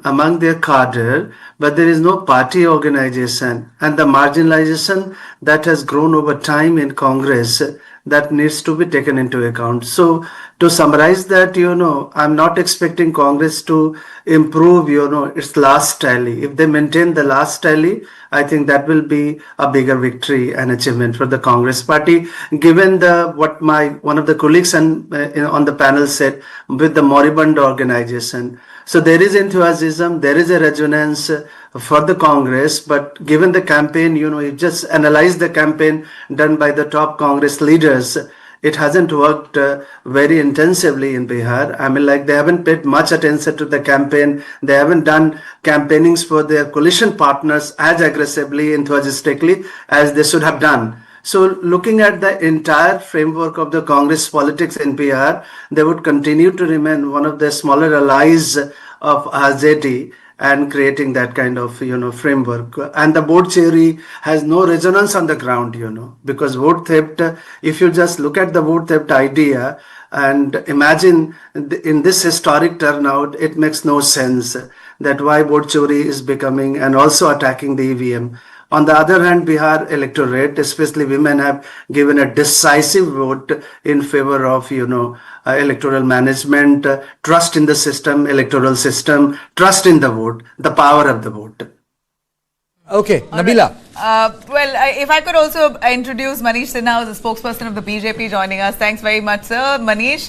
among their cadre, but there is no party organization, and the marginalization that has grown over time in Congress that needs to be taken into account. So to summarize that, I'm not expecting Congress to improve, its last tally. If they maintain the last tally, I think that will be a bigger victory and achievement for the Congress party, given what one of the colleagues on the panel said with the moribund organization. So there is enthusiasm, there is a resonance for the Congress, but given the campaign, you just analyze the campaign done by the top Congress leaders, it hasn't worked very intensively in Bihar. I mean, they haven't paid much attention to the campaign. They haven't done campaignings for their coalition partners as aggressively, enthusiastically as they should have done. So looking at the entire framework of the Congress politics in Bihar, they would continue to remain one of the smaller allies of RJD and creating that kind of, framework. And the vote theory has no resonance on the ground, because vote theft, if you just look at the vote theft idea and imagine in this historic turnout, it makes no sense that why vote theory is becoming and also attacking the EVM. On the other hand, Bihar electorate, especially women, have given a decisive vote in favor of, electoral management, trust in the system, electoral system, trust in the vote, the power of the vote. Okay, Nabila. If I could also introduce Manish Sinha, the spokesperson of the BJP, joining us. Thanks very much, sir. Manish,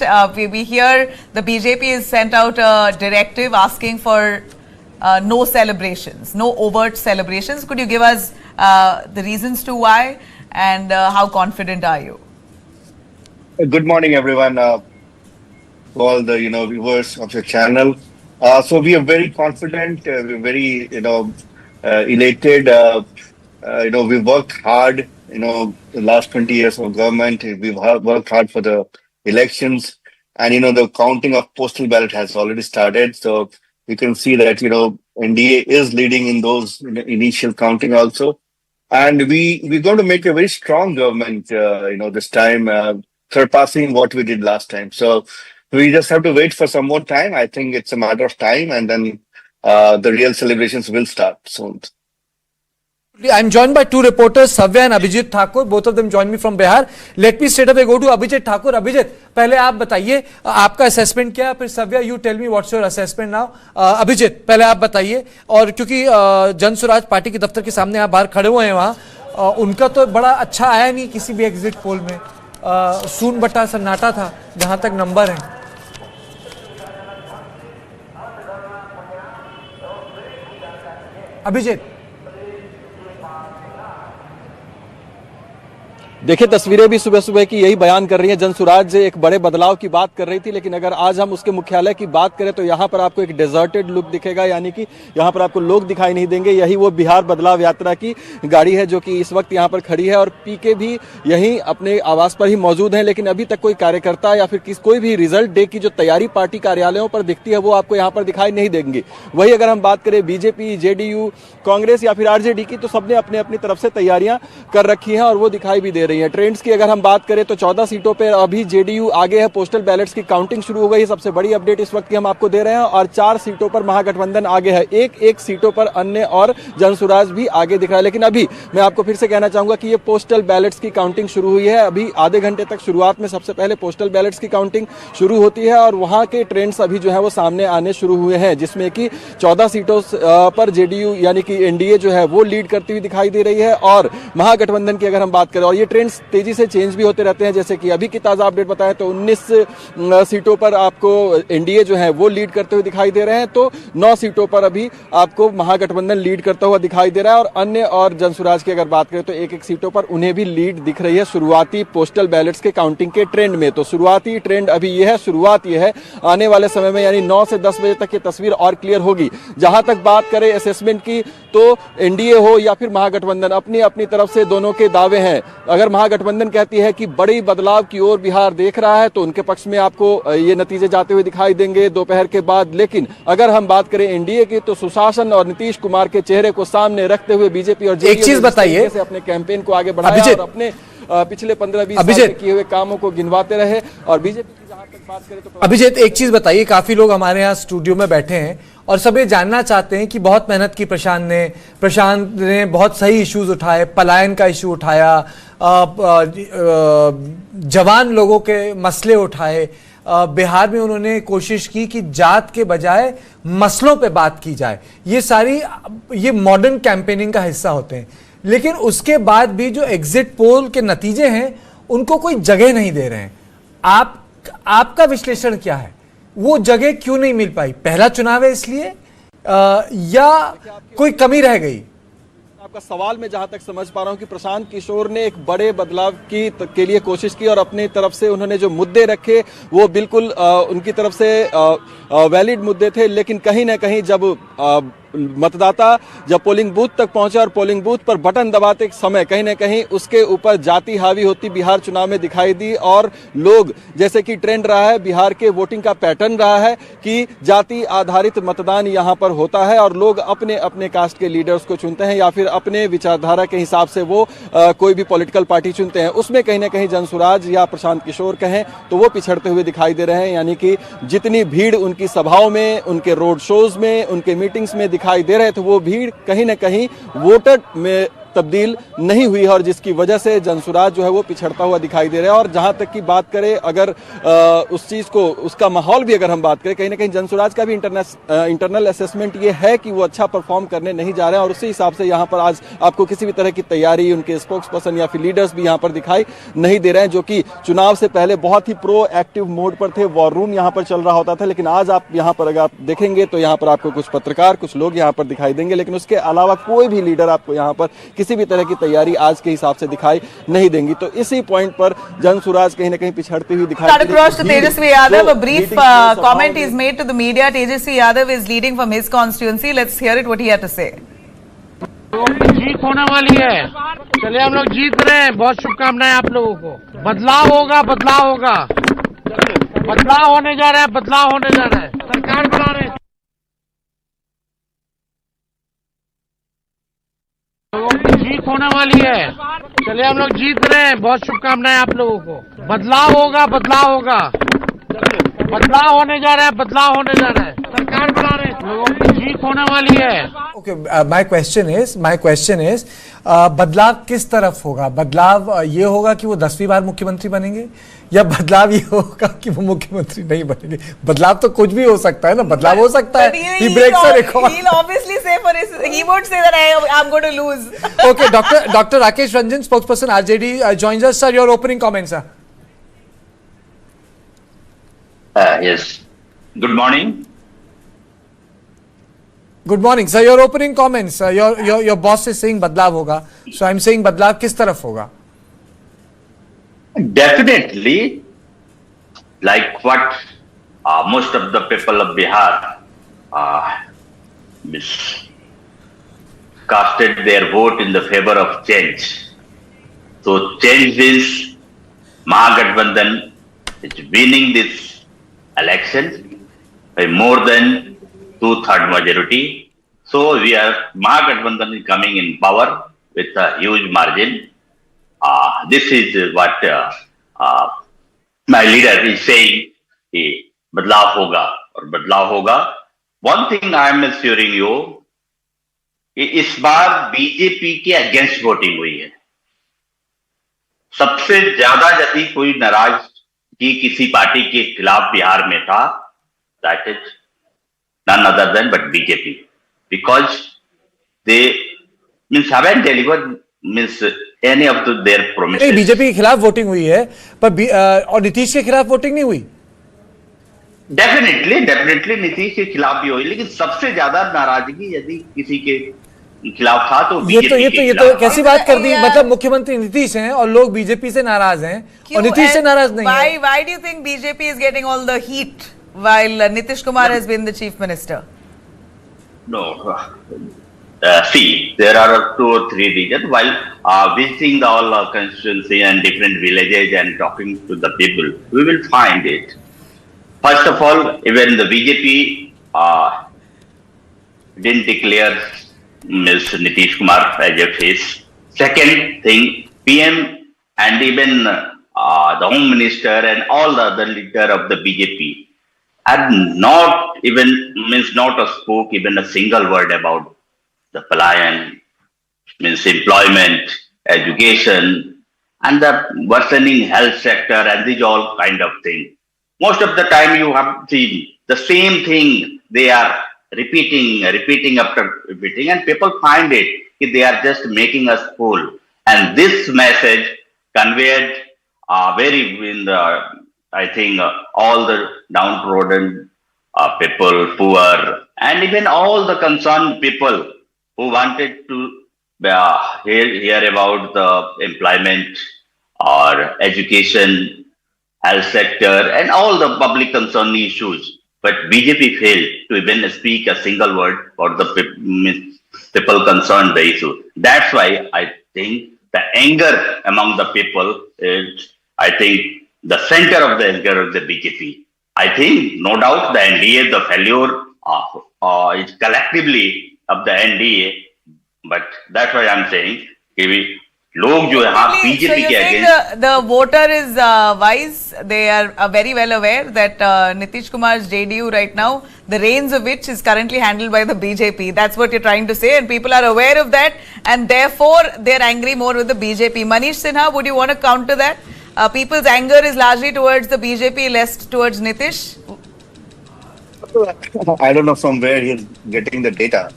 we hear the BJP has sent out a directive asking for no celebrations, no overt celebrations. Could you give us the reasons to why and how confident are you? Good morning, everyone. All the viewers of your channel. So we are very confident. We're very elated. We've worked hard. The last 20 years of government, we've worked hard for the elections, and the counting of postal ballot has already started. So you can see that, NDA is leading in those initial counting also. And we're going to make a very strong government, this time, surpassing what we did last time. So we just have to wait for some more time. I think it's a matter of time, and then the real celebrations will start soon. I'm joined by two reporters, Savya and Abhijit Thakur. Both of them join me from Bihar. Let me straight away go to Abhijit Thakur. Abhijit, पहले आप बताइए आपका assessment क्या है, फिर Savya, you tell me what's your assessment now. Abhijit, पहले आप बताइए, और क्योंकि जन स्वराज पार्टी के दफ्तर के सामने आप बाहर खड़े हुए हैं वहाँ, उनका तो बड़ा अच्छा आया नहीं किसी भी एग्जिट पोल में, शून्य बटा सन्नाटा था जहाँ तक नंबर है. अभिजीत, देखिए तस्वीरें भी सुबह सुबह की यही बयान कर रही हैं. जनसुराज एक बड़े बदलाव की बात कर रही थी, लेकिन अगर आज हम उसके मुख्यालय की बात करें तो यहाँ पर आपको एक डेजर्टेड लुक दिखेगा, यानी कि यहाँ पर आपको लोग दिखाई नहीं देंगे. यही वो बिहार बदलाव यात्रा की गाड़ी है जो कि इस वक्त यहाँ पर खड़ी है, और पीके भी यहीं अपने आवास पर ही मौजूद हैं. लेकिन अभी तक कोई कार्यकर्ता या फिर कोई भी रिजल्ट डे की जो तैयारी पार्टी कार्यालयों पर दिखती है वो आपको यहाँ पर दिखाई नहीं देंगी. वही अगर हम बात करें बीजेपी, जेडीयू, कांग्रेस या फिर आरजेडी की, तो सबने अपने अपनी तरफ से तैयारियां कर रखी हैं और वो दिखाई भी दे रही हैं. ट्रेंड्स की अगर हम बात करें तो 14 सीटों पर अभी जेडीयू आगे है. पोस्टल बैलेट्स की काउंटिंग शुरू हो गई है, सबसे बड़ी अपडेट इस वक्त की हम आपको दे रहे हैं. और 4 सीटों पर महागठबंधन आगे है, एक सीटों पर अन्य और जनसुराज भी आगे दिख रहा है. लेकिन अभी मैं आपको फिर से कहना चाहूंगा कि ये पोस्टल बैलेट्स की काउंटिंग शुरू हुई है. अभी आधे घंटे तक शुरुआत में सबसे पहले पोस्टल बैलेट्स की काउंटिंग शुरू होती है, और वहां के ट्रेंड्स अभी जो है वो सामने आने शुरू हुए हैं, जिसमें कि 14 सीटों पर जेडीयू यानी कि एनडीए जो है वो लीड करती हुई दिखाई दे रही है. और महागठबंधन की अगर हम बात करें, और ये ट्रेंड्स तेजी से चेंज भी होते रहते हैं, जैसे कि अभी की ताजा अपडेट बताएं तो 19 सीटों पर आपको एनडीए जो है वो लीड करते हुए दिखाई दे रहे हैं, तो 9 सीटों पर अभी आपको महागठबंधन लीड करता हुआ दिखाई दे रहा है. और अन्य और जनसुराज की अगर बात करें तो एक सीटों पर उन्हें भी लीड दिख रही है शुरुआती पोस्टल बैलेट्स के काउंटिंग के ट्रेंड में. तो शुरुआती ट्रेंड अभी यह है, शुरुआत यह है. आने वाले समय में यानी 9 से 10 बजे तक ये तस्वीर और क्लियर होगी. जहां तक बात करें असेसमेंट की, तो एनडीए हो या फिर महागठबंधन, अपनी अपनी तरफ से दोनों के दावे हैं. अगर महागठबंधन कहती है कि बड़ी बदलाव की ओर बिहार देख रहा है, तो उनके पक्ष में आपको ये नतीजे जाते हुए दिखाई देंगे दोपहर के बाद. लेकिन अगर हम बात करें एनडीए की, तो सुशासन और नीतीश कुमार के चेहरे को सामने रखते हुए बीजेपी और एक चीज बताइए, अपने कैंपेन को आगे बढ़ाया और अपने पिछले 15-20 साल में किए हुए कामों को गिनवाते रहे। और बीजेपी की जहां तक बात करें तो अभिजीत, एक चीज बताइए, काफी लोग हमारे यहाँ स्टूडियो में बैठे हैं और सब ये जानना चाहते हैं कि बहुत मेहनत की प्रशांत ने बहुत सही इश्यूज उठाए, पलायन का इशू उठाया, जवान लोगों के मसले उठाए, बिहार में उन्होंने कोशिश की कि जात के बजाय मसलों पे बात की जाए। ये मॉडर्न कैंपेनिंग का हिस्सा होते हैं, लेकिन उसके बाद भी जो एग्जिट पोल के नतीजे हैं उनको कोई जगह नहीं दे रहे हैं। आपका विश्लेषण क्या है? वो जगह क्यों नहीं मिल पाई? पहला चुनाव है इसलिए या कोई कमी रह गई? आपका सवाल मैं जहां तक समझ पा रहा हूं कि प्रशांत किशोर ने एक बड़े बदलाव के लिए कोशिश की और अपनी तरफ से उन्होंने जो मुद्दे रखे वो बिल्कुल उनकी तरफ से वैलिड मुद्दे थे, लेकिन कहीं ना कहीं जब मतदाता जब पोलिंग बूथ तक पहुंचे और पोलिंग बूथ पर बटन दबाते समय कहीं ना कहीं उसके ऊपर जाति हावी होती बिहार चुनाव में दिखाई दी। और लोग, जैसे कि ट्रेंड रहा है, बिहार के वोटिंग का पैटर्न रहा है कि जाति आधारित मतदान यहां पर होता है और लोग अपने अपने कास्ट के लीडर्स को चुनते हैं या फिर अपने विचारधारा के हिसाब से वो कोई भी पॉलिटिकल पार्टी चुनते हैं। उसमें कहीं ना कहीं जनसुराज या प्रशांत किशोर कहें तो वो पिछड़ते हुए दिखाई दे रहे हैं। यानी कि जितनी भीड़ उनकी सभाओं में, उनके रोड शोज में, उनके मीटिंग्स में दिखाई दे रहे थे, वो भीड़ कहीं ना कहीं वोटर में तब्दील नहीं हुई है और जिसकी वजह से जनसुराज जो है वो पिछड़ता हुआ दिखाई दे रहा है। और जहां तक की बात करें अगर उस चीज को, उसका माहौल भी अगर हम बात करें, कहीं ना कहीं जनसुराज का भी इंटरनल असेसमेंट ये है कि वो अच्छा परफॉर्म करने नहीं जा रहे हैं और उसी हिसाब से यहाँ पर आज आपको किसी भी तरह की तैयारी उनके स्पोक्स पर्सन या फिर लीडर्स भी यहाँ पर दिखाई नहीं दे रहे हैं, जो कि चुनाव से पहले बहुत ही प्रो एक्टिव मोड पर थे। वॉर रूम यहाँ पर चल रहा होता था, लेकिन आज आप यहाँ पर अगर आप देखेंगे तो यहाँ पर आपको कुछ पत्रकार, कुछ लोग यहाँ पर दिखाई देंगे, लेकिन उसके अलावा कोई भी लीडर आपको यहाँ पर किसी भी तरह की तैयारी आज के हिसाब से दिखाई नहीं देंगी। तो इसी पॉइंट पर जनसुराज कहीं ना कहीं पिछड़ती हुई दिखाई दे रही है। Tejashwi Yadav, a brief comment is made to the media. Tejashwi Yadav is leading from his constituency. Let's hear it, what he had to say. जीत होने वाली है, चलिए हम लोग जीत रहे हैं। बहुत शुभकामनाएं आप लोगों को। बदलाव होगा, बदलाव होगा, बदलाव होने जा रहा है, बदलाव होने जा रहा है, सरकार बना रहे हैं। जीत होने वाली है, चलिए हम लोग जीत रहे हैं। बहुत शुभकामनाएं आप लोगों को। बदलाव होगा, बदलाव होगा, बदलाव होने जा रहा है, बदलाव होने जा रहा है, सरकार बना रहे हैं। जीत होने वाली है। ओके, माय क्वेश्चन इज बदलाव किस तरफ होगा? बदलाव ये होगा कि वो 10वीं बार मुख्यमंत्री बनेंगे या बदलाव ये होगा कि वो मुख्यमंत्री नहीं बनेंगे? बदलाव तो कुछ भी हो सकता है ना, बदलाव हो सकता है। He breaks a record. He'll obviously say he won't say that I'm going to lose. Okay, Dr. Rakesh Ranjan, spokesperson RJD, joins us. Sir, your opening comments, sir. Yes. Good morning. Good morning, sir. Your opening comments. Your boss is saying बदलाव होगा, so I'm saying बदलाव किस तरफ होगा? Definitely, like what most of the people of Bihar casted their vote in the favor of change. So change is Mahagathbandhan is winning this election by more than 2/3 majority. So Mahagathbandhan is coming in power with a huge margin. This is what my leader is saying. कि बदलाव होगा और बदलाव होगा। One thing I am assuring you, कि इस बार BJP के against voting हुई है। सबसे ज्यादा यदि कोई नाराजगी किसी पार्टी के खिलाफ बिहार में था, that is none other than but BJP, because they haven't delivered any of their promises. नहीं, बीजेपी के खिलाफ वोटिंग हुई है, पर और नीतीश के खिलाफ वोटिंग नहीं हुई। डेफिनेटली नीतीश के खिलाफ भी हुई, लेकिन सबसे ज्यादा नाराजगी यदि किसी के खिलाफ था तो ये तो कैसी बात कर दी? मतलब मुख्यमंत्री नीतीश हैं और लोग बीजेपी से नाराज हैं और नीतीश से नाराज नहीं है। Why do you think BJP is getting all the heat while Nitish Kumar has been the chief minister? No. See, there are 2 or 3 reasons. While visiting all constituency and different villages and talking to the people, we will find it. First of all, even the BJP didn't declare Ms. Nitish Kumar as a face. Second thing, PM and even the Home Minister and all the other leader of the BJP had not even not spoke even a single word about the palayan, means employment, education, and the worsening health sector, and these all kind of thing. Most of the time you have seen the same thing they are repeating after repeating, and people find it they are just making us fool. And this message conveyed very in the, I think all the downtrodden people, poor, and even all the concerned people who wanted to hear about the employment or education, health sector, and all the public concern issues. But BJP failed to even speak a single word for the people concerned the issue. That's why I think the anger among the people is, I think, the center of the anger of the BJP. I think, no doubt, the NDA, the failure is collectively of the NDA. But that's why I'm saying, लोग जो यहाँ BJP के against the voter is wise. They are very well aware that Nitish Kumar's JDU right now, the reins of which is currently handled by the BJP. That's what you're trying to say, and people are aware of that, and therefore they're angry more with the BJP. Manish Sinha, would you want to counter that? People's anger is largely towards the BJP, less towards Nitish. I don't know from where he's getting the data.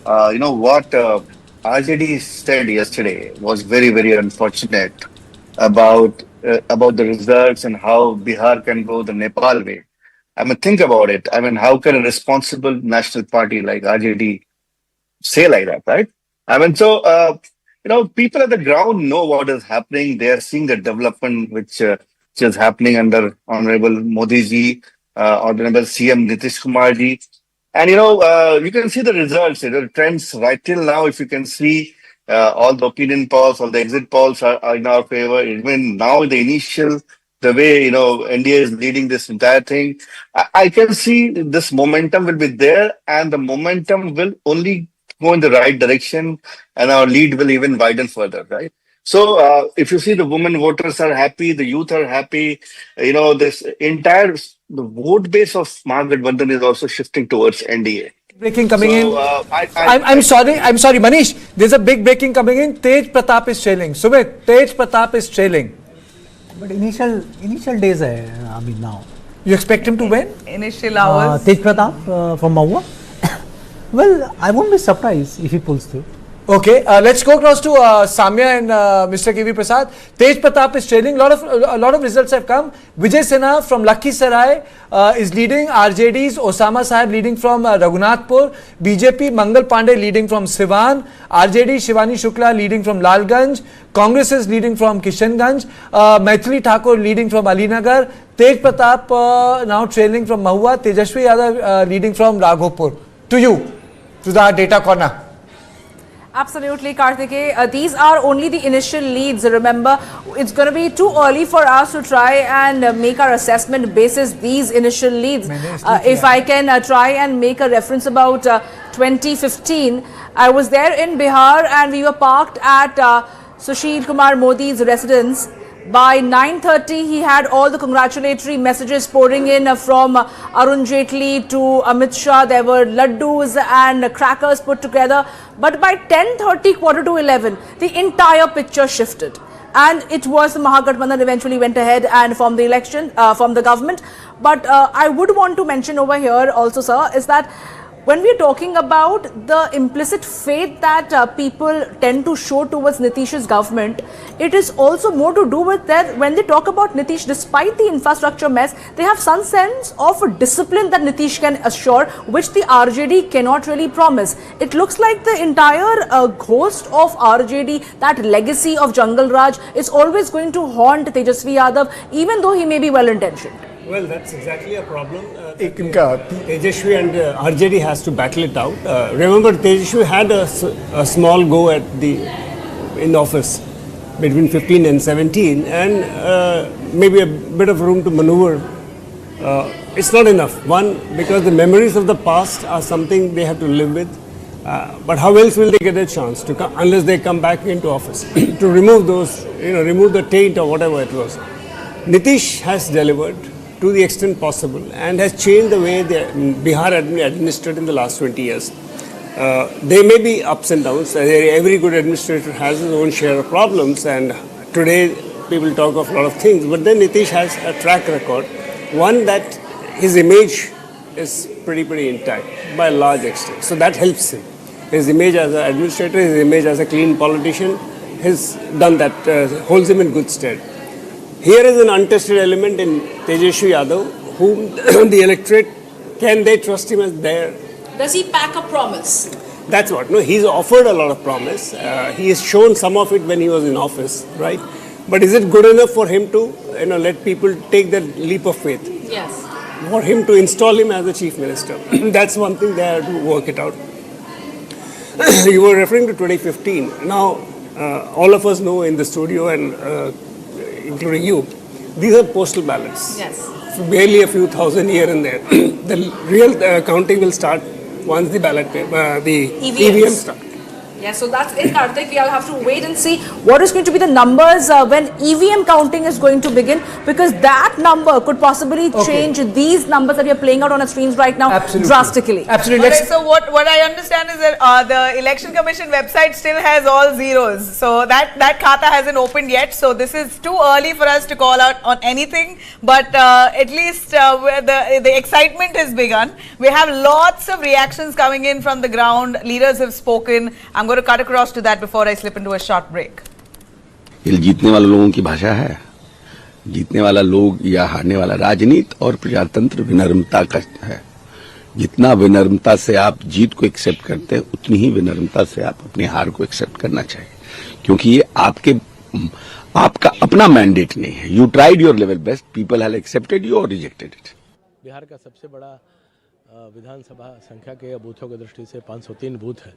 You know what RJD said yesterday was very, very unfortunate about the results and how Bihar can go the Nepal way. I mean, think about it. I mean, how can a responsible national party like RJD say like that, right? I mean, so, you know, people at the ground know what is happening. They are seeing the development which is happening under Honorable Modi ji, Honorable CM Nitish Kumar ji. And, you know, you can see the results, the trends right till now. If you can see all the opinion polls, all the exit polls are in our favor. Even now, the initial, the way, you know, NDA is leading this entire thing, I can see this momentum will be there, and the momentum will only go in the right direction, and our lead will even widen further, right? So if you see the women voters are happy, the youth are happy, you know, this entire the vote base of Mahagathbandhan is also shifting towards NDA. Breaking coming in. I'm sorry, Manish. There's a big breaking coming in. Tej Pratap is trailing. Sumit, Tej Pratap is trailing. But initial days, I mean now. You expect him to win? Initial hours. Tej Pratap from Mahua. Well, I won't be surprised if he pulls through. Okay, let's go across to Samya and Mr. KV Prasad. Tej Pratap is trailing. A lot of results have come. Vijay Sinha from Lakhisarai is leading. RJD's Osama Sahib leading from Raghunathpur. BJP Mangal Pandey leading from Siwan. RJD Shivani Shukla leading from Lalganj. Congress is leading from Kishanganj. Maithili Thakur leading from Alinagar. Tej Pratap now trailing from Mahua. Tejashwi Yadav leading from Raghopur. To you, to the data corner. Absolutely, Karthikeya. These are only the initial leads. Remember, it's going to be too early for us to try and make our assessment basis these initial leads. If I can try and make a reference about 2015, I was there in Bihar and we were parked at Sushil Kumar Modi's residence. By 9:30, he had all the congratulatory messages pouring in from Arun Jaitley to Amit Shah. There were laddus and crackers put together. But by 10:30, quarter to 11, the entire picture shifted. And it was the Mahagathbandhan eventually went ahead and formed the election, from the government. But I would want to mention over here also, sir, is that when we are talking about the implicit faith that people tend to show towards Nitish's government, it is also more to do with that when they talk about Nitish, despite the infrastructure mess, they have some sense of discipline that Nitish can assure, which the RJD cannot really promise. It looks like the entire ghost of RJD, that legacy of Jungle Raj, is always going to haunt Tejashwi Yadav, even though he may be well-intentioned. Well, that's exactly a problem. Tejashwi and RJD has to battle it out. Remember, Tejashwi had a small go at in office between 15 and 17, and maybe a bit of room to maneuver. It's not enough. One, because the memories of the past are something they have to live with. But how else will they get a chance to come unless they come back into office to remove those, remove the taint or whatever it was. Nitish has delivered to the extent possible and has changed the way Bihar has been administered in the last 20 years. There may be ups and downs. Every good administrator has his own share of problems, and today people talk of a lot of things. But then Nitish has a track record, one that his image is pretty intact by a large extent. So that helps him. His image as an administrator, his image as a clean politician, has done that, holds him in good stead. Here is an untested element in Tejashwi Yadav, whom the electorate, can they trust him as their... Does he pack a promise? That's what. No, he's offered a lot of promise. He has shown some of it when he was in office, right? But is it good enough for him to, let people take that leap of faith? Yes. For him to install him as the chief minister? That's one thing they have to work it out. You were referring to 2015. Now, all of us know in the studio and including you, these are postal ballots. Yes. Barely a few thousand here and there. The real counting will start once the ballot paper, the EVM start. Yeah, so that's it, Karthik. We'll have to wait and see what is going to be the numbers when EVM counting is going to begin, because that number could possibly change these numbers that we are playing out on our screens right now drastically. Absolutely. Okay, so what I understand is that the Election Commission website still has all zeros. So that khata hasn't opened yet. So this is too early for us to call out on anything. But at least the excitement has begun. We have lots of reactions coming in from the ground. Leaders have spoken. I'm going to cut across to that before I slip into a short break. ये जीतने वाले लोगों की भाषा है, जीतने वाला लोग या हारने वाला राजनीति और प्रजातंत्र विनम्रता का है। जितना विनम्रता से आप जीत को एक्सेप्ट करते हैं, उतनी ही विनम्रता से आप अपनी हार को एक्सेप्ट करना चाहिए, क्योंकि ये आपका अपना मैंडेट नहीं है। You tried your level best, people have accepted you और रिजेक्टेड इट। बिहार का सबसे बड़ा विधानसभा संख्या के बूथों की दृष्टि से 503 बूथ है,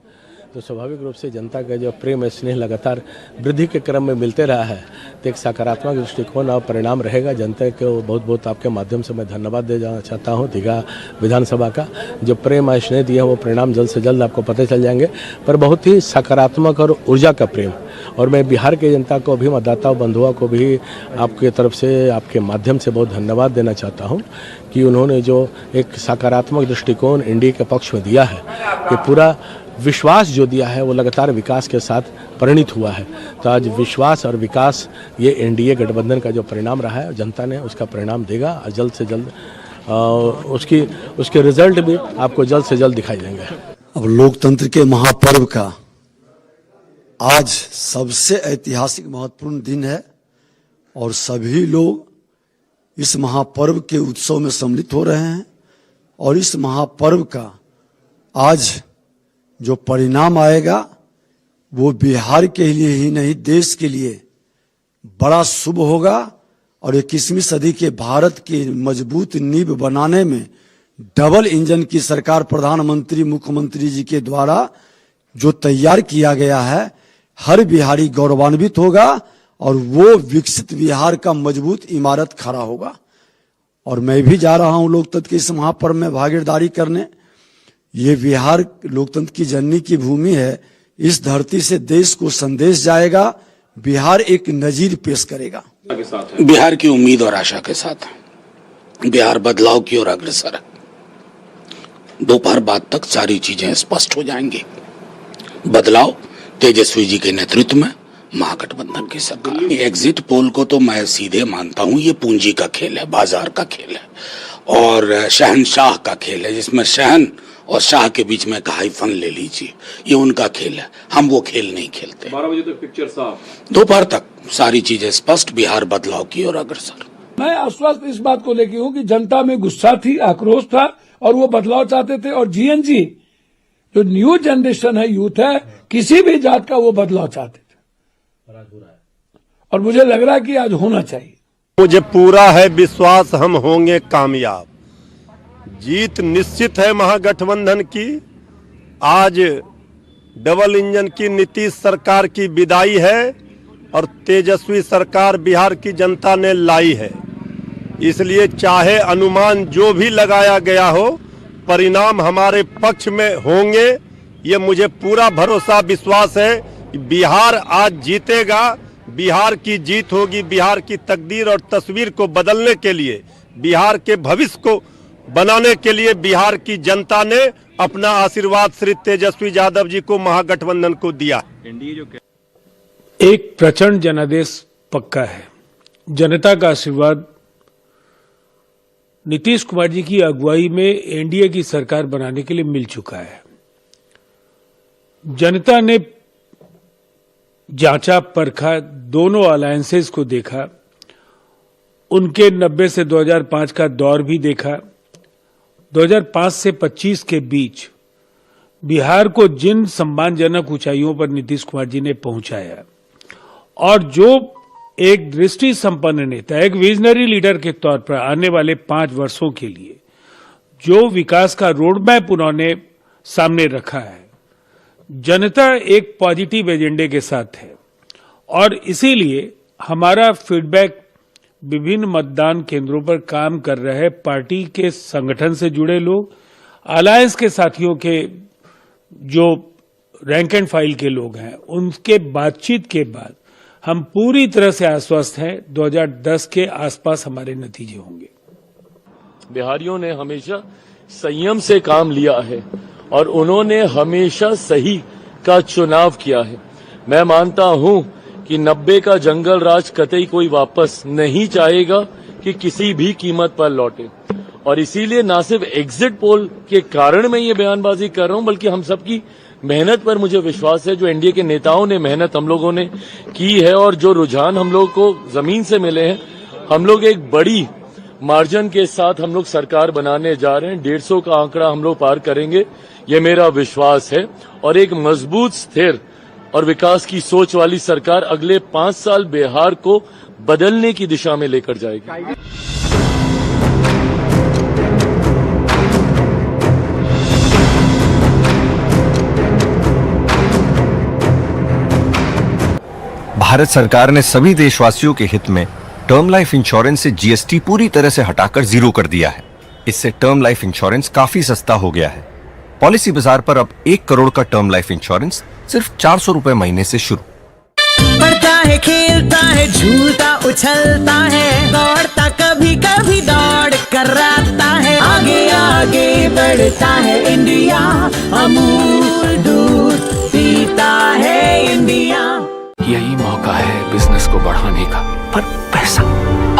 तो स्वाभाविक रूप से जनता का जो प्रेम स्नेह लगातार वृद्धि के क्रम में मिलते रहा है, तो एक सकारात्मक दृष्टिकोण और परिणाम रहेगा। जनता को बहुत बहुत आपके माध्यम से मैं धन्यवाद देना चाहता हूं। दीघा विधानसभा का जो प्रेम और स्नेह दिया, वो परिणाम जल्द से जल्द आपको पता चल जाएंगे, पर बहुत ही सकारात्मक और ऊर्जा का प्रेम। और मैं बिहार की जनता को भी, मतदाताओं बंधुओं को भी आपके तरफ से, आपके माध्यम से बहुत धन्यवाद देना चाहता हूं कि उन्होंने जो एक सकारात्मक दृष्टिकोण एनडीए के पक्ष में दिया है, कि पूरा विश्वास जो दिया है वो लगातार विकास के साथ परिणित हुआ है। तो आज विश्वास और विकास ये एनडीए गठबंधन का जो परिणाम रहा है, जनता ने उसका परिणाम देगा और जल्द से जल्द उसके रिजल्ट भी आपको जल्द से जल्द दिखाई देंगे। अब लोकतंत्र के महापर्व का आज सबसे ऐतिहासिक महत्वपूर्ण दिन है और सभी लोग इस महापर्व के उत्सव में सम्मिलित हो रहे हैं, और इस महापर्व का आज जो परिणाम आएगा वो बिहार के लिए ही नहीं, देश के लिए बड़ा शुभ होगा। और 21वीं सदी के भारत की मजबूत नींव बनाने में डबल इंजन की सरकार प्रधानमंत्री मुख्यमंत्री जी के द्वारा जो तैयार किया गया है, हर बिहारी गौरवान्वित होगा और वो विकसित बिहार का मजबूत इमारत खड़ा होगा। और मैं भी जा रहा हूं लोकतंत्र के इस महापर्व में भागीदारी करने। ये बिहार लोकतंत्र की जननी की भूमि है, इस धरती से देश को संदेश जाएगा, बिहार एक नजीर पेश करेगा। बिहार की उम्मीद और आशा के साथ बिहार बदलाव की ओर अग्रसर है। दोपहर बाद तक सारी चीजें स्पष्ट हो जाएंगी। बदलाव तेजस्वी जी के नेतृत्व में महागठबंधन की सरकार। एग्जिट पोल को तो मैं सीधे मानता हूं ये पूंजी का खेल है, बाजार का खेल है और शहनशाह का खेल है, जिसमें शहन और शाह के बीच में कहाई फन ले लीजिए, ये उनका खेल है। हम वो खेल नहीं खेलते। 12 बजे तक पिक्चर साफ, दोपहर तक सारी चीजें स्पष्ट, बिहार बदलाव की ओर अग्रसर। मैं आश्वस्त इस बात को लेकर हूं कि जनता में गुस्सा थी, आक्रोश था और वो बदलाव चाहते थे। और जीएनजी जो न्यू जनरेशन है, यूथ है, किसी भी जात का वो बदलाव चाहते थे और मुझे लग रहा है कि आज होना चाहिए। मुझे पूरा है विश्वास हम होंगे कामयाब। जीत निश्चित है महागठबंधन की। आज डबल इंजन की नीतीश सरकार की विदाई है और तेजस्वी सरकार बिहार की जनता ने लाई है। इसलिए चाहे अनुमान जो भी लगाया गया हो, परिणाम हमारे पक्ष में होंगे, ये मुझे पूरा भरोसा विश्वास है कि बिहार आज जीतेगा। बिहार की जीत होगी। बिहार की तकदीर और तस्वीर को बदलने के लिए, बिहार के भविष्य को बनाने के लिए बिहार की जनता ने अपना आशीर्वाद श्री तेजस्वी यादव जी को, महागठबंधन को दिया। एक प्रचंड जनादेश पक्का है। जनता का आशीर्वाद नीतीश कुमार जी की अगुवाई में एनडीए की सरकार बनाने के लिए मिल चुका है। जनता ने जांचा परखा, दोनों अलायंसेस को देखा, उनके 90 से 2005 का दौर भी देखा। 2005 से 25 के बीच बिहार को जिन सम्मानजनक ऊंचाइयों पर नीतीश कुमार जी ने पहुंचाया और जो एक दृष्टि संपन्न नेता, एक विजनरी लीडर के तौर पर आने वाले 5 वर्षों के लिए जो विकास का रोड मैप उन्होंने सामने रखा है, जनता एक पॉजिटिव एजेंडे के साथ है। और इसीलिए हमारा फीडबैक विभिन्न मतदान केंद्रों पर काम कर रहे पार्टी के संगठन से जुड़े लोग, अलायंस के साथियों के जो रैंक एंड फाइल के लोग हैं, उनके बातचीत के बाद हम पूरी तरह से आश्वस्त हैं 2010 के आसपास हमारे नतीजे होंगे। बिहारियों ने हमेशा संयम से काम लिया है और उन्होंने हमेशा सही का चुनाव किया है। मैं मानता हूं कि 90 का जंगल राज कतई कोई वापस नहीं चाहेगा कि किसी भी कीमत पर लौटे, और इसीलिए ना सिर्फ एग्जिट पोल के कारण मैं ये बयानबाजी कर रहा हूं, बल्कि हम सबकी मेहनत पर मुझे विश्वास है। जो एनडीए के नेताओं ने मेहनत हम लोगों ने की है और जो रुझान हम लोग को जमीन से मिले हैं, हम लोग एक बड़ी मार्जिन के साथ हम लोग सरकार बनाने जा रहे हैं। 150 का आंकड़ा हम लोग पार करेंगे, ये मेरा विश्वास है। और एक मजबूत, स्थिर और विकास की सोच वाली सरकार अगले 5 साल बिहार को बदलने की दिशा में लेकर जाएगी। भारत सरकार ने सभी देशवासियों के हित में टर्म लाइफ इंश्योरेंस से जीएसटी पूरी तरह से हटाकर जीरो कर दिया है। इससे टर्म लाइफ इंश्योरेंस काफी सस्ता हो गया है। पॉलिसी बाजार पर अब 1 करोड़ का टर्म लाइफ इंश्योरेंस सिर्फ 400 रुपए महीने से शुरू। बढ़ता है, खेलता है, झूलता उछलता है, दौड़ता कभी कभी दौड़ कराता है, आगे आगे बढ़ता है इंडिया, अमूल दूध पीता है इंडिया। यही मौका है बिजनेस को बढ़ाने का, पर पैसा।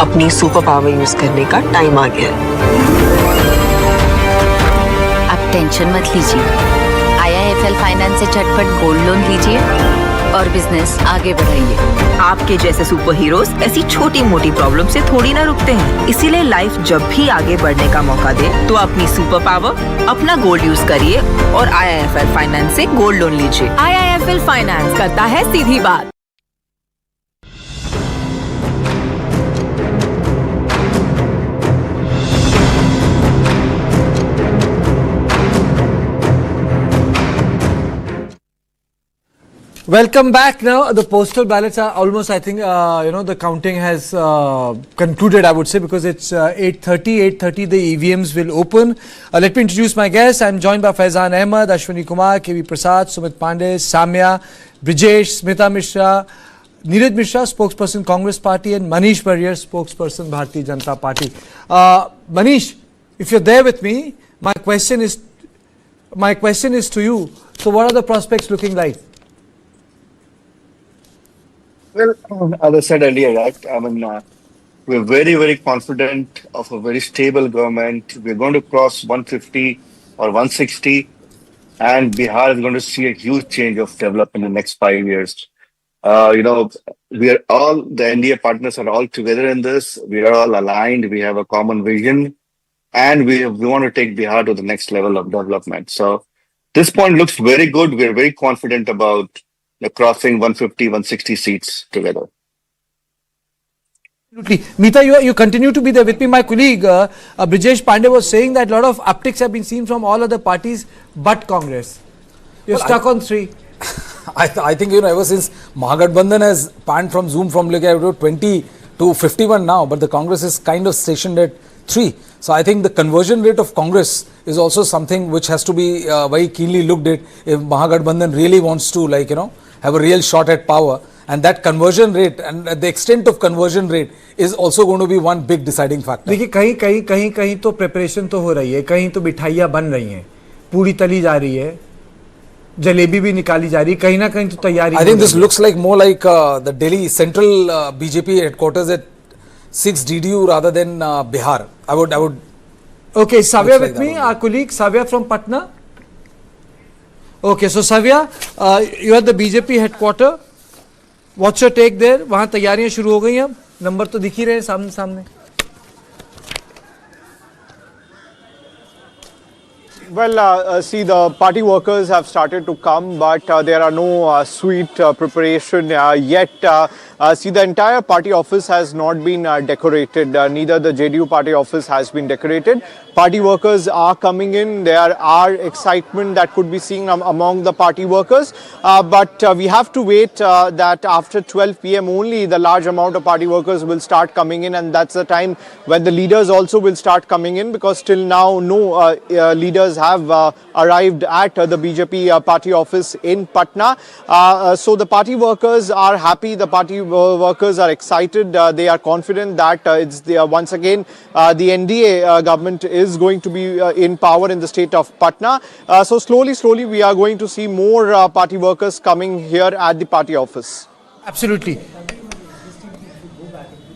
अपनी सुपर पावर यूज करने का टाइम आ गया है। आप टेंशन मत लीजिए, IIFL फाइनेंस से झटपट गोल्ड लोन लीजिए और बिजनेस आगे बढ़ाइए। आपके जैसे सुपर हीरोज ऐसी छोटी मोटी प्रॉब्लम से थोड़ी ना रुकते हैं, इसीलिए लाइफ जब भी आगे बढ़ने का मौका दे तो अपनी सुपर पावर, अपना गोल्ड यूज करिए और IIFL फाइनेंस से गोल्ड लोन लीजिए। IIFL फाइनेंस करता है सीधी बात। Welcome back. Now the postal ballots are almost, I think, the counting has concluded, I would say, because it's 8:30 the EVMs will open. Let me introduce my guests. I'm joined by Faizan Ahmed, Ashwini Kumar, KV Prasad, Sumit Pandey, Samya, Brijesh, Smita Mishra, Neeraj Mishra, spokesperson Congress Party, and Manish Barrier, spokesperson Bharatiya Janata Party. Manish, if you're there with me, my question is to you. So what are the prospects looking like? Well, as I said earlier, right? I mean, we're very, very confident of a very stable government. We're going to cross 150 or 160, and Bihar is going to see a huge change of development in the next 5 years. We are all, the NDA partners are all together in this. We are all aligned. We have a common vision, and we want to take Bihar to the next level of development. So this point looks very good. We're very confident about crossing 150, 160 seats together. Absolutely. Meeta, you continue to be there with me. My colleague Brijesh Pandey was saying that a lot of upticks have been seen from all other parties but Congress. You're stuck on 3. I think, ever since Mahagathbandhan has panned from 20 to 51 now, but the Congress is kind of stationed at 3. So I think the conversion rate of Congress is also something which has to be very keenly looked at if Mahagathbandhan really wants to, like, have a real shot at power. And that conversion rate and the extent of conversion rate is also going to be one big deciding factor. देखिए कहीं तो preparation तो हो रही है, कहीं तो मिठाइयाँ बन रही हैं, पूरी तली जा रही है, जलेबी भी निकाली जा रही है, कहीं ना कहीं तो तैयारी. I think this looks like more like the Delhi Central BJP headquarters at 6 DDU rather than Bihar. I would. Okay, Savya with me, our colleague Savya from Patna. Okay, so Savya, you are the BJP headquarter. What's your take there? वहाँ तैयारियां शुरू हो गई हैं, number तो दिख ही रहे हैं सामने. Well, see, the party workers have started to come, but there are no sweet preparation yet. See, the entire party office has not been decorated. Neither the JDU party office has been decorated. Party workers are coming in. There are excitement that could be seen among the party workers. But we have to wait that after 12 p.m. only, the large amount of party workers will start coming in. And that's the time when the leaders also will start coming in, because till now, no leaders have arrived at the BJP party office in Patna. So the party workers are happy. The party workers are excited. They are confident that it's once again the NDA government is going to be in power in the state of Patna. So slowly we are going to see more party workers coming here at the party office. Absolutely.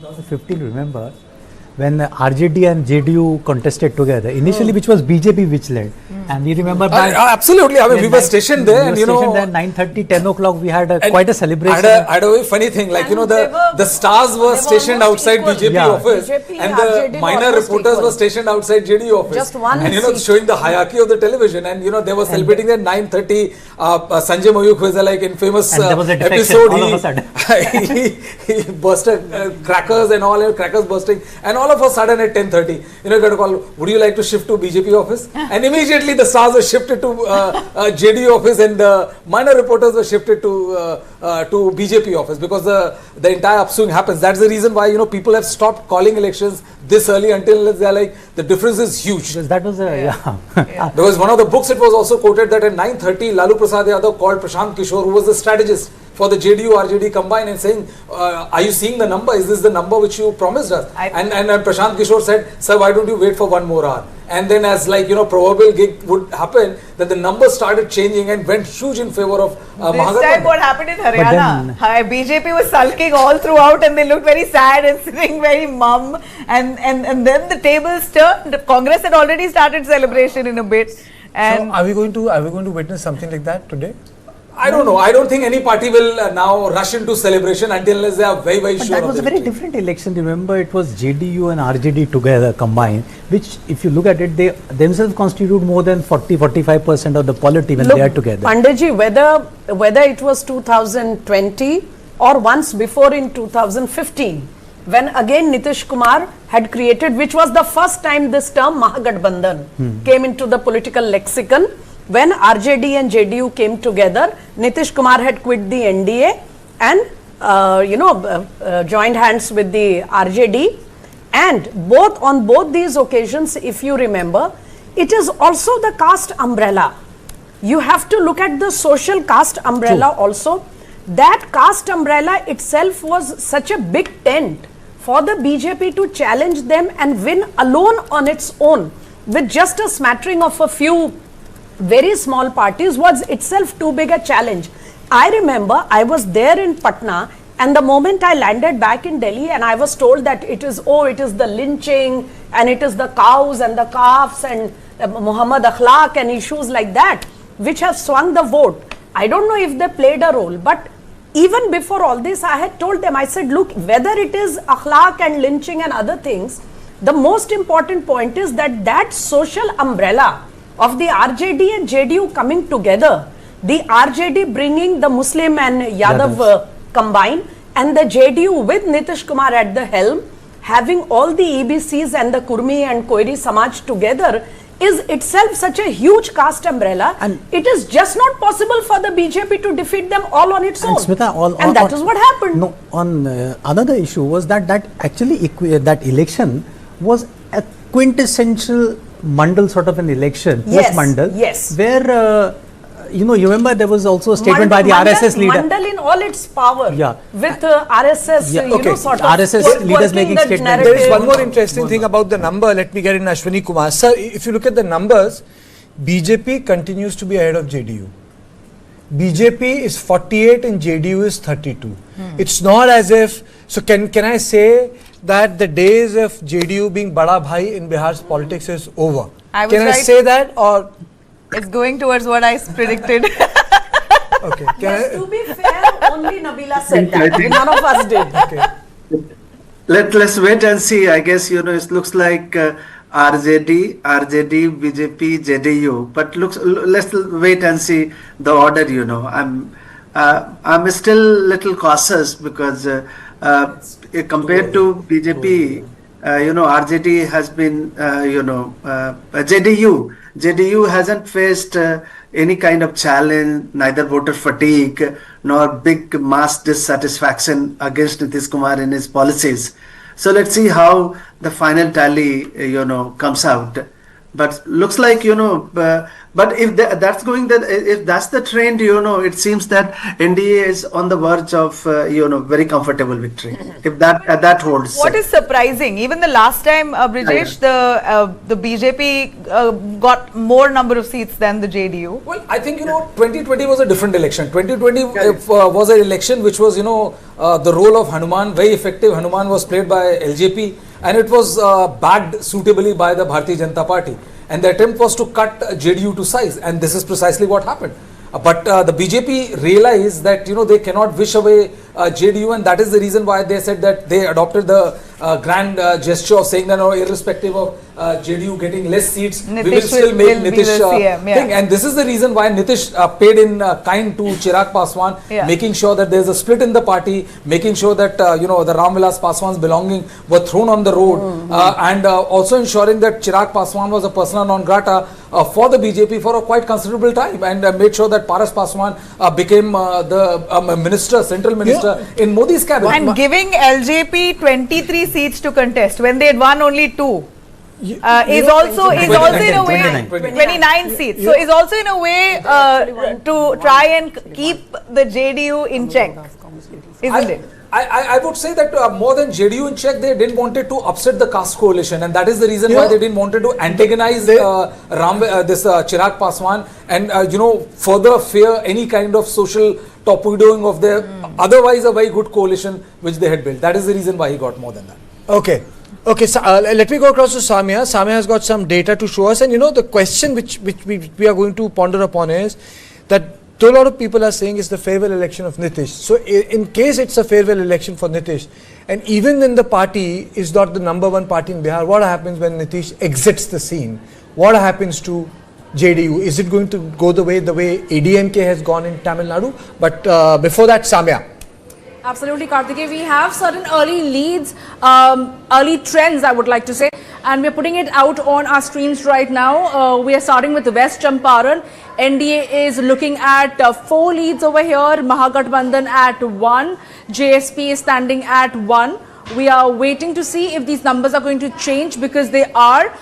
2015, remember, when RJD and JDU contested together, initially which was BJP which led. And we remember absolutely, I mean, we were stationed there, and 9:30, 10 o'clock we had quite a celebration. I had a very funny thing, like, the stars were stationed outside BJP office, and the minor reporters were stationed outside JDU office. Just one and showing the hierarchy of the television, and they were celebrating their 9:30. Sanjay Mayuk, who is like infamous episode, he bursted crackers and all, crackers bursting, and all of a sudden at 10:30, you got a call, would you like to shift to BJP office? And immediately the stars were shifted to JDU office, and the minor reporters were shifted to BJP office, because the entire upswing happens. That's the reason why people have stopped calling elections this early until they're like, the difference is huge. That was Because one of the books, it was also quoted that at 9:30 Lalu Prasad Yadav called Prashant Kishore, who was the strategist for the JDU RJD combined, and saying, are you seeing the number? Is this the number which you promised us? And Prashant Kishore said, sir, why don't you wait for one more hour? And then as proverbial gig would happen, that the numbers started changing and went huge in favor of Mahagathbandhan. This time what happened in Haryana, BJP was sulking all throughout, and they looked very sad and sitting very mum, and then the tables turned. Congress had already started celebration in a bit. And so are we going to witness something like that today? I don't know. I don't think any party will now rush into celebration until they are very sure. That was a very different election. Remember, it was JDU and RJD together combined, which, if you look at it, they themselves constitute more than 40-45% of the polity when they are together. Panditji, whether it was 2020 or once before in 2015, when again Nitish Kumar had created, which was the first time this term Mahagathbandhan came into the political lexicon. When RJD and JDU came together, Nitish Kumar had quit the NDA and joined hands with the RJD, and on both these occasions, if you remember, it is also the caste umbrella. You have to look at the social caste umbrella also. That caste umbrella itself was such a big tent for the BJP to challenge them and win alone on its own, with just a smattering of a few very small parties, was itself too big a challenge. I remember I was there in Patna, and the moment I landed back in Delhi and I was told that it is the lynching and it is the cows and the calves and Muhammad Akhlaq and issues like that which have swung the vote. I don't know if they played a role, but even before all this, I had told them, I said, look, whether it is Akhlaq and lynching and other things, the most important point is that social umbrella of the RJD and JDU coming together, the RJD bringing the Muslim and Yadav combined, and the JDU with Nitish Kumar at the helm, having all the EBCs and the Kurmi and Koiri Samaj together, is itself such a huge caste umbrella, and it is just not possible for the BJP to defeat them all on its own. Smita, and that is what happened. No, on another issue was that actually that election was quintessential mandal sort of an election, Yes, post-mandal, yes. where you remember there was also a statement by the Mandal, RSS leader. Mandal in all its power. Yeah. With RSS, sort of RSS leaders working making that statements. narrative. There is one more interesting thing about the number. Let me get in Ashwini Kumar. Sir, if you look at the numbers, BJP continues to be ahead of JDU. BJP is 48 and JDU is 32. It's not as if, so can I say that the days of JDU being Bada Bhai in Bihar's politics is over? Can I say that, or? It's going towards what I predicted. Okay. Yes, to be fair, only Nabila said that. None of us did. Okay. Let's wait and see. I guess it looks like RJD, BJP, JDU. But let's wait and see the order. I'm still little cautious because compared to BJP, RJD has been JDU hasn't faced any kind of challenge, neither voter fatigue nor big mass dissatisfaction against Nitish Kumar in his policies. So let's see how the final tally, comes out. But looks like, but if if that's the trend, it seems that NDA is on the verge of, very comfortable victory. If that holds. What is surprising, even the last time, Brijesh, the BJP got more number of seats than the JDU. Well, I think, 2020 was a different election. 2020 was an election which was, the role of Hanuman, very effective. Hanuman was played by LJP and it was backed suitably by the Bharatiya Janata Party. And the attempt was to cut JDU to size, and this is precisely what happened. But the BJP realized that they cannot wish away JDU, and that is the reason why they said that they adopted the grand gesture of saying that irrespective of JDU getting less seats, we will still make Nitish thing. And this is the reason why Nitish paid in kind to Chirag Paswan, making sure that there is a split in the party, making sure that the Ram Vilas Paswan's belongings were thrown on the road, and also ensuring that Chirag Paswan was a persona non grata for the BJP for a quite considerable time, and made sure that Paras Paswan became the minister, central minister in Modi's cabinet. And giving LJP 23 seats to contest when they had won only 2. Is also in a way 29 seats. So is also in a way to try and keep the JDU in check, isn't it? I would say that more than JDU in check, they didn't wanted to upset the caste coalition, and that is the reason why they didn't wanted to antagonize Chirag Paswan and further fear any kind of social torpedoing of their otherwise a very good coalition which they had built. That is the reason why he got more than that. Okay. Okay, so let me go across to Samia. Samia has got some data to show us, and the question which we are going to ponder upon is that though a lot of people are saying it's the farewell election of Nitish. So in case it's a farewell election for Nitish, and even then the party is not the #1 party in Bihar, what happens when Nitish exits the scene? What happens to JDU? Is it going to go the way ADMK has gone in Tamil Nadu? But before that, Samia. Absolutely, Karthikeya. We have certain early leads, early trends, I would like to say, and we're putting it out on our screens right now. We are starting with West Champaran. NDA is looking at 4 leads over here, Mahagathbandhan at 1, JSP is standing at 1. We are waiting to see if these numbers are going to change because they are.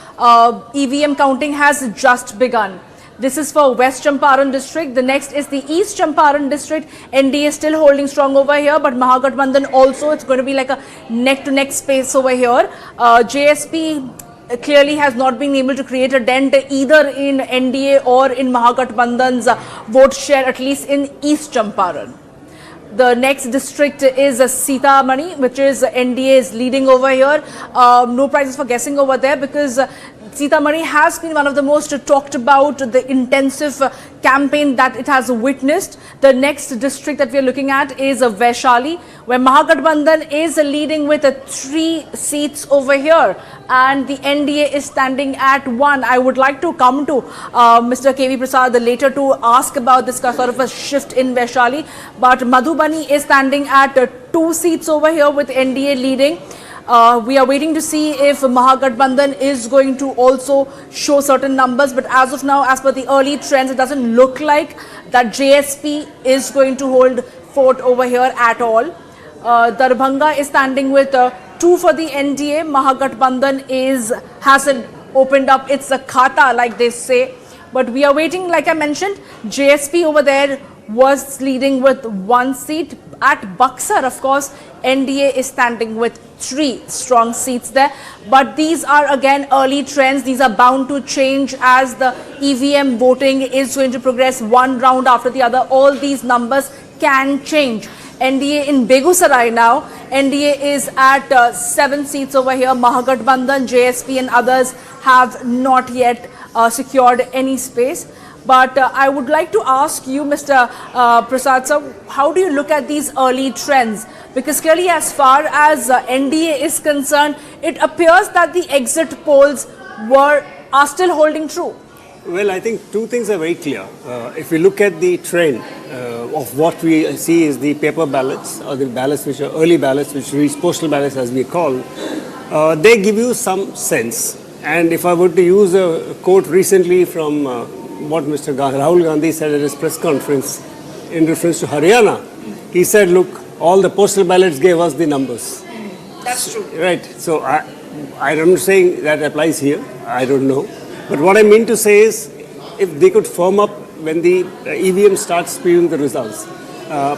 EVM counting has just begun. This is for West Champaran district. The next is the East Champaran district. NDA is still holding strong over here, but Mahagathbandhan also, it's going to be like a neck-to-neck space over here. JSP clearly has not been able to create a dent either in NDA or in Mahagathbandhan's vote share, at least in East Champaran. The next district is Sitamarhi, which is NDA is leading over here. No prizes for guessing over there because Sitamarhi has been one of the most talked about, the intensive campaign that it has witnessed. The next district that we are looking at is Vaishali, where Mahagathbandhan is leading with 3 seats over here, and the NDA is standing at 1. I would like to come to Mr. KV Prasad later to ask about this sort of a shift in Vaishali, but Madhubani is standing at 2 seats over here with NDA leading. We are waiting to see if Mahagathbandhan is going to also show certain numbers, but as of now, as per the early trends, it doesn't look like that JSP is going to hold fort over here at all. Darbhanga is standing with 2 for the NDA. Mahagathbandhan hasn't opened up its khata, like they say. But we are waiting, like I mentioned. JSP over there was leading with 1 seat. At Buxar, of course, NDA is standing with 3 strong seats there. But these are again early trends. These are bound to change as the EVM voting is going to progress one round after the other. All these numbers can change. NDA in Begusarai now. NDA is at 7 seats over here. Mahagathbandhan, JSP and others have not yet secured any space. But I would like to ask you, Mr. Prasad sir, how do you look at these early trends? Because clearly as far as NDA is concerned, it appears that the exit polls are still holding true. Well, I think 2 things are very clear. If we look at the trend of what we see is the paper ballots, or the ballots which are early ballots, which reach postal ballots as we call, they give you some sense. And if I were to use a quote recently from what Mr. Rahul Gandhi said at his press conference in reference to Haryana, he said, look, all the postal ballots gave us the numbers. That's true. Right. So I'm not saying that applies here. I don't know. But what I mean to say is, if they could firm up when the EVM starts spewing the results,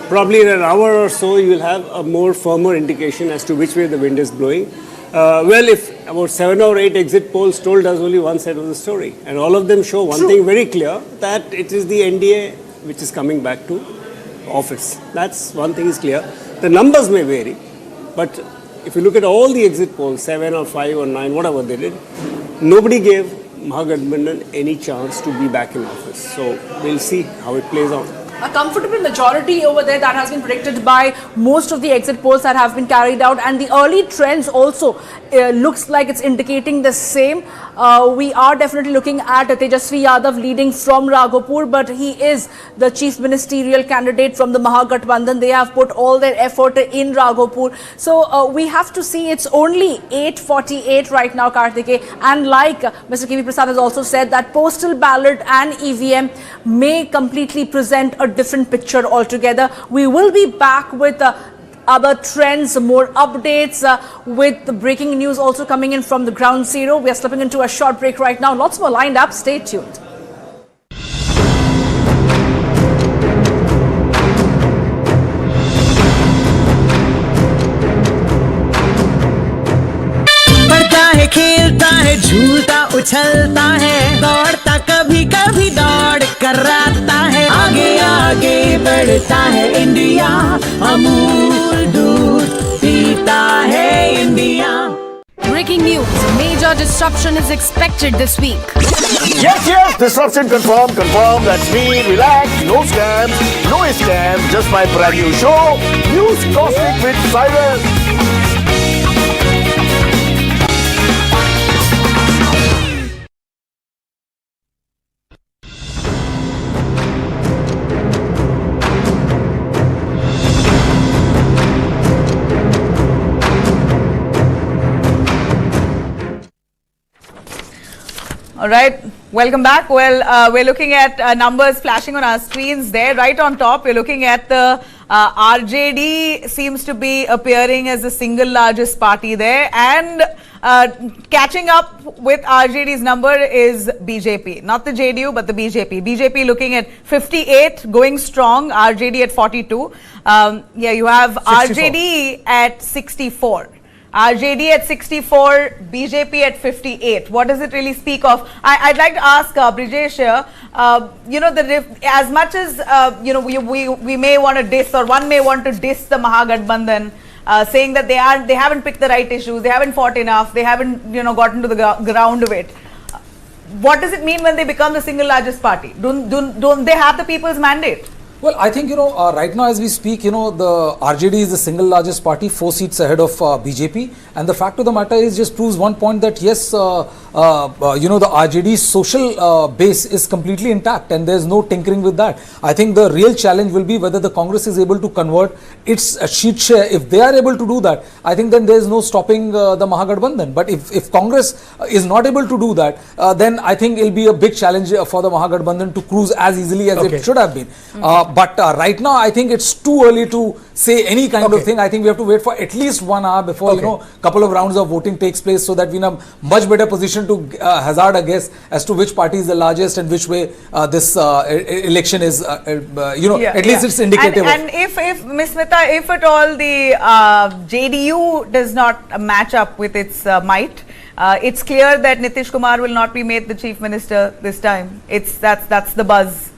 probably in an hour or so, you will have a more firmer indication as to which way the wind is blowing. Well, if about 7 or 8 exit polls told us only one side of the story, and all of them show one thing very clear, that it is the NDA which is coming back to office. That's one thing is clear. The numbers may vary, but if you look at all the exit polls, 7 or 5 or 9, whatever they did, nobody gave Mahagathbandhan any chance to be back in office. So we'll see how it plays out. A comfortable majority over there that has been predicted by most of the exit polls that have been carried out, and the early trends also looks like it's indicating the same. We are definitely looking at Tejashwi Yadav leading from Raghopur, but he is the chief ministerial candidate from the Mahagathbandhan. They have put all their effort in Raghopur. So we have to see. It's only 8:48 right now, Karthike, and like Mr. K.V. Prasad has also said, that postal ballot and EVM may completely present a different picture altogether. We will be back with other trends, more updates, with the breaking news also coming in from the ground zero. We are slipping into a short break right now. Lots more lined up. Stay tuned. खेलता है झूलता उछलता है दौड़ता कभी कभी दौड़ कराता है आगे आगे बढ़ता है इंडिया अमूल दूध पीता है India Breaking news. Major disruption is expected this week. Yes. Disruption confirmed. That's me. Relax. No scams. No scams. Just my brand new show. News Cosmic with Cyrus. All right, welcome back. Well, we're looking at numbers flashing on our screens there. Right on top, we're looking at the RJD seems to be appearing as the single largest party there, and catching up with RJD's number is BJP, not the JDU but the BJP. BJP looking at 58, going strong. RJD at 42. Yeah, you have 64. RJD at 64. RJD at 64, BJP at 58. What does it really speak of? I'd like to ask Brijesh here, as much as, we may want to diss, or one may want to diss the Mahagathbandhan, saying that they haven't picked the right issues, they haven't fought enough, they haven't, gotten to the ground of it. What does it mean when they become the single largest party? Don't they have the people's mandate? Well, I think, right now as we speak, the RJD is the single largest party, 4 seats ahead of BJP. And the fact of the matter is just proves one point that yes, the RJD's social base is completely intact and there's no tinkering with that. I think the real challenge will be whether the Congress is able to convert its sheet share. If they are able to do that, I think then there's no stopping the Mahagathbandhan. But if Congress is not able to do that, then I think it'll be a big challenge for the Mahagathbandhan to cruise as easily as it should have been. But right now, I think it's too early to say any kind of thing. I think we have to wait for at least 1 hour before, you know, couple of rounds of voting takes place, so that we're in a much better position to hazard a guess as to which party is the largest and which way this election is, at least it's indicative. And if Ms. Smita, if at all the JDU does not match up with its might, it's clear that Nitish Kumar will not be made the chief minister this time. That's the buzz.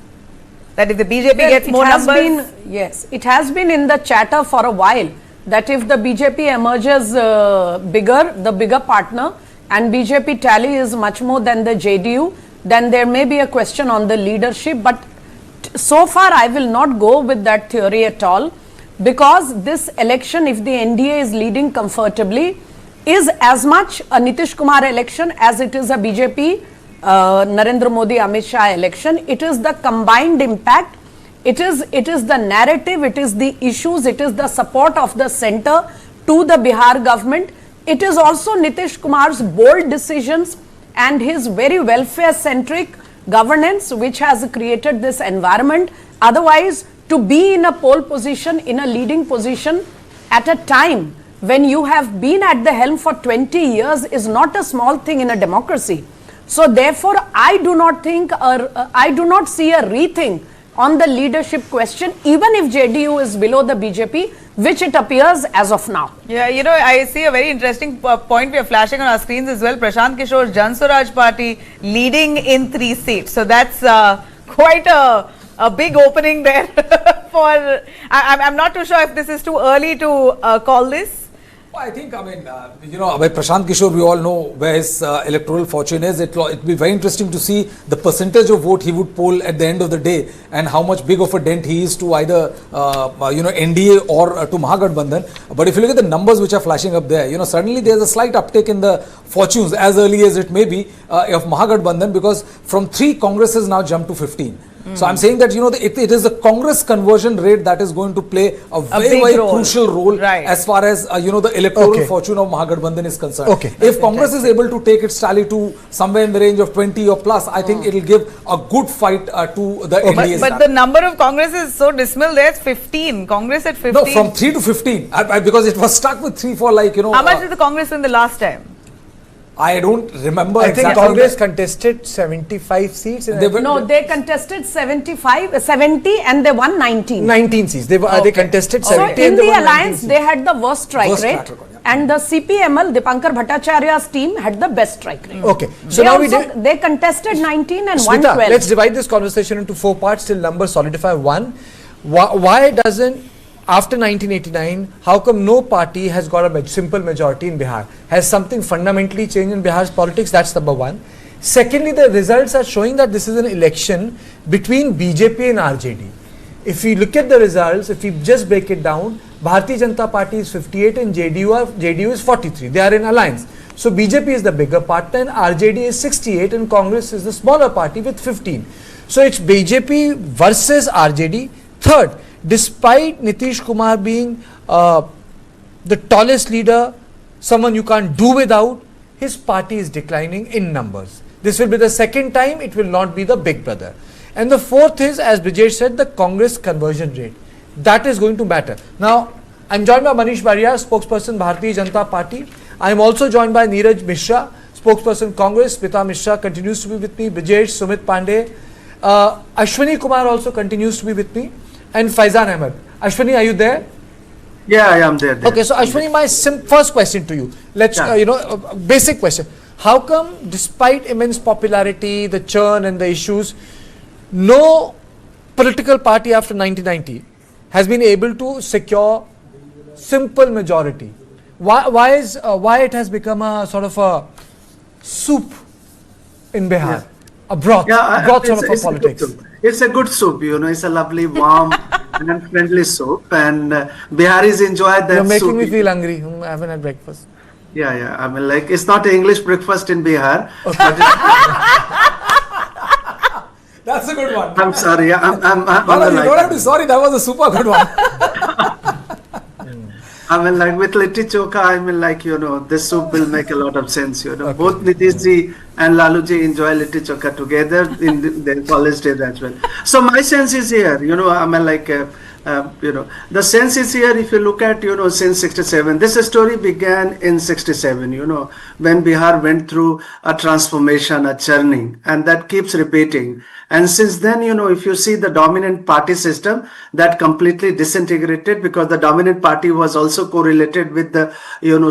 That if the BJP gets more numbers... Yes, it has been in the chatter for a while that if the BJP emerges the bigger partner, and BJP tally is much more than the JDU, then there may be a question on the leadership. But so far I will not go with that theory at all, because this election, if the NDA is leading comfortably, is as much a Nitish Kumar election as it is a BJP Narendra Modi Amit Shah election. It is the combined impact, it is the narrative, it is the issues, it is the support of the center to the Bihar government. It is also Nitish Kumar's bold decisions and his very welfare centric governance which has created this environment. Otherwise, to be in a pole position, in a leading position at a time when you have been at the helm for 20 years is not a small thing in a democracy. So therefore, I do not think, I do not see a rethink on the leadership question, even if JDU is below the BJP, which it appears as of now. Yeah, you know, I see a very interesting point we are flashing on our screens as well. Prashant Kishore's Jan Swaraj Party leading in 3 seats. So that's quite a big opening there for, I'm not too sure if this is too early to call this. I think, by Prashant Kishore, we all know where his electoral fortune is. It'll be very interesting to see the percentage of vote he would poll at the end of the day, and how much big of a dent he is to either, NDA or to mahagathbandhan. But if you look at the numbers which are flashing up there, suddenly there's a slight uptick in the fortunes, as early as it may be, of mahagathbandhan, because from 3 Congress has now jumped to 15. So I'm saying that it is the Congress conversion rate that is going to play a very crucial role as far as the electoral fortune of mahagathbandhan is concerned. If Congress is able to take its tally to somewhere in the range of 20 or plus, I think it will give a good fight to the NDA. But the number of Congress is so dismal. There's 15. Congress at 15. No, from 3 to 15, because it was stuck with 3 for How much did the Congress win the last time? I don't remember I exactly. think Congress contested 75 seats. They contested 70 and they won 19. 19 seats. They contested 70. So in the alliance, they had the worst strike rate. And the CPML, Dipankar Bhattacharya's team, had the best strike rate. Okay. So now they contested 19 and Smita, won 12. let's divide this conversation into 4 parts till numbers solidify. 1, why doesn't, after 1989, how come no party has got a simple majority in Bihar? Has something fundamentally changed in Bihar's politics? That's number 1. Secondly, the results are showing that this is an election between BJP and RJD. If we look at the results, if we just break it down, Bharatiya Janata Party is 58 and JDU is 43. They are in alliance. So BJP is the bigger partner and RJD is 68 and Congress is the smaller party with 15. So it's BJP versus RJD. Third, despite Nitish Kumar being the tallest leader, someone you can't do without, his party is declining in numbers. This will be the second time, it will not be the big brother. And the fourth is, as Brijesh said, the Congress conversion rate. That is going to matter. Now, I'm joined by Manish Baria, spokesperson Bharatiya Janata Party. I'm also joined by Neeraj Mishra, spokesperson Congress. Smita Mishra continues to be with me. Brijesh, Sumit Pandey. Ashwini Kumar also continues to be with me. And Faizan Ahmed. Ashwini, are you there? Yeah, I am there. Okay, so Ashwini, my first question to you. Let's, basic question. How come, despite immense popularity, the churn and the issues, no political party after 1990 has been able to secure simple majority? Why it has become a sort of a soup in Bihar? A broth, broth sort of a politics. It's a good soup, it's a lovely, warm and friendly soup, and Biharis enjoy that soup. You're making me feel hungry. I haven't had breakfast. Yeah. I mean, like, it's not an English breakfast in Bihar. Okay. But that's a good one. I'm sorry. I'm you don't have to be sorry. That was a super good one. I mean, like with Litti Chokha, I mean, like, this soup will make a lot of sense, Both Nitish ji and Lalu ji enjoy Litti Chokha together in their college days as well. So my sense is here, I mean, like, the sense is here, if you look at, since 67, this story began in 67, when Bihar went through a transformation, a churning, and that keeps repeating. And since then, if you see the dominant party system, that completely disintegrated because the dominant party was also correlated with the,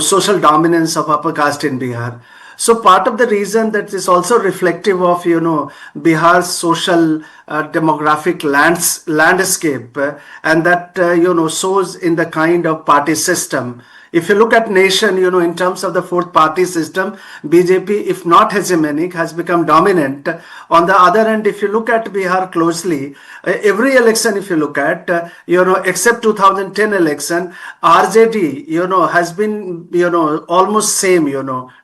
social dominance of upper caste in Bihar. So part of the reason that is also reflective of, Bihar's social demographic landscape and that, shows in the kind of party system. If you look at nation, in terms of the fourth party system, BJP, if not hegemonic, has become dominant. On the other hand, if you look at Bihar closely, every election, if you look at, except 2010 election, RJD, has been, almost same,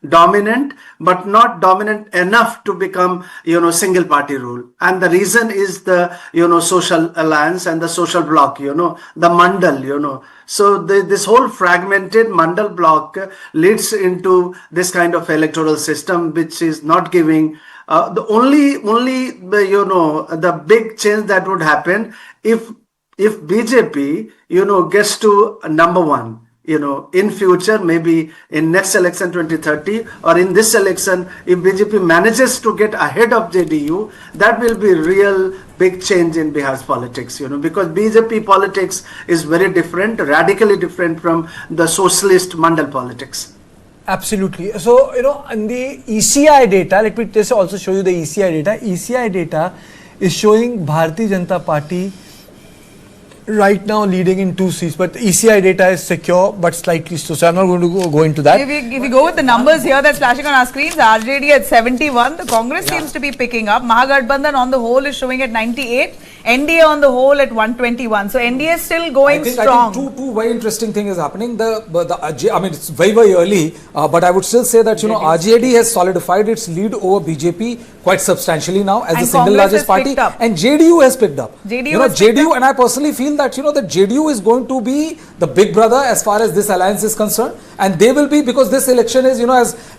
dominant, but not dominant enough to become, single party rule. And the reason is the, social alliance and the social bloc, the mandal, So this whole fragmented mandal bloc leads into this kind of electoral system, which is not giving the only the big change that would happen if BJP gets to number one. In future, maybe in next election 2030 or in this election, if BJP manages to get ahead of JDU, that will be real big change in Bihar's politics, because BJP politics is very different, radically different from the socialist mandal politics. Absolutely. So, in the ECI data, let me just also show you the ECI data. ECI data is showing Bharatiya Janata Party right now leading in 2 seats, but the ECI data is secure but slightly slow. So I'm not going to go into that. If you go with the numbers here that's flashing on our screens, RJD at 71, the Congress seems to be picking up. Mahagathbandhan on the whole is showing at 98, NDA on the whole at 121. So NDA is still going strong. I think two very interesting things is happening. I mean, it's very early, but I would still say that RJD has solidified its lead over BJP quite substantially now as the single largest party, and JDU has picked up. JDU, and I personally feel that that JDU is going to be the big brother as far as this alliance is concerned, and they will be, because this election is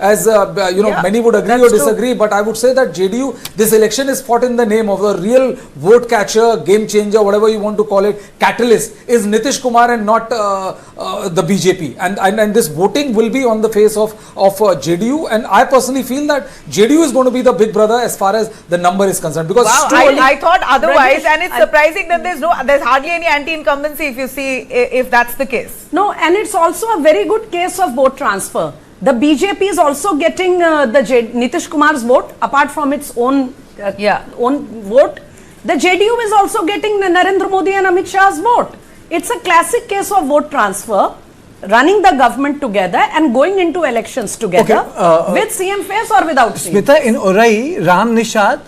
as many would agree or disagree, but I would say that JDU, this election is fought in the name of a real vote catcher, game changer, whatever you want to call it, catalyst is Nitish Kumar and not the BJP, and this voting will be on the face of JDU, and I personally feel that JDU is going to be the big brother as far as the number is concerned, because I thought otherwise, and it's surprising that there's hardly any anti-incumbency if that's the case. No, and it's also a very good case of vote transfer. The BJP is also getting Nitish Kumar's vote apart from its own vote. The JDU is also getting Narendra Modi and Amit Shah's vote. It's a classic case of vote transfer, running the government together and going into elections together with CM face or without CM. Smita, in Orai, Ram Nishad,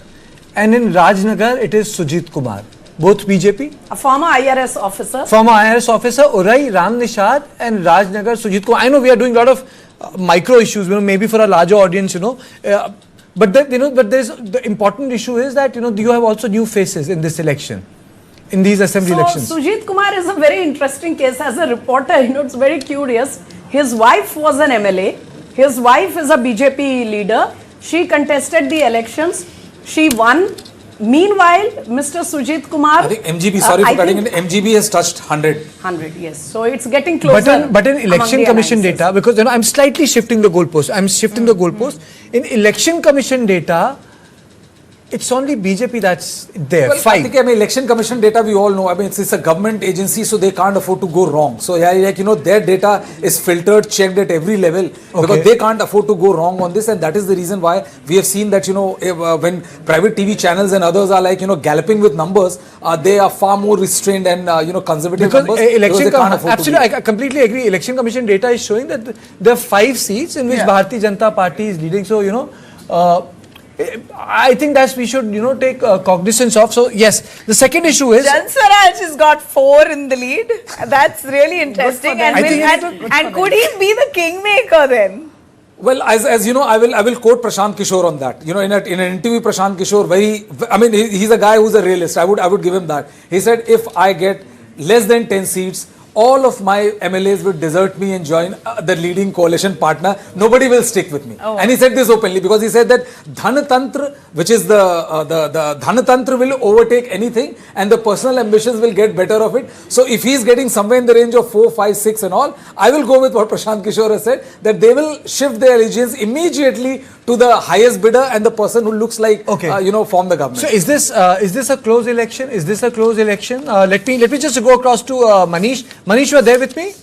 and in Rajnagar, it is Sujit Kumar. Both BJP? A former IRS officer. Former IRS officer, Orai, Ram Nishad, and Rajnagar, Sujit Kumar. I know we are doing a lot of micro issues, maybe for a larger audience, but there's the important issue is that, you have also new faces in this election, in these assembly elections. Sujit Kumar is a very interesting case. As a reporter, it's very curious. His wife was an MLA. His wife is a BJP leader. She contested the elections. She won. Meanwhile, Mr. Sujit Kumar, I think MGB, sorry for cutting in, MGB has touched 100. 100, yes. So it's getting closer. But in election commission data, because I'm slightly shifting the goalpost. In election commission data, it's only BJP that's there. Well, I think election commission data we all know. It's a government agency, so they can't afford to go wrong. So their data is filtered, checked at every level, because they can't afford to go wrong on this, and that is the reason why we have seen that when private TV channels and others are galloping with numbers, they are far more restrained and conservative because numbers. Absolutely, I completely agree. Election commission data is showing that there are 5 seats in which Bharatiya Janata Party is leading. So I think that we should, take cognizance of. So yes, the second issue is Janswaraj has got 4 in the lead. That's really interesting. And could he be the kingmaker then? Well, as you know, I will quote Prashant Kishore on that. In an interview, Prashant Kishore he's a guy who's a realist. I would give him that. He said, if I get less than 10 seats all of my MLAs will desert me and join the leading coalition partner. Nobody will stick with me. Oh. And he said this openly because he said that Dhanatantra, which is the Dhanatantra, will overtake anything and the personal ambitions will get better of it. So if he's getting somewhere in the range of 4, 5, 6 and all, I will go with what Prashant Kishore has said, that they will shift their allegiance immediately to the highest bidder and the person who looks like, form the government. So is this a close election? Is this a close election? Let me just go across to Manish. Manish, you are there with me?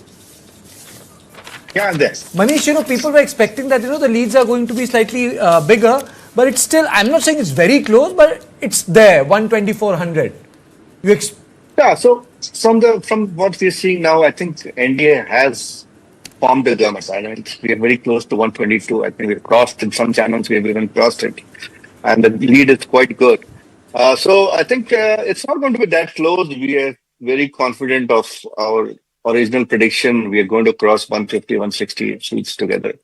Yeah, I'm there. Manish, people were expecting that, the leads are going to be slightly bigger, but it's still, I'm not saying it's very close, but it's there, 120-400. Yeah, so from what we're seeing now, I think NDA has formed a government. I mean, we are very close to 122. I think we've crossed in some channels, we have even crossed it. And the lead is quite good. So I think it's not going to be that close. We are very confident of our original prediction. We are going to cross 150, 160 seats together.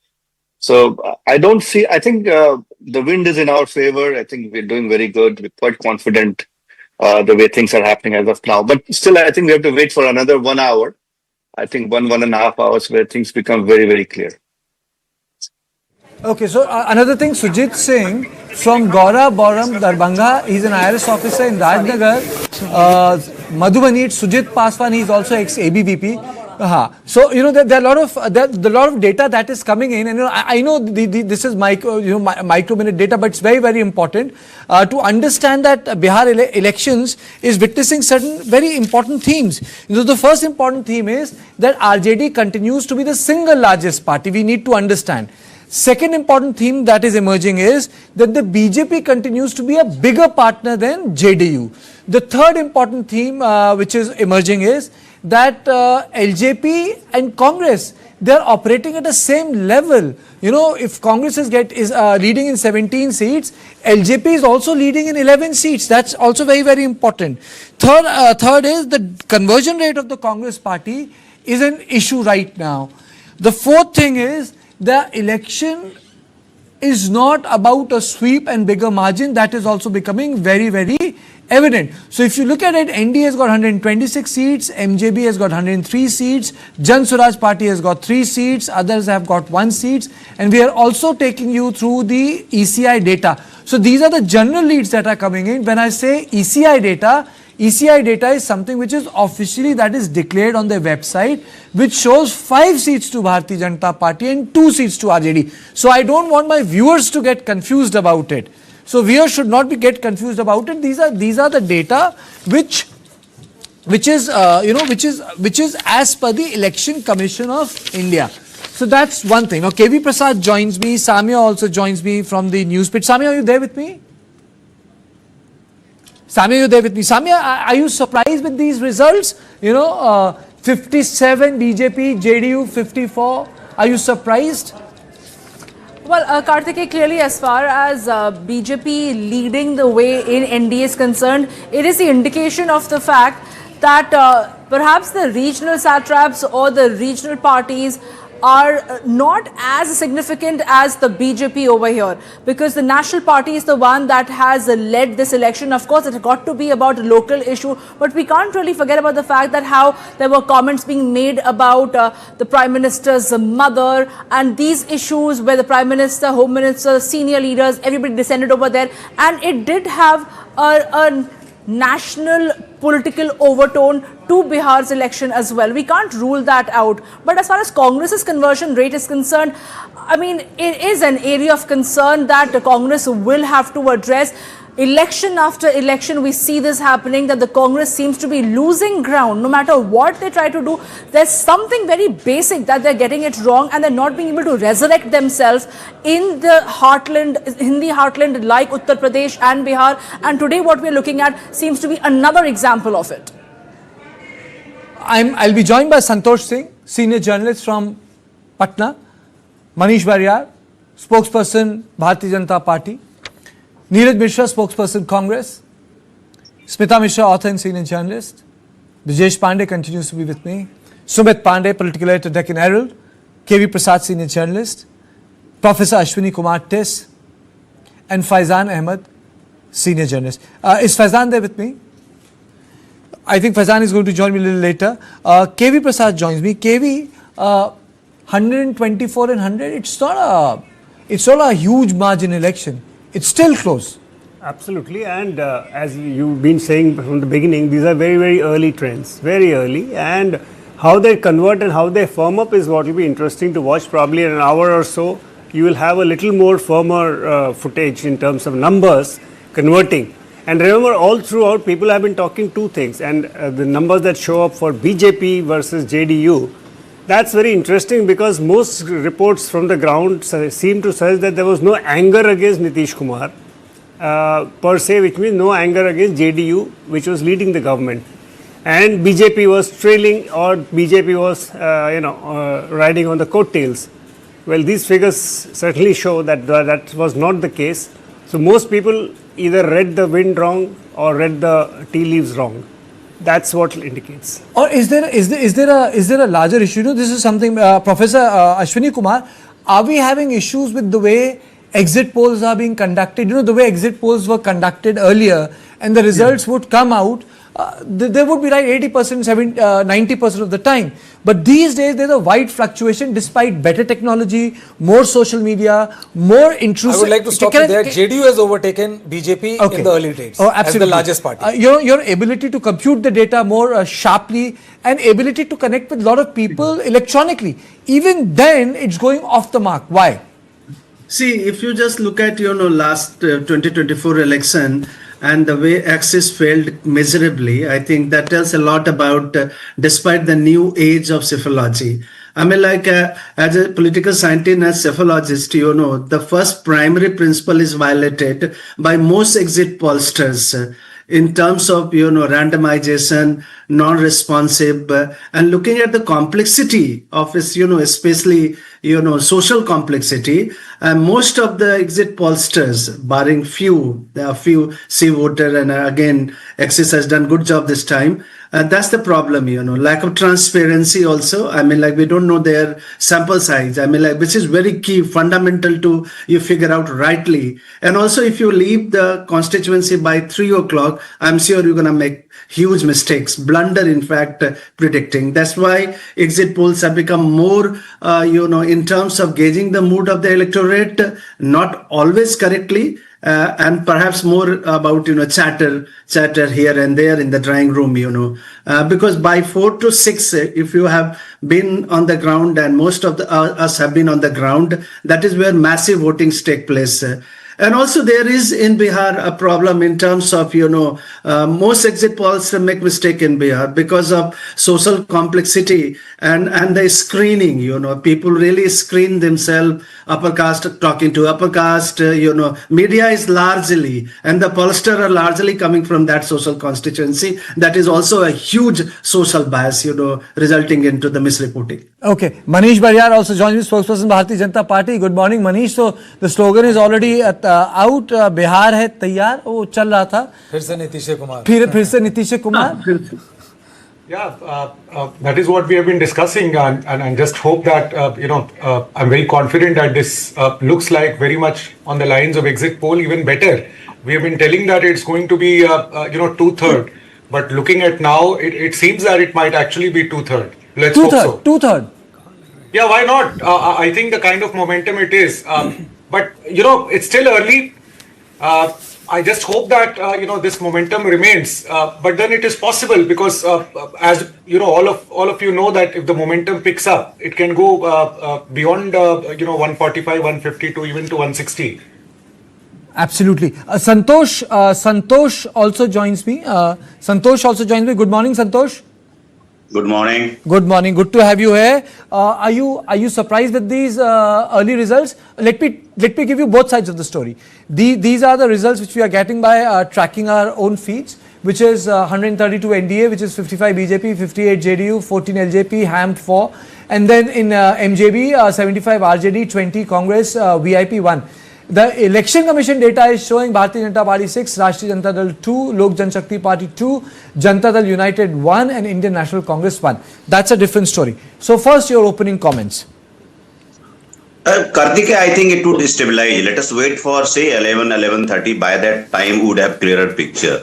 So I think the wind is in our favor. I think we're doing very good. We're quite confident the way things are happening as of now. But still, I think we have to wait for another 1 hour. I think 1.5 hours where things become very, very clear. Okay, so another thing, Sujit Singh from Gaura Boram, Darbhanga, he's an IRS officer in Rajnagar. Madhubani, Sujit Paswan, he's also ex-ABVP. So, there are a lot of data that is coming in, and I know this is micro-minute data, but it's very, very important to understand that Bihar elections is witnessing certain very important themes. The first important theme is that RJD continues to be the single largest party. We need to understand. Second important theme that is emerging is that the BJP continues to be a bigger partner than JDU. The third important theme which is emerging is that LJP and Congress, they are operating at the same level. If Congress is leading in 17 seats, LJP is also leading in 11 seats. That's also very, very important. Third is the conversion rate of the Congress party is an issue right now. The fourth thing is the election is not about a sweep and bigger margin. That is also becoming very, very evident. So if you look at it, NDA has got 126 seats, MGB has got 103 seats, Jan Swaraj Party has got 3 seats, others have got 1 seat, and we are also taking you through the ECI data. So these are the general leads that are coming in. When I say ECI data is something which is officially that is declared on their website, which shows 5 seats to Bharatiya Janata Party and 2 seats to RJD. So I don't want my viewers to get confused about it. So viewers should not get confused about it. These are the data which is as per the Election Commission of India. So that's one thing. Now KV Prasad joins me. Samya also joins me from the newspaper. Samya, are you there with me? Samya, you there with me? Samya, are you surprised with these results? 57 BJP, JDU 54. Are you surprised? Well, Karthike, clearly as far as BJP leading the way in NDA is concerned, it is the indication of the fact that perhaps the regional satraps or the regional parties are not as significant as the BJP over here, because the national party is the one that has led this election. Of course, it got to be about a local issue, but we can't really forget about the fact that how there were comments being made about the Prime Minister's mother and these issues where the Prime Minister, Home Minister, senior leaders, everybody descended over there, and it did have a national political overtone to Bihar's election as well. We can't rule that out. But as far as Congress's conversion rate is concerned, I mean, it is an area of concern that the Congress will have to address. Election after election, we see this happening, that the Congress seems to be losing ground. No matter what they try to do, there's something very basic that they're getting it wrong, and they're not being able to resurrect themselves in the heartland, like Uttar Pradesh and Bihar. And today what we're looking at seems to be another example of it. I'll be joined by Santosh Singh, senior journalist from Patna, Manish Varyar, spokesperson Bharatiya Janata Party, Neeraj Mishra, spokesperson Congress, Smita Mishra, author and senior journalist, Brijesh Pandey continues to be with me, Sumit Pandey, political editor, Deccan Herald, KV Prasad, senior journalist, Professor Ashwini Kumar Tis, and Faizan Ahmed, senior journalist. Is Faizan there with me? I think Faizan is going to join me a little later. KV Prasad joins me. KV, 124 and 100. It's not a huge margin election. It's still close. Absolutely, and as you've been saying from the beginning, these are very, very early trends, very early, and how they convert and how they firm up is what will be interesting to watch. Probably in an hour or so, you will have a little more firmer footage in terms of numbers converting. And remember, all throughout, people have been talking two things, and the numbers that show up for BJP versus JDU, that's very interesting because most reports from the ground seem to suggest that there was no anger against Nitish Kumar. Per se, which means no anger against JDU, which was leading the government, and BJP was trailing, or BJP was, riding on the coattails. Well, these figures certainly show that that was not the case. So most people either read the wind wrong or read the tea leaves wrong. That's what it indicates. Or is there a larger issue? This is something, Professor Ashwini Kumar. Are we having issues with the way exit polls are being conducted? The way exit polls were conducted earlier, and the results would come out, they would be right 80%, 90% of the time. But these days, there's a wide fluctuation despite better technology, more social media, more intrusive. I would like to stop you there. JDU has overtaken BJP in the early days as the largest party. Your ability to compute the data more sharply and ability to connect with a lot of people electronically, even then, it's going off the mark. Why? See, if you just look at, last 2024 election and the way Axis failed miserably, I think that tells a lot about, despite the new age of psephology. I mean, as a political scientist and as psephologist, the first primary principle is violated by most exit pollsters in terms of, randomization, non-responsive, and looking at the complexity of its, especially, social complexity. And most of the exit pollsters, barring there are few C voter, and again, Axis has done good job this time. That's the problem, lack of transparency also. I mean, we don't know their sample size. I mean, which is very key, fundamental to you figure out rightly. And also, if you leave the constituency by 3 o'clock, I'm sure you're going to make huge mistakes, blunder, in fact, predicting. That's why exit polls have become more, in terms of gauging the mood of the electorate, not always correctly. And perhaps more about, chatter here and there in the drawing room, because by 4 to 6, if you have been on the ground, and most of us have been on the ground, that is where massive votings take place. And also there is in Bihar a problem in terms of, most exit polls make mistake in Bihar because of social complexity and the screening, people really screen themselves, upper caste talking to upper caste, media is largely, and the pollsters are largely coming from that social constituency. That is also a huge social bias, resulting into the misreporting. Okay, Manish Bariyar also joins me, spokesperson Bharatiya Janata Party. Good morning, Manish. So the slogan is already out. Bihar hai taiyar. वो चल रहा था. फिर से नीतीश कुमार. फिर से Nitish Kumar. Yeah, that is what we have been discussing, and just hope that I'm very confident that this looks like very much on the lines of exit poll, even better. We have been telling that it's going to be 2/3, but looking at now, it seems that it might actually be 2/3. Let's hope so. 2/3. Yeah, why not? I think the kind of momentum it is, but it's still early. I just hope that this momentum remains, but then it is possible because as all of you know that if the momentum picks up, it can go beyond 145, 150 to even to 160. Absolutely. Santosh also joins me. Good morning, Santosh. Good morning. Good morning. Good to have you here. Are you surprised with these early results? Let me give you both sides of the story. These are the results which we are getting by tracking our own feeds, which is 132 NDA, which is 55 BJP, 58 JDU, 14 LJP, HAM 4, and then in MGB 75 RJD, 20 Congress, VIP 1. The Election Commission data is showing Bharatiya Janata Party 6, Rashtriya Janata Dal 2, Lok Janshakti Party 2, Janata Dal United 1 and Indian National Congress 1. That's a different story. So first your opening comments. Karthike, I think it would destabilize. Let us wait for say 11:30. By that time we would have clearer picture.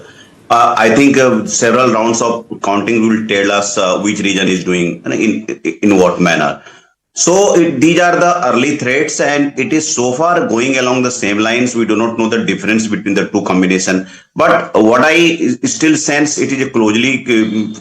I think several rounds of counting will tell us which region is doing in what manner. So these are the early threats, and it is so far going along the same lines. We do not know the difference between the two combination. But what I still sense, it is a closely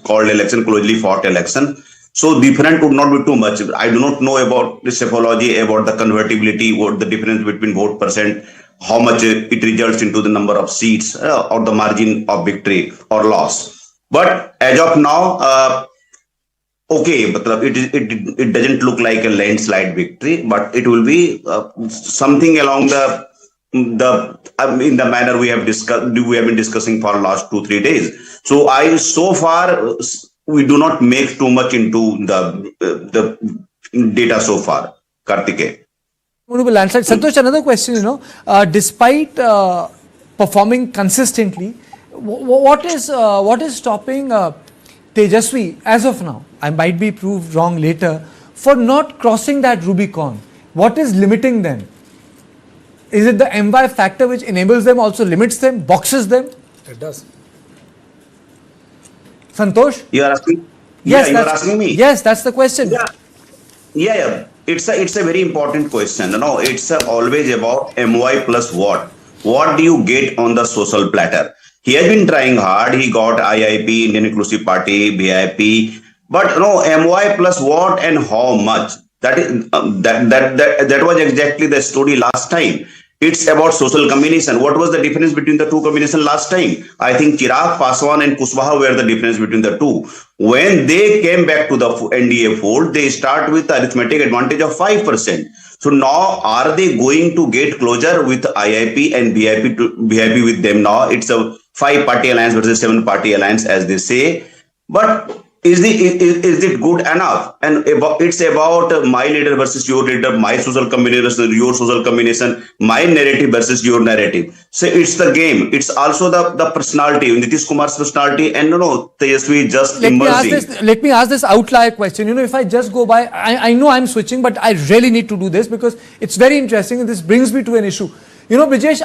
called election, closely fought election. So different would not be too much. I do not know about the psychology, about the convertibility, what the difference between vote percent, how much it results into the number of seats or the margin of victory or loss. But as of now, okay, but it doesn't look like a landslide victory, but it will be something along in the manner we have been discussing for the last 2-3 days. So so far we do not make too much into the data so far. Kartikeya. Landslide. Santosh, another question. Despite performing consistently, what is stopping Tejashwi as of now? I might be proved wrong later, for not crossing that Rubicon. What is limiting them? Is it the MY factor which enables them, also limits them, boxes them? It does. Santosh? You are asking? Yes, you are asking me? Yes, that's the question. Yeah. It's a very important question. It's always about MY plus what. What do you get on the social platter? He has been trying hard. He got IIP, Indian Inclusive Party, BIP. But MY plus what and how much? That was exactly the story last time. It's about social combination. What was the difference between the two combinations last time? I think Chirag, Paswan and Kushwaha were the difference between the two. When they came back to the NDA fold, they start with arithmetic advantage of 5%. So now are they going to get closer with IIP and BIP with them now? It's a 5-party alliance versus 7-party alliance, as they say. But is it good enough? And it's about my leader versus your leader, my social combination versus your social combination, my narrative versus your narrative. So it's the game. It's also the personality, Nitish Kumar's personality, and Tejashwi just emerging. Let me ask this outlier question. If I just go by, I know I'm switching, but I really need to do this because it's very interesting, and this brings me to an issue. Brijesh,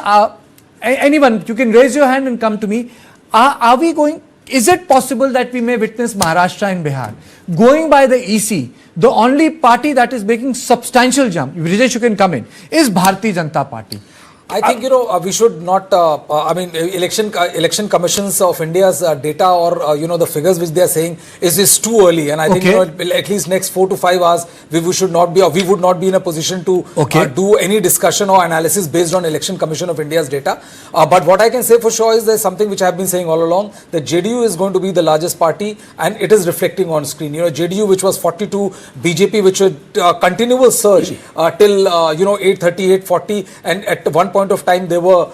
anyone, you can raise your hand and come to me. Are we going? Is it possible that we may witness Maharashtra and Bihar? Going by the EC, the only party that is making substantial jump, Brijesh, you can come in, is Bharatiya Janata Party. I think, we should not, election commissions of India's data or, the figures which they are saying is too early. And I think, at least next 4 to 5 hours, we would not be in a position to do any discussion or analysis based on Election Commission of India's data. But what I can say for sure is there's something which I have been saying all along, that JDU is going to be the largest party, and it is reflecting on screen. JDU, which was 42, BJP, which would continual surge till, 830, 840, and at one point of time they were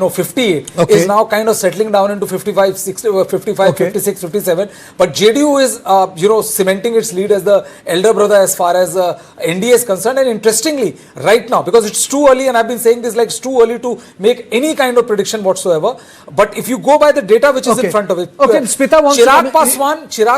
58, is now kind of settling down into 55, 60, 55, 56, 57. But JDU is cementing its lead as the elder brother as far as NDA is concerned. And interestingly, right now, because it's too early, and I've been saying this, like it's too early to make any kind of prediction whatsoever, but if you go by the data which is in front of it, Chirag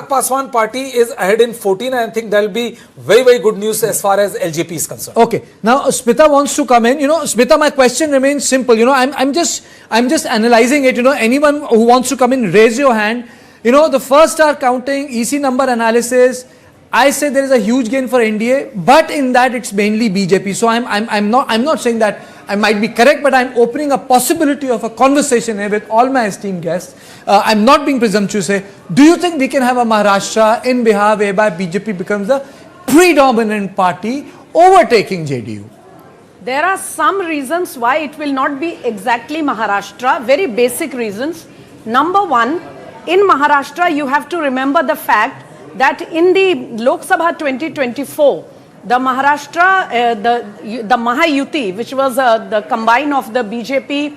Paswan party is ahead in 14, and I think there will be very, very good news as far as LJP is concerned. Okay, now Smita wants to come in. Smita, my question remains simple. I'm just analyzing it. Anyone who wants to come in, raise your hand. The first are counting EC number analysis. I say there is a huge gain for NDA, but in that it's mainly BJP. So I'm not saying that I might be correct, but I'm opening a possibility of a conversation here with all my esteemed guests. I'm not being presumptuous here. Do you think we can have a Maharashtra in Bihar whereby BJP becomes the predominant party overtaking JDU? There are some reasons why it will not be exactly Maharashtra, very basic reasons. Number one, in Maharashtra, you have to remember the fact that in the Lok Sabha 2024, the Maharashtra, the Mahayuti, which was the combine of the BJP,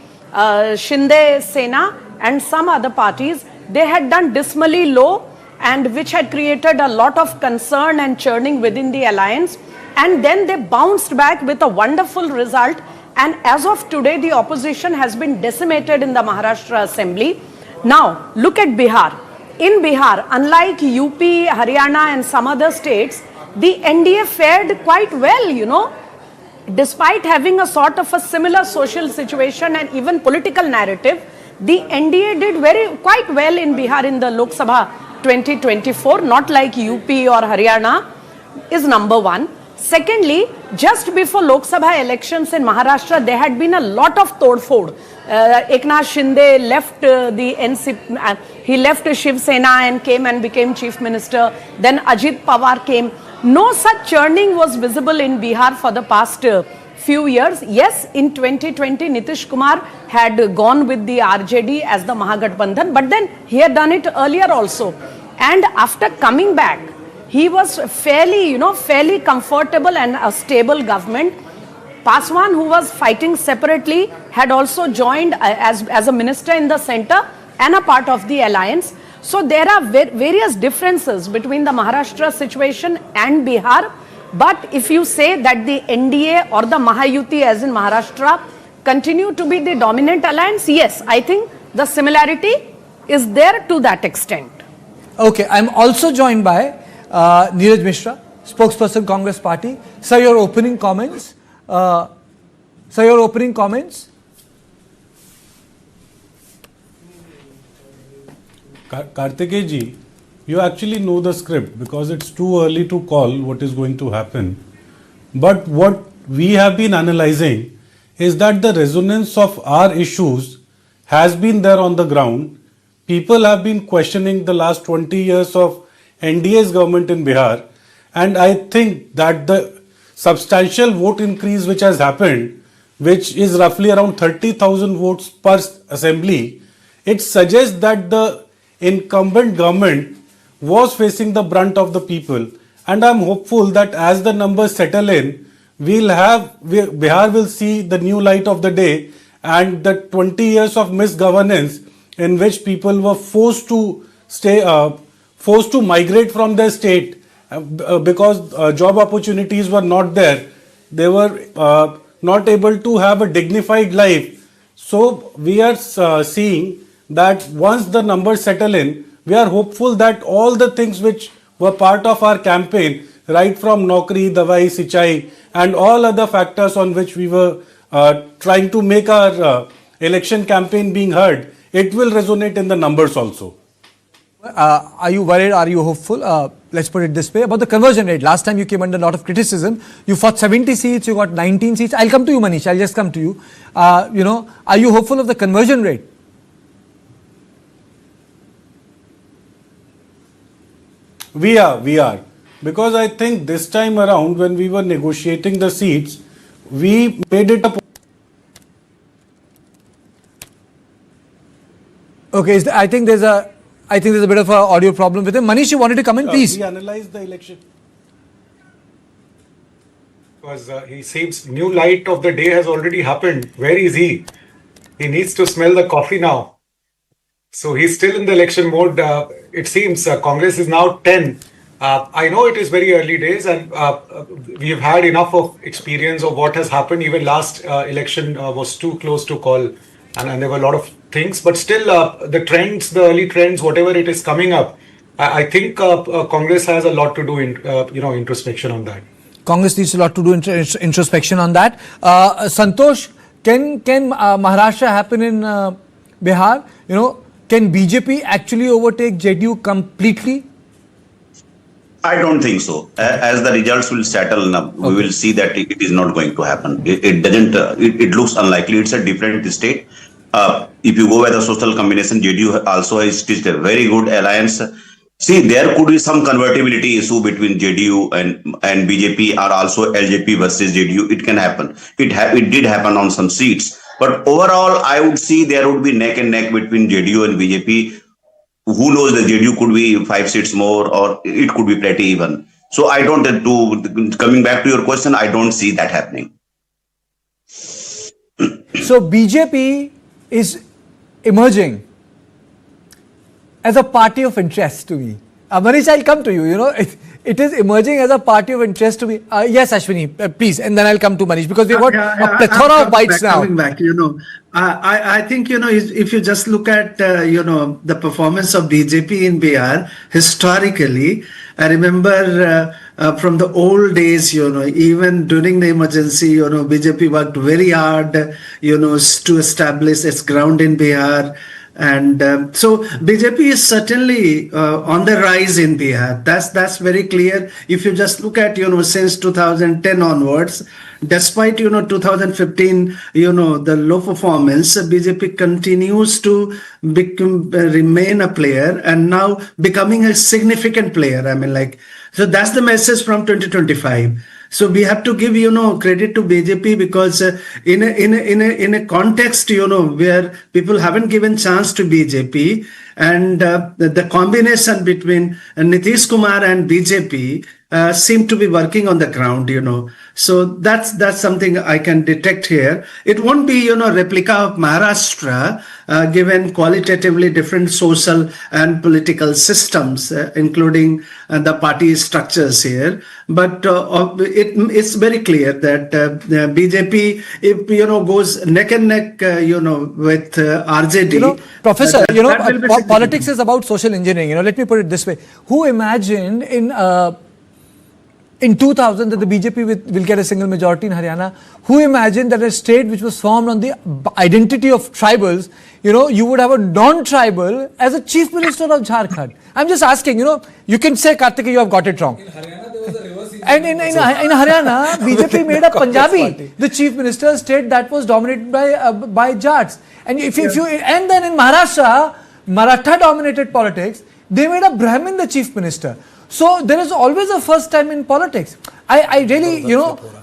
Shinde Sena and some other parties, they had done dismally low, and which had created a lot of concern and churning within the alliance. And then they bounced back with a wonderful result. And as of today, the opposition has been decimated in the Maharashtra Assembly. Now, look at Bihar. In Bihar, unlike UP, Haryana and some other states, the NDA fared quite well, Despite having a sort of a similar social situation and even political narrative, The NDA did quite well in Bihar in the Lok Sabha 2024, not like UP or Haryana, is number one. Secondly, just before Lok Sabha elections in Maharashtra, there had been a lot of tod-fod. Eknath Shinde left the NCP, he left Shiv Sena and came and became Chief Minister. Then Ajit Pawar came. No such churning was visible in Bihar for the past few years. Yes, in 2020, Nitish Kumar had gone with the RJD as the mahagathbandhan, but then he had done it earlier also. And after coming back, he was fairly comfortable and a stable government. Paswan, who was fighting separately, had also joined as a minister in the center and a part of the alliance. So there are various differences between the Maharashtra situation and Bihar. But if you say that the NDA or the Mahayuti as in Maharashtra continue to be the dominant alliance, yes, I think the similarity is there to that extent. Okay, I'm also joined by Neeraj Mishra, spokesperson Congress Party. Sir, your opening comments. Kartikeya ji, you actually know the script because it's too early to call what is going to happen. But what we have been analyzing is that the resonance of our issues has been there on the ground. People have been questioning the last 20 years of NDA's government in Bihar. And I think that the substantial vote increase which has happened, which is roughly around 30,000 votes per assembly, it suggests that the incumbent government was facing the brunt of the people. And I'm hopeful that as the numbers settle in, Bihar will see the new light of the day, and the 20 years of misgovernance in which people were forced to migrate from their state because job opportunities were not there. They were not able to have a dignified life. So we are seeing that once the numbers settle in, we are hopeful that all the things which were part of our campaign, right from Naukri, Dawai, Sichai, and all other factors on which we were trying to make our election campaign being heard, it will resonate in the numbers also. Are you worried? Are you hopeful? Let's put it this way. About the conversion rate, last time you came under a lot of criticism. You fought 70 seats, you got 19 seats. I'll come to you, Manish. I'll just come to you. Are you hopeful of the conversion rate? We are. Because I think this time around when we were negotiating the seats, we made it a... Okay, I think there's a bit of an audio problem with him. Manish, you wanted to come in, please. We analyzed the election. Because he seems new light of the day has already happened. Where is he? He needs to smell the coffee now. So he's still in the election mode. It seems Congress is now 10. I know it is very early days, and we've had enough of experience of what has happened. Even last election was too close to call, and there were a lot of things. But still, the trends, the early trends, whatever it is coming up, I think Congress has a lot to do in introspection on that. Congress needs a lot to do introspection on that. Santosh, can Maharashtra happen in Bihar? Can BJP actually overtake JDU completely? I don't think so. As the results will settle now, we will see that it is not going to happen. It doesn't. It looks unlikely. It's a different state. If you go by the social combination, JDU also has stitched a very good alliance. See, there could be some convertibility issue between JDU and BJP, or also LJP versus JDU. It can happen. It did happen on some seats. But overall, I would see there would be neck and neck between JDU and BJP. Who knows, the JDU could be 5 seats more, or it could be pretty even. So I don't coming back to your question, I don't see that happening. So BJP is emerging as a party of interest to me. Manish, I'll come to you. It is emerging as a party of interest to me. Yes, Ashwini, please, and then I'll come to Manish, because we've got a plethora of bites now. Coming back, I think, if you just look at, the performance of BJP in Bihar, historically, I remember from the old days, even during the emergency, BJP worked very hard, to establish its ground in Bihar. And so BJP is certainly on the rise in Bihar. That's very clear. If you just look at, since 2010 onwards, despite, 2015, the low performance, BJP continues to remain a player and now becoming a significant player. So that's the message from 2025. So we have to give, credit to BJP because in a context, where people haven't given chance to BJP, and the combination between Nitish Kumar and BJP seem to be working on the ground, So that's something I can detect here. It won't be, replica of Maharashtra, given qualitatively different social and political systems, including the party structures here. But it's very clear that BJP, if, goes neck and neck, with RJD. Professor, politics is about social engineering. Let me put it this way. Who imagined in 2000 that the BJP will get a single majority in Haryana? Who imagined that a state which was formed on the identity of tribals, you would have a non-tribal as a chief minister of Jharkhand? I'm just asking, you can say, Karthik, you have got it wrong. In Haryana, there was a reverse. And in Haryana, BJP made a Punjabi the chief minister, state that was dominated by Jats. And and then in Maharashtra, Maratha dominated politics, they made a Brahmin the chief minister. So there is always a first time in politics. I really,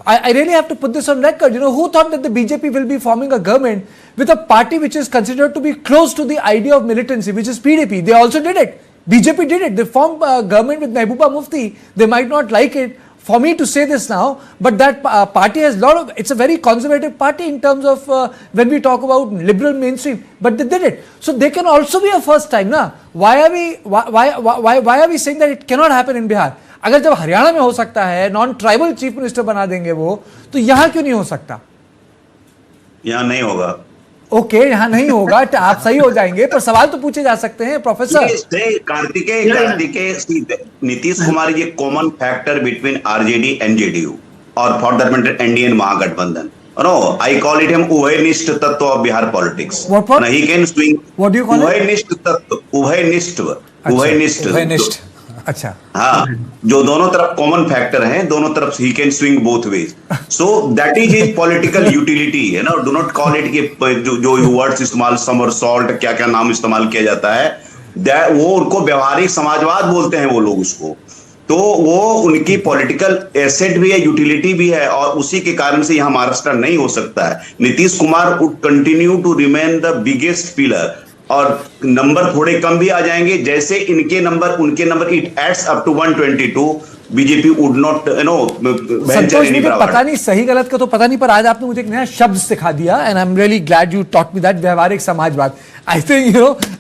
I really have to put this on record. Who thought that the BJP will be forming a government with a party which is considered to be close to the idea of militancy, which is PDP? They also did it. BJP did it. They formed a government with Mehbooba Mufti. They might not like it for me to say this now, but that party has it's a very conservative party in terms of when we talk about liberal mainstream, but they did it. So they can also be a first time, na? Why are we saying that it cannot happen in Bihar? अगर जब हरियाणा में हो सकता है, non tribal chief minister बना देंगे वो, तो यहाँ क्यों नहीं हो सकता? यहाँ नहीं होगा. ओके, यहाँ नहीं होगा, आप सही हो जाएंगे, पर सवाल तो पूछे जा सकते हैं प्रोफेसर. कार्तिकेय नीतीश कुमार ये common factor between RJD and JDU और for that matter NDA and Mahagathbandhan. No, I call it him उभयनिष्ठ तत्व of Bihar politics. What? He can swing. What do you call it? उभयनिष्ठ. अच्छा. हाँ, जो दोनों तरफ कॉमन फैक्टर हैं, दोनों तरफ he can swing both ways. So that is his political utility. Do not call it कि जो words इस्तेमाल somersault क्या क्या नाम इस्तेमाल किया जाता है, वो उनको व्यवहारिक समाजवाद बोलते हैं वो लोग उसको. तो वो उनकी पॉलिटिकल एसेट भी है, यूटिलिटी भी है, और उसी के कारण से यहाँ महाराष्ट्र नहीं हो सकता है. Nitish Kumar would continue to remain the biggest pillar, और नंबर थोड़े कम भी आ जाएंगे, जैसे इनके नंबर उनके number, it adds up to 122. BJP would not संतोष, मुझे पता नहीं सही गलत का तो पता नहीं, पर आज आपने मुझे एक नया शब्द सिखा दिया, and I am really glad you taught me that, व्यवहारिक समाजवाद. I think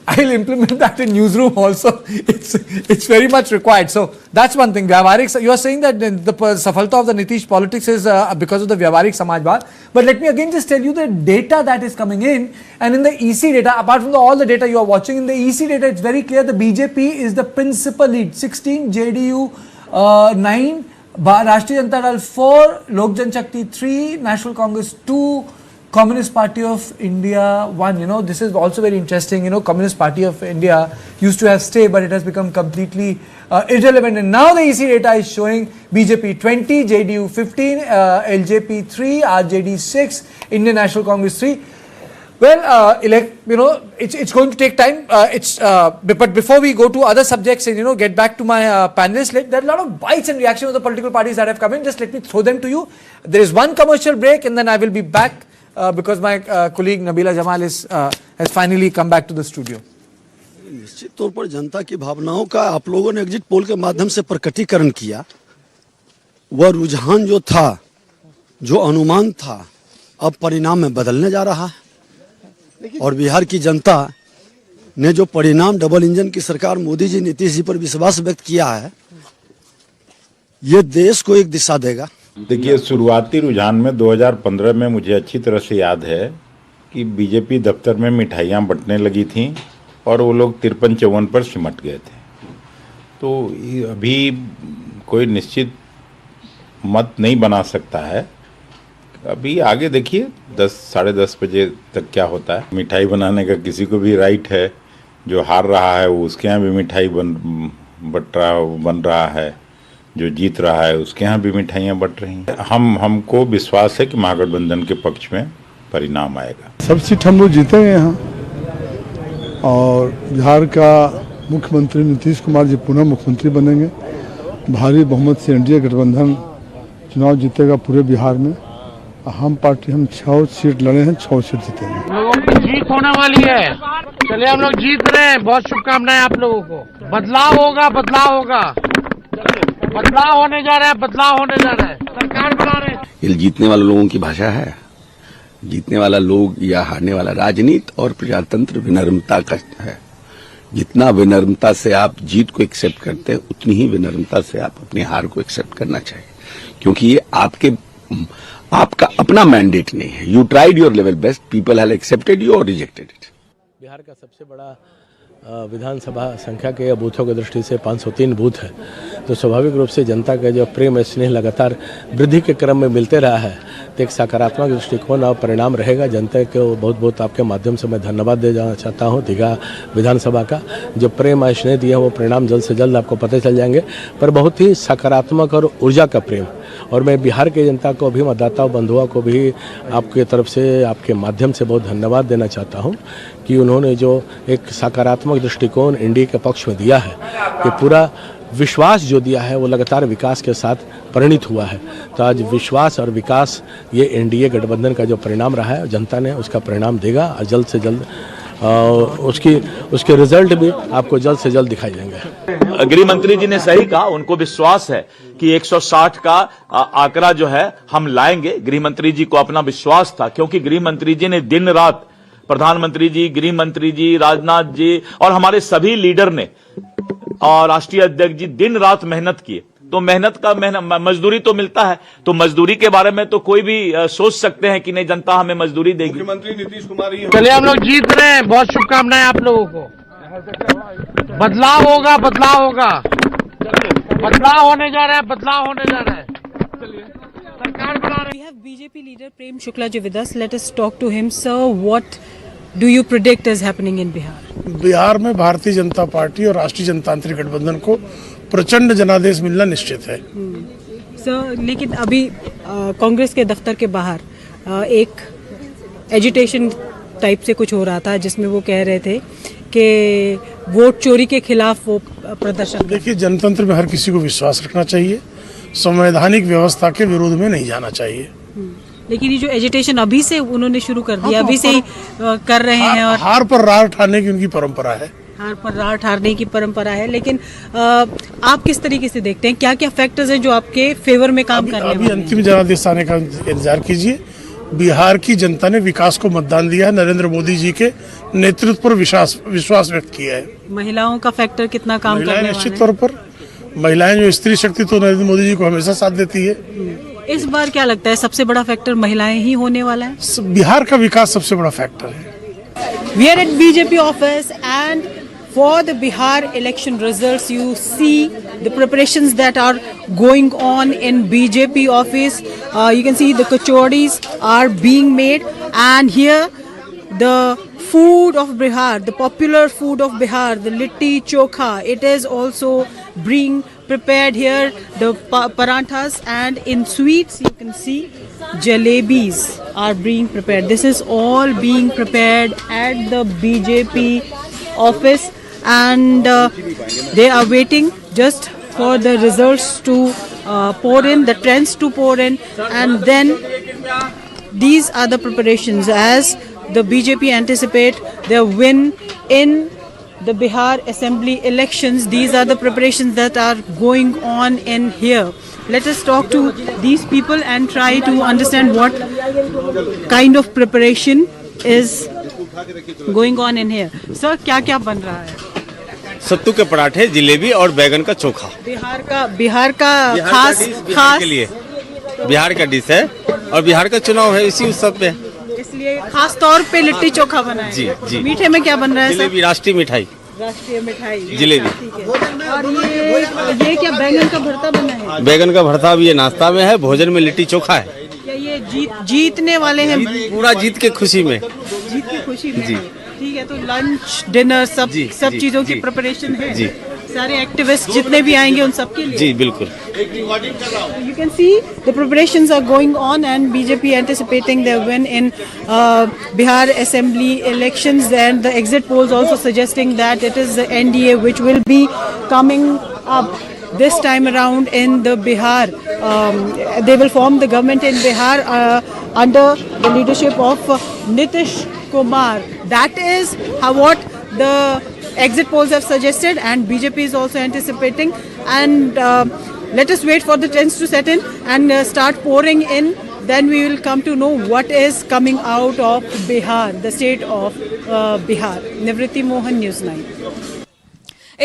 I will implement that in newsroom also. It's very much required. So that's one thing. Vyavaharik, you are saying that the safalta of the Nitish politics is because of the Vyavaharik Samajwad. But let me again just tell you the data that is coming in, and in the EC data, apart from all the data you are watching, in the EC data it's very clear the BJP is the principal lead. 16, JDU 9, Rashtriya Janata Dal 4, Lok Janshakti 3, National Congress 2, Communist Party of India 1. This is also very interesting. Communist Party of India used to have stay, but it has become completely irrelevant. And now the EC data is showing BJP 20, JDU 15, LJP 3, RJD 6, Indian National Congress 3. Well, it's going to take time. But before we go to other subjects and get back to my panelists, there are a lot of bites and reactions of the political parties that have come in. Just let me throw them to you. There is one commercial break, and then I will be back. Because my colleague Nabila Jamal has finally come back to the studio. निश्चित तौर पर जनता की भावनाओं का आप लोगों ने exit poll के माध्यम से प्रकटीकरण किया. वह रुझान जो था, जो अनुमान था, अब परिणाम में बदलने जा रहा है. और बिहार की जनता ने जो परिणाम डबल इंजन की सरकार मोदी जी, नीतीश जी पर विश्वास व्यक्त किया है, ये देश को एक दिशा देगा. देखिए, शुरुआती रुझान में 2015 में मुझे अच्छी तरह से याद है कि बीजेपी दफ्तर में मिठाइयाँ बंटने लगी थीं और वो लोग 53-54 पर सिमट गए थे. तो अभी कोई निश्चित मत नहीं बना सकता है अभी आगे देखिए 10 साढ़े 10 बजे तक क्या होता है। मिठाई बनाने का किसी को भी राइट है, जो हार रहा है वो उसके यहाँ भी मिठाई बन रहा है, जो जीत रहा है उसके यहाँ भी मिठाइयाँ बट रही हैं। हमको विश्वास है कि महागठबंधन के पक्ष में परिणाम आएगा। सब सीट हम लोग जीतेंगे यहाँ, और बिहार का मुख्यमंत्री नीतीश कुमार जी पुनः मुख्यमंत्री बनेंगे। भारी बहुमत से NDA गठबंधन चुनाव जीतेगा पूरे बिहार में। हम पार्टी हम 6 सीट लड़े हैं, 6 सीट जीतेंगे। लोगों की जीत होने वाली है। चलिए हम लोग जीत रहे हैं। बहुत शुभकामनाएं आप लोगों को। बदलाव होगा, बदलाव होगा, बदलाव होने जा रहा है, बदलाव होने जा रहा है। सरकार बना रहे हैं। ये जीतने वाले लोगों की भाषा है। जीतने वाला लोग या हारने वाला, राजनीति और प्रजातंत्र विनम्रता का है। जितना विनम्रता से आप जीत को एक्सेप्ट करते हैं, उतनी ही विनम्रता से आप अपनी हार को एक्सेप्ट करना चाहिए, क्योंकि ये आपका अपना मैंडेट नहीं है। You tried your level best, people have accepted you और रिजेक्टेड इट। बिहार का सबसे बड़ा विधानसभा संख्या के बूथों की दृष्टि से 503 बूथ है, तो स्वाभाविक रूप से जनता का जो प्रेम स्नेह लगातार वृद्धि के क्रम में मिलते रहा है, तो एक सकारात्मक दृष्टिकोण और परिणाम रहेगा। जनता को बहुत बहुत आपके माध्यम से मैं धन्यवाद दे जाना चाहता हूँ। दीघा विधानसभा का जो प्रेम और स्नेह दिया वो परिणाम जल्द से जल्द आपको पता चल जाएंगे, पर बहुत ही सकारात्मक और ऊर्जा का प्रेम। और मैं बिहार की जनता को भी, मतदाताओं बंधुओं को भी आपके तरफ से, आपके माध्यम से बहुत धन्यवाद देना चाहता हूं कि उन्होंने जो एक सकारात्मक दृष्टिकोण NDA के पक्ष में दिया है, कि पूरा विश्वास जो दिया है वो लगातार विकास के साथ परिणित हुआ है। तो आज विश्वास और विकास ये NDA गठबंधन का जो परिणाम रहा है, जनता ने उसका परिणाम देगा और जल्द से जल्द उसके रिजल्ट भी आपको जल्द से जल्द दिखाई देंगे। गृह मंत्री जी ने सही कहा, उनको विश्वास है कि 160 का आंकड़ा जो है हम लाएंगे। गृह मंत्री जी को अपना विश्वास था, क्योंकि गृह मंत्री जी ने दिन रात, प्रधानमंत्री जी, गृह मंत्री जी, राजनाथ जी और हमारे सभी लीडर ने और राष्ट्रीय अध्यक्ष जी दिन रात मेहनत किए। तो मेहनत का मजदूरी तो मिलता है, तो मजदूरी के बारे में तो कोई भी सोच सकते हैं कि नहीं जनता हमें मजदूरी देगी। मुख्यमंत्री नीतीश कुमार ही। चलिए हम लोग जीत रहे हैं। बहुत शुभकामनाएं आप लोगों को। बदलाव होगा, बदलाव होगा, बदलाव होने जा रहा है, बदलाव होने जा रहा है। सरकार बना रही है। We have BJP leader Prem Shukla ji with us. Let us talk to him. Sir, what do you predict is happening in Bihar? Bihar में भारतीय जनता पार्टी और राष्ट्रीय जनतांत्रिक गठबंधन को प्रचंड जनादेश मिलना निश्चित है। सर, लेकिन अभी कांग्रेस के दफ्तर के बाहर एक एजिटेशन टाइप से कुछ हो रहा था, जिसमें वो कह रहे थे कि वोट चोरी के खिलाफ वो प्रदर्शन। देखिए, जनतंत्र में हर किसी को विश्वास रखना चाहिए, संवैधानिक व्यवस्था के विरोध में नहीं जाना चाहिए। लेकिन ये जो एजिटेशन अभी से उन्होंने शुरू कर दिया, अभी से ही कर रहे हैं, और हार पर रार ठाने की उनकी परंपरा है। हार पर रार ठारने की परंपरा है। लेकिन आप किस तरीके से देखते हैं, क्या क्या फैक्टर्स हैं जो आपके फेवर में काम कर रहे हैं? अभी अंतिम जनादेश आने का इंतजार कीजिए। बिहार की जनता ने विकास को मतदान दिया है, नरेंद्र मोदी जी के नेतृत्व पर विश्वास व्यक्त किया है। महिलाओं का फैक्टर कितना काम कर रहा है? निश्चित तौर पर महिलाएं, जो स्त्री शक्ति तो नरेंद्र मोदी जी को हमेशा साथ देती है। इस बार क्या लगता है सबसे बड़ा फैक्टर महिलाएं ही होने वाला है? बिहार का विकास सबसे बड़ा फैक्टर है। We are at BJP office, and for the Bihar election results, you see the preparations that are going on in BJP office. You can see the kachoris are being made, and here the food of Bihar, the popular food of Bihar, the litti chokha, it is also being prepared here. The paranthas, and in sweets you can see jalebis are being prepared. This is all being prepared at the BJP office, and they are waiting just for the results to pour in, the trends to pour in, and then these are the preparations as the BJP anticipate their win in the Bihar Assembly elections. These are the preparations that are going on in here. Let us talk to these people and try to understand what kind of preparation is going on in here. Sir, क्या-क्या बन रहा है? सत्तू के पराठे, जिलेबी और बैगन का चोखा। बिहार का खास के लिए बिहार का डिश है, और बिहार का चुनाव है इसी उत्सव पे, इसलिए खास तौर पे लिट्टी चोखा बना है। जी जी। मीठे में क्या बन रहा है? जिलेबी, राष्ट्रीय मिठाई। राष्ट्रीय मिठाई, जिलेबी। और ये क्या बैंगन का भरता बना है? बैगन का भरता भी ये नाश्ता में है, भोजन में लिट्टी चोखा है। क्या ये जीतने वाले हैं पूरा जीत के खुशी में। जीत की खुशी में जी। ठीक है, तो लंच डिनर सब सब चीजों की प्रिपरेशन है जी। सारे एक्टिविस्ट जितने भी आएंगे उन सब के लिए। जी बिल्कुल। You can see the preparations are going on and BJP anticipating their win in Bihar Assembly elections, and the exit polls also suggesting that it is the NDA which will be coming up this time around in the Bihar. They will form the government in Bihar under the leadership of Nitish Kumar. That is what the exit polls have suggested, and BJP is also anticipating. And let us wait for the trends to set in and start pouring in. Then we will come to know what is coming out of Bihar, the state of Bihar. Nivriti Mohan, News 9.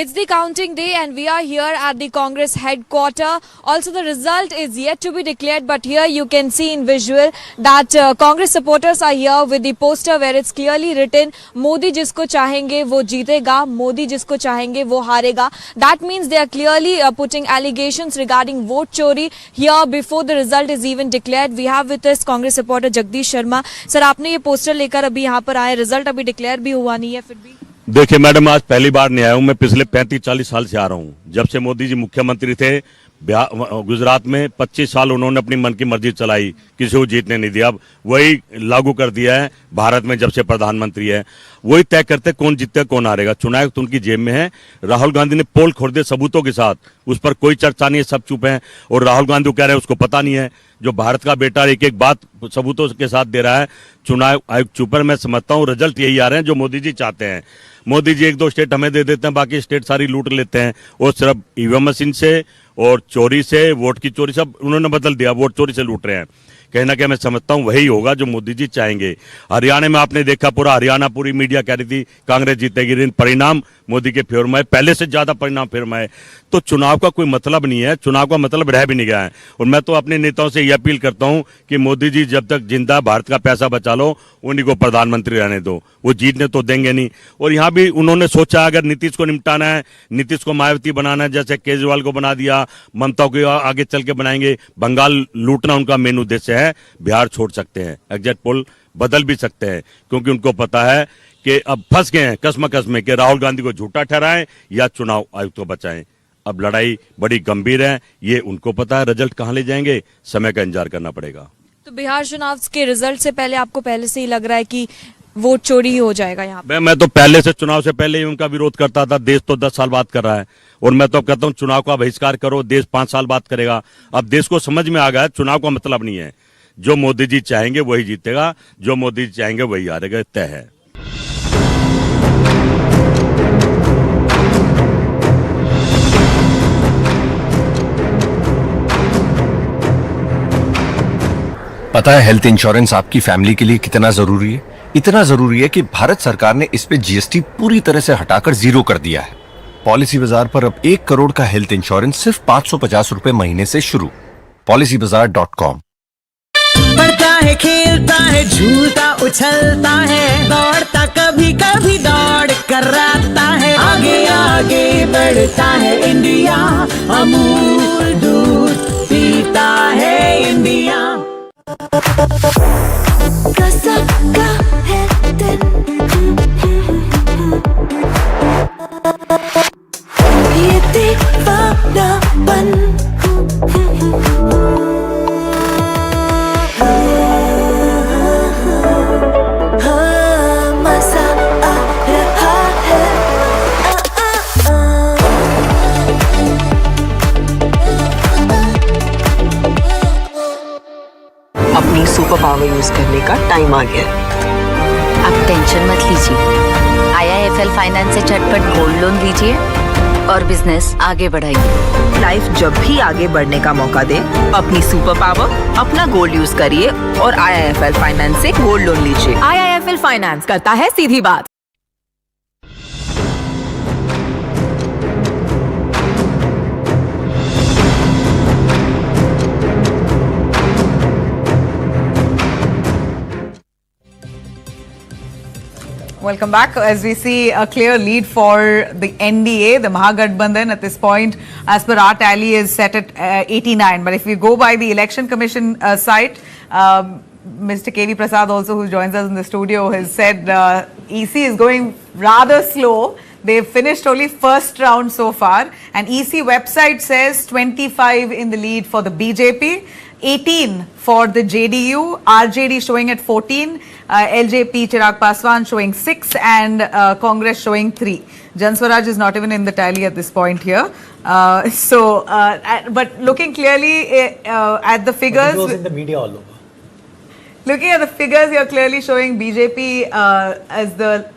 It's the counting day and we are here at the Congress headquarters. Also the result is yet to be declared, but here you can see in visual that Congress supporters are here with the poster where it's clearly written, Modi jisko chahenge wo jeetega, Modi jisko chahenge wo harega. That means they are clearly putting allegations regarding vote chori here before the result is even declared. We have with us Congress supporter Jagdish Sharma. Sir, आपने ये poster लेकर अभी यहाँ पर आए, result अभी declare भी हुआ नहीं है फिर भी? देखिए मैडम, आज पहली बार नहीं आया हूँ, मैं पिछले 35-40 साल से आ रहा हूँ। जब से मोदी जी मुख्यमंत्री थे गुजरात में 25 साल उन्होंने अपनी मन की मर्जी चलाई, किसी को जीतने नहीं दिया। अब वही लागू कर दिया है भारत में, जब से प्रधानमंत्री है वही तय करते कौन जीतते कौन हारेगा। चुनाव तो उनकी जेब में है। राहुल गांधी ने पोल खोल दिए सबूतों के साथ, उस पर कोई चर्चा नहीं है, सब चुप है। और राहुल गांधी कह रहे हैं उसको पता नहीं है, जो भारत का बेटा एक एक बात सबूतों के साथ दे रहा है। चुनाव आयोग चुप है। मैं समझता हूँ रिजल्ट यही आ रहे हैं जो मोदी जी चाहते हैं। मोदी जी 1-2 स्टेट हमें दे देते हैं, बाकी स्टेट सारी लूट लेते हैं। और सिर्फ ईवीएम मशीन से और चोरी से, वोट की चोरी सब उन्होंने बदल दिया, वोट चोरी से लूट रहे हैं। कहीं ना कहीं मैं समझता हूँ वही होगा जो मोदी जी चाहेंगे। हरियाणा में आपने देखा, पूरा हरियाणा पूरी मीडिया कह रही थी कांग्रेस जीतेगी, लेकिन परिणाम मोदी के फेवर में है, पहले से ज्यादा परिणाम फेवर में है। तो चुनाव का कोई मतलब नहीं है, चुनाव का मतलब रह भी नहीं गया है। और मैं तो अपने नेताओं से यह अपील करता हूं कि मोदी जी जब तक जिंदा, भारत का पैसा बचा लो, उन्हीं को प्रधानमंत्री रहने दो, वो जीतने तो देंगे नहीं। और यहाँ भी उन्होंने सोचा अगर नीतीश को निपटाना है, नीतीश को मायावती बनाना है, जैसे केजरीवाल को बना दिया, ममता को आगे चल के बनाएंगे। बंगाल लूटना उनका मेन उद्देश्य है। बिहार छोड़ सकते हैं, एग्जिट पोल बदल भी सकते हैं, क्योंकि उनको पता है कि अब फंस गए हैं कसम में कि राहुल गांधी को झूठा ठहराएं या चुनाव आयोग को बचाएं। अब लड़ाई बड़ी गंभीर है, ये उनको पता है। रिजल्ट कहां ले जाएंगे, समय का इंतजार करना पड़ेगा। तो बिहार चुनाव के रिजल्ट से पहले आपको पहले से ही लग रहा है कि वोट चोरी ही हो जाएगा यहाँ पे? मैं तो पहले से, चुनाव से पहले ही उनका विरोध करता था। देश तो 10 साल बात कर रहा है, और मैं तो कहता हूँ चुनाव का बहिष्कार करो, देश 5 साल बात करेगा। अब देश को समझ में आ गया चुनाव का मतलब नहीं है। जो मोदी जी चाहेंगे वही जीतेगा, जो मोदी जी चाहेंगे वही हारेगा, तय है। पता है हेल्थ इंश्योरेंस आपकी फैमिली के लिए कितना जरूरी है? इतना जरूरी है कि भारत सरकार ने इस पे जीएसटी पूरी तरह से हटाकर 0 कर दिया है। पॉलिसी बाजार पर अब 1 करोड़ का हेल्थ इंश्योरेंस सिर्फ 550 रुपए महीने से शुरू। policybazaar.com। बढ़ता है, खेलता है, झूलता उछलता है, दौड़ता कभी कभी दौड़ कराता है, आगे आगे बढ़ता है इंडिया, अमूल दूध पीता है इंडिया। कसका है दिन, ये दीवानापन, मजा आ रहा है। अपनी सुपर पावर यूज करने का टाइम आ गया। आप टेंशन मत लीजिए, IIFL फाइनेंस से झटपट गोल्ड लोन लीजिए और बिजनेस आगे बढ़ाइए। लाइफ जब भी आगे बढ़ने का मौका दे, अपनी सुपर पावर, अपना गोल्ड यूज करिए और IIFL फाइनेंस से गोल्ड लोन लीजिए। IIFL फाइनेंस करता है सीधी बात। Welcome back. As we see a clear lead for the NDA, the mahagathbandhan at this point, as per our tally, is set at 89. But if we go by the Election Commission site, Mr. KV Prasad also, who joins us in the studio, has said EC is going rather slow. They've finished only first round so far, and EC website says 25 in the lead for the BJP, 18 for the JDU, RJD showing at 14, LJP Chirag Paswan showing 6, and Congress showing 3. Jan Swaraj is not even in the tally at this point here. But looking clearly at the figures, it was in the media all over. Looking at the figures, you're clearly showing BJP as the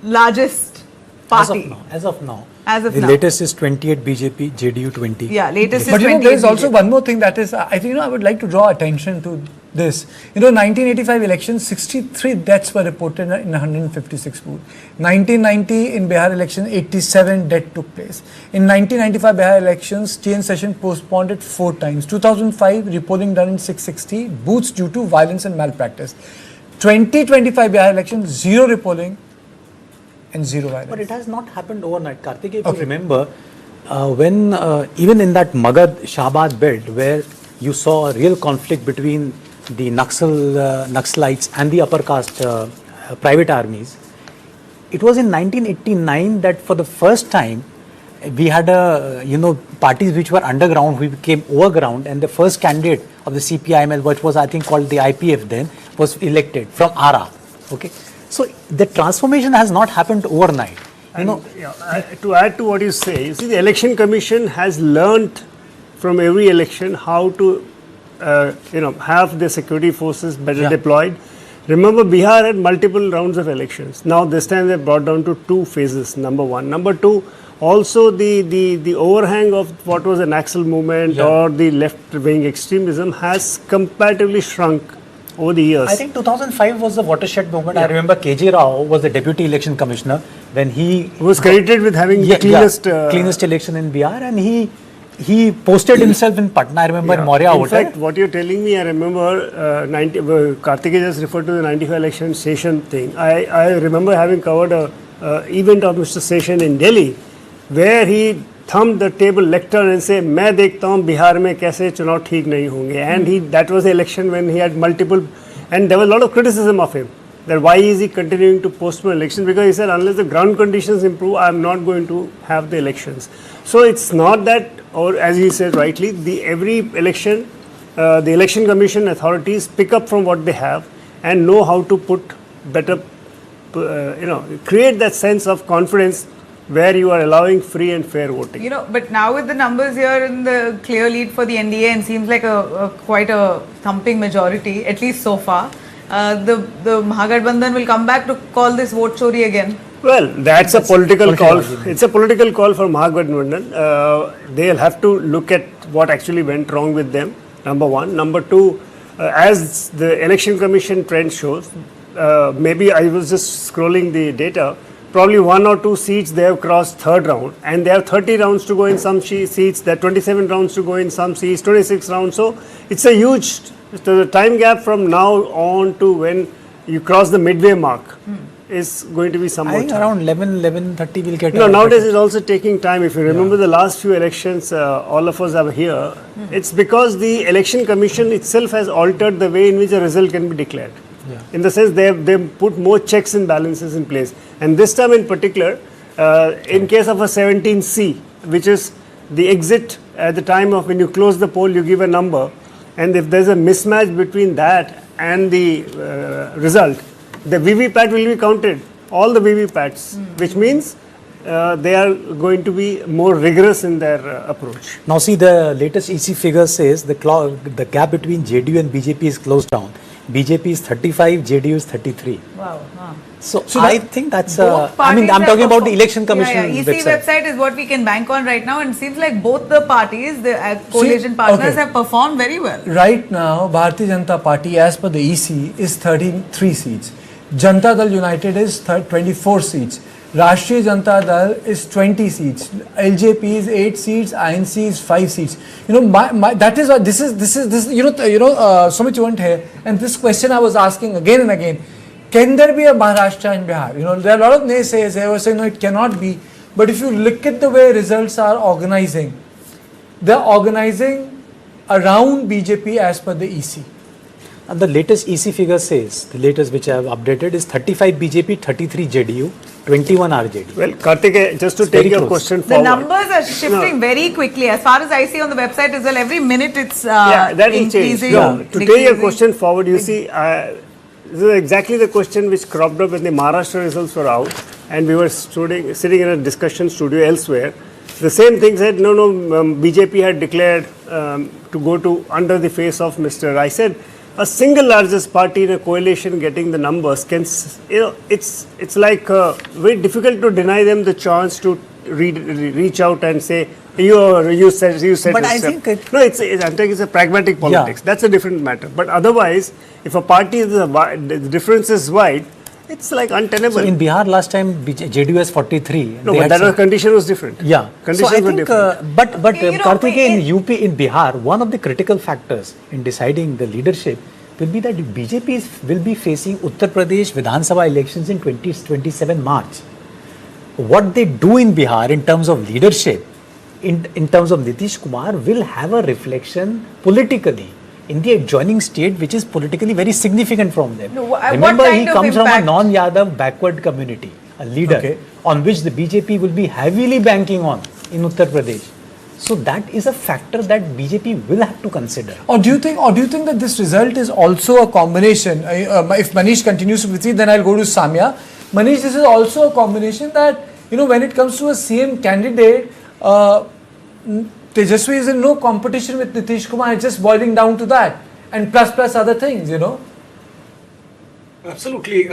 largest party. As of now. The latest is 28 BJP, JDU 20. Yeah, latest is 28 But there is also BJP. one more thing that is, I think, I would like to draw attention to this. 1985 elections, 63 deaths were reported in 156 booths. 1990 in Bihar election, 87 deaths took place. In 1995 Bihar elections, change session postponed it 4 times. 2005 repolling done in 660 booths due to violence and malpractice. 2025 Bihar elections, 0 repolling and 0 violence. But it has not happened overnight, Karthik. If you remember, when even in that Magad Shahbaz belt, where you saw a real conflict between the Naxalites and the upper caste private armies, it was in 1989 that for the first time we had parties which were underground, who became overground, and the first candidate of the CPIML, which was I think called the IPF then, was elected from ARA. Okay, so the transformation has not happened overnight. To add to what you say, you see, the Election Commission has learnt from every election how to have the security forces better deployed. Remember, Bihar had multiple rounds of elections. Now this time they brought down to 2 phases, number 1. Number 2, also the overhang of what was an Naxal movement or the left-wing extremism has comparatively shrunk over the years. I think 2005 was the watershed moment. I remember KJ Rao was the deputy election commissioner when he was credited with having the cleanest election in Bihar, and he posted himself in Patna. I remember in Maurya Hotel. In fact, what you're telling me, I remember Karthikeya just referred to the 95 election session thing. I remember having covered a event of Mr. Session in Delhi, where he thumped the table lectern and said, "मैं देखता हूँ बिहार में कैसे चुनाव ठीक नहीं होंगे." And that was the election when he had multiple, and there was a lot of criticism of him, that why is he continuing to postpone elections, because he said, unless the ground conditions improve, I am not going to have the elections. So it's not that, or as he said rightly, every election, the Election Commission authorities pick up from what they have and know how to put better, create that sense of confidence where you are allowing free and fair voting. But now with the numbers here in the clear lead for the NDA, and seems like quite a thumping majority, at least so far, the mahagathbandhan will come back to call this vote chori again. Well, that's a political call. It's a political call for mahagathbandhan. They'll have to look at what actually went wrong with them, number 1. Number 2, as the Election Commission trend shows, maybe I was just scrolling the data, probably 1 or 2 seats they have crossed 3rd round, and there are 30 rounds to go in some seats, there are 27 rounds to go in some seats, 26 rounds. So it's a huge, the time gap from now on to when you cross the midway mark is going to be some more I think time. around 11:30 we'll get. No, nowadays it's also taking time. If you remember the last few elections, all of us are here. It's because the Election Commission itself has altered the way in which a result can be declared. In the sense they put more checks and balances in place. And this time in particular, in case of a 17C, which is the exit at the time of when you close the poll, you give a number. And if there's a mismatch between that and the result, the VVPAT will be counted, all the VVPATs, which means they are going to be more rigorous in their approach. Now see, the latest EC figure says the gap between JDU and BJP is closed down. BJP is 35, JDU is 33. Wow. So I think that's, I'm talking about the Election Commission EC website is what we can bank on right now, and it seems like both the parties, the coalition partners, have performed very well. Right now, Bharatiya Janata Party, as per the EC, is 33 seats. Janata Dal United is 24 seats. Rashtriya Janata Dal is 20 seats. LJP is 8 seats. INC is 5 seats. That is what this is. Sumit, you weren't here, and this question I was asking again and again. can there be a Maharashtra and Bihar? You know, there are a lot of naysayers. They were saying, no, it cannot be. But if you look at the way results are organizing, they're organizing around BJP as per the EC. And the latest EC figure says, the latest which I have updated is 35 BJP, 33 JDU, 21 RJD. Well, Karthik, just to take your question The forward. numbers are shifting very quickly. As far as I see on the website as well, every minute it's Yeah, that will change. increasing. No, to take your question forward, you see, this is exactly the question which cropped up when the Maharashtra results were out, and we were sitting in a discussion studio elsewhere. The same thing said, BJP had declared to go to under the face of Mr. I said, a single largest party in a coalition getting the numbers can, it's like very difficult to deny them the chance to reach out and say, you said. But I think it's a pragmatic politics. Yeah. That's a different matter. But otherwise, if a party is the difference is wide, it's like untenable. So in Bihar last time JDU has 43. No, but that condition was different. Yeah. Conditions so I were think, different. but Karthik, in UP, in Bihar, one of the critical factors in deciding the leadership will be that BJP will be facing Uttar Pradesh Vidhan Sabha elections in 2027 March. What they do in Bihar in terms of leadership, in terms of Nitish Kumar, will have a reflection politically in the adjoining state, which is politically very significant from them. No, what Remember, kind he of comes from a impact? non-Yadav backward community, a leader on which the BJP will be heavily banking on in Uttar Pradesh. So that is a factor that BJP will have to consider. Or do you think that this result is also a combination? If Manish continues to proceed, then I'll go to Samya. Manish, this is also a combination that, you know, when it comes to a CM candidate, Tejashwi is in no competition with Nitish Kumar. It's just boiling down to that, and plus other things, you know. Absolutely.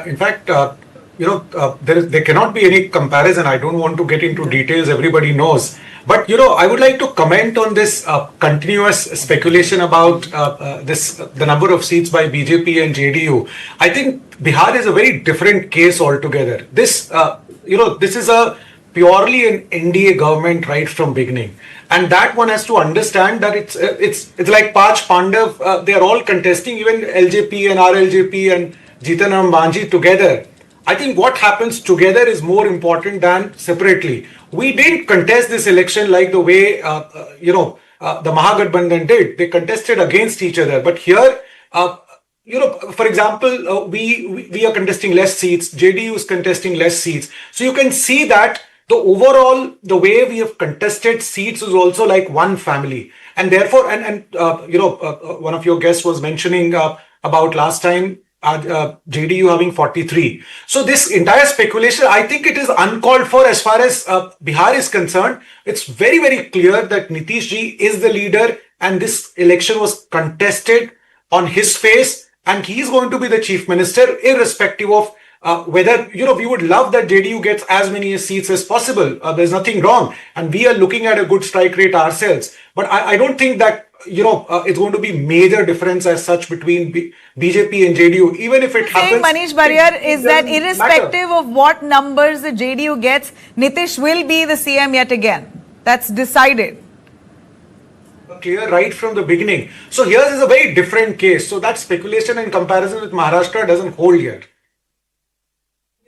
In fact, there cannot be any comparison. I don't want to get into details. Everybody knows. But, I would like to comment on this continuous speculation about the number of seats by BJP and JDU. I think Bihar is a very different case altogether. This is a purely an NDA government right from beginning. And that one has to understand that it's like Pach Pandav, they are all contesting, even LJP and RLJP and Jitan and Manji together. I think what happens together is more important than separately. We didn't contest this election like the way, the mahagathbandhan did. They contested against each other. But here, for example, we are contesting less seats. JDU is contesting less seats. So you can see that the way we have contested seats is also like one family. And therefore, one of your guests was mentioning about last time, JDU having 43. So this entire speculation, I think it is uncalled for as far as Bihar is concerned. It's very, very clear that Nitish ji is the leader and this election was contested on his face and he is going to be the chief minister irrespective of whether, we would love that JDU gets as many seats as possible. There's nothing wrong. And we are looking at a good strike rate ourselves. But I don't think that it's going to be major difference as such between BJP and JDU, even if it happens. Manish Barrier is that irrespective of what numbers the JDU gets, Nitish will be the CM yet again. That's decided. Clear right from the beginning. So here is a very different case. So that speculation in comparison with Maharashtra doesn't hold yet.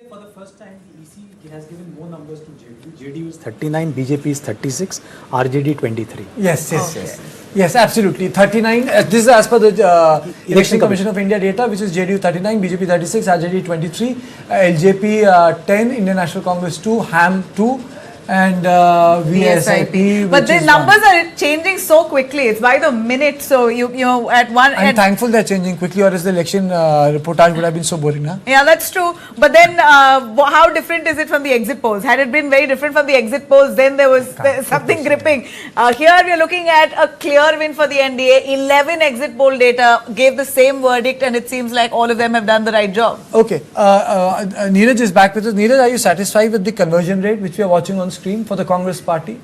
For the first time, the EC has given more numbers to JDU. JDU is 39, BJP is 36, RJD 23. Yes, absolutely. 39. This is as per the Election Commission of India data, which is JDU 39, BJP 36, RJD 23, LJP 10, Indian National Congress 2, HAM 2, and VSIP. But the numbers are changing so quickly. It's by the minute. So you at one. I'm thankful they're changing quickly, or else the election reportage would have been so boring, huh? Yeah, that's true. But then, how different is it from the exit polls? Had it been very different from the exit polls, then there was something gripping. Here we are looking at a clear win for the NDA. 11 exit poll data gave the same verdict, and it seems like all of them have done the right job. Okay, Neeraj is back with us. Neeraj, are you satisfied with the conversion rate which we are watching on screen for the Congress party?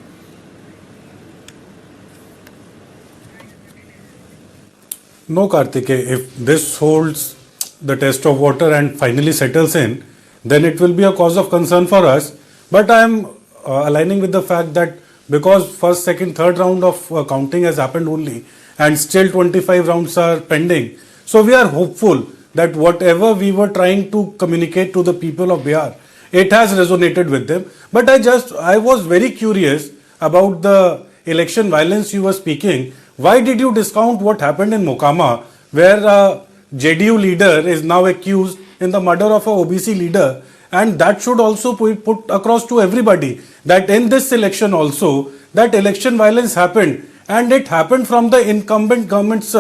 No, Karthike, if this holds the test of water and finally settles in, then it will be a cause of concern for us. But I am aligning with the fact that because first, second, third round of counting has happened only and still 25 rounds are pending. So we are hopeful that whatever we were trying to communicate to the people of Bihar, it has resonated with them. But I was very curious about the election violence you were speaking. Why did you discount what happened in Mokama, where a JDU leader is now accused in the murder of a OBC leader? And that should also put across to everybody that in this election also, that election violence happened, and it happened from the incumbent government's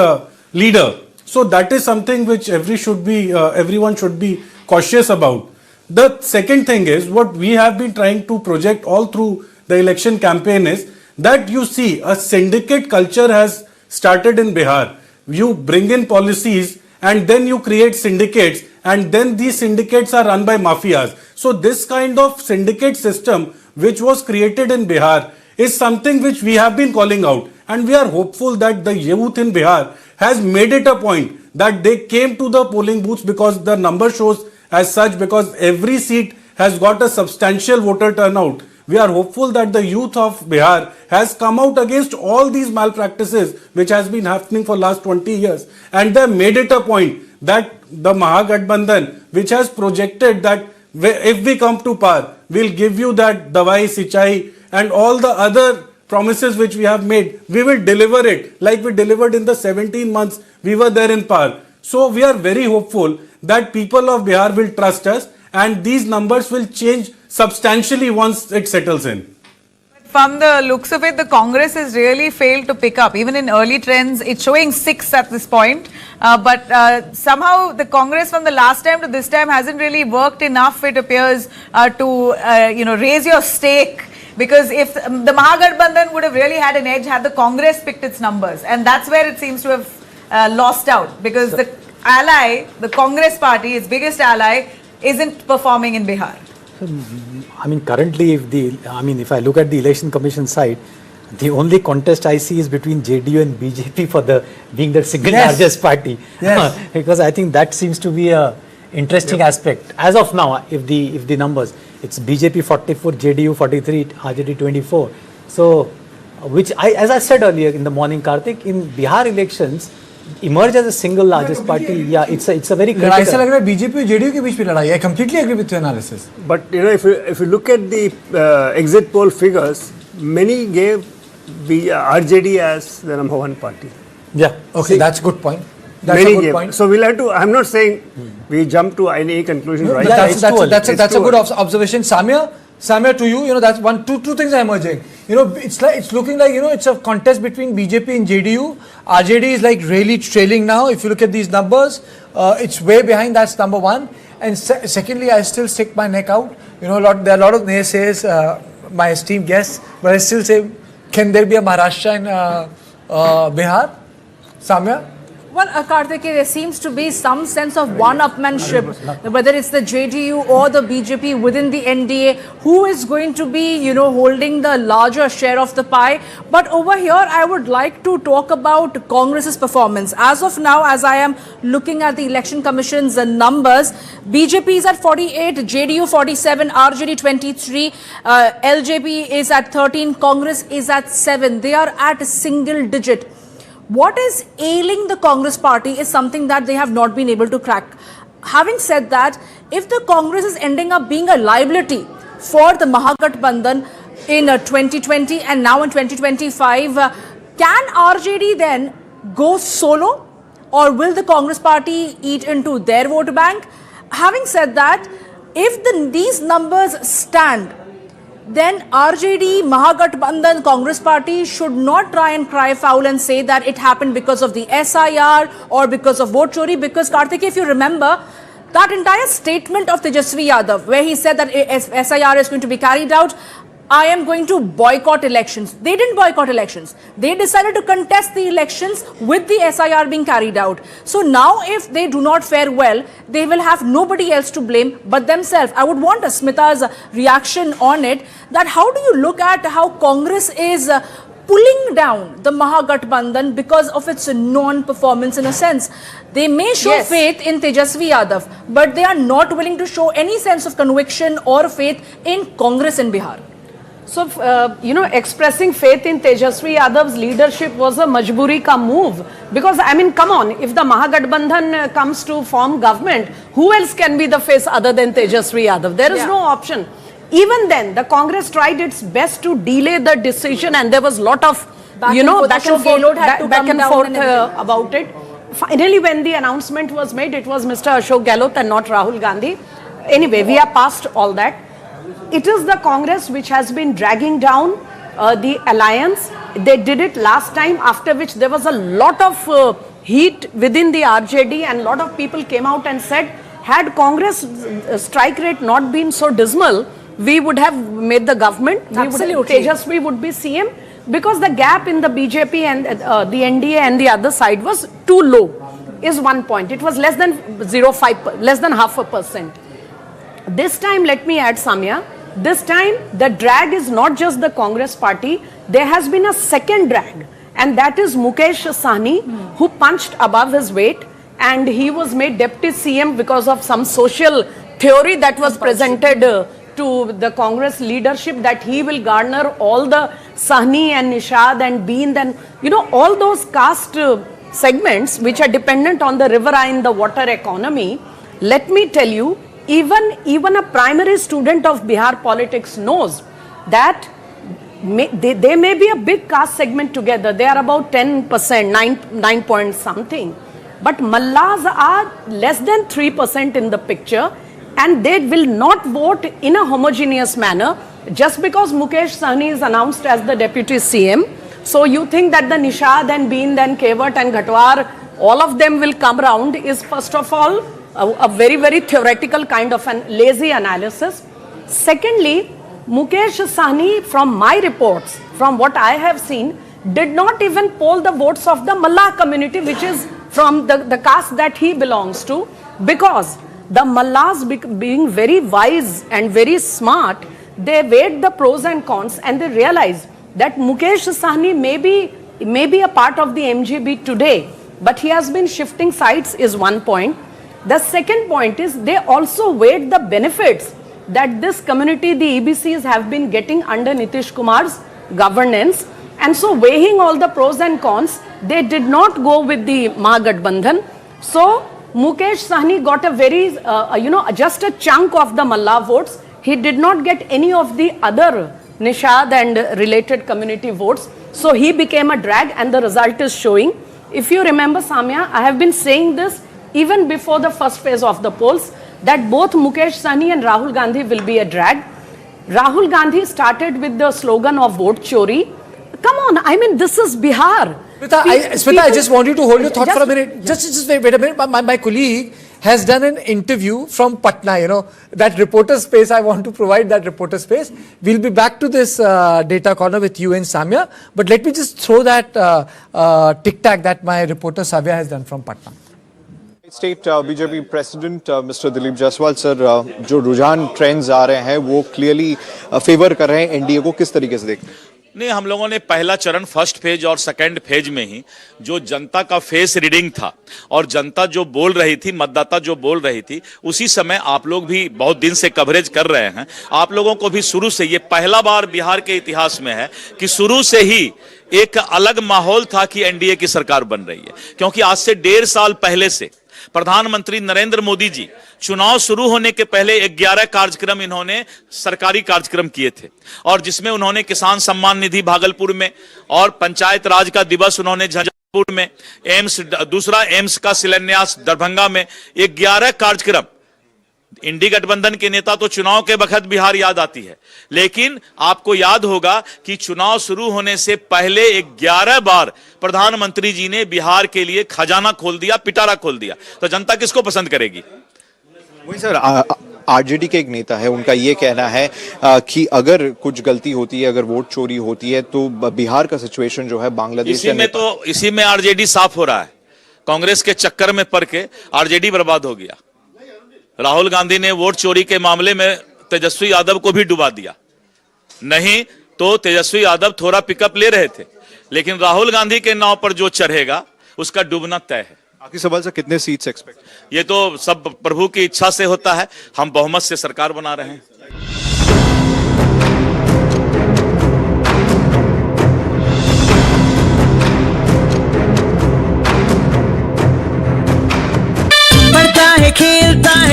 leader. So that is something which everyone should be cautious about. The second thing is, what we have been trying to project all through the election campaign is that you see a syndicate culture has started in Bihar. You bring in policies and then you create syndicates, and then these syndicates are run by mafias. So this kind of syndicate system which was created in Bihar is something which we have been calling out, and we are hopeful that the youth in Bihar has made it a point that they came to the polling booths, because the number shows as such, because every seat has got a substantial voter turnout. We are hopeful that the youth of Bihar has come out against all these malpractices which has been happening for last 20 years, and they made it a point that the mahagathbandhan, which has projected that if we come to power, we'll give you that dawai, sichai and all the other promises which we have made, we will deliver it like we delivered in the 17 months we were there in power. So we are very hopeful that people of Bihar will trust us, and these numbers will change substantially once it settles in. From the looks of it, the Congress has really failed to pick up. Even in early trends, it's showing 6 at this point. But somehow the Congress from the last time to this time hasn't really worked enough, it appears, to raise your stake. Because if the mahagathbandhan would have really had an edge had the Congress picked its numbers. And that's where it seems to have lost out. Because the ally, the Congress party, its biggest ally, isn't performing in Bihar. I mean, currently, if I look at the Election Commission side, the only contest I see is between JDU and BJP for being the single largest party. Yes. Because I think that seems to be a interesting aspect. As of now, if the numbers, it's BJP 44, JDU 43, RJD 24. So, which as I said earlier in the morning, Karthik, in Bihar elections, emerge as a single largest party. Yeah, it's a very critical. ऐसा लग रहा है BJP और JDU के बीच में लड़ाई है. I completely agree with your analysis. But if you look at the exit poll figures, many gave RJD as the number one party. Yeah. Okay, that's a good point. That's a good point. So we'll have to. I'm not saying we jump to any conclusion right now. That's a good observation, Samia, to you, that's two things are emerging. It's looking like, it's a contest between BJP and JDU. RJD is like really trailing now. If you look at these numbers, it's way behind. That's number one. And secondly, I still stick my neck out. There are a lot of naysayers, my esteemed guests, but I still say, can there be a Maharashtra in Bihar? Samia? Well, Karthik, there seems to be some sense of one-upmanship, whether it's the JDU or the BJP within the NDA, who is going to be, holding the larger share of the pie. But over here, I would like to talk about Congress's performance. As of now, as I am looking at the Election Commission's numbers, BJP is at 48, JDU 47, RJD 23, LJP is at 13, Congress is at 7. They are at a single digit. What is ailing the Congress party is something that they have not been able to crack. Having said that, if the Congress is ending up being a liability for the mahagathbandhan in 2020 and now in 2025, can RJD then go solo, or will the Congress party eat into their vote bank? Having said that, if these numbers stand, then RJD, Mahagathbandhan, Congress party should not try and cry foul and say that it happened because of the SIR or because of vote chori. Because, Karthik, if you remember, that entire statement of Tejashwi Yadav, where he said that SIR is going to be carried out, I am going to boycott elections. They didn't boycott elections. They decided to contest the elections with the SIR being carried out. So now if they do not fare well, they will have nobody else to blame but themselves. I would want Smita's reaction on it, that how do you look at how Congress is pulling down the Mahagathbandhan because of its non-performance in a sense. They may show faith in Tejashwi Yadav, but they are not willing to show any sense of conviction or faith in Congress in Bihar. So, expressing faith in Tejashwi Yadav's leadership was a majburi ka move. Because, I mean, come on, if the Mahagathbandhan comes to form government, who else can be the face other than Tejashwi Yadav? There is no option. Even then, the Congress tried its best to delay the decision, and there was a lot of, back and forth about it. Finally, when the announcement was made, it was Mr. Ashok Gehlot and not Rahul Gandhi. Anyway, we are past all that. It is the Congress which has been dragging down the alliance. They did it last time, after which there was a lot of heat within the RJD, and a lot of people came out and said, had Congress strike rate not been so dismal, we would have made the government. Absolutely. Tejashwi would be CM, because the gap in the BJP and the NDA and the other side was too low, is one point. It was less than 0.5%, less than 0.5%. This time, let me add, Samya, this time the drag is not just the Congress party. There has been a second drag, and that is Mukesh Sahni, who punched above his weight, and he was made deputy CM because of some social theory that was presented to the Congress leadership, that he will garner all the Sahni and Nishad and Beend and all those caste segments which are dependent on the riverine, the water economy. Let me tell you, even a primary student of Bihar politics knows that they may be a big caste segment together. They are about 10%, 9 point something. But Mallas are less than 3% in the picture, and they will not vote in a homogeneous manner just because Mukesh Sahni is announced as the deputy CM. So you think that the Nishad and Beend and Kewat and Ghatwar, all of them will come round, is first of all a very, very theoretical kind of an lazy analysis. Secondly, Mukesh Sahni, from my reports, from what I have seen, did not even poll the votes of the Mallah community, which is from the caste that he belongs to, because the Mallahs, being very wise and very smart, they weighed the pros and cons, and they realized that Mukesh Sahni may be a part of the MGB today, but he has been shifting sides, is one point. The second point is they also weighed the benefits that this community, the EBCs, have been getting under Nitish Kumar's governance. And so, weighing all the pros and cons, they did not go with the Mahagathbandhan. So, Mukesh Sahni got a very, just a chunk of the Mallah votes. He did not get any of the other Nishad and related community votes. So, he became a drag, and the result is showing. If you remember, Samya, I have been saying this even before the first phase of the polls, that both Mukesh Sahni and Rahul Gandhi will be a drag. Rahul Gandhi started with the slogan of vote chori. Come on, I mean, this is Bihar. Smita, I just want you to hold your thought for a minute. Just wait a minute. My colleague has done an interview from Patna, that reporter space. I want to provide that reporter space. We'll be back to this data corner with you and Samya. But let me just throw that tic-tac that my reporter Savya has done from Patna. State BJP president mister Dilip Jaiswal sir, जो रुझान trends आ रहे हैं वो clearly favour कर रहे हैं NDA को, किस तरीके से देखते हैं? नहीं, हम लोगों ने पहला चरण फर्स्ट फेज और सेकंड फेज में ही जो जनता का फेस रीडिंग था और जनता जो बोल रही थी, मतदाता जो बोल रही थी, उसी समय आप लोग भी बहुत दिन से कवरेज कर रहे हैं। आप लोगों को भी शुरू से, ये पहला बार बिहार के इतिहास में है कि शुरू से ही एक अलग माहौल था कि एनडीए की सरकार बन रही है, क्योंकि आज से 1.5 साल पहले से प्रधानमंत्री नरेंद्र मोदी जी चुनाव शुरू होने के पहले 11 कार्यक्रम इन्होंने सरकारी कार्यक्रम किए थे, और जिसमें उन्होंने किसान सम्मान निधि भागलपुर में और पंचायत राज का दिवस उन्होंने झंझारपुर में, दूसरा एम्स का शिलान्यास दरभंगा में, 11 कार्यक्रम। इंडी गठबंधन के नेता तो चुनाव के वक्त बिहार याद आती है, लेकिन आपको याद होगा कि चुनाव शुरू होने से पहले 11 बार प्रधानमंत्री जी ने बिहार के लिए खजाना खोल दिया, पिटारा खोल दिया। तो जनता किसको पसंद करेगी? वही सर, आरजेडी के एक नेता है, उनका ये कहना है कि अगर कुछ गलती होती है, अगर वोट चोरी होती है, तो बिहार का सिचुएशन जो है बांग्लादेश इसी में आरजेडी साफ हो रहा है। कांग्रेस के चक्कर में पड़ के आरजेडी बर्बाद हो गया। राहुल गांधी ने वोट चोरी के मामले में तेजस्वी यादव को भी डुबा दिया, नहीं तो तेजस्वी यादव थोड़ा पिकअप ले रहे थे, लेकिन राहुल गांधी के नाव पर जो चढ़ेगा उसका डूबना तय है। आखिरी सवाल से, कितने सीट्स एक्सपेक्ट? ये तो सब प्रभु की इच्छा से होता है। हम बहुमत से सरकार बना रहे हैं।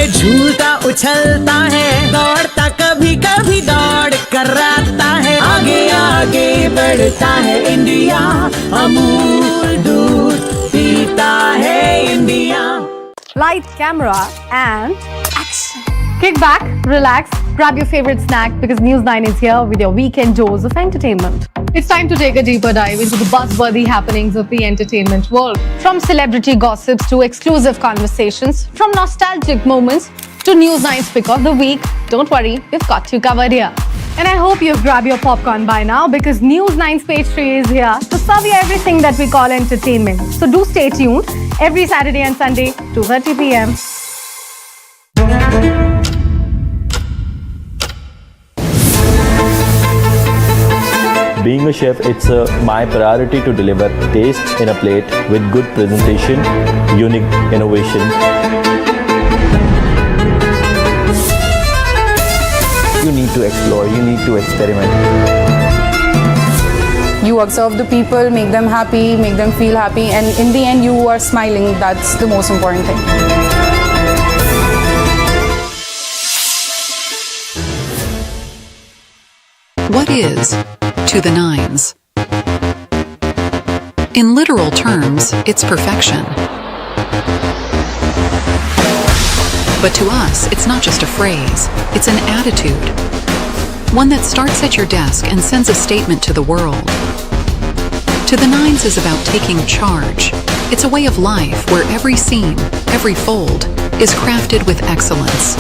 है झूलता उछलता है दौड़ता कभी कभी दौड़ कराता है आगे आगे बढ़ता है इंडिया अमूल दूध पीता है India Light, camera, and action. Kick back, relax, grab your favorite snack because News9 is here with your weekend dose of entertainment. It's time to take a deeper dive into the buzzworthy happenings of the entertainment world. From celebrity gossips to exclusive conversations, from nostalgic moments to News9's pick of the week. Don't worry, we've got you covered here. And I hope you've grabbed your popcorn by now because News9's page 3 is here to serve you everything that we call entertainment. So do stay tuned every Saturday and Sunday, 2:30 p.m. Being a chef, it's my priority to deliver taste in a plate with good presentation, unique innovation. You need to explore, you need to experiment. You observe the people, make them happy, make them feel happy, and in the end you are smiling. That's the most important thing. What is to the nines? In literal terms, it's perfection. But to us, it's not just a phrase, it's an attitude. One that starts at your desk and sends a statement to the world. To the nines is about taking charge. It's a way of life where every scene, every fold, is crafted with excellence.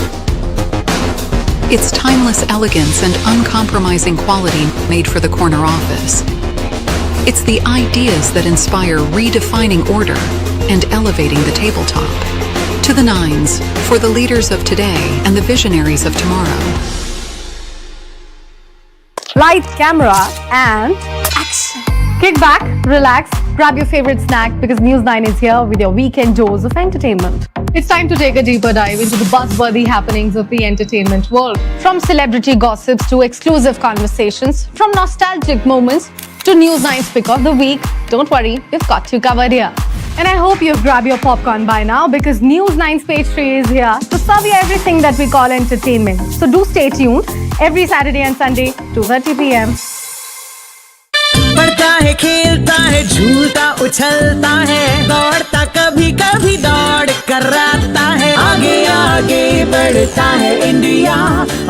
It's timeless elegance and uncompromising quality made for the corner office. It's the ideas that inspire redefining order and elevating the tabletop. To the nines, for the leaders of today and the visionaries of tomorrow. Light, camera, and action. Kick back, relax, grab your favorite snack because News9 is here with your weekend dose of entertainment. It's time to take a deeper dive into the buzzworthy happenings of the entertainment world. From celebrity gossips to exclusive conversations, from nostalgic moments to News9's pick of the week. Don't worry, we've got you covered here. And I hope you've grabbed your popcorn by now because News9's page 3 is here to serve you everything that we call entertainment. So do stay tuned every Saturday and Sunday, 2:30 p.m. पढ़ता है खेलता है झूलता उछलता है दौड़ता कभी कभी दौड़ कराता है आगे आगे बढ़ता है इंडिया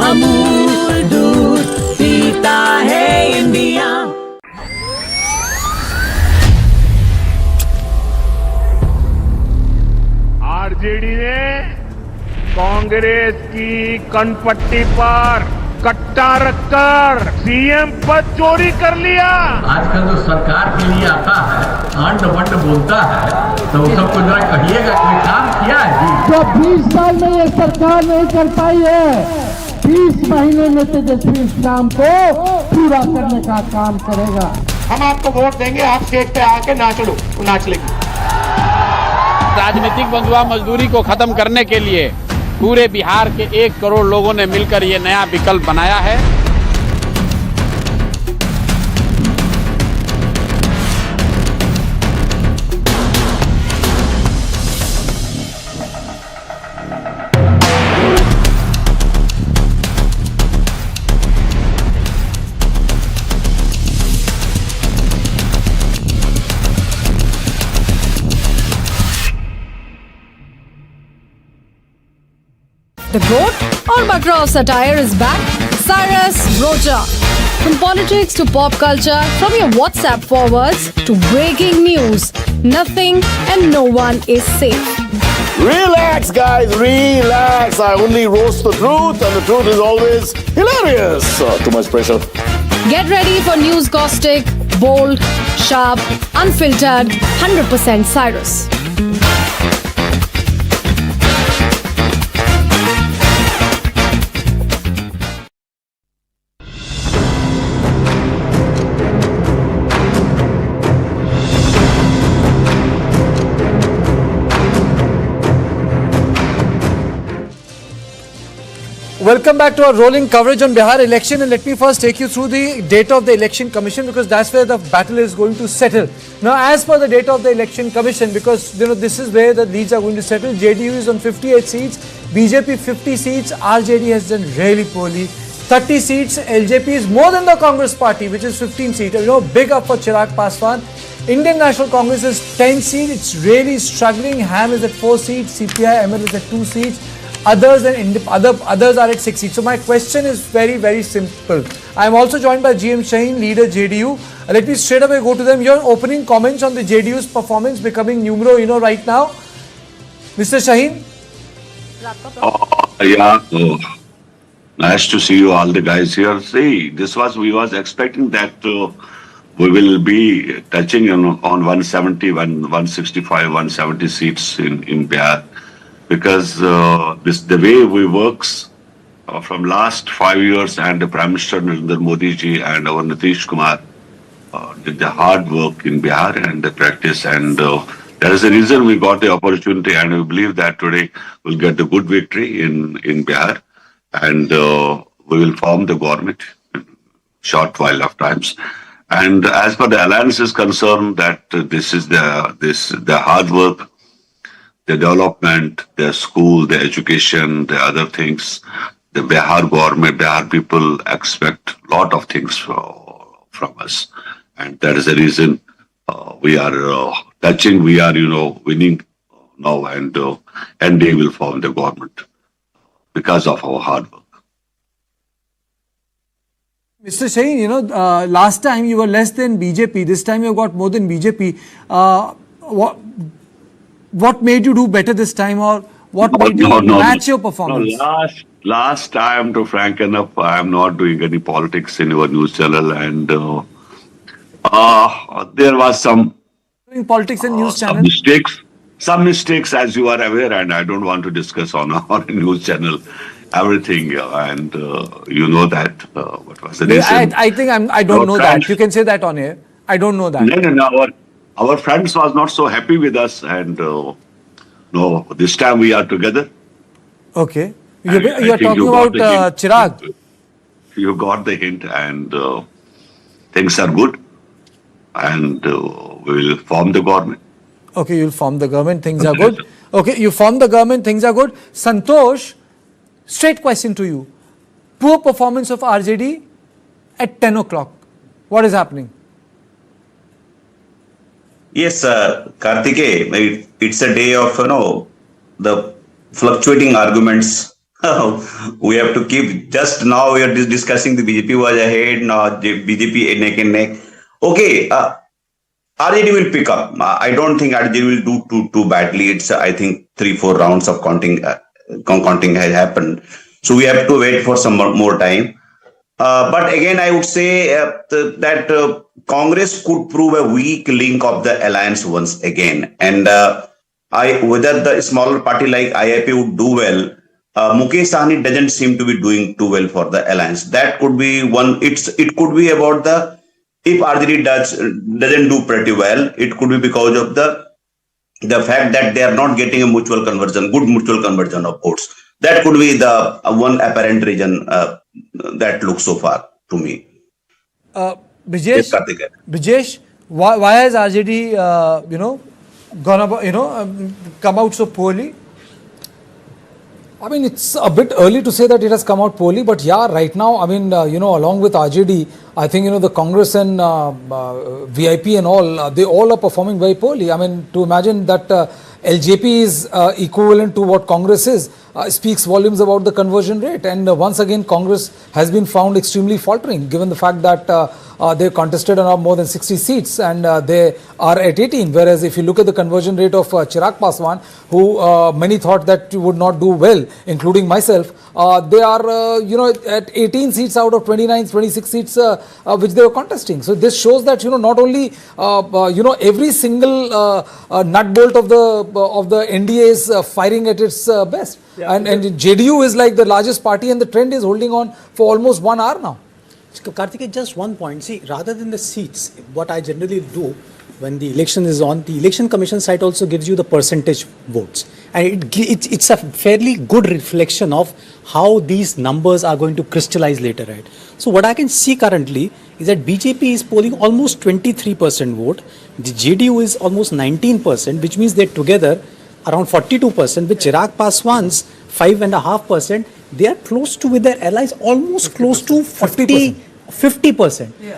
अमूल दूध पीता है इंडिया आरजेडी ने कांग्रेस की कनपट्टी पर कट्टा रखकर सीएम पद चोरी कर लिया। आजकल जो सरकार के लिए आता है अंड बंड बोलता है तो सबको जरा कहिएगा कोई काम किया है जी। जो 20 साल में ये सरकार नहीं कर पाई है 20 महीने में तेजस्वी इस काम को पूरा करने का काम करेगा। हम आपको वोट देंगे, आप स्टेज पे आके नाच लो, नाच लेंगे। राजनीतिक बंधुआ मजदूरी को खत्म करने के लिए पूरे बिहार के 1 करोड़ लोगों ने मिलकर ये नया विकल्प बनाया है। The goat or bakra of satire is back, Cyrus Roja. From politics to pop culture, from your WhatsApp forwards to breaking news, nothing and no one is safe. Relax, guys, relax. I only roast the truth, and the truth is always hilarious. Too much pressure. Get ready for news caustic, bold, sharp, unfiltered, 100% Cyrus. Welcome back to our rolling coverage on Bihar election, and let me first take you through the data of the Election Commission because that's where the battle is going to settle. Now, as per the data of the Election Commission, because this is where the leads are going to settle, JDU is on 58 seats, BJP 50 seats, RJD has done really poorly. 30 seats, LJP is more than the Congress party, which is 15 seats. You know, big up for Chirag Paswan. Indian National Congress is 10 seats. It's really struggling. HAM is at 4 seats. CPI ML is at 2 seats. Others are at 6 seats. So my question is very, very simple. I am also joined by GM Shaheen, leader JDU. Let me straight away go to them. Your opening comments on the JDU's performance becoming numero uno right now, Mr. Shaheen. Nice to see you all the guys here. See, we was expecting that we will be touching on 170, 165, 170 seats in Bihar, because the way we works from last 5 years, and the Prime Minister Narendra Modi ji and our Nitish Kumar did the hard work in Bihar and the practice, and that is the reason we got the opportunity, and we believe that today we'll get the good victory in Bihar, and we will form the government in short while of times. And as per the alliance is concerned, that this is the hard work, the development, the school, the education, the other things. The Bihar government, Bihar people expect a lot of things from us, and that is the reason we are touching. We are, winning now, and NDA will form the government because of our hard work. Mr. Shaheen, last time you were less than BJP. This time you got more than BJP. What made you do better this time, or what made you match your performance? No, last time, to frank enough, I am not doing any politics in your news channel, and there was some doing politics in news channel. Some mistakes, as you are aware, and I don't want to discuss on our news channel everything, and you know that what was the reason. I think I don't know that. You can say that on air. I don't know that. No. Our friends was not so happy with us, and no, this time we are together. Okay. You are talking about Chirag. You got the hint, and things are good, and we will form the government. Okay, you'll form the government, things are good. Okay, you form the government, things are good. Santosh, straight question to you. Poor performance of RJD at 10 o'clock. What is happening? Yes, Karthike, it's a day of, the fluctuating arguments. We have to keep, just now we are discussing the BJP was ahead, now BJP neck and neck. Okay, RJD will pick up. I don't think RJD will do too badly. It's, I think, 3-4 rounds of counting has happened. So we have to wait for some more time. But again, I would say that Congress could prove a weak link of the alliance once again. And whether the smaller party like IIP would do well, Mukesh Sahni doesn't seem to be doing too well for the alliance. That could be one. It could be about if RJD doesn't do pretty well, it could be because of the fact that they are not getting a good mutual conversion of votes. That could be the one apparent reason that looks so far to me. Brijesh, why has RJD, come out so poorly? I mean, it's a bit early to say that it has come out poorly, but yeah, right now, I mean, along with RJD, I think, the Congress and VIP and all, they all are performing very poorly. I mean, to imagine that LJP is equivalent to what Congress is, speaks volumes about the conversion rate. And once again, Congress has been found extremely faltering, given the fact that they contested on more than 60 seats and they are at 18. Whereas if you look at the conversion rate of Chirag Paswan, who many thought that would not do well, including myself, they are, at 18 seats out of 29, 26 seats which they were contesting. So this shows that, not only, every single nut bolt of the NDA is firing at its best. Yeah, and JDU is like the largest party, and the trend is holding on for almost 1 hour now. Karthike, just one point. See, rather than the seats, what I generally do when the election is on, the election commission site also gives you the percentage votes. And it's a fairly good reflection of how these numbers are going to crystallize later, right? So what I can see currently is that BJP is polling almost 23% vote. The JDU is almost 19%, which means that together around 42%, with Chirag Paswan's 5.5%, they are close to, with their allies, almost close to 50%.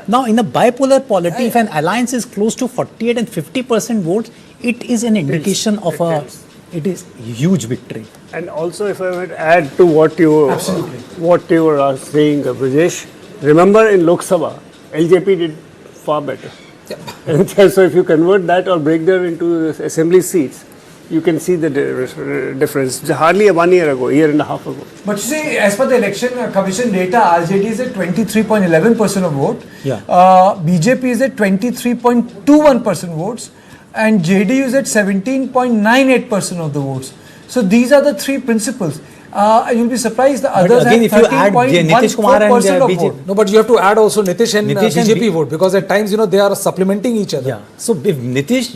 Now, in a bipolar polity, if an alliance is close to 48 and 50% votes, it is an indication of a huge victory. And also, if I might add to what you were saying, Brajesh, remember in Lok Sabha, LJP did far better. And so if you convert that or break them into assembly seats, you can see the difference. Hardly 1 year ago, year and a half ago. But you see, as per the election commission data, RJD is at 23.11% of vote. BJP is at 23.21% votes. And JDU is at 17.98% of the votes. So these are the three principles. You'll be surprised the others again, if you add Nitish Kumar and BJP. No, but you have to add also Nitish and BJP vote, because at times, they are supplementing each other. Yeah. So if Nitish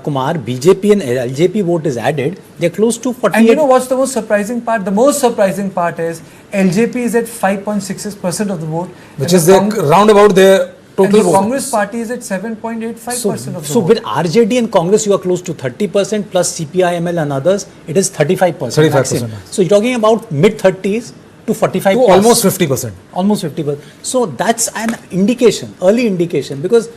Kumar, BJP and LJP vote is added, they're close to 48. And you know what's the most surprising part? The most surprising part is LJP is at 5.66% of the vote. Which is round about their total vote. Congress party is at 7.85% of the vote. So with RJD and Congress, you are close to 30% plus CPI-ML and others, it is 35%. 35%. So you're talking about mid-30s to 45%. To almost 50%. Almost 50%. So that's an indication, early indication, because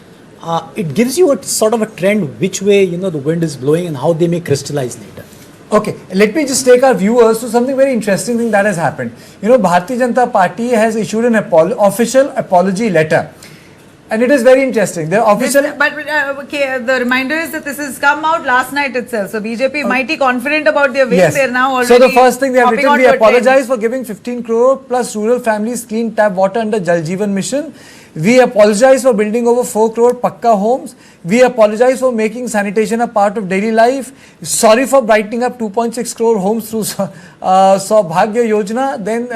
it gives you a sort of a trend which way, the wind is blowing and how they may crystallize later. Okay, let me just take our viewers to something very interesting thing that has happened. Bharatiya Janata Party has issued an official apology letter. And it is very interesting. The official, the reminder is that this has come out last night itself. So BJP mighty confident about their win. Yes. They're now already. So the first thing they have written, we apologize for giving 15 crore plus rural families clean tap water under Jal Jeevan Mission. We apologize for building over 4 crore Pakka homes. We apologize for making sanitation a part of daily life. Sorry for brightening up 2.6 crore homes through Saubhagya Yojana. Then,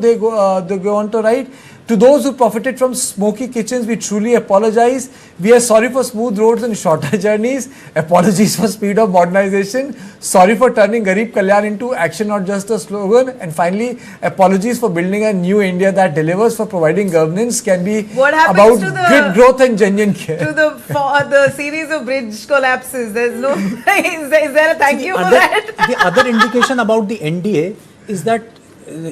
they go on to write, to those who profited from smoky kitchens, we truly apologize. We are sorry for smooth roads and shorter journeys. Apologies for speed of modernization. Sorry for turning Garib Kalyan into action, not just a slogan. And finally, apologies for building a new India that delivers, for providing governance can be about grit, growth and genuine care. To the series of bridge collapses, there's no, is there a thank you for that? The other indication about the NDA is that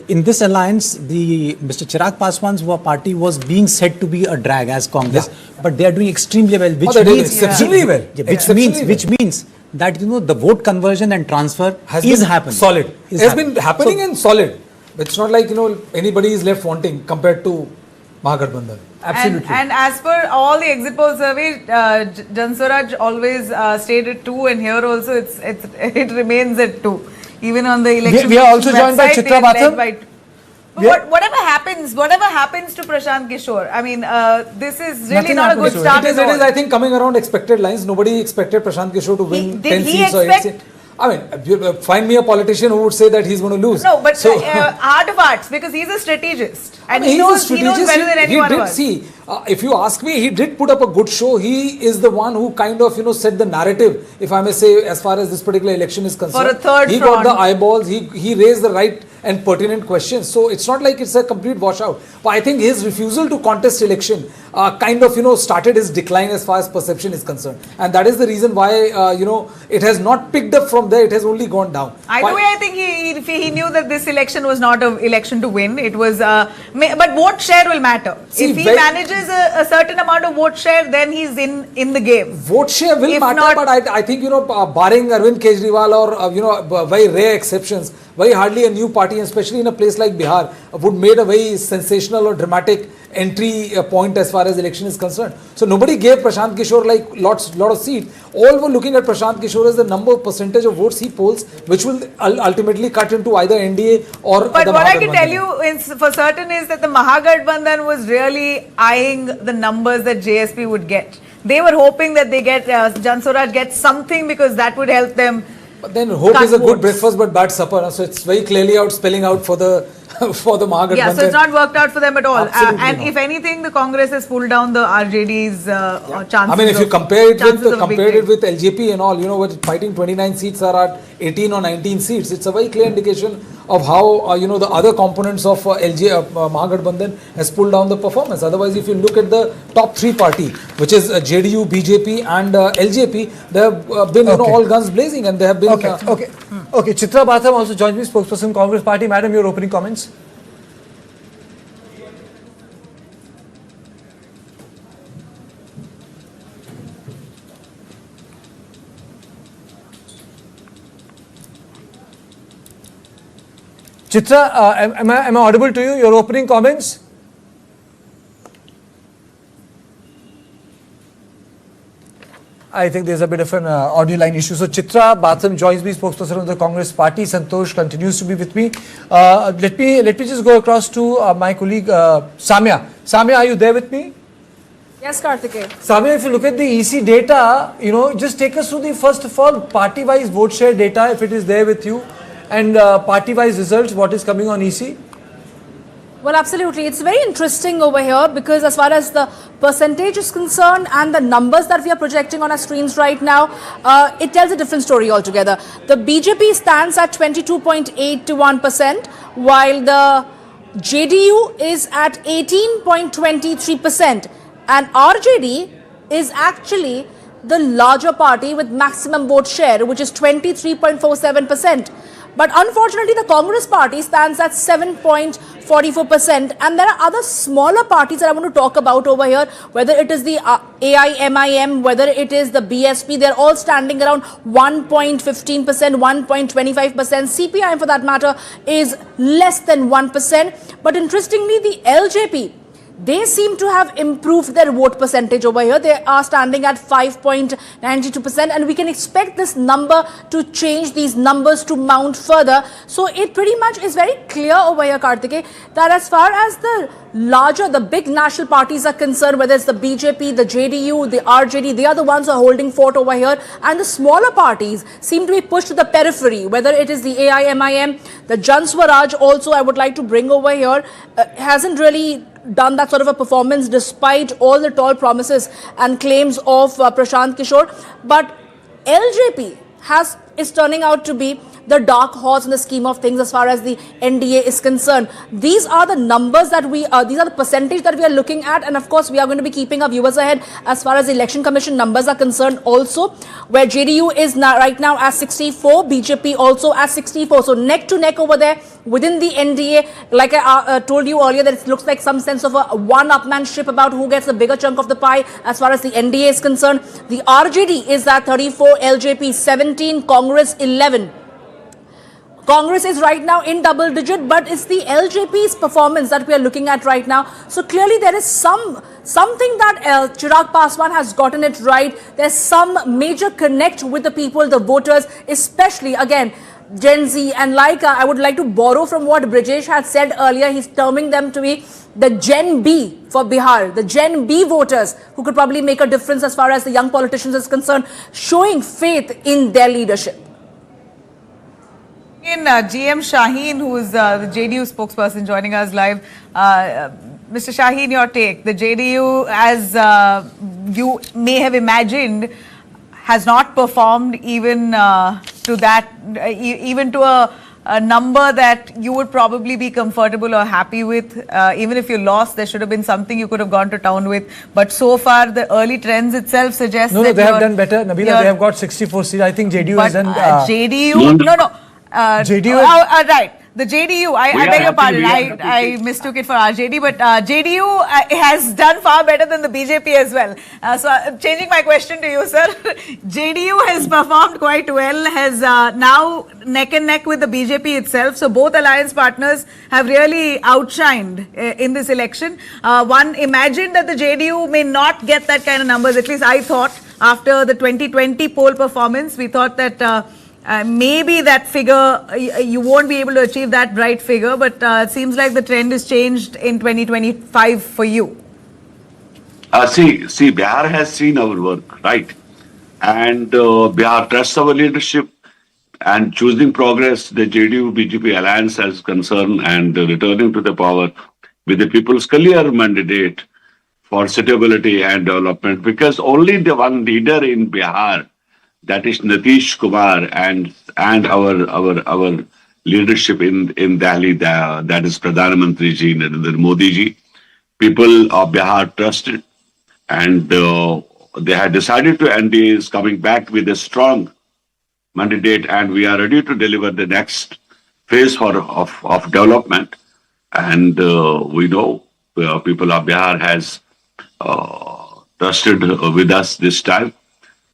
in this alliance, Mr. Chirag Paswan's party was being said to be a drag as Congress, but they are doing extremely well, which means exceptionally well. Which means that the vote conversion and transfer is happening. Solid. It's been happening and solid. It's not like anybody is left wanting compared to Mahagathbandhan. Absolutely. And as per all the exit poll survey, Jan Swaraj always stayed at 2, and here also it remains at 2. Even on the election, we are also joined by Chitra Batham. Whatever happens to Prashant Kishore, I mean, this is really not a good start. It is, I think, coming around expected lines. Nobody expected Prashant Kishore to win 10 seats or 8 seats. I mean, find me a politician who would say that he's going to lose. No, but heart of hearts, because he's a strategist. And he knows better than anyone else. See, if you ask me, he did put up a good show. He is the one who kind of, set the narrative, if I may say, as far as this particular election is concerned. For a third He got the eyeballs, he raised the right and pertinent questions. So it's not like it's a complete washout. But I think his refusal to contest election kind of, started his decline as far as perception is concerned. And that is the reason why, it has not picked up from there. It has only gone down. Either way, I think he knew that this election was not an election to win. It was, but vote share will matter. See, if he manages a certain amount of vote share, then he's in the game. Vote share will matter, but I think, barring Arvind Kejriwal or, very rare exceptions, very hardly a new party, especially in a place like Bihar, would made a very sensational or dramatic entry point as far as election is concerned. So nobody gave Prashant Kishore lot of seats. All were looking at Prashant Kishore as the percentage of votes he polls, which will ultimately cut into either NDA or. But what I can tell you for certain is that the Mahagathbandhan was really eyeing the numbers that JSP would get. They were hoping that they get Jan Swaraj gets something, because that would help them. But then hope is a good breakfast but bad supper. So it's very clearly spelling out for the Mahagathbandhan. Yeah, so it's not worked out for them at all. And not. If anything, the Congress has pulled down the RJD's chances. I mean, if you compare it with LJP and all, fighting 29 seats are at 18 or 19 seats. It's a very clear indication of how the other components of Mahagathbandhan has pulled down the performance. Otherwise, if you look at the top three party, which is JDU, BJP, and LJP, they have been all guns blazing, and they have been. Okay. Chitra Batham also joins me, spokesperson Congress Party. Madam, your opening comments. Chitra, am I audible to you? Your opening comments? I think there's a bit of an audio line issue. So Chitra Batham joins me, spokesperson of the Congress Party. Santosh continues to be with me. Let me just go across to my colleague Samya. Samya, are you there with me? Yes, Karthikeya. Samya, if you look at the EC data, just take us through the first of all party-wise vote share data, if it is there with you. And party-wise results, what is coming on EC? Well, absolutely. It's very interesting over here because as far as the percentage is concerned and the numbers that we are projecting on our screens right now, it tells a different story altogether. The BJP stands at 22.81%, while the JDU is at 18.23%, and RJD is actually the larger party with maximum vote share, which is 23.47%. But unfortunately, the Congress Party stands at 7.44%. And there are other smaller parties that I want to talk about over here, whether it is the AIMIM, whether it is the BSP, they're all standing around 1.15%, 1.25%. CPIM, for that matter, is less than 1%. But interestingly, the LJP, they seem to have improved their vote percentage over here. They are standing at 5.92%, and we can expect this number to change, these numbers to mount further. So it pretty much is very clear over here, Karthikeya, that as far as the big national parties are concerned, whether it's the BJP, the JDU, the RJD, they are the ones who are holding fort over here, and the smaller parties seem to be pushed to the periphery, whether it is the AIMIM, the Jan Swaraj also I would like to bring over here, hasn't really done that sort of a performance despite all the tall promises and claims of Prashant Kishore. But LJP is turning out to be the dark horse in the scheme of things as far as the NDA is concerned. These are the numbers that these are the percentage that we are looking at, and of course we are going to be keeping our viewers ahead as far as the Election Commission numbers are concerned also, where JDU is right now at 64, BJP also at 64. So neck to neck over there within the NDA. Like I told you earlier, that it looks like some sense of a one-upmanship about who gets the bigger chunk of the pie as far as the NDA is concerned. The RJD is at 34, LJP 17, Congress 11. Congress is right now in double digit, but it's the LJP's performance that we are looking at right now. So clearly there is something that Chirag Paswan has gotten it right. There's some major connect with the people, the voters, especially again Gen Z. And like I would like to borrow from what Brijesh had said earlier, he's terming them to be the Gen B for Bihar, the Gen B voters who could probably make a difference as far as the young politicians is concerned, showing faith in their leadership. GM Shaheen, who is the JDU spokesperson, joining us live. Mr. Shaheen, your take. The JDU, as you may have imagined, has not performed even to a number that you would probably be comfortable or happy with. Even if you lost, there should have been something you could have gone to town with. But so far, the early trends itself suggest that they have done better. Nabila, they have got 64 seats. I think JDU has done... JDU right. The JDU, I beg your pardon, I mistook it for RJD, but JDU has done far better than the BJP as well. So changing my question to you, sir, JDU has performed quite well, has now neck and neck with the BJP itself. So both alliance partners have really outshined in this election. One imagined that the JDU may not get that kind of numbers. At least I thought after the 2020 poll performance, we thought that maybe that figure, you won't be able to achieve that bright figure, but it seems like the trend has changed in 2025 for you. See, Bihar has seen our work, right? And Bihar trusts our leadership, and choosing progress, the JDU-BJP alliance as concerned, and returning to the power with the people's clear mandate for stability and development, because only the one leader in Bihar, that is Nitish Kumar, and our leadership in Delhi, that is Pradhan Mantri ji, Narendra Modi ji. People of Bihar trusted, and they had decided to NDA is coming back with a strong mandate, and we are ready to deliver the next phase of development. And we know people of Bihar has trusted with us this time.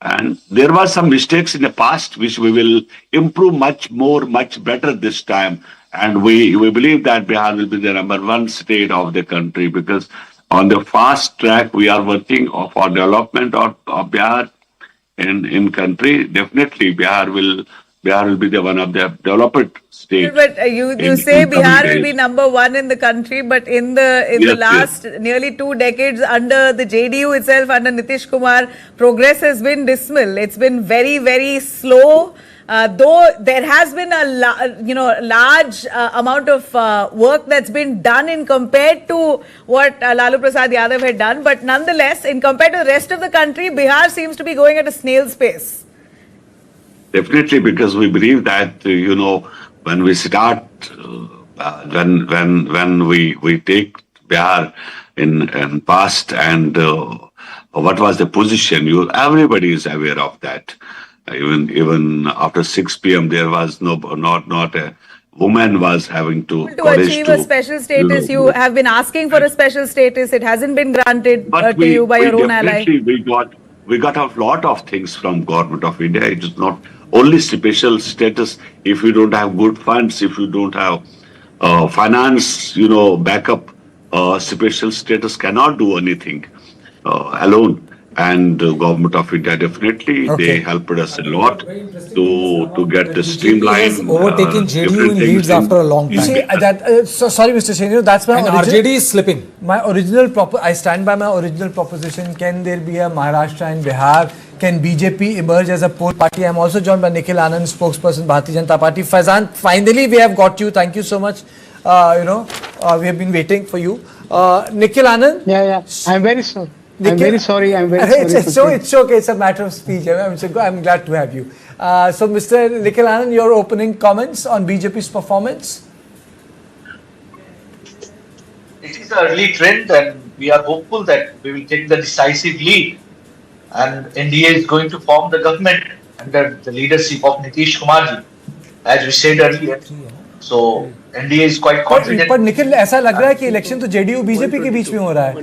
And there were some mistakes in the past which we will improve much better this time. And we believe that Bihar will be the #1 state of the country, because on the fast track we are working for development of Bihar in country. Definitely Bihar will be the one of the developed states. But you say Bihar will be #1 in the country, but in the last nearly 2 decades under the JDU itself, under Nitish Kumar, progress has been dismal. It's been very slow. Though there has been a large amount of work that's been done in compared to what Lalu Prasad Yadav had done, but nonetheless, in compared to the rest of the country, Bihar seems to be going at a snail's pace. Definitely, because we believe that when we start, when we take Bihar in past, and what was the position, everybody is aware of that. Even after 6 p.m. there was not a woman was having to achieve a special status. You have been asking for a special status. It hasn't been granted to you by your own ally. We got a lot of things from Government of India. It is not only special status. If you don't have good funds, if you don't have finance, backup, special status cannot do anything alone. And Government of India definitely they helped us a lot to get the streamline. Overtaking JDU in leads after a long time. You see that? Sorry, Mr. Shen, that's my RJD is slipping. My original I stand by my original proposition. Can there be a Maharashtra and Bihar? Can BJP emerge as a poll party? I'm also joined by Nikhil Anand, spokesperson, Bharatiya Janata Party. Faizan, finally we have got you. Thank you so much. We have been waiting for you. Nikhil Anand. Yeah. I'm very sorry. I'm very sorry. It's okay. It's a matter of speech. I'm glad to have you. So, Mr. Nikhil Anand, your opening comments on BJP's performance? It is an early trend, and we are hopeful that we will take the decisive lead. And NDA is going to form the government under the leadership of Nitish Kumar ji, as we said earlier. So NDA is quite confident. But Nikhil, ऐसा लग रहा है कि election तो JDU BJP के बीच में हो रहा है.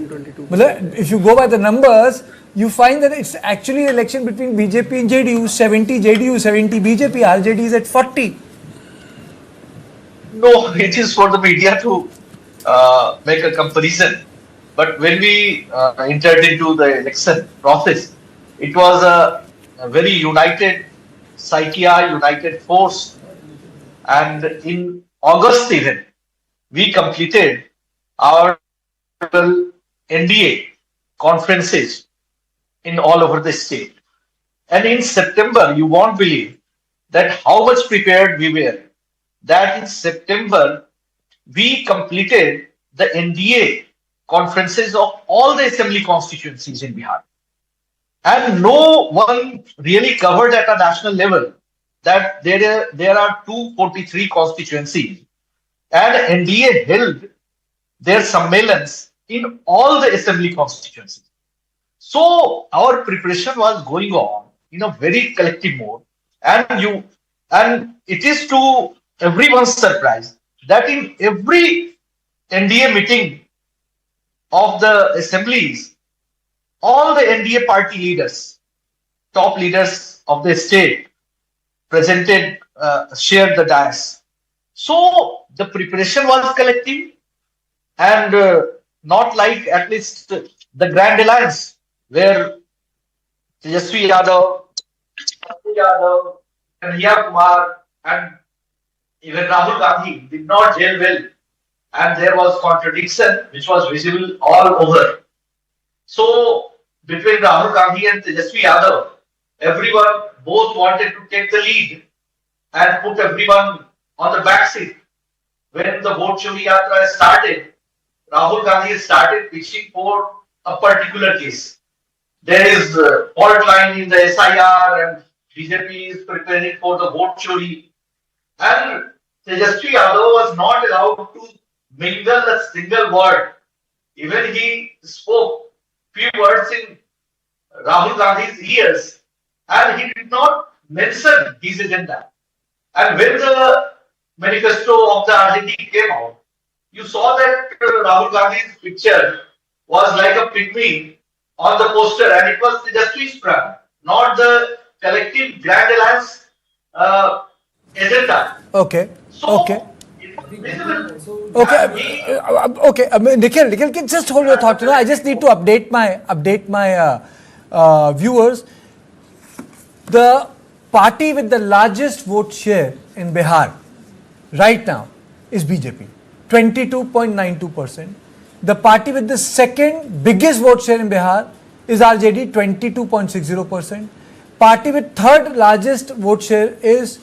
मतलब if you go by the numbers, you find that it's actually an election between BJP and JDU. 70 JDU, 70 BJP. RJD is at 40. No, it is for the media to make a comparison. But when we entered into the election process, it was a very united psyche, united force. And in August even, we completed our NDA conferences in all over the state. And in September, you won't believe that how much prepared we were. That in September, we completed the NDA conferences of all the assembly constituencies in Bihar. And no one really covered at a national level that there are 243 constituencies, and NDA held their summelans in all the assembly constituencies. So our preparation was going on in a very collective mode, and it is to everyone's surprise that in every NDA meeting of the assemblies, all the NDA party leaders, top leaders of the state, shared the dais. So the preparation was collective, and not like at least the Grand Alliance, where Tejashwi Yadav, Kanhaiya Kumar, and even Rahul Gandhi did not gel well, and there was contradiction which was visible all over. So between Rahul Gandhi and Tejashwi Yadav, everyone both wanted to take the lead and put everyone on the back seat. When the vote chori yatra started, Rahul Gandhi started pitching for a particular case. There is fault line in the SIR, and BJP is preparing for the vote chori. And Tejashwi Yadav was not allowed to mingle a single word. Even he spoke few words in Rahul Gandhi's ears, and he did not mention his agenda. And when the manifesto of the RJD came out, you saw that Rahul Gandhi's picture was like a pygmy on the poster, and it was Tejashwi's brand, not the collective Grand Alliance agenda. Okay. So, Okay. Okay. Nikhil, just hold your thought. I just need to update my viewers. The party with the largest vote share in Bihar right now is BJP, 22.92%. The party with the second biggest vote share in Bihar is RJD, 22.60%. Party with third largest vote share is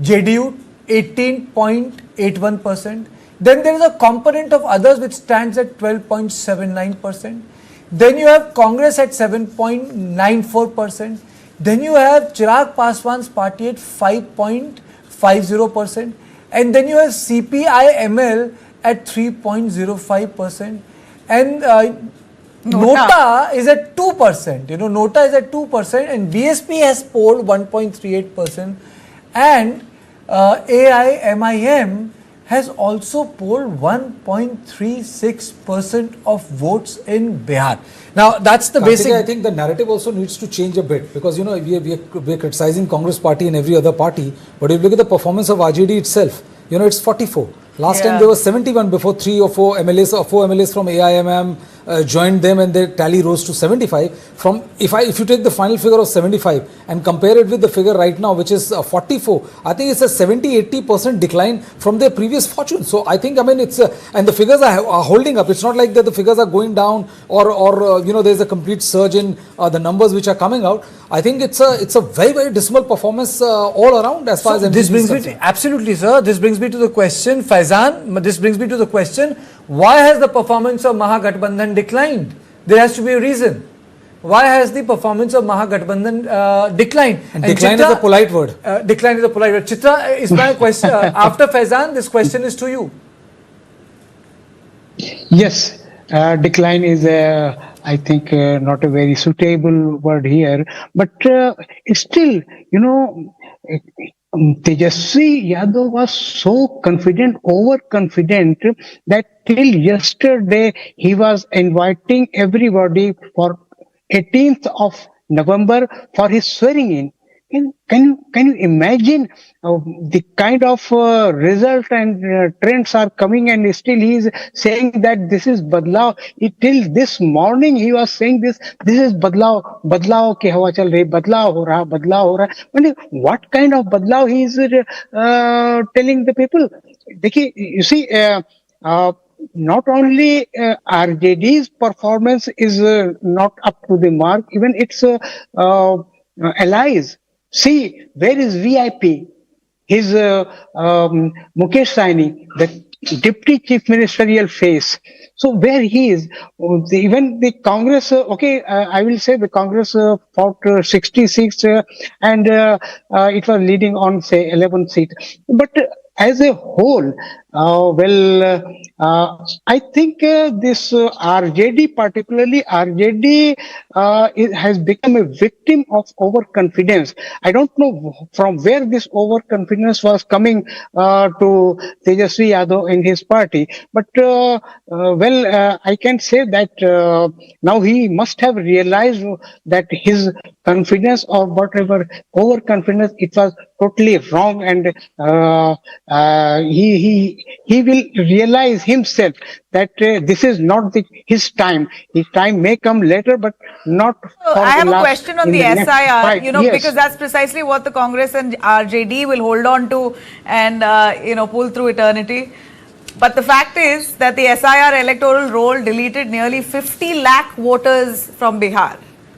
JDU, 18.81%. Then there is a component of others which stands at 12.79%. Then you have Congress at 7.94%. Then you have Chirag Paswan's party at 5.50%. And then you have CPI-ML at 3.05%. And Nota is at 2%. Nota is at 2%. And BSP has polled 1.38%. And AIMIM has also polled 1.36% of votes in Bihar. Now, that's the basic. I think the narrative also needs to change a bit, because we are criticizing Congress party and every other party, but if you look at the performance of RJD itself, it's 44. Last time there was 71 before 3 or 4 MLAs or 4 MLAs from AIMM joined them, and their tally rose to 75. If you take the final figure of 75 and compare it with the figure right now, which is 44, I think it's a 70-80% decline from their previous fortune. So I think it's and the figures are holding up. It's not like that the figures are going down or there's a complete surge in the numbers which are coming out. I think it's a very, very dismal performance all around as far as this brings me to, absolutely, sir. This brings me to the question, Faizan. This brings me to the question: why has the performance of Mahagathbandhan declined? There has to be a reason. Why has the performance of Mahagathbandhan declined? And decline Chitra, is a polite word. Decline is a polite word. Chitra, is my question after Faizan? This question is to you. Yes, decline is I think not a very suitable word here, but still, Tejashwi Yadav was so confident, overconfident, that till yesterday he was inviting everybody for 18th of November for his swearing in. Can you imagine the kind of result and trends are coming, and still he is saying that this is badlav. Till this morning he was saying this is badlav ki hawa chal rahi, badlav ho raha. What kind of badlav he is telling the people? You see, not only RJD's performance is not up to the mark, even its allies. See, where is VIP? His Mukesh Saini, the deputy chief ministerial face. So where he is, even the Congress, I will say the Congress fought 66 and it was leading on, say, 11 seats. But as a whole, I think this RJD, particularly RJD, has become a victim of overconfidence. I don't know from where this overconfidence was coming to Tejashwi Yadav and his party, but I can say that now he must have realized that his confidence or whatever overconfidence, it was totally wrong, and he will realize himself that this is not his time. His time may come later, but not. I have a question on the SIR, because that's precisely what the Congress and RJD will hold on to and pull through eternity. But the fact is that the SIR electoral roll deleted nearly 50 lakh voters from Bihar.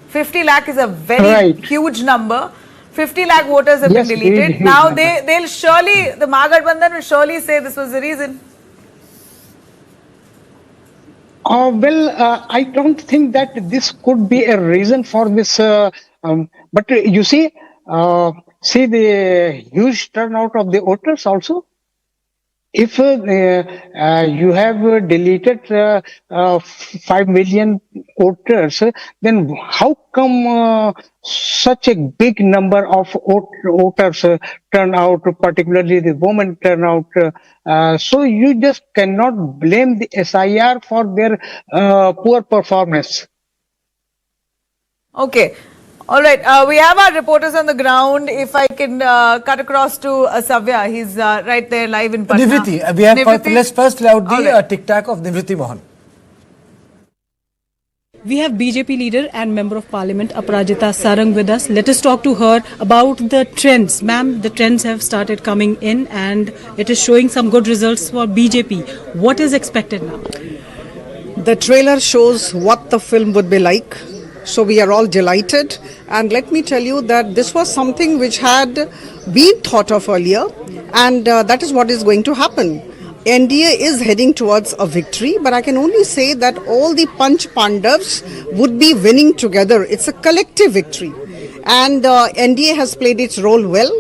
50 lakh is a very huge number. 50 lakh voters have been deleted. Now they'll surely, the Mahagathbandhan will surely say this was the reason. I don't think that this could be a reason for this. But you see the huge turnout of the voters also. if you have deleted 5 million voters, then how come such a big number of voters turn out, particularly the women turn out? So you just cannot blame the SIR for their poor performance. Okay. All right. We have our reporters on the ground. If I can cut across to Savya, he's right there live in Patna. Nivriti, we have let's first lay out the tic-tac of Nivriti Mohan. We have BJP leader and Member of Parliament Aparajita Sarang with us. Let us talk to her about the trends. Ma'am, the trends have started coming in and it is showing some good results for BJP. What is expected now? The trailer shows what the film would be like. So we are all delighted. And let me tell you that this was something which had been thought of earlier. And that is what is going to happen. NDA is heading towards a victory, but I can only say that all the Panch Pandavs would be winning together. It's a collective victory. And NDA has played its role well.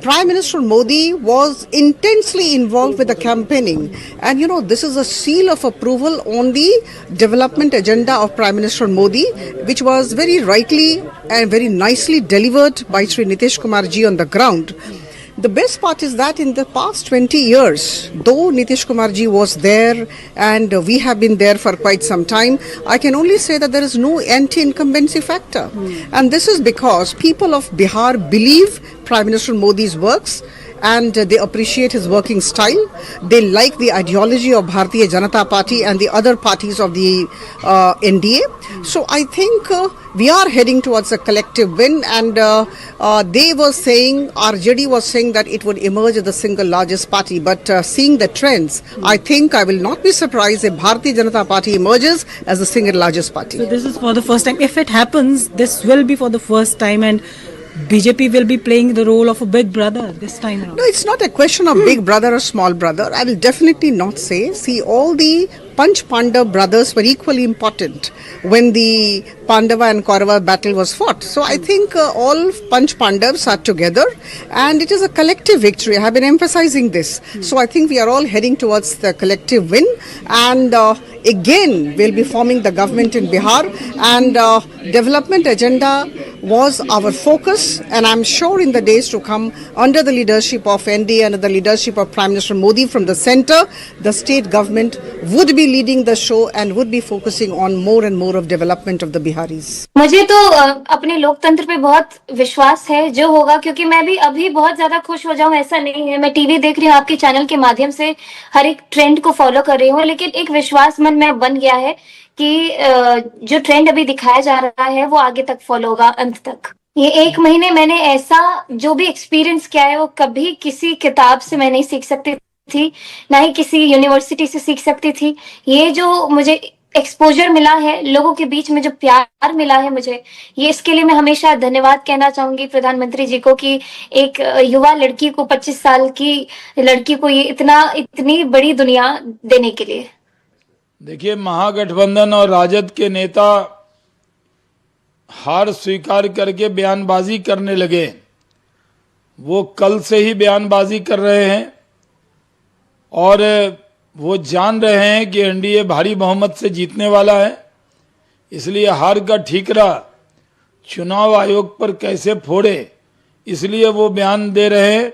Prime Minister Modi was intensely involved with the campaigning. And you know, this is a seal of approval on the development agenda of Prime Minister Modi, which was very rightly and very nicely delivered by Sri Nitish Kumar ji on the ground. The best part is that in the past 20 years, though Nitish Kumar ji was there and we have been there for quite some time, I can only say that there is no anti-incumbency factor. And this is because people of Bihar believe Prime Minister Modi's works and they appreciate his working style. They like the ideology of Bharatiya Janata Party and the other parties of the NDA. So I think we are heading towards a collective win, and they were saying, RJD was saying that it would emerge as the single largest party. But seeing the trends, I think I will not be surprised if Bharatiya Janata Party emerges as the single largest party. So this is for the first time. If it happens, this will be for the first time, and BJP will be playing the role of a big brother this time around. No, it's not a question of big brother or small brother. I will definitely not say. See, all the Panch Pandav brothers were equally important when the Pandava and Kaurava battle was fought. So I think all Panch Pandavs are together and it is a collective victory. I have been emphasizing this. So I think we are all heading towards the collective win, and again we'll be forming the government in Bihar, and development agenda was our focus, and I'm sure in the days to come, under the leadership of NDA, under the leadership of Prime Minister Modi from the center, the state government would be leading the show and would be focusing on more and more of development of the Biharis. मुझे तो अपने लोकतंत्र पे बहुत विश्वास है जो होगा, क्योंकि मैं भी अभी बहुत ज्यादा खुश हो जाऊं ऐसा नहीं है। मैं टीवी देख रही हूँ, आपके चैनल के माध्यम से हर एक ट्रेंड को फॉलो कर रही हूँ, लेकिन एक विश्वास मन में बन गया है कि जो ट्रेंड अभी दिखाया जा रहा है वो आगे तक फॉलो होगा अंत तक। ये एक महीने मैंने ऐसा जो भी एक्सपीरियंस किया है वो कभी किसी किताब से मैं नहीं सीख सकती थी, ना ही किसी यूनिवर्सिटी से सीख सकती थी। ये जो मुझे एक्सपोजर मिला है, लोगों के बीच में जो प्यार मिला है मुझे, ये इसके लिए मैं हमेशा धन्यवाद कहना चाहूंगी प्रधानमंत्री जी को कि एक युवा लड़की को, 25 साल की लड़की को ये इतनी बड़ी दुनिया देने के लिए। देखिए, महागठबंधन और राजद के नेता हार स्वीकार करके बयानबाजी करने लगे। वो कल से ही बयानबाजी कर रहे हैं और वो जान रहे हैं कि एनडीए भारी बहुमत से जीतने वाला है, इसलिए हार का ठीकरा चुनाव आयोग पर कैसे फोड़े, इसलिए वो बयान दे रहे हैं।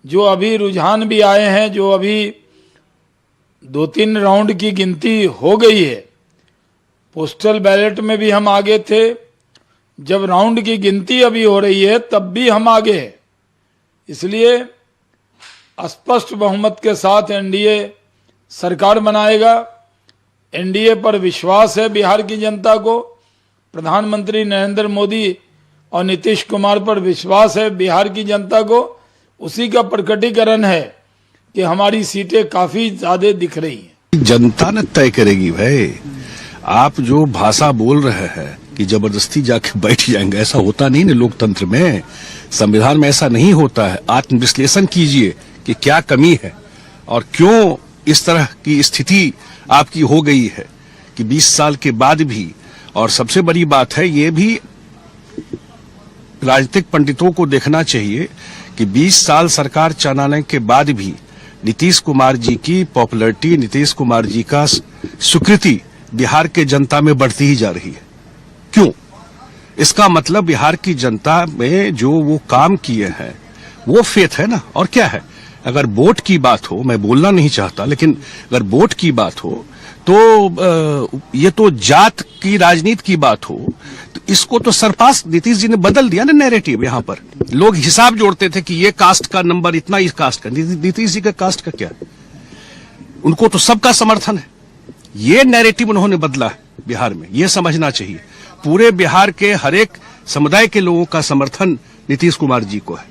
जो अभी रुझान भी आए हैं, जो अभी 2-3 राउंड की गिनती हो गई है, पोस्टल बैलेट में भी हम आगे थे, जब राउंड की गिनती अभी हो रही है तब भी हम आगे हैं। इसलिए स्पष्ट बहुमत के साथ एनडीए सरकार बनाएगा। एनडीए पर विश्वास है बिहार की जनता को, प्रधानमंत्री नरेंद्र मोदी और नीतीश कुमार पर विश्वास है बिहार की जनता को। उसी का प्रकटीकरण है कि हमारी सीटें काफी ज्यादा दिख रही हैं। जनता ने तय करेगी भाई। आप जो भाषा बोल रहे हैं कि जबरदस्ती जाके बैठ जाएंगे, ऐसा होता नहीं ना लोकतंत्र में, संविधान में ऐसा नहीं होता है। आत्मविश्लेषण कीजिए कि क्या कमी है और क्यों इस तरह की स्थिति आपकी हो गई है कि 20 साल के बाद भी। और सबसे बड़ी बात है, ये भी राजनीतिक पंडितों को देखना चाहिए कि 20 साल सरकार चलाने के बाद भी नीतीश कुमार जी की पॉपुलैरिटी, नीतीश कुमार जी का स्वीकृति बिहार के जनता में बढ़ती ही जा रही है। क्यों? इसका मतलब बिहार की जनता में जो वो काम किए हैं वो फेथ है ना। और क्या है, अगर वोट की बात हो, मैं बोलना नहीं चाहता, लेकिन अगर वोट की बात हो तो ये तो जात की राजनीति की बात हो तो इसको तो सरपास नीतीश जी ने बदल दिया ना नैरेटिव। यहां पर लोग हिसाब जोड़ते थे कि ये कास्ट का नंबर इतना, इस कास्ट का। नीतीश जी का कास्ट का क्या, उनको तो सबका समर्थन है। ये नैरेटिव उन्होंने बदला है बिहार में, ये समझना चाहिए। पूरे बिहार के हर एक समुदाय के लोगों का समर्थन नीतीश कुमार जी को है,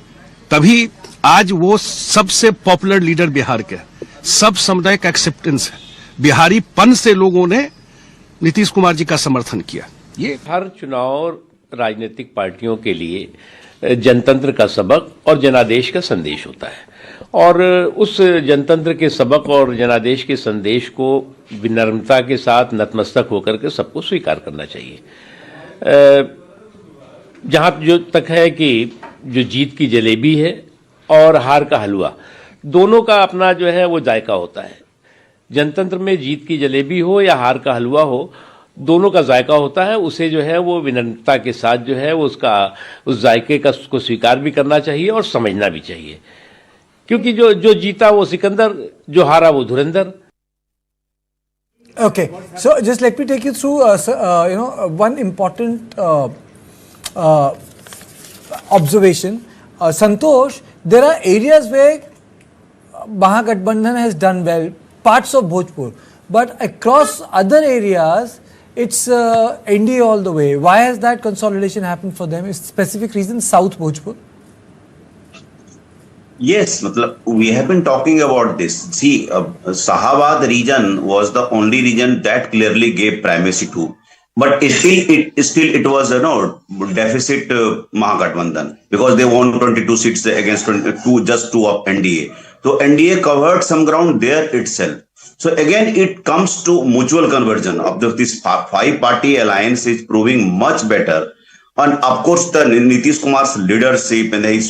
तभी आज वो सबसे पॉपुलर लीडर बिहार के हैं। सब समुदाय का एक्सेप्टेंस है, बिहारी पन से लोगों ने नीतीश कुमार जी का समर्थन किया। ये हर चुनाव राजनीतिक पार्टियों के लिए जनतंत्र का सबक और जनादेश का संदेश होता है, और उस जनतंत्र के सबक और जनादेश के संदेश को विनम्रता के साथ नतमस्तक होकर के सबको स्वीकार करना चाहिए। जहां जो तक है कि जो जीत की जलेबी है और हार का हलवा, दोनों का अपना जो है वो जायका होता है। जनतंत्र में जीत की जलेबी हो या हार का हलवा हो, दोनों का जायका होता है। उसे जो है वो विनम्रता के साथ जो है वो उसका उस जायके का को स्वीकार भी करना चाहिए और समझना भी चाहिए, क्योंकि जो जीता वो सिकंदर, जो हारा वो धुरंधर। Okay, so just let me take you through, one important observation. Santosh, there are areas where Mahagathbandhan has done well, parts of Bhojpur, but across other areas, it's NDA all the way. Why has that consolidation happened for them? Is specific reason South Bhojpur? Yes, we have been talking about this. See, Sahabad region was the only region that clearly gave primacy to, but still it was deficit Mahagathbandhan, because they won 22 seats against 22, just 2 of NDA. So NDA covered some ground there itself. So again, it comes to mutual conversion of this 5-party alliance is proving much better. And of course, the Nitish Kumar's leadership and his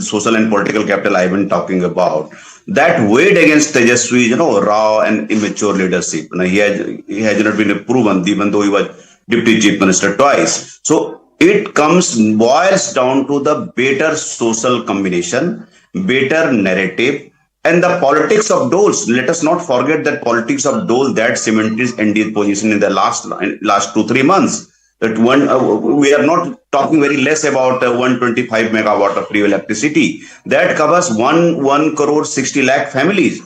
social and political capital I've been talking about, that weighed against Tejashwi, raw and immature leadership. He has not been proven, even though he was deputy chief minister twice. So it boils down to the better social combination, better narrative, and the politics of doles. Let us not forget that politics of dole that cemented NDA's position in the last 2-3 months. That we are not talking very less about 125 megawatt of free electricity. That covers 1 crore 60 lakh families.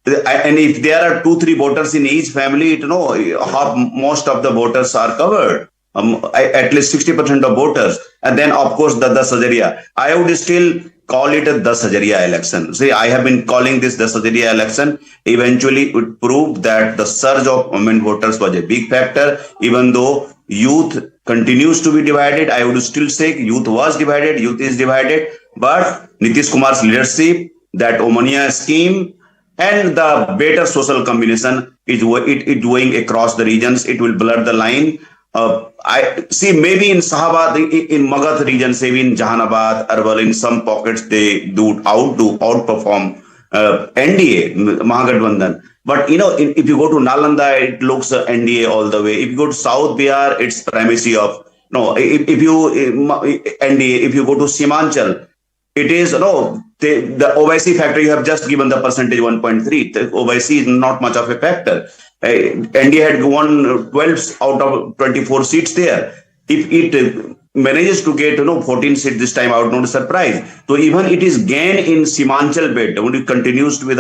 And if there are 2-3 voters in each family, most of the voters are covered. At least 60% of voters. And then, of course, the 10,000. I would still call it a 10,000 election. See, I have been calling this 10,000 election. Eventually, it proved that the surge of women voters was a big factor, even though youth continues to be divided. I would still say youth was divided, youth is divided, but Nitish Kumar's leadership, that Omania scheme, and the better social combination is going across the regions. It will blur the line. I see maybe in Sahabad, in Magadh region, say in Jahanabad, Arwal, in some pockets they do outperform NDA, Mahagathbandhan. But if you go to Nalanda, it looks NDA all the way. If you go to South Bihar, it's primacy of If you go to Simanchal, it is the OYC factor. You have just given the percentage 1.3. The OYC is not much of a factor. NDA had won 12 out of 24 seats there. If it manages to get 14 seats this time, I would not be surprised. So even it is gain in Simanchal bed, it continues to be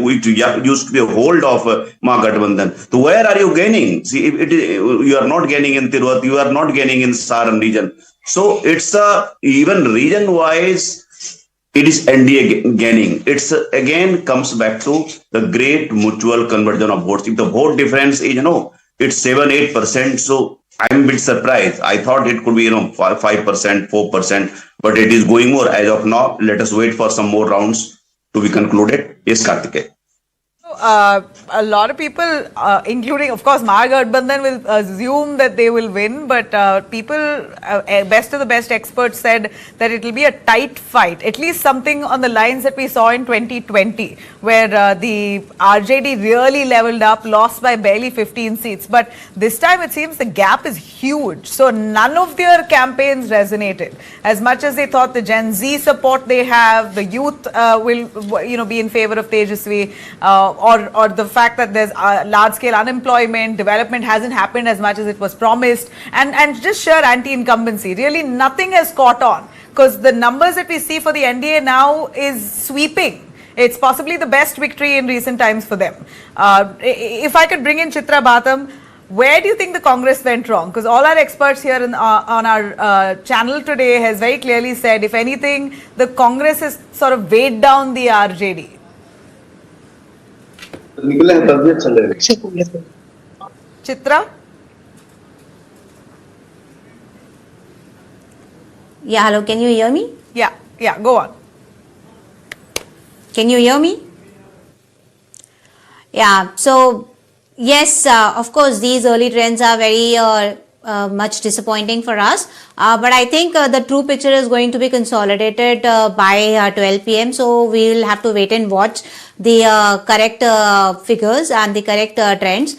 which used to be a hold of Mahagathbandhan. So where are you gaining? See, you are not gaining in Tirupati, you are not gaining in Saran region. So it's even region wise, it is NDA gaining. It's again comes back to the great mutual conversion of votes. If the vote difference is it's 7-8%. So I'm a bit surprised. I thought it could be 5%, 4%, but it is going more as of now. Let us wait for some more rounds to be concluded. Yes, Karthikeya. a lot of people, including, of course, Mahagathbandhan will assume that they will win, but people, best of the best experts said that it will be a tight fight, at least something on the lines that we saw in 2020, where the RJD really leveled up, lost by barely 15 seats. But this time it seems the gap is huge. So none of their campaigns resonated. As much as they thought the Gen Z support they have, the youth will be in favor of Tejashwi, or the fact that there's large-scale unemployment, development hasn't happened as much as it was promised, and just sheer anti-incumbency. Really, nothing has caught on, because the numbers that we see for the NDA now is sweeping. It's possibly the best victory in recent times for them. If I could bring in Chitra Batham, where do you think the Congress went wrong? Because all our experts here on our channel today has very clearly said, if anything, the Congress has sort of weighed down the RJD. Chitra? Yeah, hello, can you hear me? Yeah, go on. Can you hear me? Yeah, so yes, of course, these early trends are very much disappointing for us. But I think the true picture is going to be consolidated by 12 p.m. So we will have to wait and watch the correct figures and the correct trends.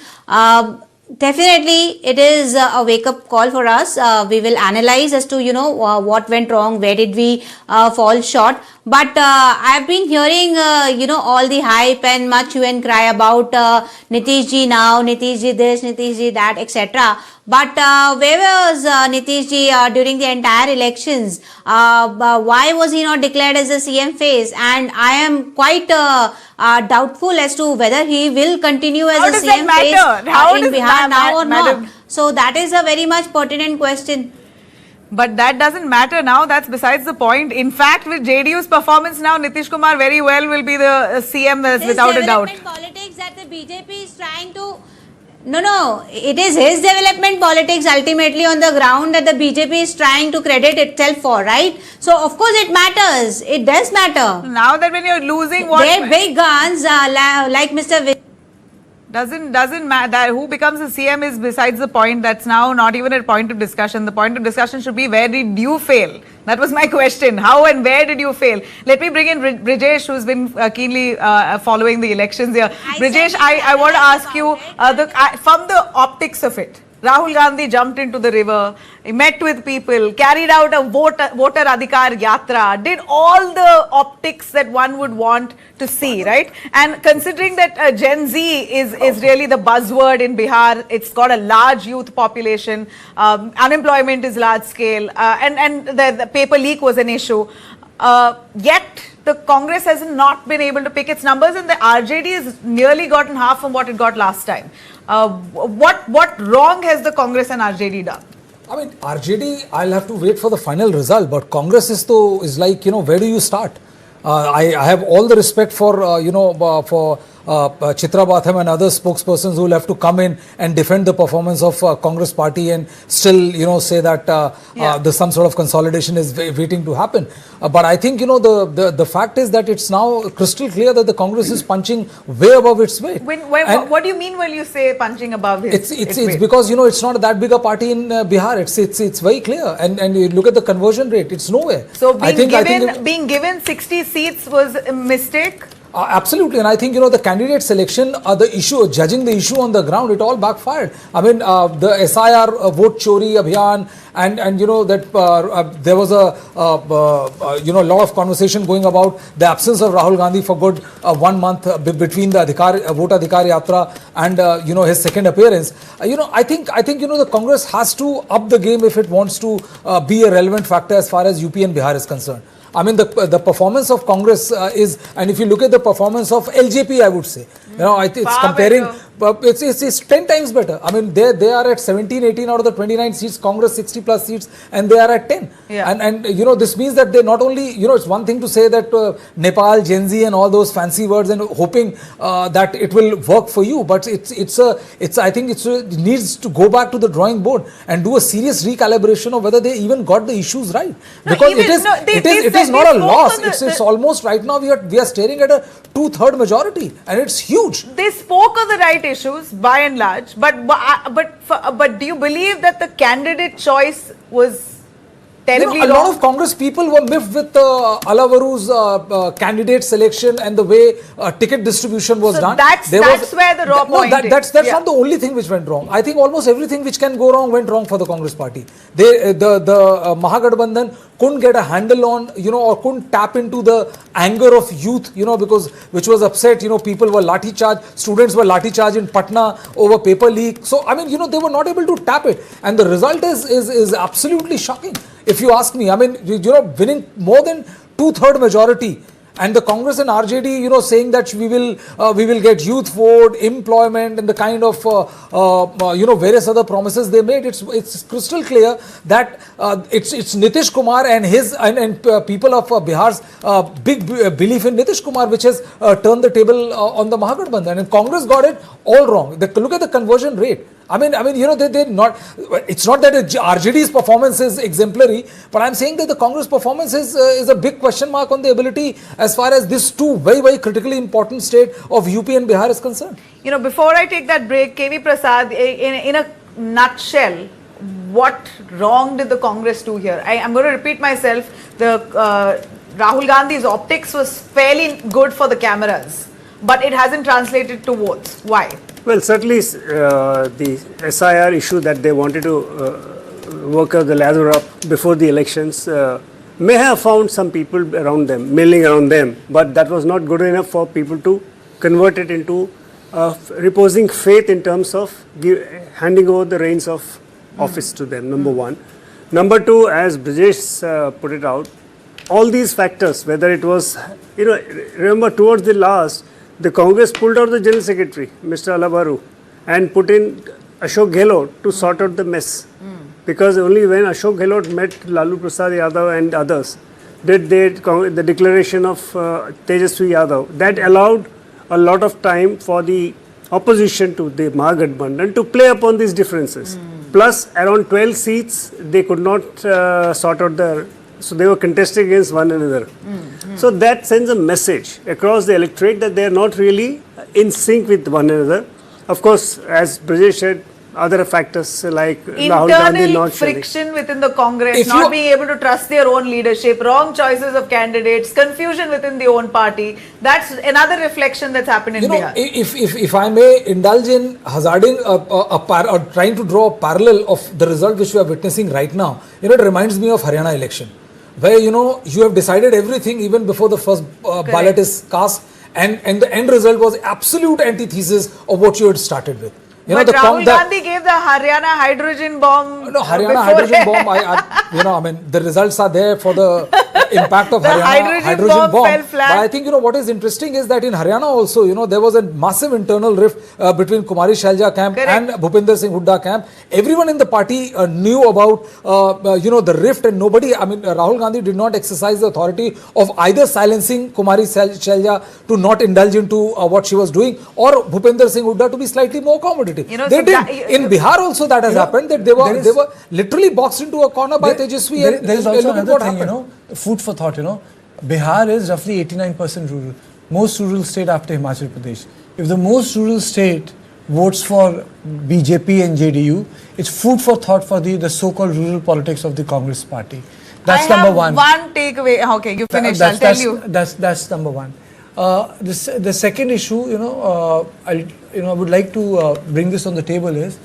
Definitely, it is a wake-up call for us. We will analyze as to, what went wrong, where did we fall short. But I've been hearing, all the hype and much hue and cry about Nitish ji now, Nitish ji this, Nitish ji that, etc. But where was Nitish ji during the entire elections? Why was he not declared as the CM face? And I am quite doubtful as to whether he will continue as a CM face in Bihar now or not. So that is a very much pertinent question. But that doesn't matter now. That's besides the point. In fact, with JDU's performance now, Nitish Kumar very well will be the CM, without a doubt. Politics that the BJP is trying to... No, it is his development politics ultimately on the ground that the BJP is trying to credit itself for, right? So, of course, it matters. It does matter. Now that when you're losing what... They're big guns like Mr. Doesn't matter. Who becomes the CM is besides the point. That's now not even a point of discussion. The point of discussion should be, where did you fail? That was my question. How and where did you fail? Let me bring in Brijesh, who's been keenly following the elections here. Brijesh, I want to ask you, from the optics of it, Rahul Gandhi jumped into the river, he met with people, carried out a voter adhikar yatra, did all the optics that one would want to see, right? And considering that Gen Z is really the buzzword in Bihar, it's got a large youth population, unemployment is large scale, and the paper leak was an issue. Yet the Congress has not been able to pick its numbers, and the RJD has nearly gotten half from what it got last time. What wrong has the Congress and RJD done? I mean, RJD, I'll have to wait for the final result, but Congress is like, where do you start? I have all the respect for, Chitra Batham and other spokespersons who will have to come in and defend the performance of Congress party and still, say that there's some sort of consolidation is waiting to happen. But I think, the fact is that it's now crystal clear that the Congress is punching way above its weight. What do you mean when you say punching above its weight? It's because, it's not that big a party in Bihar. It's very clear. And you look at the conversion rate, it's nowhere. So being given 60 seats was a mistake? Absolutely, and I think the candidate selection, the issue, judging the issue on the ground, it all backfired. I mean, the SIR vote chori abhiyan, and that there was a lot of conversation going about the absence of Rahul Gandhi for good 1 month between the vote adhikar yatra and his second appearance. I think the Congress has to up the game if it wants to be a relevant factor as far as UP and Bihar is concerned. I mean, the performance of Congress is, and if you look at the performance of LJP, I would say, it's it's 10 times better. I mean, they are at 17, 18 out of the 29 seats, Congress 60 plus seats, and they are at 10. Yeah. And this means that they not only, it's one thing to say that Nepal, Gen Z and all those fancy words and hoping that it will work for you, but I think it needs to go back to the drawing board and do a serious recalibration of whether they even got the issues right. Because it is not a loss. It's almost right now we are staring at a 2/3 majority, and it's huge. They spoke of the right issues by and large, but do you believe that the candidate choice was terribly a lot of Congress people were miffed with Alavaru's candidate selection and the way ticket distribution was done. That's where the raw point is. That's not the only thing which went wrong. I think almost everything which can go wrong went wrong for the Congress party. The mahagathbandhan couldn't get a handle on, or couldn't tap into the anger of youth, because which was upset. People were lathi charged, students were lathi charged in Patna over paper leak. So I mean, they were not able to tap it, and the result is absolutely shocking. If you ask me, I mean, winning more than 2/3 majority, and the Congress and RJD, saying that we will get youth vote, employment, and the kind of various other promises they made. It's crystal clear that it's Nitish Kumar and people of Bihar's big belief in Nitish Kumar, which has turned the table on the mahagathbandhan, and Congress got it all wrong. Look at the conversion rate. I mean, they're not. It's not that RJD's performance is exemplary, but I'm saying that the Congress performance is a big question mark on the ability as far as this two very, very critically important state of UP and Bihar is concerned. Before I take that break, KV Prasad, in a nutshell, what wrong did the Congress do here? I'm going to repeat myself. Rahul Gandhi's optics was fairly good for the cameras, but it hasn't translated to votes. Why? Well, certainly the SIR issue that they wanted to work out the ladder up before the elections may have found some people around them, milling around them, but that was not good enough for people to convert it into reposing faith in terms of handing over the reins of office to them, number one. Number two, as Brijesh put it out, all these factors, whether it was, remember towards the last, the Congress pulled out the General Secretary, Mr. Alavaru, and put in Ashok Gehlot to sort out the mess. Because only when Ashok Gehlot met Lalu Prasad Yadav and others did the declaration of Tejashwi Yadav. That allowed a lot of time for the opposition to the mahagathbandhan to play upon these differences. Plus, around 12 seats, they could not sort out so they were contesting against one another. So that sends a message across the electorate that they are not really in sync with one another. Of course, as Brijesh said, other factors like Rahul Gandhi not friction within the Congress, not being able to trust their own leadership, wrong choices of candidates, confusion within the own party. That's another reflection that's happened in Bihar. If I may indulge in hazarding or trying to draw a parallel of the result which we are witnessing right now, it reminds me of Haryana election, where you have decided everything even before the first ballot is cast, and the end result was absolute antithesis of what you had started with. But Rahul Gandhi gave the Haryana hydrogen bomb. No, Haryana hydrogen bomb, the results are there for the impact of Haryana hydrogen bomb. Fell flat. But I think, what is interesting is that in Haryana also, there was a massive internal rift between Kumari Shailja camp and Bhupinder Singh Hooda camp. Everyone in the party knew about, the rift, and nobody, Rahul Gandhi did not exercise the authority of either silencing Kumari Shailja to not indulge into what she was doing, or Bhupinder Singh Hooda to be slightly more accommodative. They did. In Bihar also that has happened, that they were literally boxed into a corner by Tejashwi. There is also another thing, food for thought, Bihar is roughly 89% rural. Most rural state after Himachal Pradesh. If the most rural state votes for BJP and JDU, it's food for thought for the so-called rural politics of the Congress party. That's number one. One takeaway. Okay, you finished. I'll tell you. That's number one. The second issue, I would like to bring this on the table is,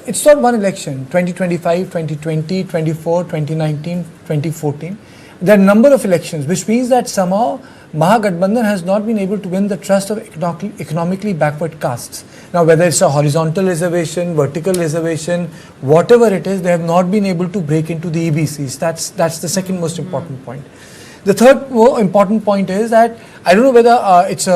it's not one election, 2025, 2020, 24, 2019, 2014. There are a number of elections, which means that somehow Mahagathbandhan has not been able to win the trust of economically backward castes. Now, whether it's a horizontal reservation, vertical reservation, whatever it is, they have not been able to break into the EBCs. That's the second most important point. The third more important point is that I don't know whether it's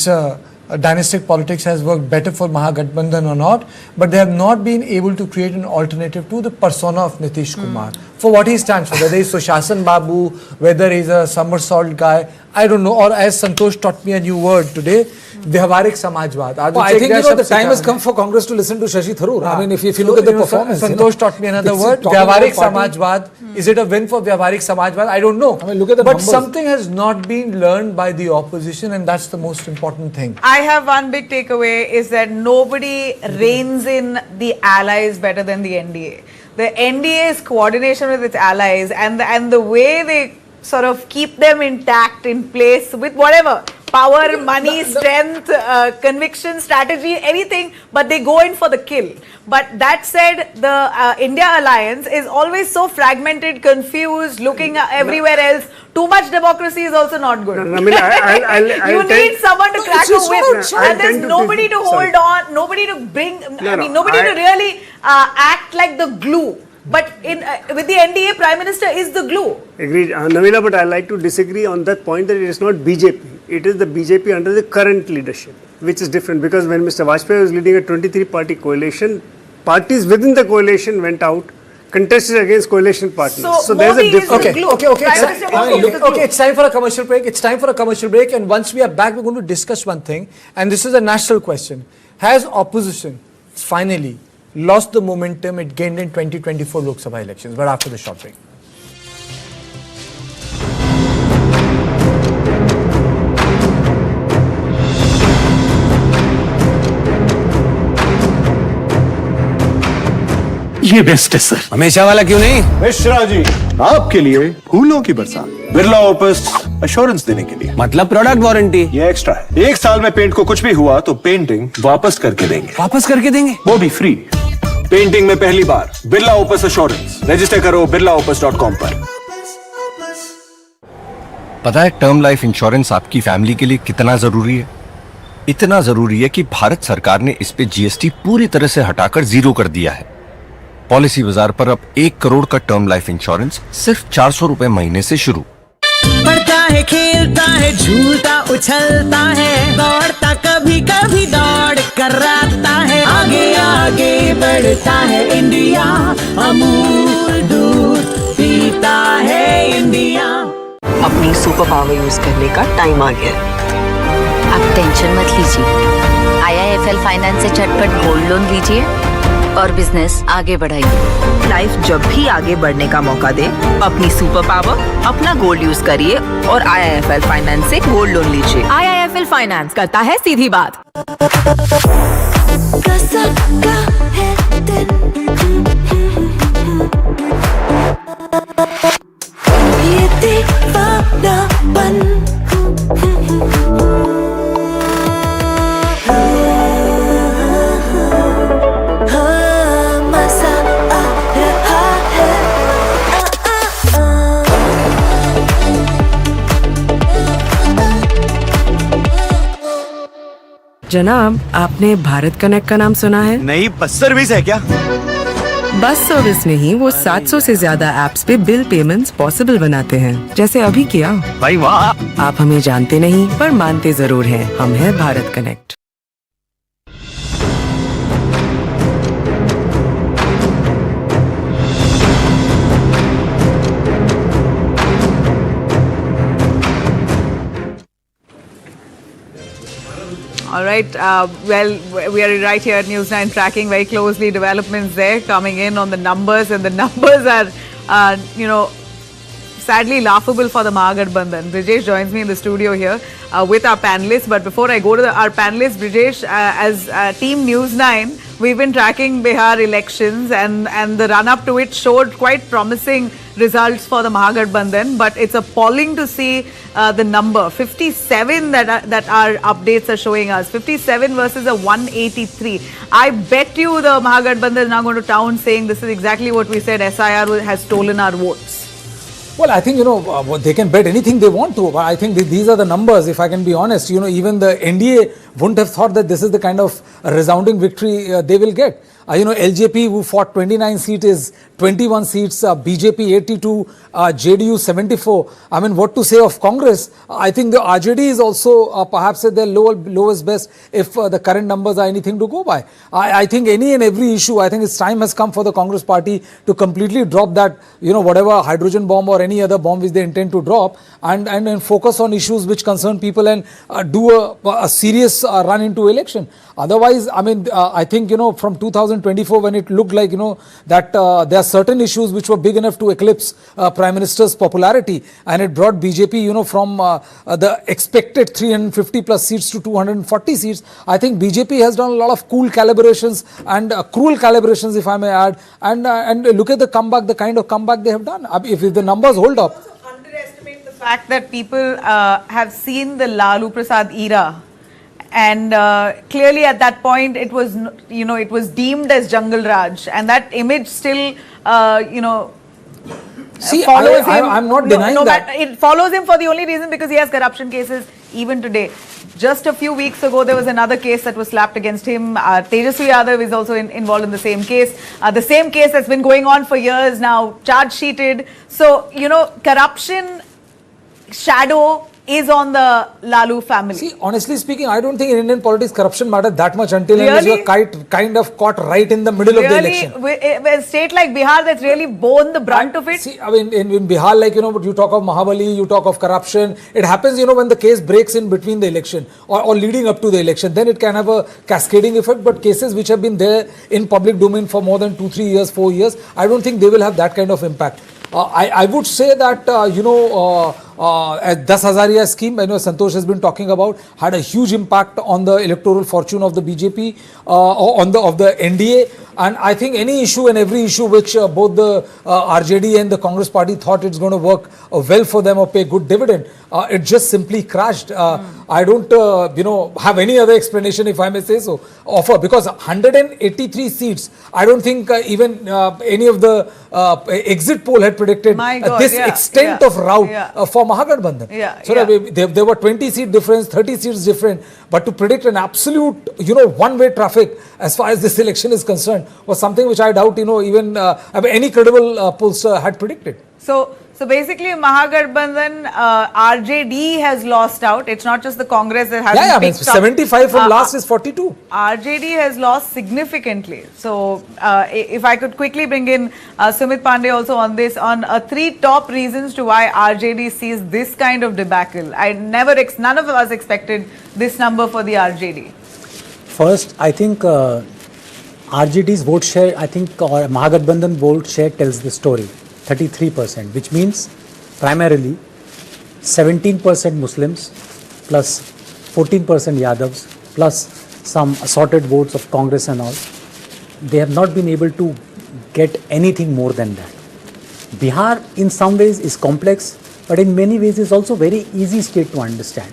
a dynastic politics has worked better for Mahagathbandhan or not, but they have not been able to create an alternative to the persona of Nitish Kumar. For what he stands for, whether he's Sushasan Babu, whether he's a somersault guy, I don't know, or as Santosh taught me a new word today, Vyavaharik Samajwad. I think the time has come for Congress to listen to Shashi Tharoor. I mean, if you look at the performance. Santosh taught me another word, Vyavaharik Samajwad. Is it a win for Vyavaharik Samajwad? I don't know. I mean, look at the But numbers. something has not been learned by the opposition, and that's the most important thing. I have one big takeaway is that nobody reins in the allies better than the NDA. The NDA's coordination with its allies and the way they sort of keep them intact in place with whatever power, money, strength, conviction, strategy, anything, but they go in for the kill. But that said, the India alliance is always so fragmented, confused, looking everywhere else. Too much democracy is also not good. You need someone to crack a whip, and there's nobody to hold on, nobody to bring, nobody to really act like the glue. But with the NDA, Prime Minister is the glue. Agreed, Navina, but I like to disagree on that point that it is not BJP. It is the BJP under the current leadership, which is different because when Mr. Vajpayee was leading a 23-party coalition, parties within the coalition went out, contested against coalition partners. So there's a difference. Okay, it's time for a commercial break. It's time for a commercial break, and once we are back, we're going to discuss one thing, and this is a national question. Has opposition finally lost the momentum it gained in 2024 Lok Sabha elections? But after the short break. ये best है sir. हमेशा वाला क्यों नहीं? मिश्रा जी, आपके लिए फूलों की बरसात, बिरला ओपस एश्योरेंस देने के लिए। मतलब प्रोडक्ट वारंटी? ये एक्स्ट्रा है। 1 साल में पेंट को कुछ भी हुआ तो पेंटिंग वापस करके देंगे। वापस करके देंगे? वो भी फ्री। पेंटिंग में पहली बार बिरला ओपस एश्योरेंस। रजिस्टर करो birlaopus.com पर। पता है टर्म लाइफ इंश्योरेंस आपकी फैमिली के लिए कितना जरूरी है? इतना जरूरी है कि भारत सरकार ने इस पे जीएसटी पूरी तरह से हटाकर 0 कर दिया है। पॉलिसी बाजार पर अब 1 करोड़ का टर्म लाइफ इंश्योरेंस सिर्फ 400 रुपए महीने से शुरू। बढ़ता है, खेलता है, झूलता उछलता है, दौड़ता कभी कभी दौड़ कराता है, आगे आगे बढ़ता है इंडिया, अमूल दूध पीता है इंडिया। अपनी सुपर पावर यूज करने का टाइम आ गया। आप टेंशन मत लीजिए, IIFL फाइनेंस से झटपट गोल्ड लोन लीजिए और बिजनेस आगे बढ़ाइए। लाइफ जब भी आगे बढ़ने का मौका दे, अपनी सुपर पावर, अपना गोल्ड यूज करिए और IIFL फाइनेंस से गोल्ड लोन लीजिए। IIFL फाइनेंस करता है सीधी बात। जनाब, आपने भारत कनेक्ट का नाम सुना है? नहीं, बस सर्विस है क्या? बस सर्विस नहीं, वो 700 से ज्यादा एप्स पे बिल पेमेंट्स पॉसिबल बनाते हैं, जैसे अभी किया। भाई वाह! आप हमें जानते नहीं पर मानते जरूर हैं, हम हैं Bharat connect. All right. Well, we are right here at News9 tracking very closely developments there coming in on the numbers, and the numbers are, sadly laughable for the Mahagathbandhan. Brijesh joins me in the studio here with our panelists. But before I go to our panelists, Brijesh, as Team News9, we've been tracking Bihar elections, and the run-up to it showed quite promising results for the Mahagathbandhan. But it's appalling to see the number 57 that our updates are showing us. 57 versus a 183. I bet you the Mahagathbandhan is now going to town saying this is exactly what we said. SIR has stolen our votes. Well, I think, they can bet anything they want to. I think these are the numbers, if I can be honest. Even the NDA wouldn't have thought that this is the kind of resounding victory they will get. LJP, who fought 29 seats, is 21 seats, BJP 82, JDU 74. I mean, what to say of Congress? I think the RJD is also perhaps at their lowest best if the current numbers are anything to go by. I think any and every issue, I think its time has come for the Congress party to completely drop that, whatever hydrogen bomb or any other bomb which they intend to drop, and focus on issues which concern people and do a serious run into election. Otherwise, I mean, I think, from 2024, when it looked like, that there are certain issues which were big enough to eclipse Prime Minister's popularity, and it brought BJP, from the expected 350 plus seats to 240 seats. I think BJP has done a lot of cool calibrations and cruel calibrations, if I may add, and look at the comeback, the kind of comeback they have done. If the numbers hold up. Underestimate the fact that people have seen the Lalu Prasad era. And clearly at that point, it was, it was deemed as Jungle Raj, and that image still, See, follows him. I'm not denying that. It follows him for the only reason because he has corruption cases even today. Just a few weeks ago, there was another case that was slapped against him. Tejashwi Yadav is also involved in the same case. The same case that's been going on for years now, charge sheeted. So, corruption shadow is on the Lalu family. See, honestly speaking, I don't think in Indian politics corruption mattered that much until you were kind of caught right in the middle of the election. A state like Bihar that's really borne the brunt of it. See, I mean, in Bihar, like, you talk of Mahabali, you talk of corruption. It happens, when the case breaks in between the election or leading up to the election, then it can have a cascading effect. But cases which have been there in public domain for more than 2, 3 years, 4 years, I don't think they will have that kind of impact. I would say that, 10 Hazaria scheme, I know Santosh has been talking about, had a huge impact on the electoral fortune of the BJP, of the NDA. And I think any issue and every issue which both the RJD and the Congress party thought it's going to work well for them or pay good dividend, it just simply crashed. I don't, have any other explanation, if I may say so, offer, because 183 seats, I don't think even any of the exit poll had predicted this extent of rout for mahagathbandhan. There were 20 seat difference, 30 seats different, but to predict an absolute, one-way traffic as far as this election is concerned was something which I doubt, even any credible pollster had predicted. So basically, mahagathbandhan, RJD has lost out. It's not just the Congress that has. I mean, 75 from last is 42. RJD has lost significantly. So if I could quickly bring in Sumit Pandey also on this, on 3 top reasons to why RJD sees this kind of debacle. None of us expected this number for the RJD. First, I think RJD's vote share, or mahagathbandhan vote share tells the story. 33%, which means primarily 17% Muslims plus 14% Yadavs plus some assorted votes of Congress and all. They have not been able to get anything more than that. Bihar in some ways is complex, but in many ways is also very easy state to understand.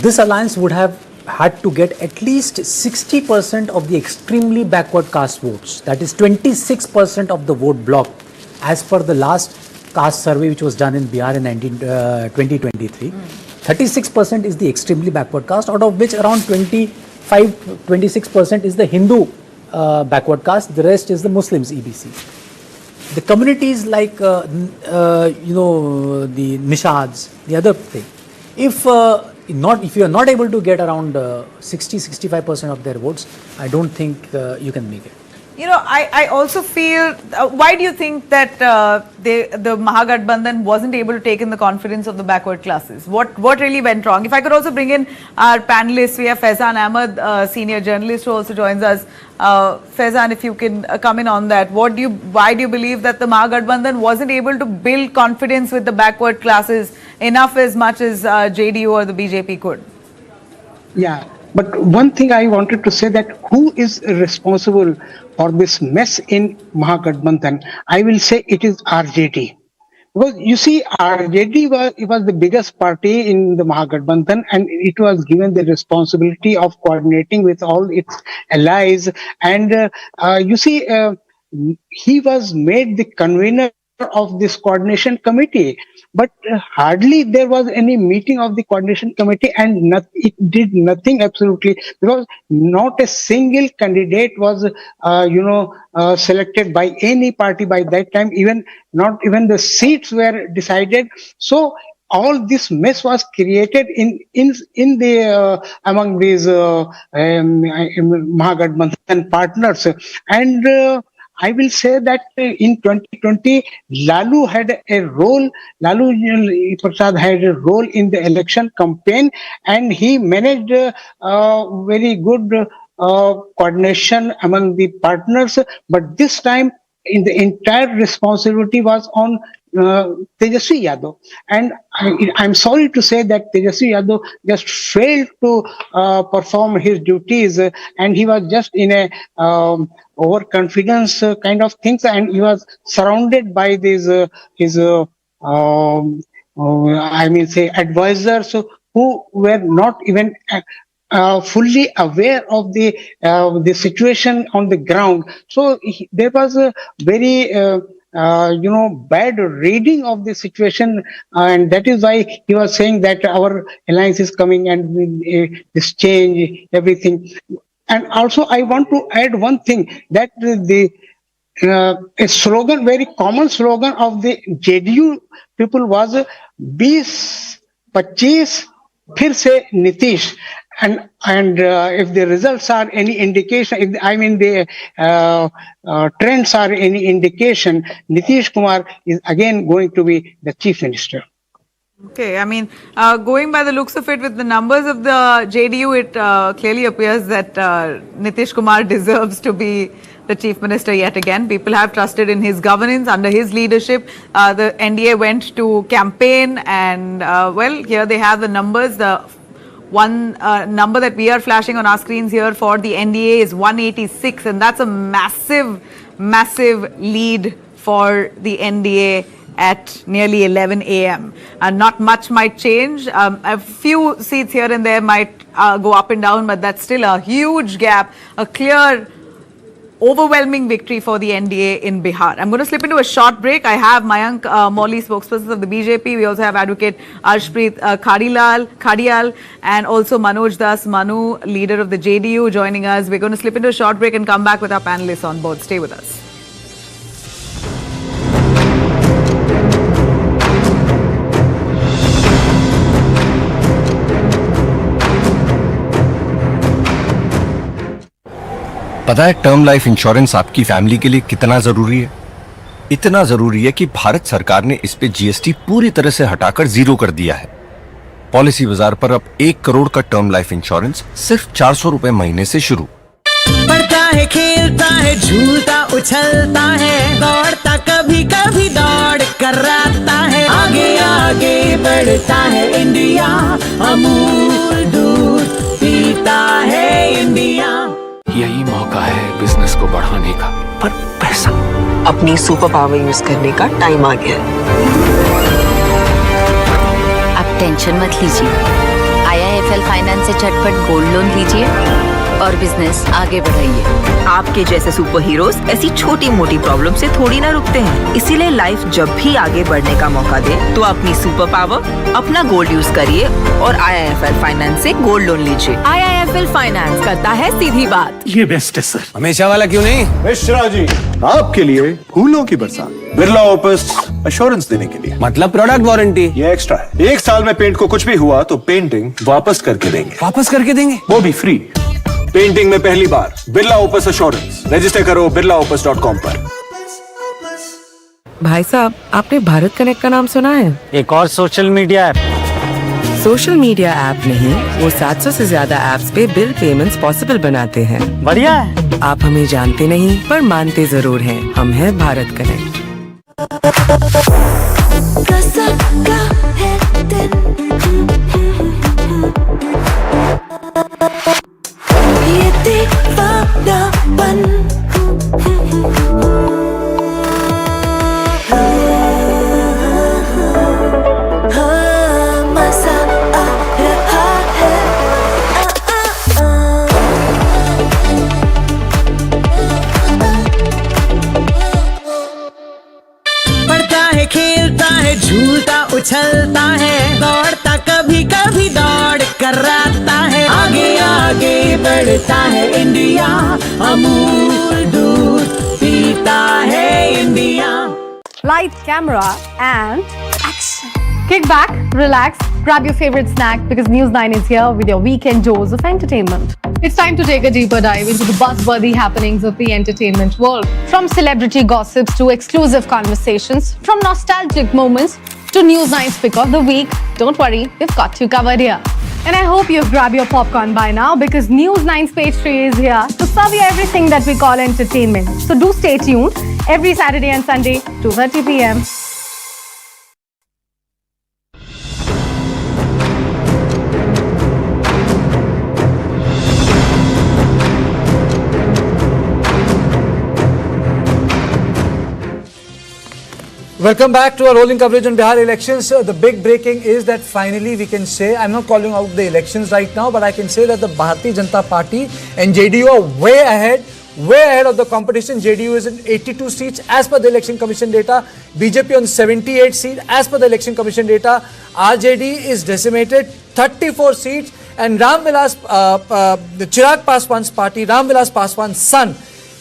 This alliance would have had to get at least 60% of the extremely backward caste votes. That is 26% of the vote block as per the last caste survey which was done in Bihar in 2023. 36% is the extremely backward caste, out of which around 26% is the Hindu backward caste, the rest is the Muslims EBC. The communities like, the Nishads, the other thing, if you are not able to get around 60-65% of their votes, I don't think you can make it. I also feel, why do you think that the mahagathbandhan wasn't able to take in the confidence of the backward classes? What really went wrong? If I could also bring in our panelists, we have Faizan Ahmed, senior journalist, who also joins us. Faizan, if you can come in on that, why do you believe that the mahagathbandhan wasn't able to build confidence with the backward classes enough as much as JDU or the BJP could? Yeah, but one thing I wanted to say, that who is responsible for this mess in mahagathbandhan? I will say it is RJD. Because you see, RJD was the biggest party in the mahagathbandhan, and it was given the responsibility of coordinating with all its allies. And he was made the convener of this coordination committee, but hardly there was any meeting of the coordination committee, and it did nothing absolutely, because not a single candidate was selected by any party by that time. Not even the seats were decided. So all this mess was created in the among these mahagathbandhan partners. And I will say that in 2020, Lalu Prasad had a role in the election campaign, and he managed very good coordination among the partners. But this time, the entire responsibility was on Tejashwi Yadav, and I'm sorry to say that Tejashwi Yadav just failed to perform his duties, and he was just in a overconfidence kind of things, and he was surrounded by these advisors who were not even fully aware of the situation on the ground. So there was a very bad reading of the situation, and that is why he was saying that our alliance is coming and this change everything. And also I want to add one thing, that a slogan, very common slogan of the JDU people was 20-25 फिर से Nitish. And if the results are any indication, the trends are any indication, Nitish Kumar is again going to be the chief minister. Okay, I mean, going by the looks of it, with the numbers of the JDU, it clearly appears that Nitish Kumar deserves to be the chief minister yet again. People have trusted in his governance. Under his leadership, the NDA went to campaign, and well, here they have the numbers. The one number that we are flashing on our screens here for the NDA is 186, and that's a massive lead for the NDA at nearly 11 a.m. And not much might change. A few seats here and there might go up and down, but that's still a huge gap, a clear, overwhelming victory for the NDA in Bihar. I'm going to slip into a short break. I have Mayank Molly, spokesperson of the BJP. We also have Advocate Arshpreet Khadial, and also Manoj Das Manu, leader of the JDU, joining us. We're going to slip into a short break and come back with our panelists on board. Stay with us. पता है term life insurance आपकी family के लिए कितना जरूरी है? इतना जरूरी है कि भारत सरकार ने इस पे जीएसटी पूरी तरह से हटाकर जीरो कर दिया है। पॉलिसी बाजार पर अब 1 करोड़ का टर्म लाइफ इंश्योरेंस सिर्फ 400 रुपए महीने से शुरू। बढ़ता है, खेलता है, झूलता उछलता है, दौड़ता कभी कभी दौड़ कराता है, आगे आगे बढ़ता है इंडिया, अमूल दूध पीता है इंडिया। यही मौका है बिजनेस को बढ़ाने का, पर पैसा। अपनी सुपर पावर यूज करने का टाइम आ गया है। अब टेंशन मत लीजिए, IIFL फाइनेंस से झटपट गोल्ड लोन लीजिए और बिजनेस आगे बढ़ाइए। आपके जैसे सुपर हीरोज ऐसी छोटी मोटी प्रॉब्लम से थोड़ी ना रुकते हैं, इसीलिए लाइफ जब भी आगे बढ़ने का मौका दे तो अपनी सुपर पावर, अपना गोल्ड यूज करिए और IIFL फाइनेंस से गोल्ड लोन लीजिए। IIFL फाइनेंस करता है सीधी बात। ये बेस्ट है सर। हमेशा वाला क्यों नहीं? मिश्रा जी, आपके लिए फूलों की बरसात, बिरला ओपस एश्योरेंस देने के लिए। मतलब प्रोडक्ट वारंटी? ये एक्स्ट्रा है। 1 साल में पेंट को कुछ भी हुआ तो पेंटिंग वापस करके देंगे। वापस करके देंगे? वो भी फ्री। पेंटिंग में पहली बार बिरला ओपस एश्योरेंस। रजिस्टर करो birlaopus.com पर। भाई साहब, आपने भारत कनेक्ट का नाम सुना है? एक और social media app. Social media app नहीं, वो 700 से ज्यादा ऐप्स पे बिल पेमेंट्स पॉसिबल बनाते हैं। बढ़िया है। आप हमें जानते नहीं पर मानते जरूर हैं। हम हैं भारत कनेक्ट। बढ़ता उछलता है, दौड़ता कभी कभी दौड़ कराता है, आगे आगे बढ़ता है इंडिया, अमूल दूध पीता है India. Light, camera and action. Kick back, relax, grab your favorite snack because News9 is here with your weekend dose of entertainment. It's time to take a deeper dive into the buzzworthy happenings of the entertainment world. From celebrity gossips to exclusive conversations, from nostalgic moments to News9's pick of the week, don't worry, we've got you covered here. And I hope you've grabbed your popcorn by now because News9's page 3 is here to serve you everything that we call entertainment. So do stay tuned every Saturday and Sunday, 2:30 p.m. Welcome back to our rolling coverage on Bihar elections. The big breaking is that finally we can say, I'm not calling out the elections right now, but I can say that the Bharatiya Janata Party and JDU are way ahead of the competition. JDU is in 82 seats as per the Election Commission data. BJP on 78 seats as per the Election Commission data. RJD is decimated, 34 seats. And the Chirag Paswan's party, Ram Vilas Paswan's son,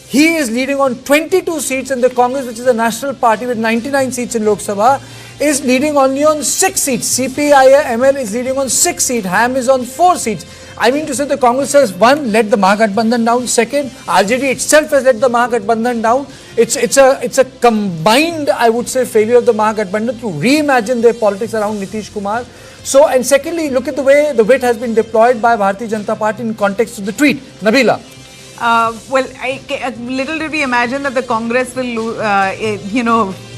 he is leading on 22 seats, and the Congress, which is a national party with 99 seats in Lok Sabha, is leading only on 6 seats. CPI-ML is leading on 6 seats. HAM is on 4 seats. I mean to say the Congress has, one, let the mahagathbandhan down. Second, RJD itself has let the mahagathbandhan down. It's a combined, I would say, failure of the mahagathbandhan to reimagine their politics around Nitish Kumar. So, and secondly, look at the way the wit has been deployed by Bharatiya Janata Party in context of the tweet. Nabila. Well, little did we imagine that the Congress will,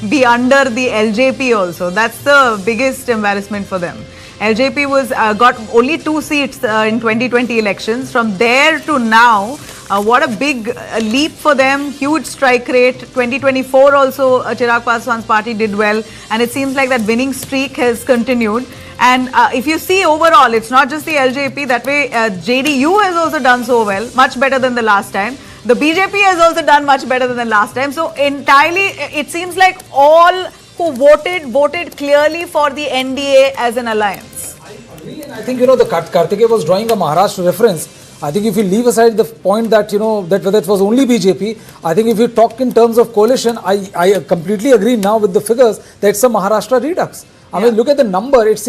be under the LJP also. That's the biggest embarrassment for them. LJP was got only 2 seats in 2020 elections. From there to now, what a big leap for them. Huge strike rate. 2024 also, Chirag Paswan's party did well, and it seems like that winning streak has continued. And if you see overall, it's not just the LJP, that way JDU has also done so well, much better than the last time. The BJP has also done much better than the last time. So entirely, it seems like all who voted clearly for the NDA as an alliance. I think, the Kartikeya was drawing a Maharashtra reference. I think if you leave aside the point that, that whether it was only BJP, I think if you talk in terms of coalition, I completely agree now with the figures that it's a Maharashtra redux. I mean, look at the number. It's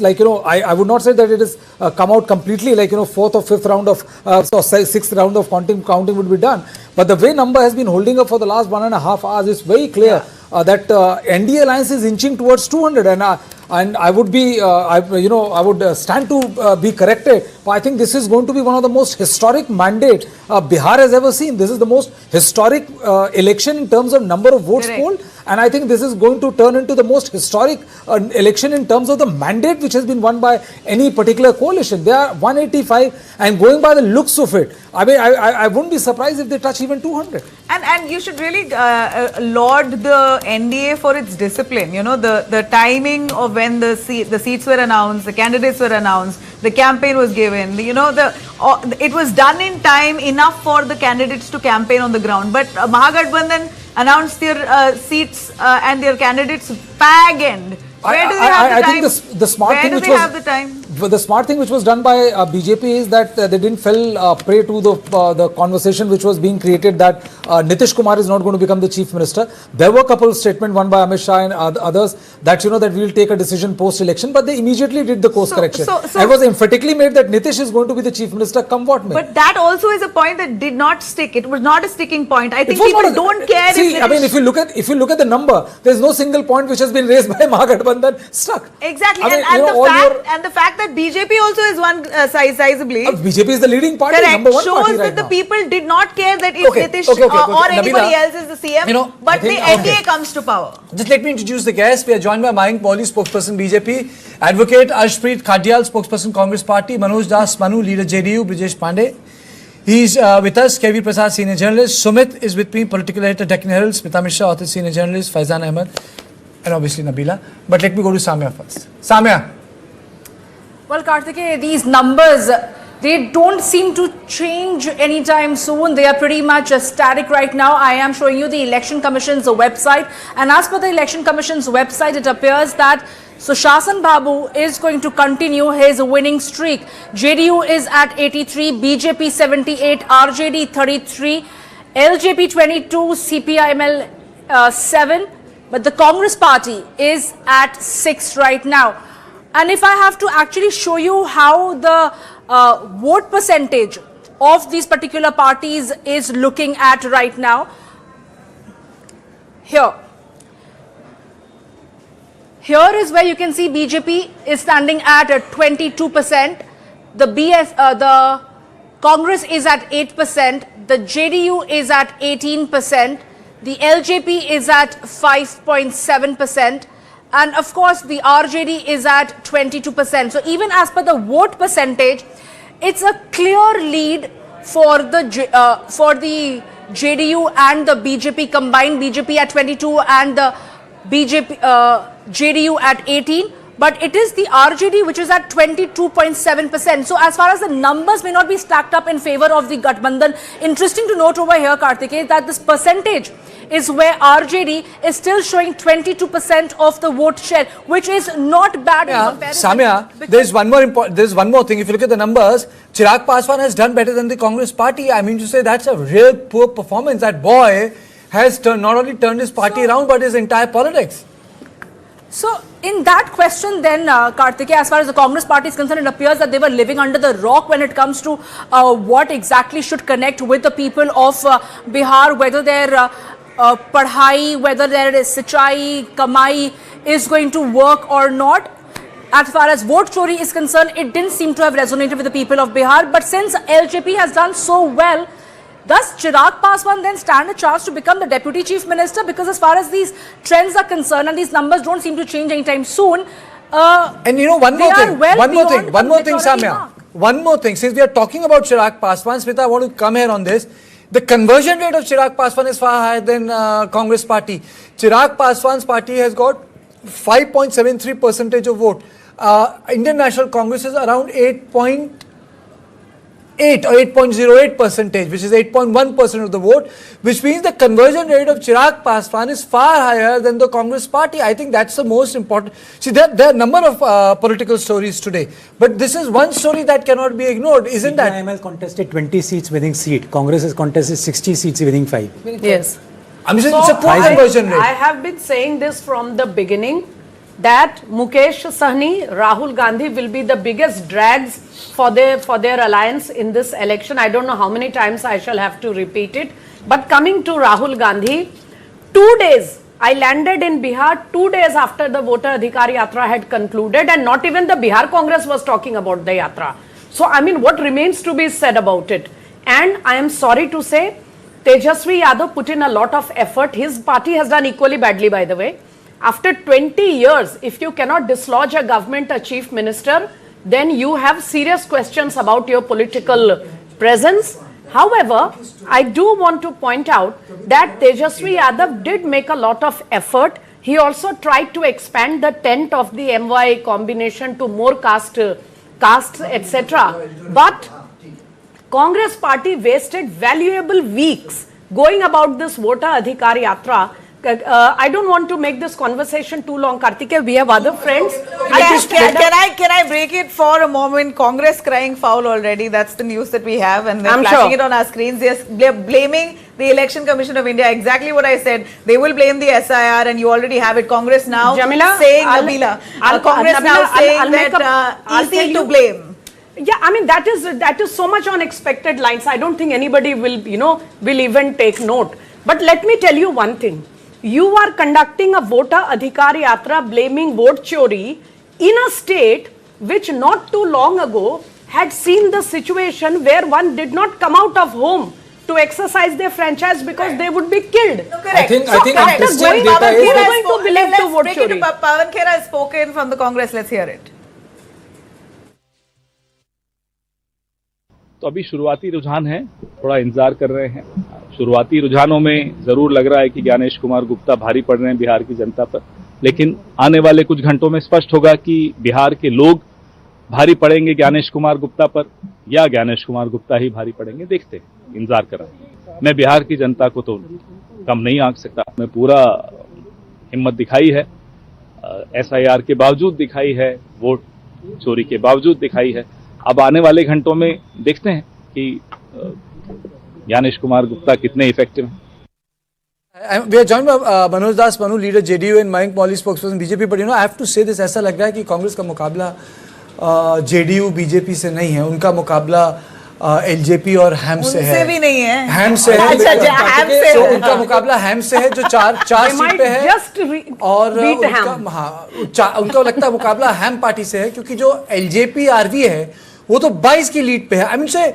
like, I would not say that it has come out completely, like, 4th or 5th round of, or 6th round of counting would be done. But the way number has been holding up for the last 1.5 hours, it's very clear that NDA alliance is inching towards 200. And I would be, I would stand to be corrected. But I think this is going to be one of the most historic mandate Bihar has ever seen. This is the most historic election in terms of number of votes polled. And I think this is going to turn into the most historic election in terms of the mandate which has been won by any particular coalition. They are 185, and going by the looks of it, I mean, I wouldn't be surprised if they touch even 200. And you should really laud the NDA for its discipline. The timing of when the seats were announced, the candidates were announced, the campaign was given. It was done in time enough for the candidates to campaign on the ground. But Mahagathbandhan announced their seats and their candidates fag end. Where do they have the time? I think the smart thing which was the smart thing which was done by BJP is that they didn't fall prey to the conversation which was being created that Nitish Kumar is not going to become the chief minister. There were a couple of statements, one by Amit Shah and others, that that we will take a decision post-election, but they immediately did the course correction. It was emphatically made that Nitish is going to be the chief minister, come what may. But that also is a point that did not stick. It was not a sticking point. I think people don't care. See, I mean, if you look at the number, there is no single point which has been raised by Mahagathbandhan stuck. Exactly, I mean, and the fact that BJP also is one sizably. BJP is the leading party, correct, number one shows party that right the now. People did not care that if Nitish or anybody else is the CM, but the NDA comes to power. Just let me introduce the guests. We are joined by Mayank Pauli, spokesperson BJP, Advocate Ashpreet Khadial, spokesperson Congress Party, Manoj Das Manu, leader JDU, Brijesh Pandey. He's with us, KV Prasad, senior journalist. Sumit is with me, political editor, Deccan Herald, Smita Mishra, author, senior journalist, Faizan Ahmed, and obviously Nabila. But let me go to Samya first. Samya. Well, Kartikeya, these numbers They don't seem to change anytime soon. They are pretty much static right now. I am showing you the Election Commission's website. And as per the Election Commission's website, it appears that Sushasan Babu is going to continue his winning streak. JDU is at 83, BJP 78, RJD 33, LJP 22, CPIML 7. But the Congress party is at 6 right now. And if I have to actually show you how the vote percentage of these particular parties is looking at right now, here is where you can see BJP is standing at 22%, the Congress is at 8%, the JDU is at 18%, the LJP is at 5.7%, and of course the RJD is at 22%. So even as per the vote percentage, it's a clear lead for the JDU and the BJP combined, BJP at 22 and the JDU at 18. But it is the RJD which is at 22.7%. So as far as the numbers may not be stacked up in favor of the Gathbandhan, interesting to note over here, Kartikeya, that this percentage is where RJD is still showing 22% of the vote share, which is not bad in comparison. Samya, there's one more thing. If you look at the numbers, Chirag Paswan has done better than the Congress party. I mean to say that's a real poor performance. That boy has not only turned his party around, but his entire politics. So, in that question then, Kartikeya, as far as the Congress party is concerned, it appears that they were living under the rock when it comes to what exactly should connect with the people of Bihar, whether their padhai, whether their sichai, kamai is going to work or not. As far as vote chori is concerned, it didn't seem to have resonated with the people of Bihar. But since LJP has done so well, does Chirag Paswan then stand a chance to become the Deputy Chief Minister? Because as far as these trends are concerned, and these numbers don't seem to change anytime soon. And you know, one more thing, Samya. One more thing. Since we are talking about Chirag Paswan, Smita, I want to come here on this. The conversion rate of Chirag Paswan is far higher than Congress party. Chirag Paswan's party has got 5.73% of vote. Indian National Congress is around 8.8 or 8.08%, which is 8.1% of the vote, which means the conversion rate of Chirag Paswan is far higher than the Congress party. I think that's the most important. See, there are a number of political stories today, but this is one story that cannot be ignored, isn't that? CPIML contested 20 seats winning seat. Congress has contested 60 seats winning 5. Yes. I'm saying it's a poor conversion rate. I have been saying this from the beginning, that Mukesh Sahni, Rahul Gandhi will be the biggest drags for their alliance in this election. I don't know how many times I shall have to repeat it. But coming to Rahul Gandhi, 2 days, I landed in Bihar 2 days after the Voter Adhikar Yatra had concluded, and not even the Bihar Congress was talking about the Yatra. So, I mean, what remains to be said about it? And I am sorry to say, Tejashwi Yadav put in a lot of effort. His party has done equally badly, by the way. After 20 years, if you cannot dislodge a government, a chief minister, then you have serious questions about your political presence. However, I do want to point out that Tejashwi Yadav did make a lot of effort. He also tried to expand the tent of the MY combination to more castes, etc. But Congress party wasted valuable weeks going about this Voter Adhikar Yatra. I don't want to make this conversation too long, Kartikeya. We have other friends. Can I break it for a moment? Congress crying foul already. That's the news that we have, and they're flashing it on our screens. They're blaming the Election Commission of India. Exactly what I said. They will blame the SIR, and you already have it. Congress now saying Congress now saying that easy to blame. Yeah, I mean that is so much on expected lines. I don't think anybody will even take note. But let me tell you one thing. You are conducting a Voter Adhikar Yatra blaming vote chori in a state which not too long ago had seen the situation where one did not come out of home to exercise their franchise because they would be killed. No, correct. I think interesting data is going to believe to vote chori. Pawan Khera has spoken from the Congress. Let's hear it. तो अभी शुरुआती रुझान है, थोड़ा इंतजार कर रहे हैं। शुरुआती रुझानों में जरूर लग रहा है कि ज्ञानेश कुमार गुप्ता भारी पड़ रहे हैं बिहार की जनता पर, लेकिन आने वाले कुछ घंटों में स्पष्ट होगा कि बिहार के लोग भारी पड़ेंगे ज्ञानेश कुमार गुप्ता पर या ज्ञानेश कुमार गुप्ता ही भारी पड़ेंगे, देखते हैं, इंतजार कर रहे हैं। मैं बिहार की जनता को तो कम नहीं आंक सकता, मैं पूरा हिम्मत दिखाई है, SIR के बावजूद दिखाई है, वोट चोरी के बावजूद दिखाई है। अब आने वाले घंटों में देखते हैं कि ज्ञानेश कुमार गुप्ता कितने इफेक्टिव हैं। We are joined by Manoj Das Manu, leader JDU, and Mayank Mauli, spokesperson BJP. But I have to say this, ऐसा लग रहा है कि कांग्रेस का मुकाबला JDU BJP से नहीं है, उनका मुकाबला LJP और हैम से है। उनसे भी नहीं है, हैम से है। अच्छा, हैम से है। उनका मुकाबला हैम से है जो चार सीट पे है, और उनका लगता है मुकाबला हैम पार्टी से है, क्योंकि जो LJP RV है वो तो 22 की लीड पे है। I mean say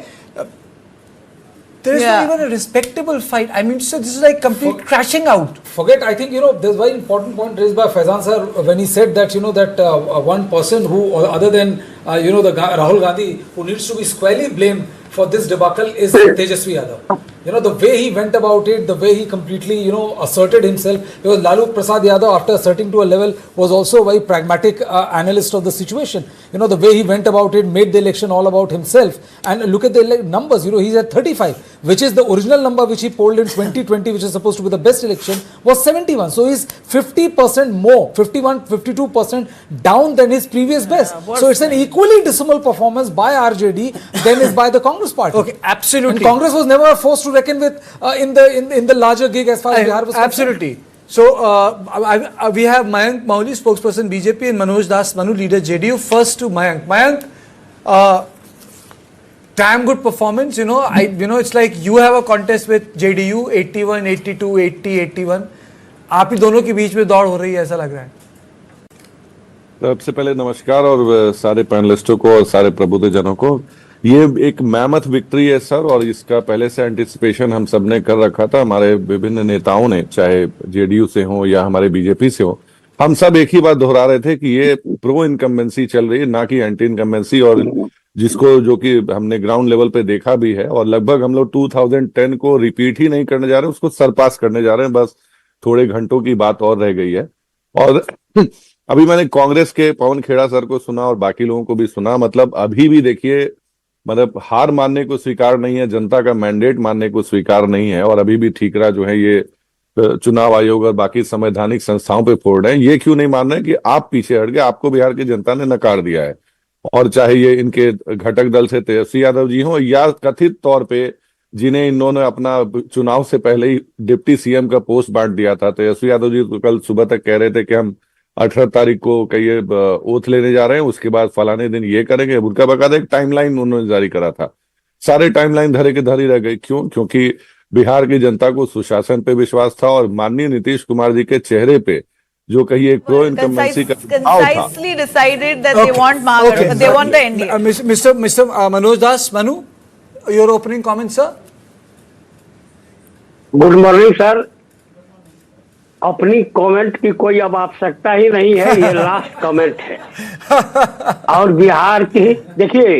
there is not even a respectable fight. I mean, so this is like complete crashing out. Forget, I think, there's a very important point raised by Faizan sir when he said that, that one person who, other than, the Rahul Gandhi, who needs to be squarely blamed for this debacle is Tejashwi Yadav. The way he went about it, the way he completely, asserted himself, because Lalu Prasad Yadav, after asserting to a level, was also a very pragmatic analyst of the situation. The way he went about it, made the election all about himself. And look at the numbers, he's at 35, which is the original number which he polled in 2020, which is supposed to be the best election, was 71. So he's 50% more, 51, 52% down than his previous best. So it's an equally dismal performance by RJD than is by the Congress party. Okay, absolutely. And Congress was never a force to reckon with in the larger gig as far as Bihar was concerned. Absolutely. So we have Mayank Mauli, spokesperson BJP, and Manoj Das Manu, leader JDU. First to Mayank. Mayank, damn good performance. It's like you have a contest with JDU 81, 82, 80, 81. आप ही दोनों के बीच में दौड़ हो रही है, ऐसा लग रहा है। सबसे पहले नमस्कार और सारे पैनलिस्टों को और सारे प्रबुद्धजनों को। ये एक मैमथ विक्ट्री है सर, और इसका पहले से एंटिसिपेशन हम सबने कर रखा था। हमारे विभिन्न नेताओं ने, चाहे जेडीयू से हो या हमारे बीजेपी से हो, हम सब एक ही बात दोहरा रहे थे कि ये प्रो इनकम्बेंसी चल रही है, ना कि एंटी इनकम्बेंसी, और जिसको जो कि हमने ग्राउंड लेवल पे देखा भी है। और लगभग हम लोग 2010 को रिपीट ही नहीं करने जा रहे हैं, उसको सरपास करने जा रहे हैं। बस थोड़े घंटों की बात और रह गई है। और अभी मैंने कांग्रेस के पवन खेड़ा सर को सुना और बाकी लोगों को भी सुना। मतलब अभी भी देखिए, मतलब हार मानने को स्वीकार नहीं है, जनता का मैंडेट मानने को स्वीकार नहीं है, और अभी भी ठीकरा जो है ये चुनाव आयोग और बाकी संवैधानिक संस्थाओं पे फोड़ रहे हैं। ये क्यों नहीं मान रहे कि आप पीछे हट गए, आपको बिहार की जनता ने नकार दिया है। और चाहे ये इनके घटक दल से तेजस्वी यादव जी हों, या कथित तौर पे जिन्हें इन्होंने अपना चुनाव से पहले ही डिप्टी सीएम का पोस्ट बांट दिया था। तेजस्वी यादव जी तो कल सुबह तक कह रहे थे कि हम 18 तारीख को कहिए ओथ लेने जा रहे हैं, उसके बाद फलाने दिन ये करेंगे। उनका बकायदा एक टाइमलाइन उन्होंने जारी करा था। सारे टाइमलाइन धरे के धरी रह गई। क्यों? क्योंकि बिहार की जनता को सुशासन पे विश्वास था, और माननीय नीतीश कुमार जी के चेहरे पे जो कहिए एक प्रो इनकम्बेंसी का concisely decided that they want Mahagathbandhan, they want the NDA. Mr. Manoj Das Manu, your opening comment, sir. Good morning sir. अपनी कमेंट की कोई अब आवश्यकता ही नहीं है, ये लास्ट कमेंट है। और बिहार की देखिए,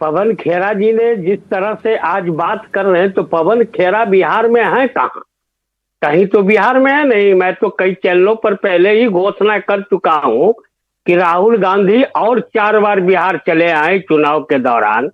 पवन खेरा जी ने जिस तरह से आज बात कर रहे हैं, तो पवन खेरा बिहार में है कहाँ? कहीं तो बिहार में है नहीं। मैं तो कई चैनलों पर पहले ही घोषणा कर चुका हूं कि राहुल गांधी और 4 बार बिहार चले आए चुनाव के दौरान,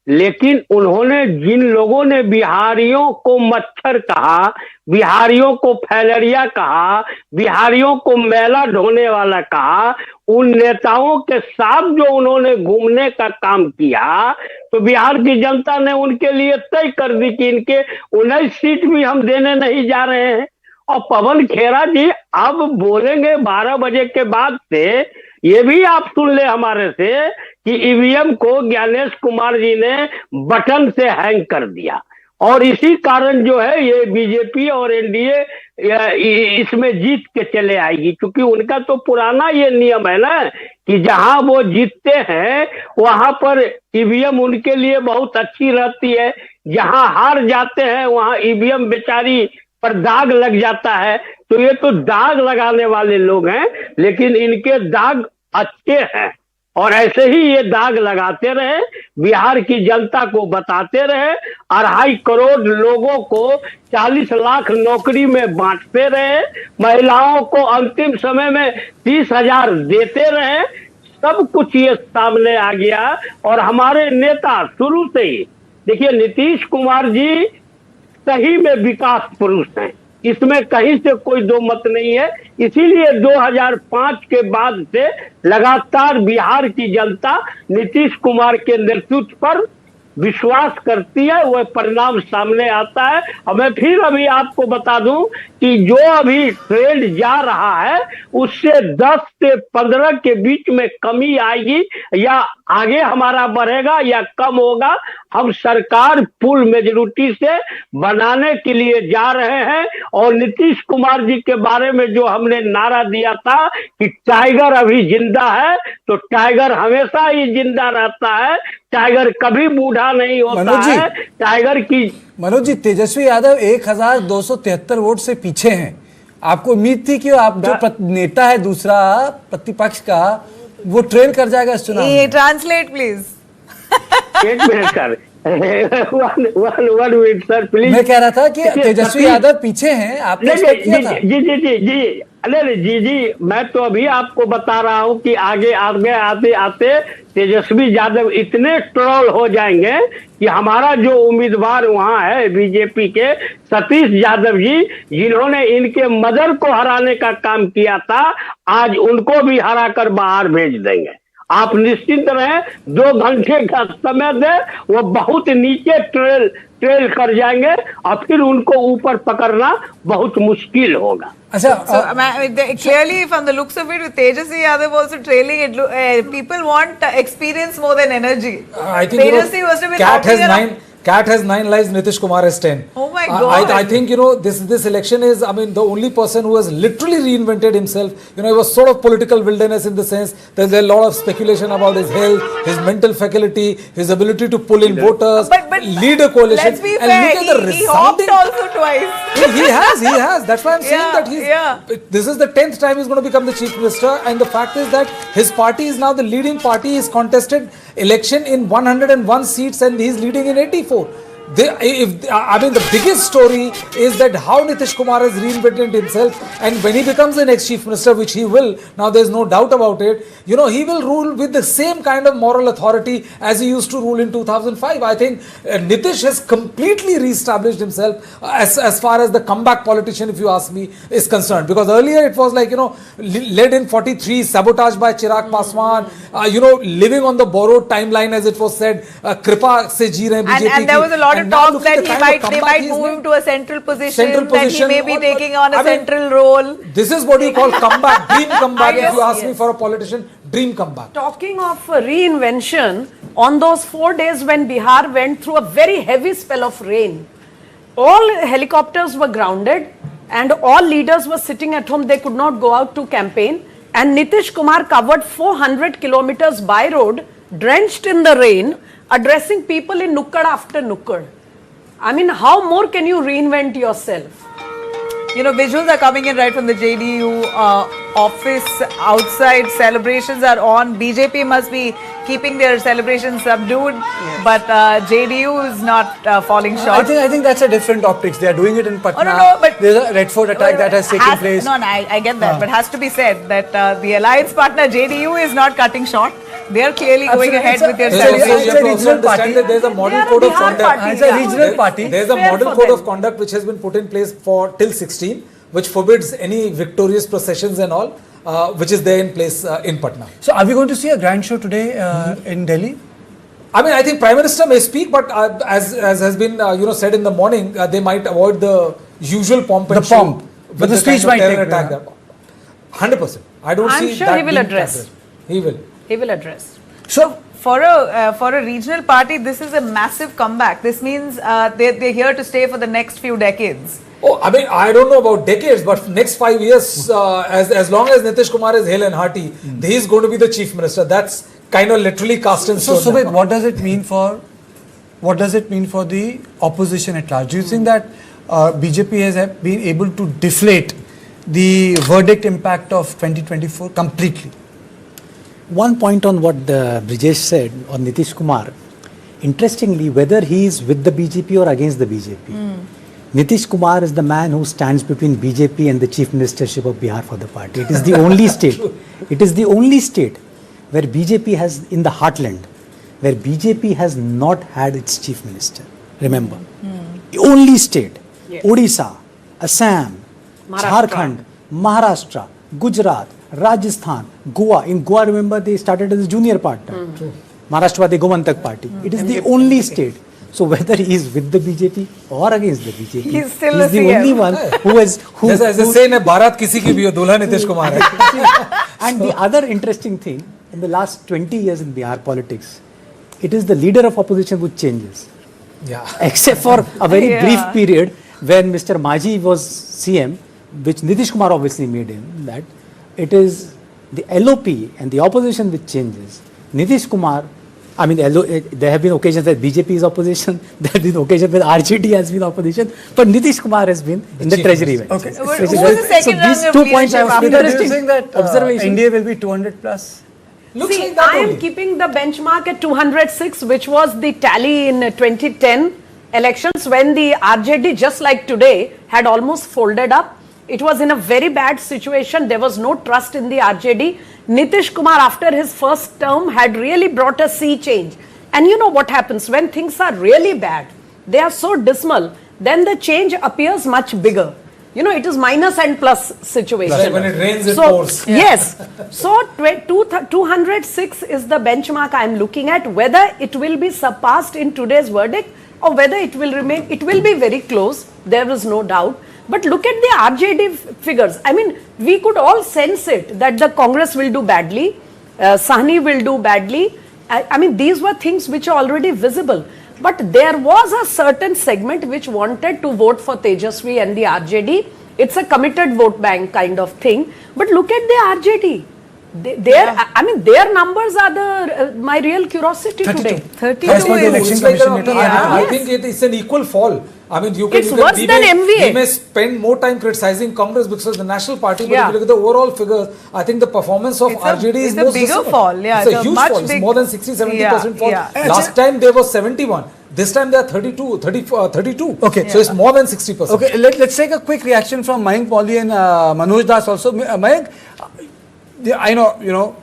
लेकिन उन्होंने जिन लोगों ने बिहारियों को मच्छर कहा, बिहारियों को फैलेरिया कहा, बिहारियों को मैला ढोने वाला कहा, उन नेताओं के साथ जो उन्होंने घूमने का काम किया, तो बिहार की जनता ने उनके लिए तय कर दी कि इनके 19 सीट भी हम देने नहीं जा रहे हैं। और पवन खेरा जी अब बोलेंगे 12 बजे के बाद से, ये भी आप सुन ले हमारे से कि ईवीएम को ज्ञानेश कुमार जी ने बटन से हैंग कर दिया, और इसी कारण जो है ये बीजेपी और एनडीए इसमें जीत के चले आएगी। क्योंकि उनका तो पुराना ये नियम है ना कि जहां वो जीतते हैं वहां पर ईवीएम उनके लिए बहुत अच्छी रहती है, जहां हार जाते हैं वहां ईवीएम बेचारी पर दाग लग जाता है। तो ये तो दाग लगाने वाले लोग हैं, लेकिन इनके दाग अच्छे हैं, और ऐसे ही ये दाग लगाते रहे, बिहार की जनता को बताते रहे, 2.5 करोड़ लोगों को 40 लाख नौकरी में बांटते रहे, महिलाओं को अंतिम समय में 30,000 देते रहे, सब कुछ ये सामने आ गया। और हमारे नेता शुरू से ही देखिए, नीतीश कुमार जी सही में विकास पुरुष हैं, इसमें कहीं से कोई दो मत नहीं है। इसीलिए 2005 के बाद से लगातार बिहार की जनता नीतीश कुमार के नेतृत्व पर विश्वास करती है, वह परिणाम सामने आता है। और मैं फिर अभी आपको बता दूं कि जो अभी ट्रेंड जा रहा है उससे 10 से 15 के बीच में कमी आएगी, या आगे हमारा बढ़ेगा या कम होगा। हम सरकार फुल मेजॉरिटी से बनाने के लिए जा रहे हैं। और नीतीश कुमार जी के बारे में जो हमने नारा दिया था कि टाइगर अभी जिंदा है, तो टाइगर हमेशा ही जिंदा रहता है, टाइगर कभी बूढ़ा नहीं होता है। टाइगर की मनोज जी, तेजस्वी यादव 1273 वोट से पीछे हैं। आपको उम्मीद थी कि आप जो नेता है दूसरा प्रतिपक्ष का, वो ट्रेन कर जाएगा इस चुनाव में? Translate please. एक minute sir, one minute sir please. मैं कह रहा था कि तेजस्वी यादव पीछे हैं, आपने एक्सपेक्ट किया था? जी अरे जी, मैं तो अभी आपको बता रहा हूँ कि आगे आते आते तेजस्वी यादव इतने ट्रोल हो जाएंगे कि हमारा जो उम्मीदवार वहाँ है बीजेपी के सतीश यादव जी, जिन्होंने इनके मदर को हराने का काम किया था, आज उनको भी हरा कर बाहर भेज देंगे। आप निश्चिंत रहें, 2 घंटे का समय दे, वो बहुत नीचे ट्रेल कर जाएंगे और फिर उनको ऊपर पकड़ना बहुत मुश्किल होगा। So, clearly from the looks of it, with Tejashwi Yadav also trailing, people want experience more than energy. I think Tejashwi must have been Cat has 9 lives, Nitish Kumar has 10. Oh my God. I think, this election is, the only person who has literally reinvented himself. It was sort of political wilderness in the sense there's a lot of speculation about his health, his mental faculty, his ability to pull in voters, lead a coalition. Let's be fair, he hopped also twice. He has. That's why I'm saying that this is the 10th time he's going to become the chief minister, and the fact is that his party is now the leading party. He's contested election in 101 seats and he's leading in 84. The biggest story is that how Nitish Kumar has reinvented himself, and when he becomes the next chief minister, which he will, now there's no doubt about it, he will rule with the same kind of moral authority as he used to rule in 2005. I think Nitish has completely re-established himself as far as the comeback politician, if you ask me, is concerned. Because earlier it was like, led in 43, sabotaged by Chirag Paswan, living on the borrowed timeline, as it was said, kripa se jee rahe BJP. And there was a lot of talk that they might move him to a central position, that he may be taking on a central role. This is what you call comeback, dream comeback. If you ask me for a politician, dream comeback. Talking of reinvention, on those 4 days when Bihar went through a very heavy spell of rain, all helicopters were grounded and all leaders were sitting at home. They could not go out to campaign. And Nitish Kumar covered 400 kilometers by road, drenched in the rain, addressing people in nukkad after nukkad. I mean, how more can you reinvent yourself? Visuals are coming in right from the JDU office. Outside, celebrations are on. BJP must be keeping their celebrations subdued, but JDU is not falling short. I think that's a different optics. They are doing it in Patna. No, but there's a Red Fort attack that has taken place. No, I get that, but has to be said that the alliance partner JDU is not cutting short. They are clearly going ahead with their celebrations. It's a regional party. There's a model code of conduct. It's a regional party. There's a model code of conduct which has been put in place for till 16, which forbids any victorious processions and all, which is there in place in Patna. So, are we going to see a grand show today in Delhi? I think Prime Minister may speak, but as has been said in the morning, they might avoid the usual pomp and show. But the speech might take attack. 100%. I don't see. I'm sure he will address. He will. He will address. So for a regional party, this is a massive comeback. This means they're here to stay for the next few decades. Oh, I don't know about decades, but next 5 years, as long as Nitish Kumar is hale and hearty, he is going to be the chief minister. That's kind of literally cast in stone. So wait, what does it mean for the opposition at large? Do you think that BJP has been able to deflate the verdict impact of 2024 completely? One point on what Brijesh said on Nitish Kumar. Interestingly, whether he is with the BJP or against the BJP, Nitish Kumar is the man who stands between BJP and the chief ministership of Bihar for the party. It is the only state. It is the only state where BJP has, in the heartland, where BJP has not had its chief minister. Remember, the only state, Odisha, Assam, Jharkhand, Maharashtra, Gujarat, Rajasthan, Goa. In Goa, remember, they started as a junior partner. Maharashtra Gomantak party. It is the only state. So whether he is with the BJP or against the BJP, he's still the only one who has. As say na Bharat kisi ki bhi ho, Dulha Nitish Kumar hai. And the other interesting thing, in the last 20 years in Bihar politics, it is the leader of opposition who changes. Yeah. Except for a very brief period when Mr. Maji was CM, which Nitish Kumar obviously made him, that it is the LOP and the opposition which changes. Nitish Kumar, I mean, there have been occasions that BJP is opposition, there have been occasions when RJD has been opposition, but Nitish Kumar has been in the treasury bench. Okay. Who was the second these 2 points I was interesting that NDA will be 200 plus. Looks like I am keeping the benchmark at 206, which was the tally in 2010 elections when the RJD, just like today, had almost folded up. It was in a very bad situation. There was no trust in the RJD. Nitish Kumar, after his first term, had really brought a sea change. And you know what happens when things are really bad, they are so dismal, then the change appears much bigger. You know, it is minus and plus situation. Like when it rains, it pours. Yes. So 206 is the benchmark I am looking at. Whether it will be surpassed in today's verdict or whether it will remain, it will be very close. There is no doubt. But look at the RJD figures. I mean, we could all sense it that the Congress will do badly, Sahni will do badly. I mean, these were things which are already visible. But there was a certain segment which wanted to vote for Tejashwi and the RJD. It's a committed vote bank kind of thing. But look at the RJD. I mean, their numbers are my real curiosity 32. today. 32 is I think it's an equal fall. I mean, It's worse than MVA. We may spend more time criticizing Congress because of the national party, but if you look at the overall figures, I think the performance of RJD is a bigger fall. Yeah, it's a huge fall. It's more than 60-70% fall. Last time they were 71. This time they are 32. Okay. So it's more than 60%. Okay, let's take a quick reaction from Mayank Pauli and Manoj Das also. Mayank, I know, you know,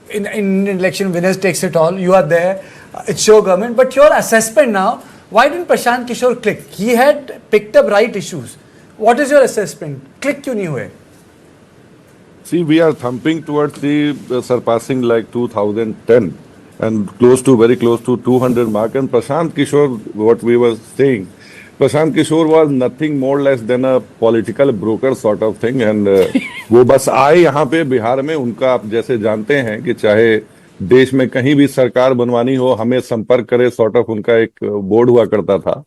in election, winners takes it all. You are there. It's your government. But your assessment now, why didn't Prashant Kishore click? He had picked up right issues. What is your assessment? Click kyun nahi hue? See, we are thumping towards the surpassing like 2010 and very close to 200 mark. And Prashant Kishore, what we were saying, Prashant Kishore was nothing more or less than a political broker sort of thing. And वो बस आए यहाँ पे बिहार में, उनका आप जैसे जानते हैं कि चाहे देश में कहीं भी सरकार बनवानी हो, हमें संपर्क करे सॉर्ट ऑफ उनका एक बोर्ड हुआ करता था।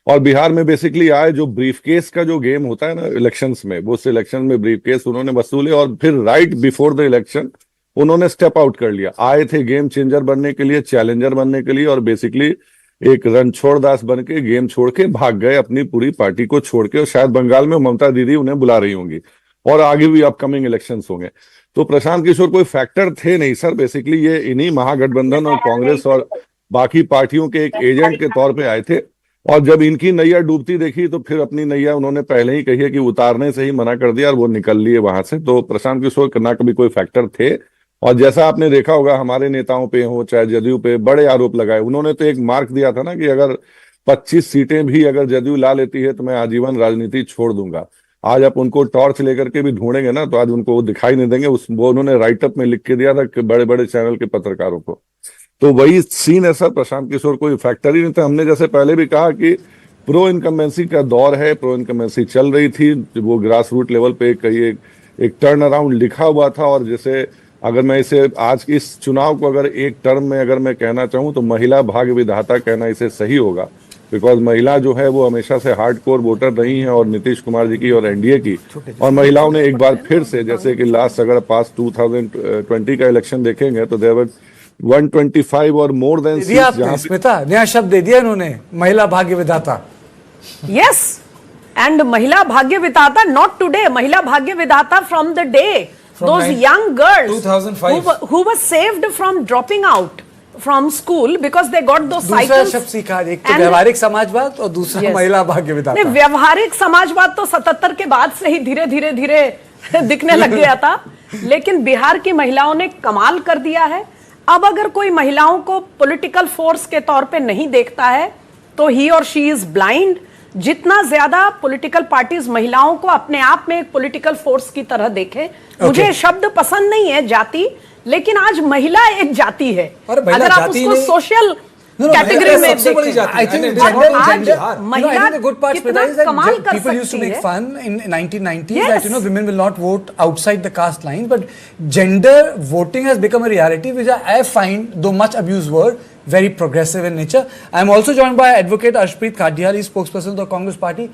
और बिहार में बेसिकली आए, जो ब्रीफकेस का जो गेम होता है ना इलेक्शंस में, वो इलेक्शन में ब्रीफकेस उन्होंने वसूले और फिर राइट बिफोर द इलेक्शन उन्होंने स्टेप आउट कर लिया। आए थे गेम चेंजर बनने के लिए, चैलेंजर बनने के लिए, और बेसिकली एक रणछोड़ दास बन के गेम छोड़ के भाग गए अपनी पूरी पार्टी को छोड़ के। और शायद बंगाल में ममता दीदी उन्हें बुला रही होंगी और आगे भी अपकमिंग इलेक्शंस होंगे। तो प्रशांत किशोर कोई फैक्टर थे नहीं सर, बेसिकली ये इन्हीं महागठबंधन और कांग्रेस और बाकी पार्टियों के एक एजेंट के तौर पे आए थे। और जब इनकी नैया डूबती देखी तो फिर अपनी नैया उन्होंने पहले ही कही है कि उतारने से ही मना कर दिया और वो निकल लिए वहां से। तो प्रशांत किशोर ना कभी कोई फैक्टर थे। और जैसा आपने देखा होगा हमारे नेताओं पे हो चाहे जदयू पे बड़े आरोप लगाए, उन्होंने तो एक मार्क दिया था ना कि अगर 25 सीटें भी अगर जदयू ला लेती है तो मैं आजीवन राजनीति छोड़ दूंगा। आज आप उनको टॉर्च लेकर के भी ढूंढेंगे ना तो आज उनको वो दिखाई नहीं देंगे। वो उन्होंने राइटअप में लिख के दिया था कि बड़े बड़े चैनल के पत्रकारों को। तो वही सीन है सर, प्रशांत किशोर कोई फैक्टर ही नहीं था। हमने जैसे पहले भी कहा कि प्रो इनकम्बेंसी का दौर है, प्रो इनकम्बेंसी चल रही थी, वो ग्रास रूट लेवल पे कहीं एक टर्न अराउंड लिखा हुआ था। और जैसे अगर मैं इसे आज इस चुनाव को अगर एक टर्म में अगर मैं कहना चाहूँ तो महिला भाग्य विधाता कहना इसे सही होगा, बिकॉज महिला जो है वो हमेशा से हार्डकोर वोटर रही है और नीतीश कुमार जी की और एनडीए की। और महिलाओं ने एक बार फिर से, जैसे कि लास्ट अगर पास 2020 का इलेक्शन देखेंगे तो देवर 125 और मोर देन स्मिता नया शब्द दे दिया इन्होंने, महिला भाग्य विधाता। यस, एंड महिला भाग्य विधाता नॉट टुडे, महिला भाग्य विधाता from the day those young girls who were saved from dropping out from school because they got those cycles। दूसरा शब्द सीखा, एक तो व्यवहारिक समाजवाद और दूसरा महिला भाग्य विधाता। नहीं, व्यवहारिक समाजवाद तो 77 के बाद से ही धीरे धीरे दिखने लग गया था, लेकिन बिहार की महिलाओं ने कमाल कर दिया है। अब अगर कोई महिलाओं को पॉलिटिकल फोर्स के तौर पे नहीं देखता है तो ही और शी इज ब्लाइंड। जितना ज्यादा पॉलिटिकल पार्टीज महिलाओं को अपने आप में एक पॉलिटिकल फोर्स की तरह देखें, मुझे शब्द पसंद नहीं है जाति, लेकिन आज महिला एक जाति है। अगर आप उसको सोशल कैटेगरी में देखें, I think the good part is that people used to make fun in 1990s that women will not vote outside the caste line, but gender voting has become a reality, which I find, though much abused word, very progressive in nature. I am also joined by Advocate Arshpreet Khadiyali, spokesperson of the Congress Party.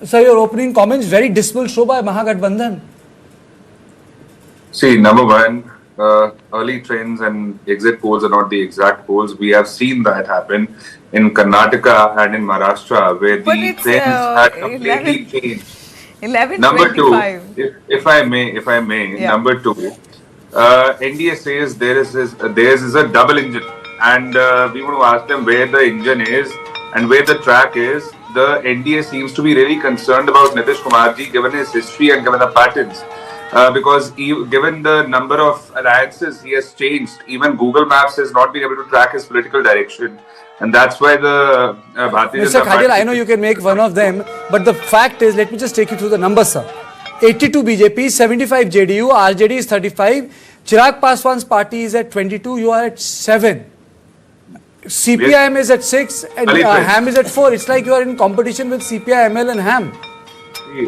Sir, your opening comments, very dismal show by Mahagathbandhan. See, number one, early trends and exit polls are not the exact polls. We have seen that happen in Karnataka and in Maharashtra, where the trends had completely changed. 11, number 25. two, if I may, number two, NDA says there is a double engine, and we want to ask them where the engine is and where the track is. The NDA seems to be really concerned about Nitish Kumarji, given his history and given the patterns. Because given the number of alliances he has changed, even Google Maps has not been able to track his political direction. And that's why the Bharatiya Mr. Khadiyal, I know you can make one of them, but the fact is, let me just take you through the numbers, sir. 82 BJP, 75 JDU, RJD is 35, Chirag Paswan's party is at 22, you are at 7. CPIM is at 6 and HAM is at 4. It's like you are in competition with CPI, ML and HAM.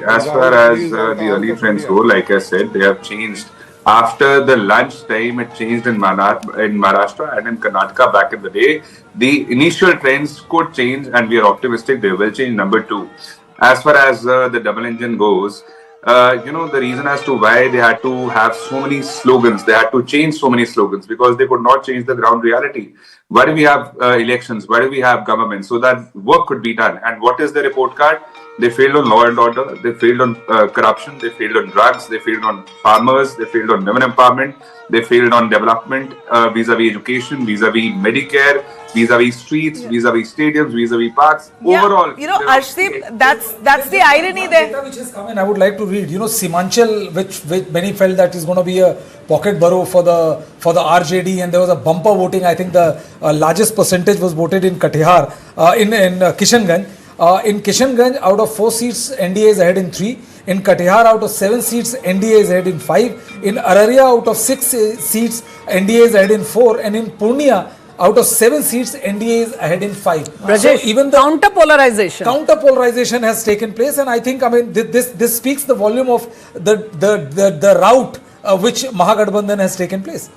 As far as the early trends go, like I said, they have changed. After the lunch time, it changed in Maharashtra and in Karnataka back in the day. The initial trends could change, and we are optimistic they will change. Number two, as far as the double engine goes, the reason as to why they had to have so many slogans, they had to change so many slogans, because they could not change the ground reality. Why do we have elections? Why do we have government? So that work could be done. And what is the report card? They failed on law and order, they failed on corruption, they failed on drugs, they failed on farmers, they failed on women empowerment, they failed on development vis-a-vis education, vis-a-vis Medicare, vis-a-vis streets, vis-a-vis stadiums, vis-a-vis parks. Overall, Arshdeep, that's the irony there. Data which has come in, I would like to read. Simanchal, which many felt that is going to be a pocket borough for the RJD, and there was a bumper voting. I think the largest percentage was voted in Katihar, in Kishanganj. In Kishanganj, out of 4 seats, NDA is ahead in 3. In Katihar, out of 7 seats, NDA is ahead in 5. In Araria, out of 6 seats, NDA is ahead in 4. And in Purnia, out of 7 seats, NDA is ahead in 5. So even the counter-polarization has taken place, and I think, this speaks the volume of the route which Mahagathbandhan has taken place.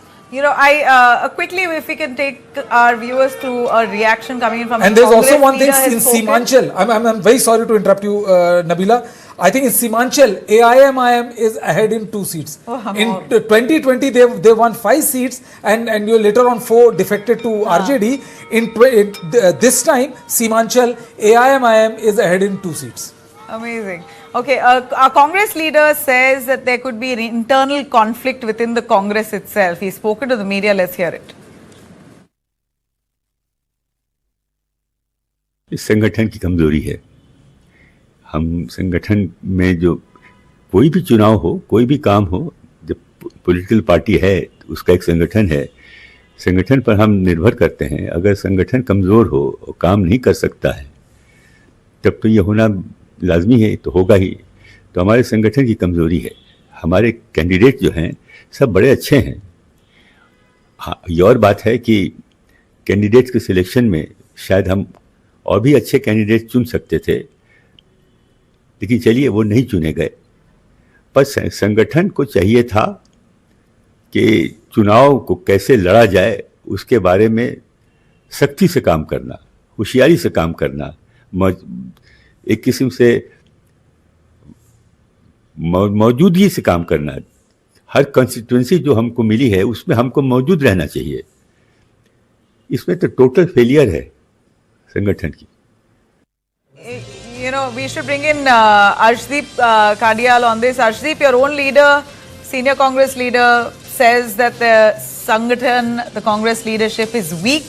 Quickly, if we can take our viewers through a reaction coming in from and there's also one thing in Simanchal. I'm very sorry to interrupt you, Nabila. I think in Simanchal, AIM is ahead in 2 seats. In 2020, they won 5 seats, and you later on 4 defected to RJD. In this time, Simanchal, AIM is ahead in 2 seats. Amazing. Okay, our Congress leader says that there could be an internal conflict within the Congress itself. He's spoken to the media. Let's hear it. इस संगठन की कमजोरी है। हम संगठन में जो कोई भी चुनाव हो, कोई भी काम हो, जब पॉलिटिकल पार्टी है, उसका एक संगठन है, संगठन पर हम निर्भर करते हैं। अगर संगठन कमजोर हो और काम नहीं कर सकता है, तब तो ये होना लाजमी है, तो होगा ही। तो हमारे संगठन की कमजोरी है। हमारे कैंडिडेट जो हैं सब बड़े अच्छे हैं। हाँ, ये और बात है कि कैंडिडेट्स के सिलेक्शन में शायद हम और भी अच्छे कैंडिडेट चुन सकते थे, लेकिन चलिए वो नहीं चुने गए। पर संगठन को चाहिए था कि चुनाव को कैसे लड़ा जाए उसके बारे में सख्ती से काम करना, होशियारी से काम करना, एक किस्म से मौजूदगी से काम करना। हर कंस्टिट्यूएंसी जो हमको मिली है उसमें हमको मौजूद रहना चाहिए। इसमें तो टोटल फेलियर है संगठन की। We should bring in Arshdeep Khadiyal on this. Arshdeep, your own leader, senior Congress leader, says that the Sangathan, the Congress leadership is weak,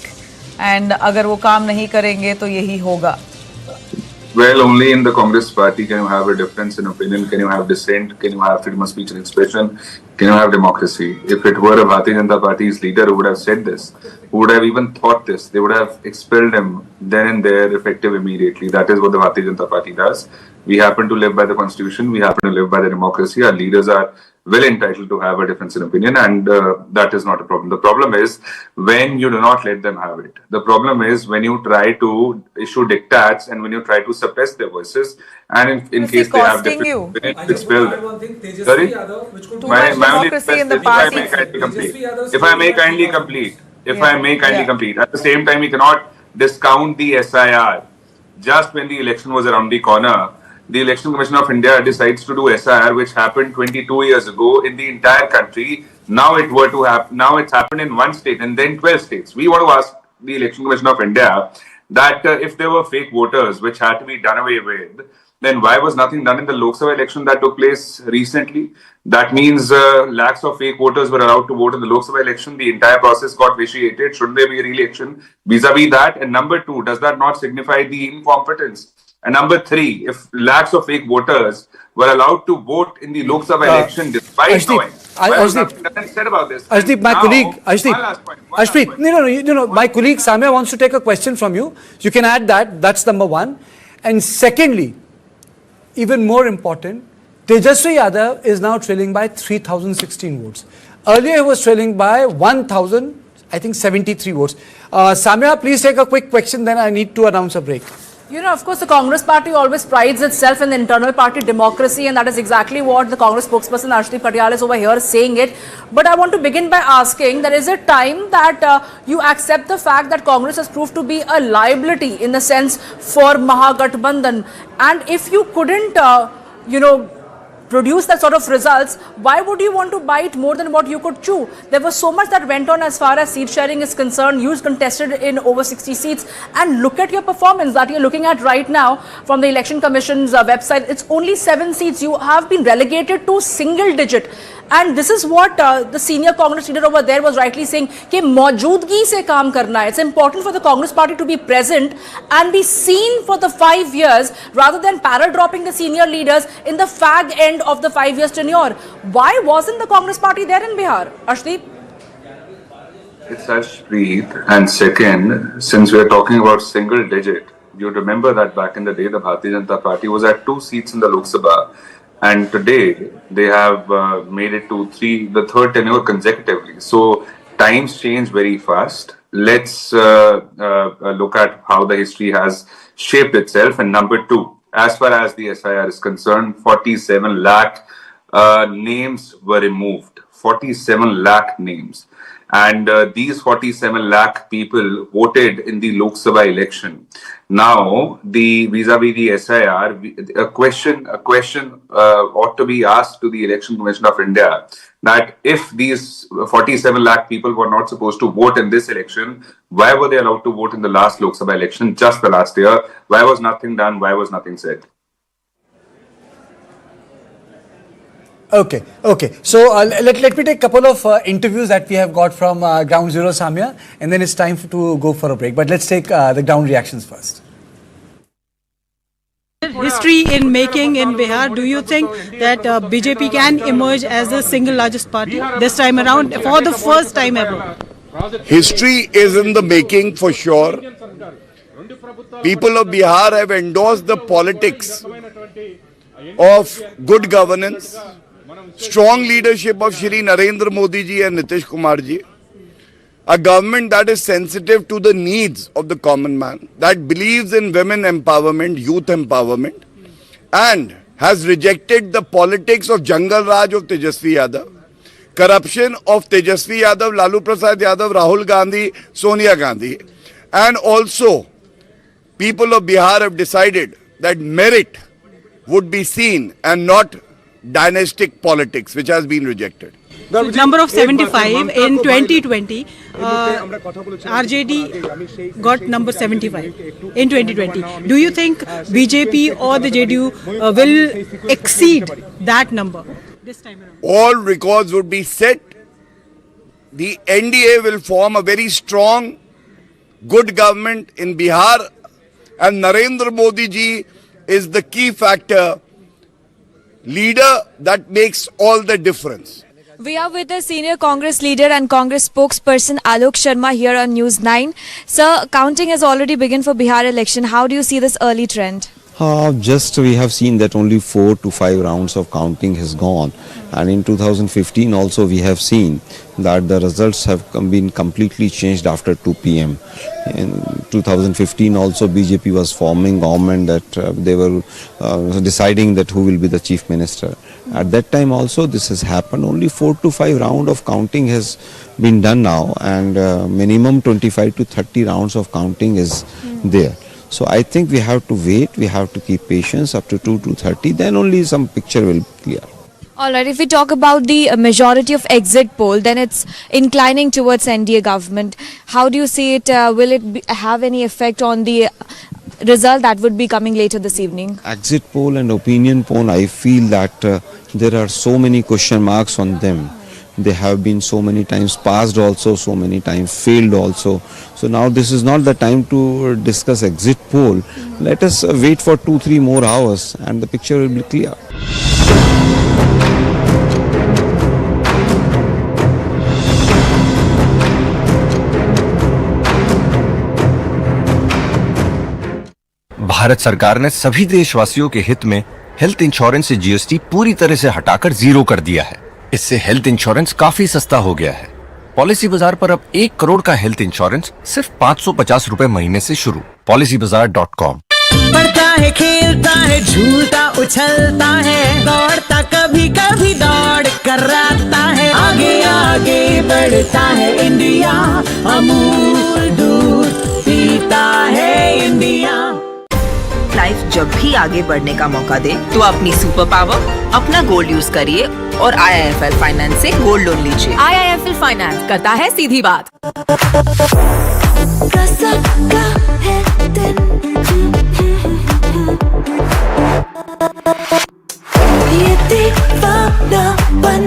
and अगर वो काम नहीं करेंगे तो यही होगा। Well, only in the Congress party can you have a difference in opinion, can you have dissent, can you have freedom of speech and expression, can you have democracy. If it were a Bharatiya Janata Party's leader who would have said this, who would have even thought this, they would have expelled him then and there, effective immediately. That is what the Bharatiya Janata Party does. We happen to live by the constitution, we happen to live by the democracy. Our leaders are well entitled to have a difference in opinion, and that is not a problem. The problem is when you do not let them have it. The problem is when you try to issue diktats and when you try to suppress their voices, and in case they have different opinions, expel them. Sorry? My only request is, if I may kindly complete. If I may kindly complete. At the same time, we cannot discount the SIR. Just when the election was around the corner, the Election Commission of India decides to do SIR, which happened 22 years ago in the entire country. Now it's happened in one state and then 12 states. We want to ask the Election Commission of India that if there were fake voters which had to be done away with, then why was nothing done in the Lok Sabha election that took place recently? That means lakhs of fake voters were allowed to vote in the Lok Sabha election. The entire process got vitiated. Shouldn't there be a re-election vis-a-vis that? And number two, does that not signify the incompetence? And number three, if lakhs of fake voters were allowed to vote in the Lok Sabha election despite knowing, nothing said about this. Ashdeep, my colleague, Ashdeep, no, my colleague Samya wants to take a question from you. You can add that. That's number one. And secondly, even more important, Tejashwi Yadav is now trailing by 3,016 votes. Earlier, he was trailing by 1,073 votes. Samya, please take a quick question, then I need to announce a break. You know, of course, the Congress party always prides itself in the internal party democracy, and that is exactly what the Congress spokesperson Arshdeep Patyal is over here saying it. But I want to begin by asking, there is a time that you accept the fact that Congress has proved to be a liability in the sense for mahagathbandhan, and if you couldn't, produce that sort of results, why would you want to bite more than what you could chew? There was so much that went on as far as seat sharing is concerned. You contested in over 60 seats, and look at your performance that you're looking at right now from the Election Commission's website. It's only 7 seats. You have been relegated to single digit. And this is what the senior Congress leader over there was rightly saying, कि मौजूदगी से काम करना है. It's important for the Congress party to be present and be seen for the 5 years rather than para-dropping the senior leaders in the fag end of the 5 years tenure. Why wasn't the Congress party there in Bihar? Arshdeep? It's Ashpreet. And second, since we're talking about single digit, you remember that back in the day, the Bharatiya Janata Party was at 2 seats in the Lok Sabha. And today, they have made it to the third tenure consecutively. So, times change very fast. Let's look at how the history has shaped itself. And number two, as far as the SIR is concerned, 47 lakh names were removed. 47 lakh names. And these 47 lakh people voted in the Lok Sabha election. Now, vis-a-vis the SIR, a question ought to be asked to the Election Commission of India that if these 47 lakh people were not supposed to vote in this election, why were they allowed to vote in the last Lok Sabha election, just the last year? Why was nothing done? Why was nothing said? Okay. So let me take a couple of interviews that we have got from Ground Zero, Samya, and then it's time to go for a break. But let's take the ground reactions first. History in making in Bihar. Do you think that BJP can emerge as the single largest party this time around for the first time ever? History is in the making for sure. People of Bihar have endorsed the politics of good governance, strong leadership of Shri Narendra Modi ji and Nitish Kumar ji, a government that is sensitive to the needs of the common man, that believes in women empowerment, youth empowerment, and has rejected the politics of Jungle Raj of Tejashwi Yadav, corruption of Tejashwi Yadav, Lalu Prasad Yadav, Rahul Gandhi, Sonia Gandhi, and also people of Bihar have decided that merit would be seen and not dynastic politics, which has been rejected. Number of 75 in 2020, RJD got number 75 in 2020. Do you think BJP or the JDU will exceed that number this time around? All records would be set. The NDA will form a very strong, good government in Bihar, and Narendra Modi ji is the key factor, leader that makes all the difference. We are with the senior Congress leader and Congress spokesperson Alok Sharma here on News 9. Sir, counting has already begun for Bihar election. How do you see this early trend? Just we have seen that only 4 to 5 rounds of counting has gone, and in 2015 also we have seen that the results have been completely changed after 2 p.m. In 2015 also BJP was forming government, that they were deciding that who will be the chief minister. At that time also this has happened. Only 4 to 5 round of counting has been done now, and minimum 25 to 30 rounds of counting is there. So I think we have to wait, we have to keep patience up to 2 to 30, then only some picture will be clear. Alright, if we talk about the majority of exit poll, then it's inclining towards NDA government. How do you see it? Will it have any effect on the result that would be coming later this evening? Exit poll and opinion poll, I feel that there are so many question marks on them. They have been so many times passed also, so many times failed also. So now this is not the time to discuss exit poll. Let us wait for 2-3 more hours and the picture will be clear. Bharat सरकार ने सभी देशवासियों के हित में health insurance से GST पूरी तरह से हटाकर 0 कर दिया है। इससे हेल्थ इंश्योरेंस काफी सस्ता हो गया है। पॉलिसी बाजार पर अब 1 करोड़ का हेल्थ इंश्योरेंस सिर्फ 550 रुपए महीने से शुरू। policybazaar.com। बढ़ता है, खेलता है, झूलता उछलता है, दौड़ता कभी कभी दौड़ कराता है, आगे आगे बढ़ता है इंडिया, अमूल दूध पीता है इंडिया। लाइफ जब भी आगे बढ़ने का मौका दे तो अपनी सुपर पावर, अपना गोल्ड यूज करिए और IIFL फाइनेंस से गोल्ड लोन लीजिए। IIFL फाइनेंस करता है सीधी बात। ये दीवानापन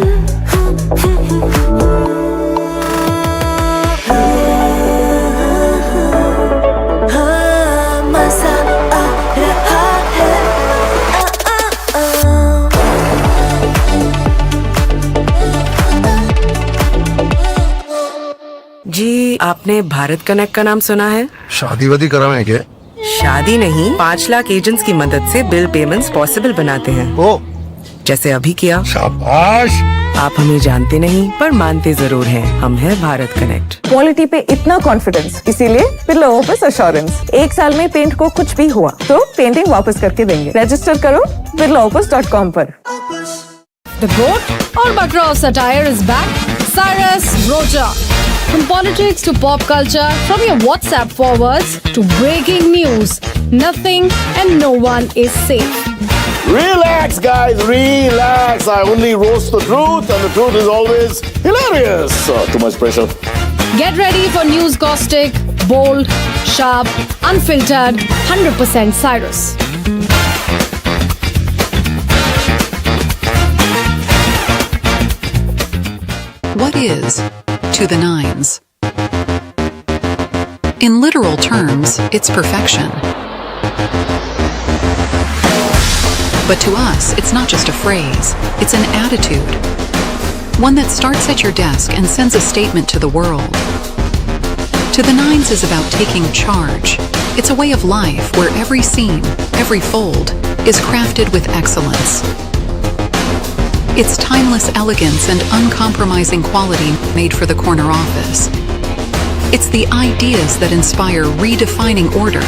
जी, आपने भारत कनेक्ट का नाम सुना है? शादी वादी कराएं क्या? शादी नहीं, 5 लाख एजेंट्स की मदद से बिल पेमेंट्स पॉसिबल बनाते हैं। ओ, जैसे अभी किया। शाबाश। आप हमें जानते नहीं पर मानते जरूर हैं। हम हैं भारत कनेक्ट। क्वालिटी पे इतना कॉन्फिडेंस, इसीलिए बिरला ऑफिस एश्योरेंस। 1 साल में पेंट को कुछ भी हुआ तो पेंटिंग वापस करके देंगे। रजिस्टर करो birlaoffice.com पर। The goat or batra of satire is back. Cyrus Roja. From politics to pop culture, from your WhatsApp forwards to breaking news, nothing and no one is safe. Relax, guys, relax. I only roast the truth, and the truth is always hilarious. Too much pressure. Get ready for news caustic, bold, sharp, unfiltered, 100% Cyrus. What is to the nines? In literal terms, it's perfection. But to us, it's not just a phrase, it's an attitude. One that starts at your desk and sends a statement to the world. To the nines is about taking charge. It's a way of life where every scene, every fold, is crafted with excellence. It's timeless elegance and uncompromising quality made for the corner office. It's the ideas that inspire redefining order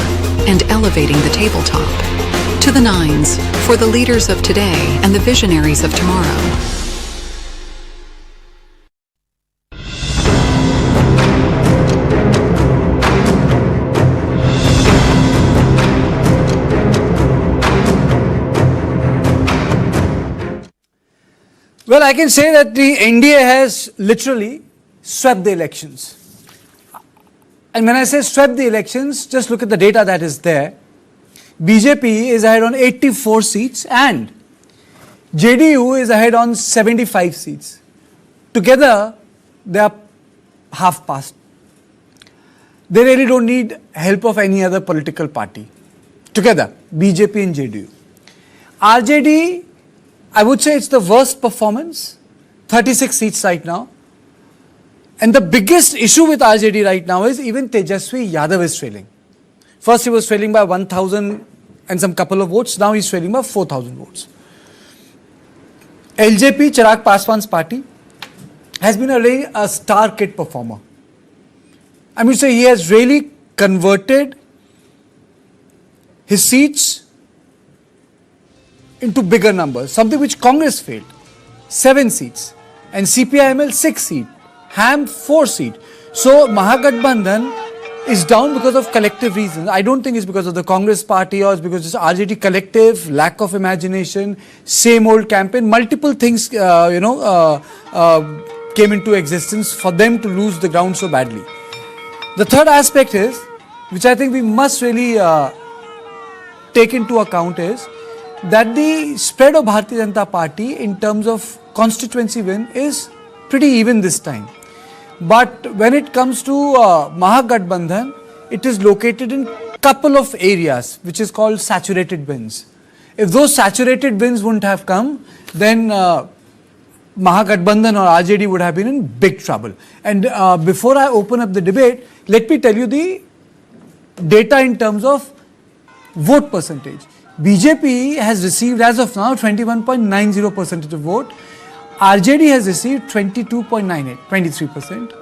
and elevating the tabletop. To the nines, for the leaders of today and the visionaries of tomorrow. Well, I can say that the NDA has literally swept the elections. And when I say swept the elections, just look at the data that is there. BJP is ahead on 84 seats and JDU is ahead on 75 seats. Together, they are half past. They really don't need help of any other political party. together, BJP and JDU. RJD, I would say it's the worst performance, 36 seats right now. And the biggest issue with RJD right now is even Tejashwi Yadav is trailing. First he was trailing by 1,000 and some couple of votes, now he's trailing by 4,000 votes. LJP, Chirag Paswan's party, has been really a star kid performer. I mean, say he has really converted his seats into bigger numbers, something which Congress failed. 7 seats. And CPIML 6 seats. HAM 4 seats. So mahagathbandhan is down because of collective reasons. I don't think it's because of the Congress party or it's because it's RJD collective, lack of imagination, same old campaign, multiple things, came into existence for them to lose the ground so badly. The third aspect is, which I think we must really take into account is, that the spread of Bharatiya Janata Party in terms of constituency win is pretty even this time. But when it comes to mahagathbandhan, it is located in couple of areas which is called saturated wins. If those saturated wins wouldn't have come, then mahagathbandhan or RJD would have been in big trouble. And before I open up the debate, let me tell you the data in terms of vote percentage. BJP has received as of now 21.90% of vote. RJD has received 22.98, 23%.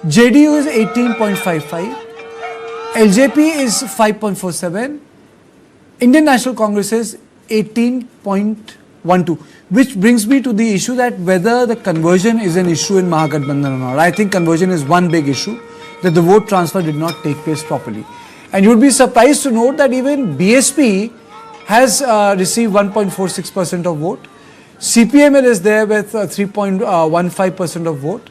JDU is 18.55. LJP is 5.47. Indian National Congress is 18.12. Which brings me to the issue that whether the conversion is an issue in mahagathbandhan or not. I think conversion is one big issue, that the vote transfer did not take place properly. And you would be surprised to note that even BSP has received 1.46% of vote. CPML is there with 3.15% of vote.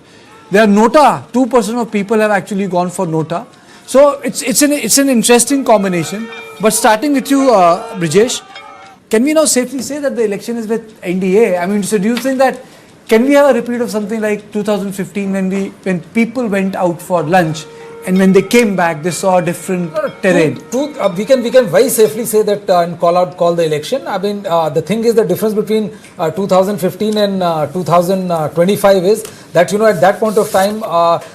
There are Nota, 2% of people have actually gone for Nota. So it's an interesting combination. But starting with you, Brijesh, can we now safely say that the election is with NDA? I mean, so do you think that, can we have a repeat of something like 2015 when people went out for lunch and when they came back, they saw a different terrain? We can very safely say that and call the election. I mean, the thing is, the difference between 2015 and 2025 is that, at that point of time,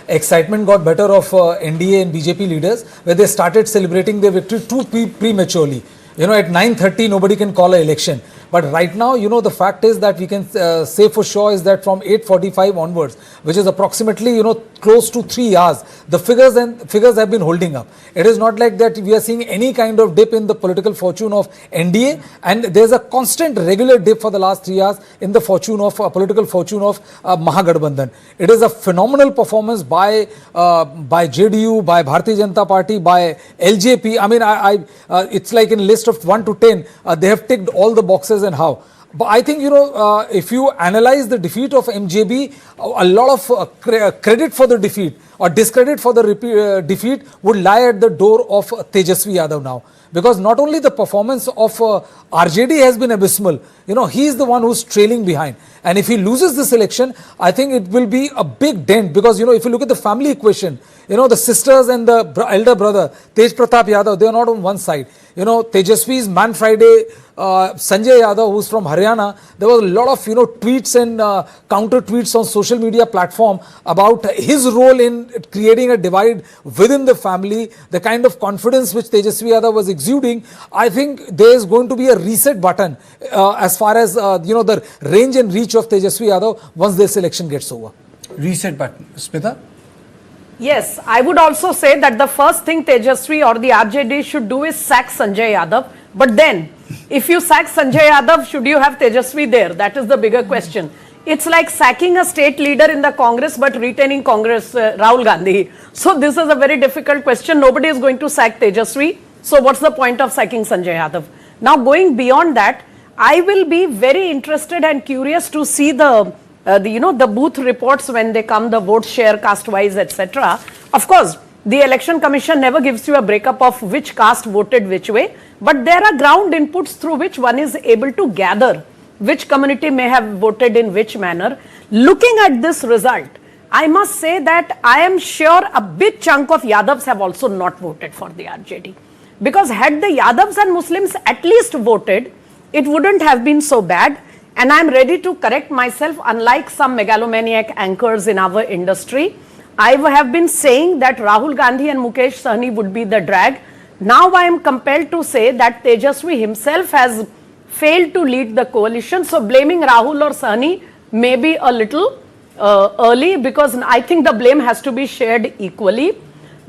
excitement got better of NDA and BJP leaders, where they started celebrating their victory too prematurely. At 9:30, nobody can call an election. But right now, the fact is that we can say for sure is that from 8:45 onwards, which is approximately, close to 3 hours, the figures have been holding up. It is not like that we are seeing any kind of dip in the political fortune of NDA, and there's a constant regular dip for the last 3 hours in the political fortune of mahagathbandhan. It is a phenomenal performance by JDU, by Bharatiya Janata Party, by LJP. I mean, it's like in a list of 1 to 10, they have ticked all the boxes and how. But I think, if you analyze the defeat of MGB, a lot of credit for the defeat or discredit for the defeat would lie at the door of Tejashwi Yadav now. Because not only the performance of RJD has been abysmal, he is the one who's trailing behind. And if he loses this election, I think it will be a big dent. Because, if you look at the family equation, the sisters and the elder brother, Tej Pratap Yadav, they are not on one side. Tejashwi's Man Friday, Sanjay Yadav, who's from Haryana, there was a lot of, tweets and counter tweets on social media platform about his role in creating a divide within the family, the kind of confidence which Tejashwi Yadav was exuding. I think there is going to be a reset button as far as, the range and reach of Tejashwi Yadav once this election gets over. Reset button. Smita? Yes, I would also say that the first thing Tejashwi or the RJD should do is sack Sanjay Yadav. But then, if you sack Sanjay Yadav, should you have Tejashwi there? That is the bigger question. It's like sacking a state leader in the Congress but retaining Congress, Rahul Gandhi. So this is a very difficult question. Nobody is going to sack Tejashwi. So what's the point of sacking Sanjay Yadav? Now going beyond that, I will be very interested and curious to see the booth reports when they come, the vote share, caste wise, etc. Of course, the election commission never gives you a breakup of which caste voted which way, but there are ground inputs through which one is able to gather which community may have voted in which manner. Looking at this result, I must say that I am sure a big chunk of Yadavs have also not voted for the RJD. Because had the Yadavs and Muslims at least voted, it wouldn't have been so bad. And I'm ready to correct myself, unlike some megalomaniac anchors in our industry. I have been saying that Rahul Gandhi and Mukesh Sahni would be the drag. Now I am compelled to say that Tejashwi himself has failed to lead the coalition. So blaming Rahul or Sahni may be a little early, because I think the blame has to be shared equally.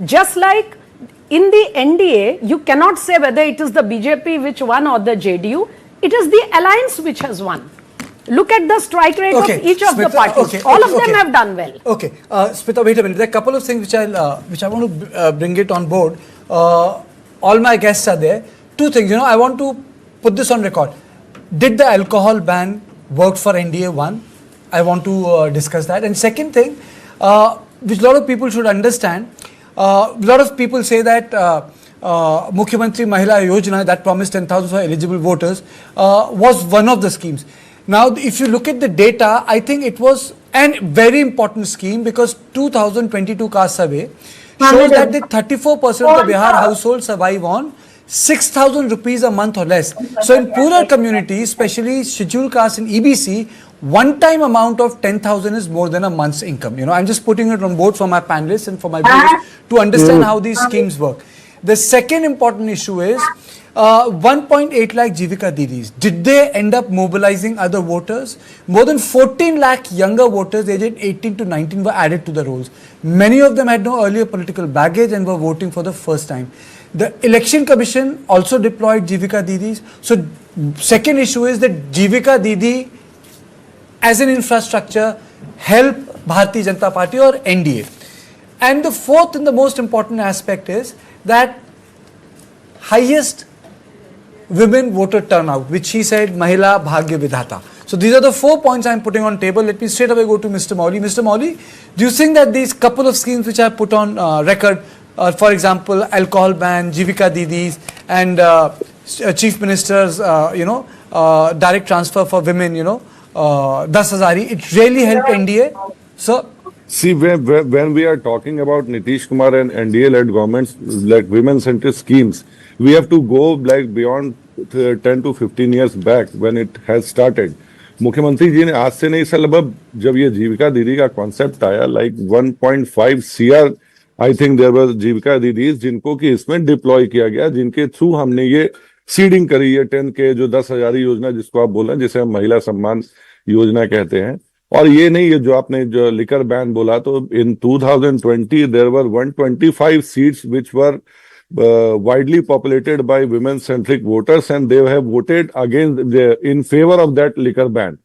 Just like in the NDA, you cannot say whether it is the BJP which won or the JDU. It is the alliance which has won. Look at the strike rate of each of the parties. All of them have done well. Okay, Smita, wait a minute. There are a couple of things which I want to bring it on board. All my guests are there. Two things, I want to put this on record. Did the alcohol ban work for NDA? One, I want to discuss that. And second thing, which a lot of people should understand, a lot of people say that Mukhyamantri Mahila Yojana that promised 10,000 for eligible voters was one of the schemes. Now, if you look at the data, I think it was a very important scheme, because 2022 caste survey shows that the 34% of the Bihar households survive on 6,000 rupees a month or less. So in poorer communities, especially scheduled caste and EBC, one-time amount of 10,000 is more than a month's income. I'm just putting it on board for my panelists and for my viewers to understand how these schemes work. The second important issue is 1.8 lakh Jivika Didis. Did they end up mobilizing other voters? More than 14 lakh younger voters aged 18 to 19 were added to the rolls. Many of them had no earlier political baggage and were voting for the first time. The Election Commission also deployed Jivika Didis. So, second issue is that Jivika Didi as an infrastructure help Bharatiya Janata Party or NDA. And the fourth and the most important aspect is that highest women voter turnout, which he said Mahila Bhagya Vidhata. So these are the 4 points I am putting on table. Let me straight away go to Mr. Mauly. Mr. Mauly, do you think that these couple of schemes which I have put on record, for example, alcohol ban, Jivika Didis, and Chief Minister's, direct transfer for women, 10,000, it really helped NDA? So, see, when we are talking about Nitish Kumar and NDA-led governments, like women-centric schemes, we have to go like beyond 10 to 15 years back when it has started. मुख्यमंत्री जी ने आज से नहीं साल अब जब ये जीविका दीदी का कॉन्सेप्ट आया, like 1.5 CR I think there was Jeevika दीदीज जिनको कि इसमें डिप्लॉय किया गया, जिनके थ्रू हमने ये सीडिंग करी है 10K जो 10,000 योजना जिसको आप बोल रहे हैं, जिसे हम महिला सम्मान योजना कहते हैं. और ये नहीं, ये जो आपने जो लिकर बैन बोला, तो in 2020 there were 125 seats which were widely populated by women-centric voters and they have voted against in favor of that liquor ban.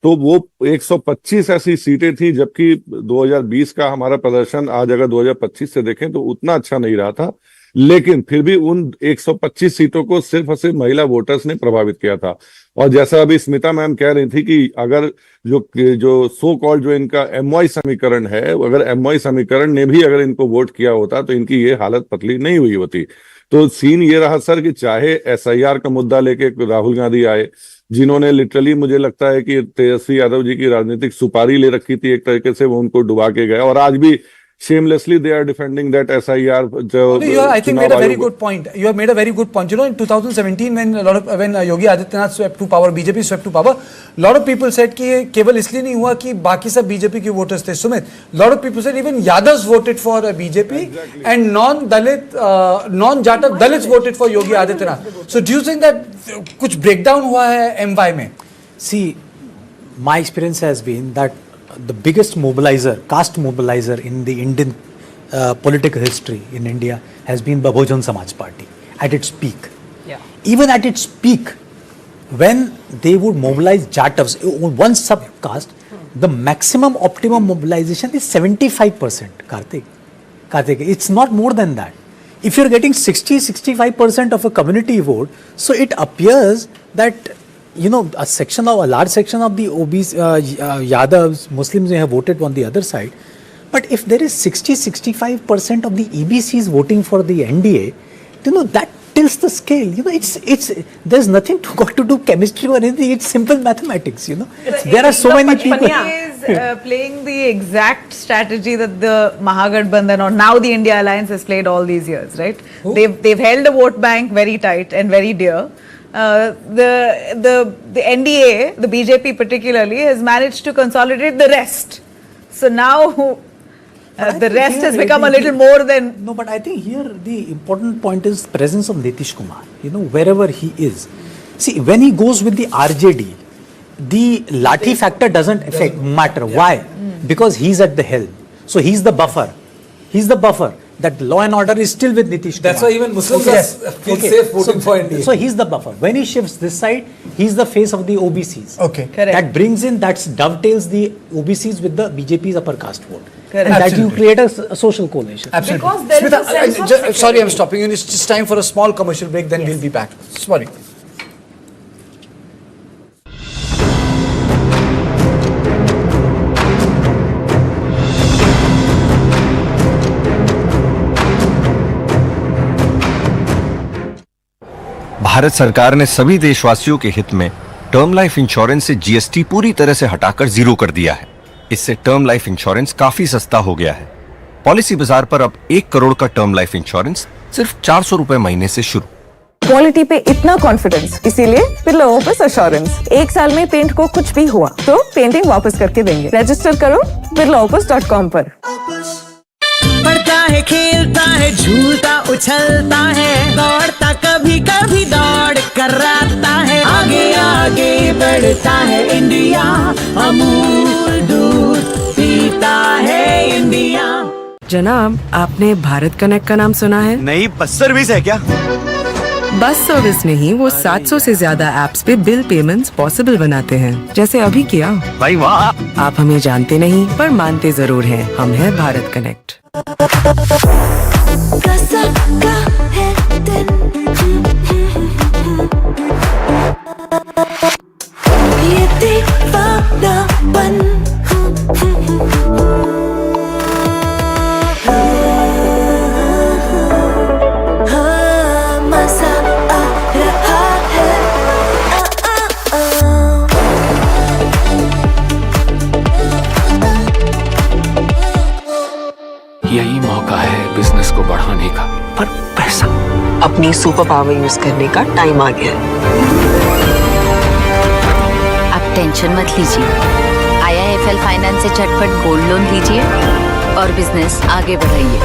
तो वो 125 ऐसी सीटें थी, जबकि 2020 का हमारा प्रदर्शन आज अगर 2025 से देखें तो उतना अच्छा नहीं रहा था, लेकिन फिर भी उन 125 सीटों को सिर्फ और सिर्फ महिला वोटर्स ने प्रभावित किया था. और जैसा अभी स्मिता मैम कह रही थी कि अगर जो सो कॉल्ड जो इनका MY समीकरण है, अगर MY समीकरण ने भी अगर इनको वोट किया होता तो इनकी ये हालत पतली नहीं हुई होती. तो सीन ये रहा सर कि चाहे SIR का मुद्दा लेके राहुल गांधी आए, जिन्होंने लिटरली मुझे लगता है कि तेजस्वी यादव जी की राजनीतिक सुपारी ले रखी थी एक तरीके से, वो उनको डुबा के गए और आज भी shamelessly they are defending that SIR. You have, I think, made a very good point. You have made a very good point. In 2017 when Yogi Adityanath swept to power, BJP swept to power, a lot of people said कि ये केवल इसलिए नहीं हुआ कि बाकी सब BJP के वोटर्स थे. Sumit, a lot of people said even Yadavs voted for BJP and non-Dalit, non-Jatav Dalits voted for Yogi Adityanath. So do you think that कुछ breakdown हुआ है MY में? See, my experience has been that the biggest mobilizer, caste mobilizer in the Indian political history in India has been Bahujan Samaj Party at its peak. Yeah. Even at its peak, when they would mobilize Jatavs, one subcaste, the maximum optimum mobilization is 75%, Karthik. It's not more than that. If you're getting 60-65% of a community vote, so it appears that a large section of the OBs, Yadavs, Muslims may have voted on the other side. But if there is 60-65% of the EBCs voting for the NDA, that tilts the scale. There's nothing got to do chemistry or anything. It's simple mathematics. There are so many people. Is playing the exact strategy that the Mahagathbandhan or now the India Alliance has played all these years, right? They've held the vote bank very tight and very dear. The NDA, the BJP particularly, has managed to consolidate the rest. So now the rest has become a little more than... No, but I think here the important point is presence of Nitish Kumar, wherever he is. See, when he goes with the RJD, the Lathi factor doesn't matter. Why? Because he's at the helm. So he's the buffer. He's the buffer. That law and order is still with Nitish Kumar. That's why even Muslims feel safe voting for NDA. So he's the buffer. When he shifts this side, he's the face of the OBCs. Okay. Correct. That brings in, that dovetails the OBCs with the BJP's upper caste vote. Correct. And that you create a social coalition. Absolutely. Because there is a sense of security. Sorry, I'm stopping you. It's just time for a small commercial break, then we'll be back. Sorry. Bharat सरकार ने सभी देशवासियों के हित में term life insurance से GST पूरी तरह से हटाकर जीरो कर दिया है। इससे टर्म लाइफ इंश्योरेंस काफी सस्ता हो गया है। पॉलिसी बाजार पर अब 1 करोड़ का टर्म लाइफ इंश्योरेंस सिर्फ 400 रुपए महीने से शुरू। क्वालिटी पे इतना कॉन्फिडेंस, इसीलिए बिरला ओपस एश्योरेंस। 1 साल में पेंट को कुछ भी हुआ तो पेंटिंग वापस करके देंगे। रजिस्टर करो birlaopus.com पर। पढ़ता है, खेलता है, झूलता उछलता है, दौड़ता कभी कभी दौड़ कराता है, आगे आगे बढ़ता है इंडिया, अमूल दूध पीता है इंडिया। जनाब, आपने भारत कनेक्ट का नाम सुना है? नहीं, बस सर्विस है क्या? बस सर्विस नहीं, वो 700 से ज्यादा एप्स पे बिल पेमेंट्स पॉसिबल बनाते हैं, जैसे अभी किया। भाई वाह! आप हमें जानते नहीं पर मानते जरूर हैं, हम हैं भारत कनेक्ट। यही मौका है बिजनेस को बढ़ाने का। पर पैसा, अपनी सुपर पावर यूज करने का टाइम आ गया है। आप टेंशन मत लीजिए, IIFL फाइनेंस से झटपट गोल्ड लोन लीजिए और बिजनेस आगे बढ़ाइए।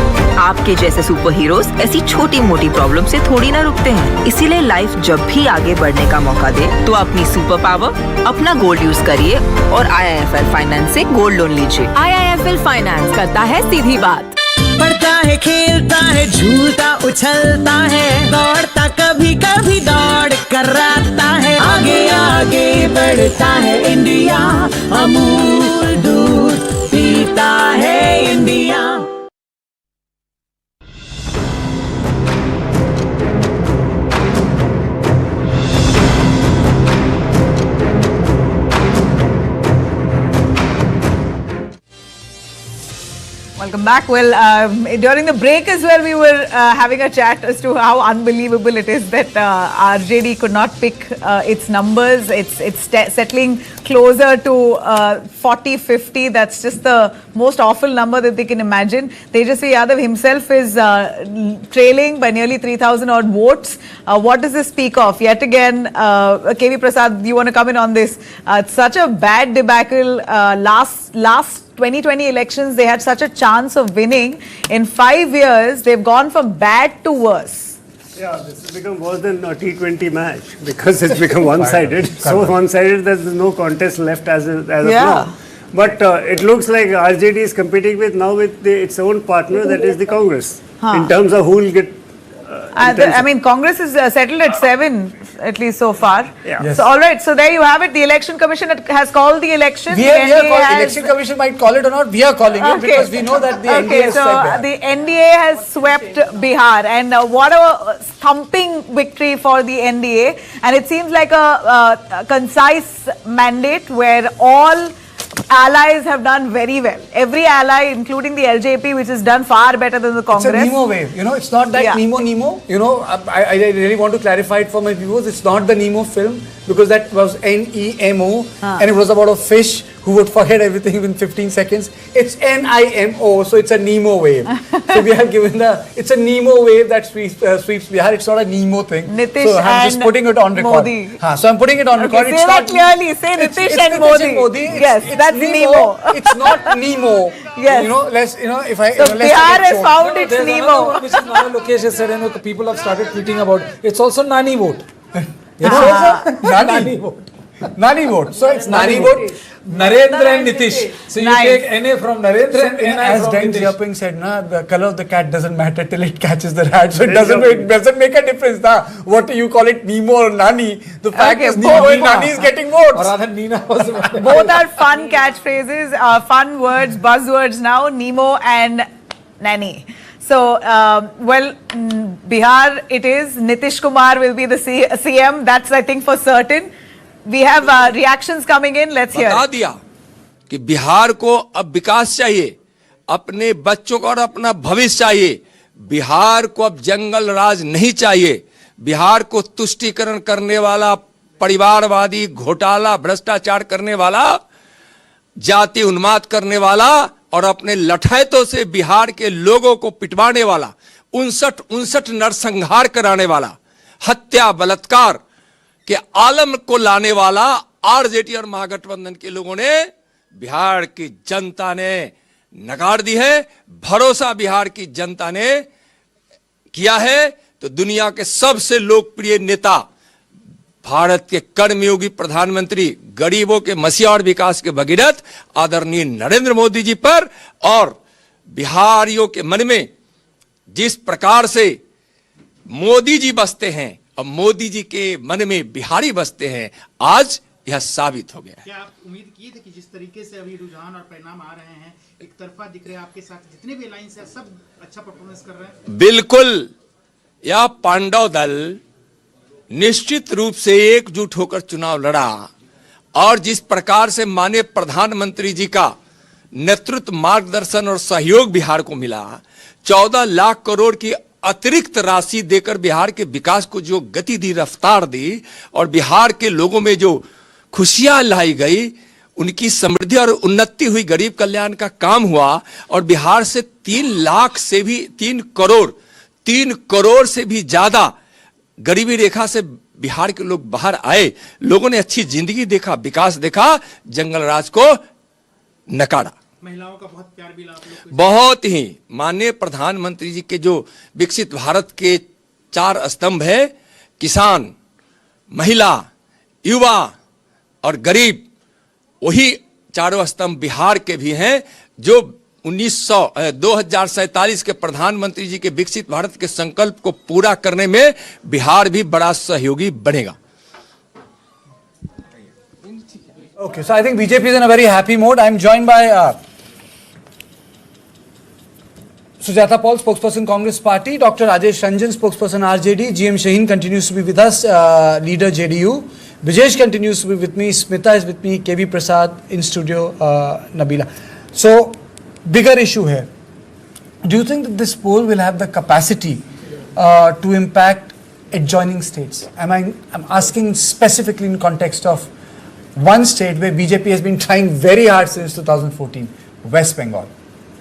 आपके जैसे सुपर हीरोज ऐसी छोटी मोटी प्रॉब्लम से थोड़ी ना रुकते हैं, इसीलिए लाइफ जब भी आगे बढ़ने का मौका दे तो अपनी सुपर पावर, अपना गोल्ड यूज करिए और IIFL फाइनेंस से गोल्ड लोन लीजिए। IIFL फाइनेंस करता है सीधी बात। पढ़ता है, खेलता है, झूलता उछलता है, दौड़ता कभी कभी दौड़ कराता है, आगे आगे बढ़ता है इंडिया, अमूल दूध पीता है India. Welcome back. Well, during the break as well, we were having a chat as to how unbelievable it is that RJD could not pick its numbers. It's settling closer to 40-50. That's just the most awful number that they can imagine. Tejashwi Yadav himself is trailing by nearly 3,000 odd votes. What does this speak of? Yet again, KV Prasad, you want to come in on this? It's such a bad debacle. Last 2020 elections, they had such a chance of winning. In 5 years, they've gone from bad to worse. Yeah, this has become worse than a T20 match because it's become one-sided. So one-sided that there's no contest left as of now. But it looks like RJD is competing with its own partner, that is the Congress, in terms of who will get. I mean, Congress is settled at 7, at least so far. Yeah. Yes. So, all right. So, there you have it. The Election Commission has called the election. The Election Commission might call it or not. We are calling it because we know that the NDA has swept Bihar. The NDA has swept Bihar. And what a thumping victory for the NDA. And it seems like a concise mandate where all allies have done very well. Every ally, including the LJP, which has done far better than the Congress. It's a Nemo wave. It's not that Nemo. I really want to clarify it for my viewers. It's not the Nemo film. because that was NEMO and it was about a fish who would forget everything in 15 seconds. It's NIMO, so it's a Nemo wave. So we have given it's a Nemo wave that sweeps Bihar. It's not a Nemo thing. Nitish so I'm just putting it on record. Modi. So I'm putting it on record. Say It's that not clearly. Say Nitish and Modi. Yes, that's Nemo. It's not Nemo. Yes. You know, if I. So Bihar has found its There's Nemo. another one which is Nara Lokesh has said, and people have started tweeting about. It's also Nani vote. It's also Nani vote. Nani vote. So it's Nani vote. Narendra and Nitish. So you take NA from Narendra and NI as from Deng Nitish. Xiaoping said, the color of the cat doesn't matter till it catches the rat. So it doesn't make a difference. What you call it, Nemo or Nani. The fact is Nemo and Nani is getting votes. Or rather Nina was Both are fun catchphrases, fun words, buzzwords now, Nemo and Nani. So, Bihar it is. Nitish Kumar will be the CM. That's, I think, for certain. We have reactions coming in. Let's hear. बता दिया कि बिहार को अब विकास चाहिए, अपने बच्चों को और अपना भविष्य चाहिए. बिहार को अब जंगल राज नहीं चाहिए. बिहार को तुष्टीकरण करने वाला, परिवारवादी, घोटाला, भ्रष्टाचार करने वाला, जाति उन्माद करने वाला और अपने लठैतों से बिहार के लोगों को पिटवाने वाला, 59 नरसंहार कराने वाला, हत्या बलात्कार के आलम को लाने वाला आरजेडी और महागठबंधन के लोगों ने बिहार की जनता ने नकार दी है. भरोसा बिहार की जनता ने किया है तो दुनिया के सबसे लोकप्रिय नेता, भारत के कर्मयोगी प्रधानमंत्री, गरीबों के मसीहा और विकास के भगीरथ आदरणीय नरेंद्र मोदी जी पर और बिहारियों के मन में जिस प्रकार से मोदी जी बसते हैं और मोदी जी के मन में बिहारी बसते हैं, आज यह साबित हो गया है. क्या आप उम्मीद किए थे कि जिस तरीके से अभी रुझान और परिणाम आ रहे हैं, एक तरफा दिख रहे हैं आपके साथ जितने भी अलायंस है सब अच्छा परफॉर्मेंस कर रहे हैं? बिल्कुल. यह पांडव दल निश्चित रूप से एकजुट होकर चुनाव लड़ा और जिस प्रकार से माननीय प्रधानमंत्री जी का नेतृत्व, मार्गदर्शन और सहयोग बिहार को मिला, 14 लाख करोड़ की अतिरिक्त राशि देकर बिहार के विकास को जो गति दी, रफ्तार दी और बिहार के लोगों में जो खुशियां लाई गई, उनकी समृद्धि और उन्नति हुई, गरीब कल्याण का काम हुआ और बिहार से 3 करोड़ से भी ज्यादा गरीबी रेखा से बिहार के लोग बाहर आए. लोगों ने अच्छी जिंदगी देखा, विकास देखा, जंगल राज को नकारा. महिलाओं का बहुत प्यार भी आप लोग. बहुत ही. माननीय प्रधानमंत्री जी के जो विकसित भारत के 4 स्तंभ है, किसान, महिला, युवा और गरीब, वही चारों स्तंभ बिहार के भी हैं जो 2047 के प्रधानमंत्री जी के विकसित भारत के संकल्प को पूरा करने में बिहार भी बड़ा सहयोगी बनेगा. Okay, so I think BJP is in a very happy mode. I'm joined by Sujata Paul, spokesperson Congress Party, Dr. Rajesh Ranjan, spokesperson RJD, GM Shaheen continues to be with us, leader JDU, Vijesh continues to be with me, Smita is with me, KV Prasad in studio, Nabila. So, bigger issue here. Do you think that this poll will have the capacity to impact adjoining states? I'm asking specifically in context of one state where BJP has been trying very hard since 2014, West Bengal.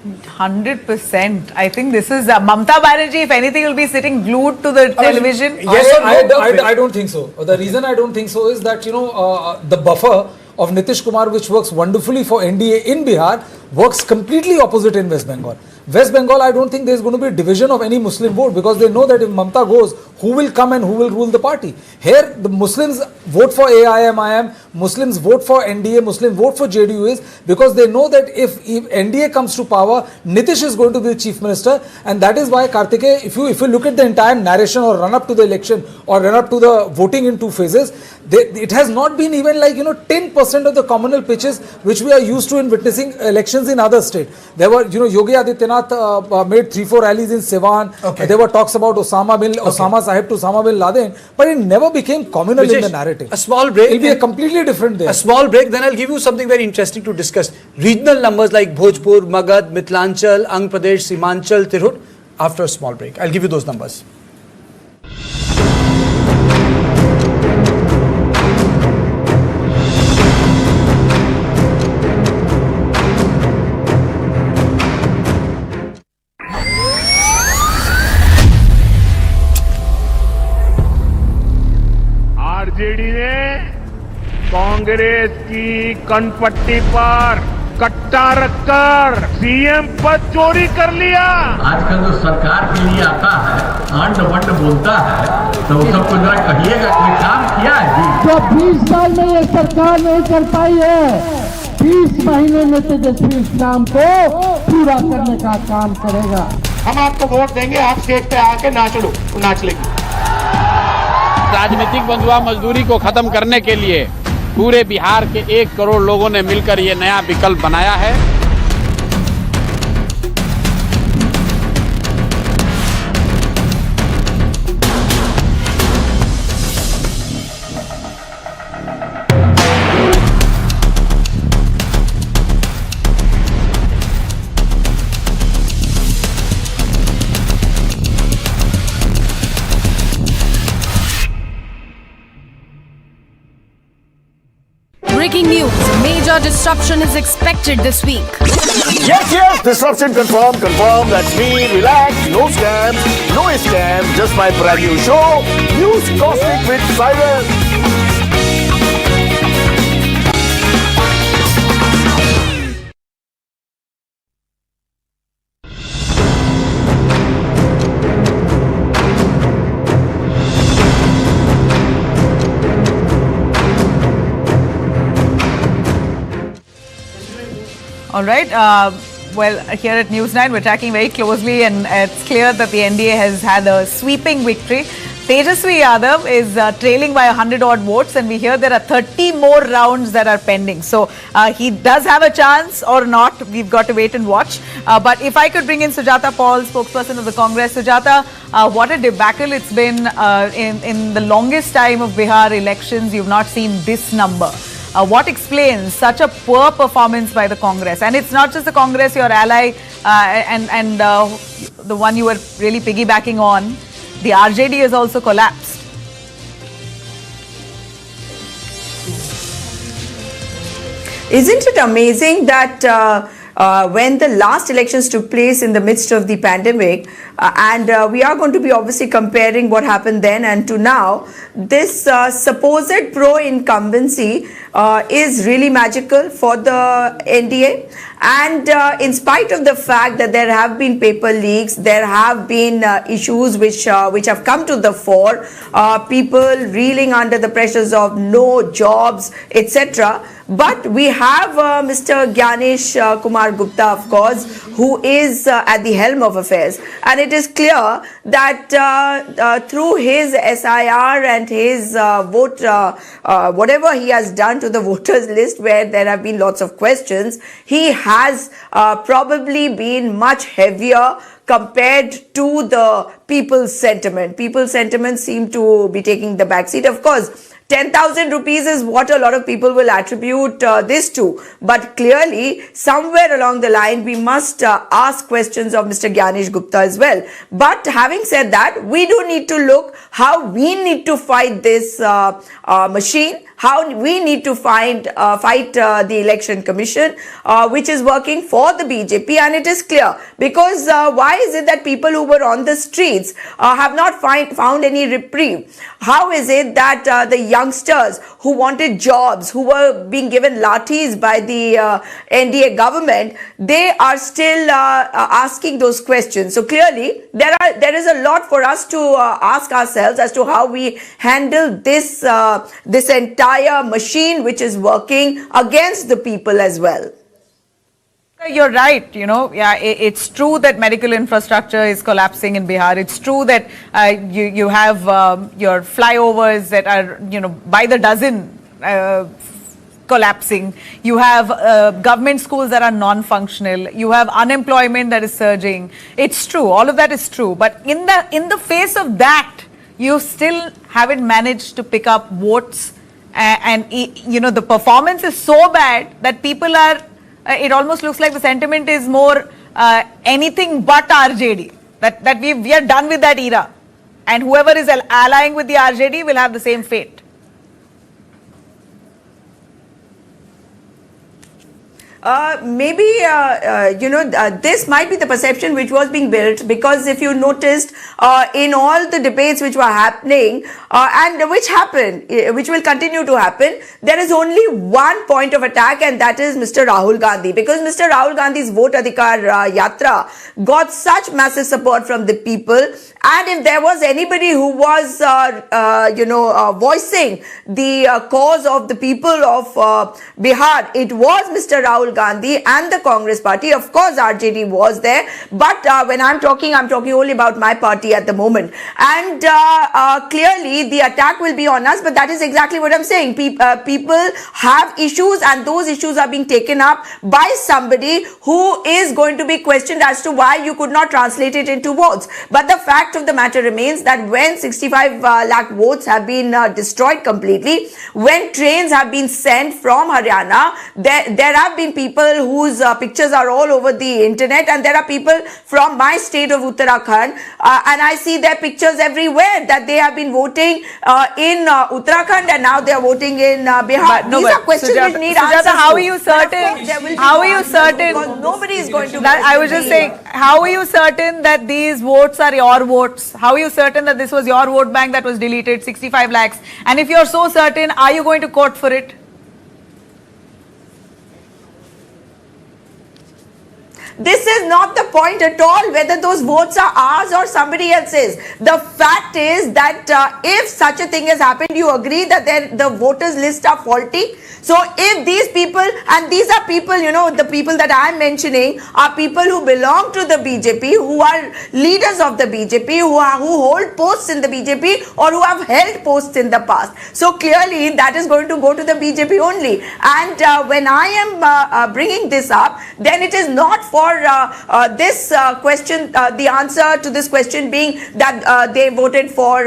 100%. I think this is Mamata Banerjee, if anything, will be sitting glued to the television. I don't think so. The reason I don't think so is that, the buffer of Nitish Kumar, which works wonderfully for NDA in Bihar, works completely opposite in West Bengal. West Bengal, I don't think there's going to be a division of any Muslim vote because they know that if Mamata goes, who will come and who will rule the party? Here, the Muslims vote for AIMIM, Muslims vote for NDA, Muslims vote for JDU is because they know that if NDA comes to power, Nitish is going to be the chief minister, and that is why, Kartike, if you look at the entire narration or run up to the election or run up to the voting in 2 phases, it has not been even 10% of the communal pitches which we are used to in witnessing elections in other states. There were, Yogi Adityanath made 3-4 rallies in Siwan. Okay. There were talks about Osama Sahib to Osama bin Laden, but it never became communal in the narrative. A small break. It will be a completely different there. A small break, then I'll give you something very interesting to discuss. Regional numbers like Bhojpur, Magad, Mithilanchal, Andhra Pradesh, Simanchal, Tirhut. After a small break, I'll give you those numbers. RJD ने कांग्रेस की कनपट्टी पर कट्टा रखकर CM पद चोरी कर लिया। आजकल जो सरकार के लिए आता है अंड वंड बोलता है तो सबको जरा कहिएगा कोई काम किया है जी। जो 20 साल में ये सरकार नहीं कर पाई है 20 महीने में तेजस्वी इस काम को पूरा करने का काम करेगा। हम आपको वोट देंगे, आप स्टेज पे आके नाच लो, नाच लेंगे। राजनीतिक बंधुआ मजदूरी को खत्म करने के लिए पूरे बिहार के 1 करोड़ लोगों ने मिलकर ये नया विकल्प बनाया है। Breaking news. Major disruption is expected this week. Yes, disruption confirmed. That's me. Relax, no scams, no scams. Just my brand new show, News Cosmic with Cyrus. All right. Well, here at News9, we're tracking very closely, and it's clear that the NDA has had a sweeping victory. Tejashwi Yadav is trailing by 100-odd votes, and we hear there are 30 more rounds that are pending. So he does have a chance or not. We've got to wait and watch. But if I could bring in Sujata Paul, spokesperson of the Congress. Sujata, what a debacle it's been in the longest time of Bihar elections. You've not seen this number. What explains such a poor performance by the Congress? And it's not just the Congress, your ally and the one you were really piggybacking on. The RJD has also collapsed. Isn't it amazing that when the last elections took place in the midst of the pandemic, and we are going to be obviously comparing what happened then and to now, this supposed pro-incumbency is really magical for the NDA. And in spite of the fact that there have been paper leaks, there have been issues which have come to the fore, people reeling under the pressures of no jobs, etc. But we have Mr. Gyanesh Kumar Gupta, of course, who is at the helm of affairs. And it is clear that through his SIR and his vote, whatever he has done to the voters list, where there have been lots of questions, he has probably been much heavier compared to the people's sentiment. People's sentiment seem to be taking the backseat. Of course, 10,000 rupees is what a lot of people will attribute this to. But clearly, somewhere along the line, we must ask questions of Mr. Gyanesh Gupta as well. But having said that, we do need to look how we need to fight this machine, how we need to fight the election commission, which is working for the BJP. And it is clear, because why is it that people who were on the streets have not found any reprieve? How is it that the youngsters who wanted jobs, who were being given lathis by the NDA government, they are still asking those questions? So clearly, there is a lot for us to ask ourselves as to how we handle this this entire machine which is working against the people as well. You're right, it's true that medical infrastructure is collapsing in Bihar. It's true that you have your flyovers that are, by the dozen collapsing. You have government schools that are non-functional. You have unemployment that is surging. It's true. All of that is true. But in the face of that, you still haven't managed to pick up votes. And the performance is so bad that people are, it almost looks like the sentiment is more anything but RJD. That we are done with that era. And whoever is allying with the RJD will have the same fate. maybe this might be the perception which was being built, because if you noticed in all the debates which were happening and which happened, which will continue to happen, there is only one point of attack, and that is Mr. Rahul Gandhi, because Mr. Rahul Gandhi's Vote Adhikar Yatra got such massive support from the people. And if there was anybody who was voicing the cause of the people of Bihar, it was Mr. Rahul Gandhi and the Congress party. Of course, RJD was there, but when I'm talking only about my party at the moment. And clearly, the attack will be on us, but that is exactly what I'm saying. People have issues, and those issues are being taken up by somebody who is going to be questioned as to why you could not translate it into votes. But the fact of the matter remains that when 65 lakh votes have been destroyed completely, when trains have been sent from Haryana, there have been people whose pictures are all over the internet, and there are people from my state of Uttarakhand, and I see their pictures everywhere that they have been voting in Uttarakhand, and now they are voting in Bihar. These are questions which need answers. How are you certain? How are you certain? Because nobody is going to. I was just saying, how are you certain that these votes are your votes? How are you certain that this was your vote bank that was deleted, 65 lakhs? And if you're so certain, are you going to court for it? This is not the point at all, whether those votes are ours or somebody else's. The fact is that if such a thing has happened, you agree that the voters list are faulty. So if these people, and these are people, the people that I am mentioning are people who belong to the BJP, who are leaders of the BJP, who hold posts in the BJP, or who have held posts in the past. So clearly that is going to go to the BJP only. And when I am bringing this up, then it is not for this question, the answer to this question being that they voted for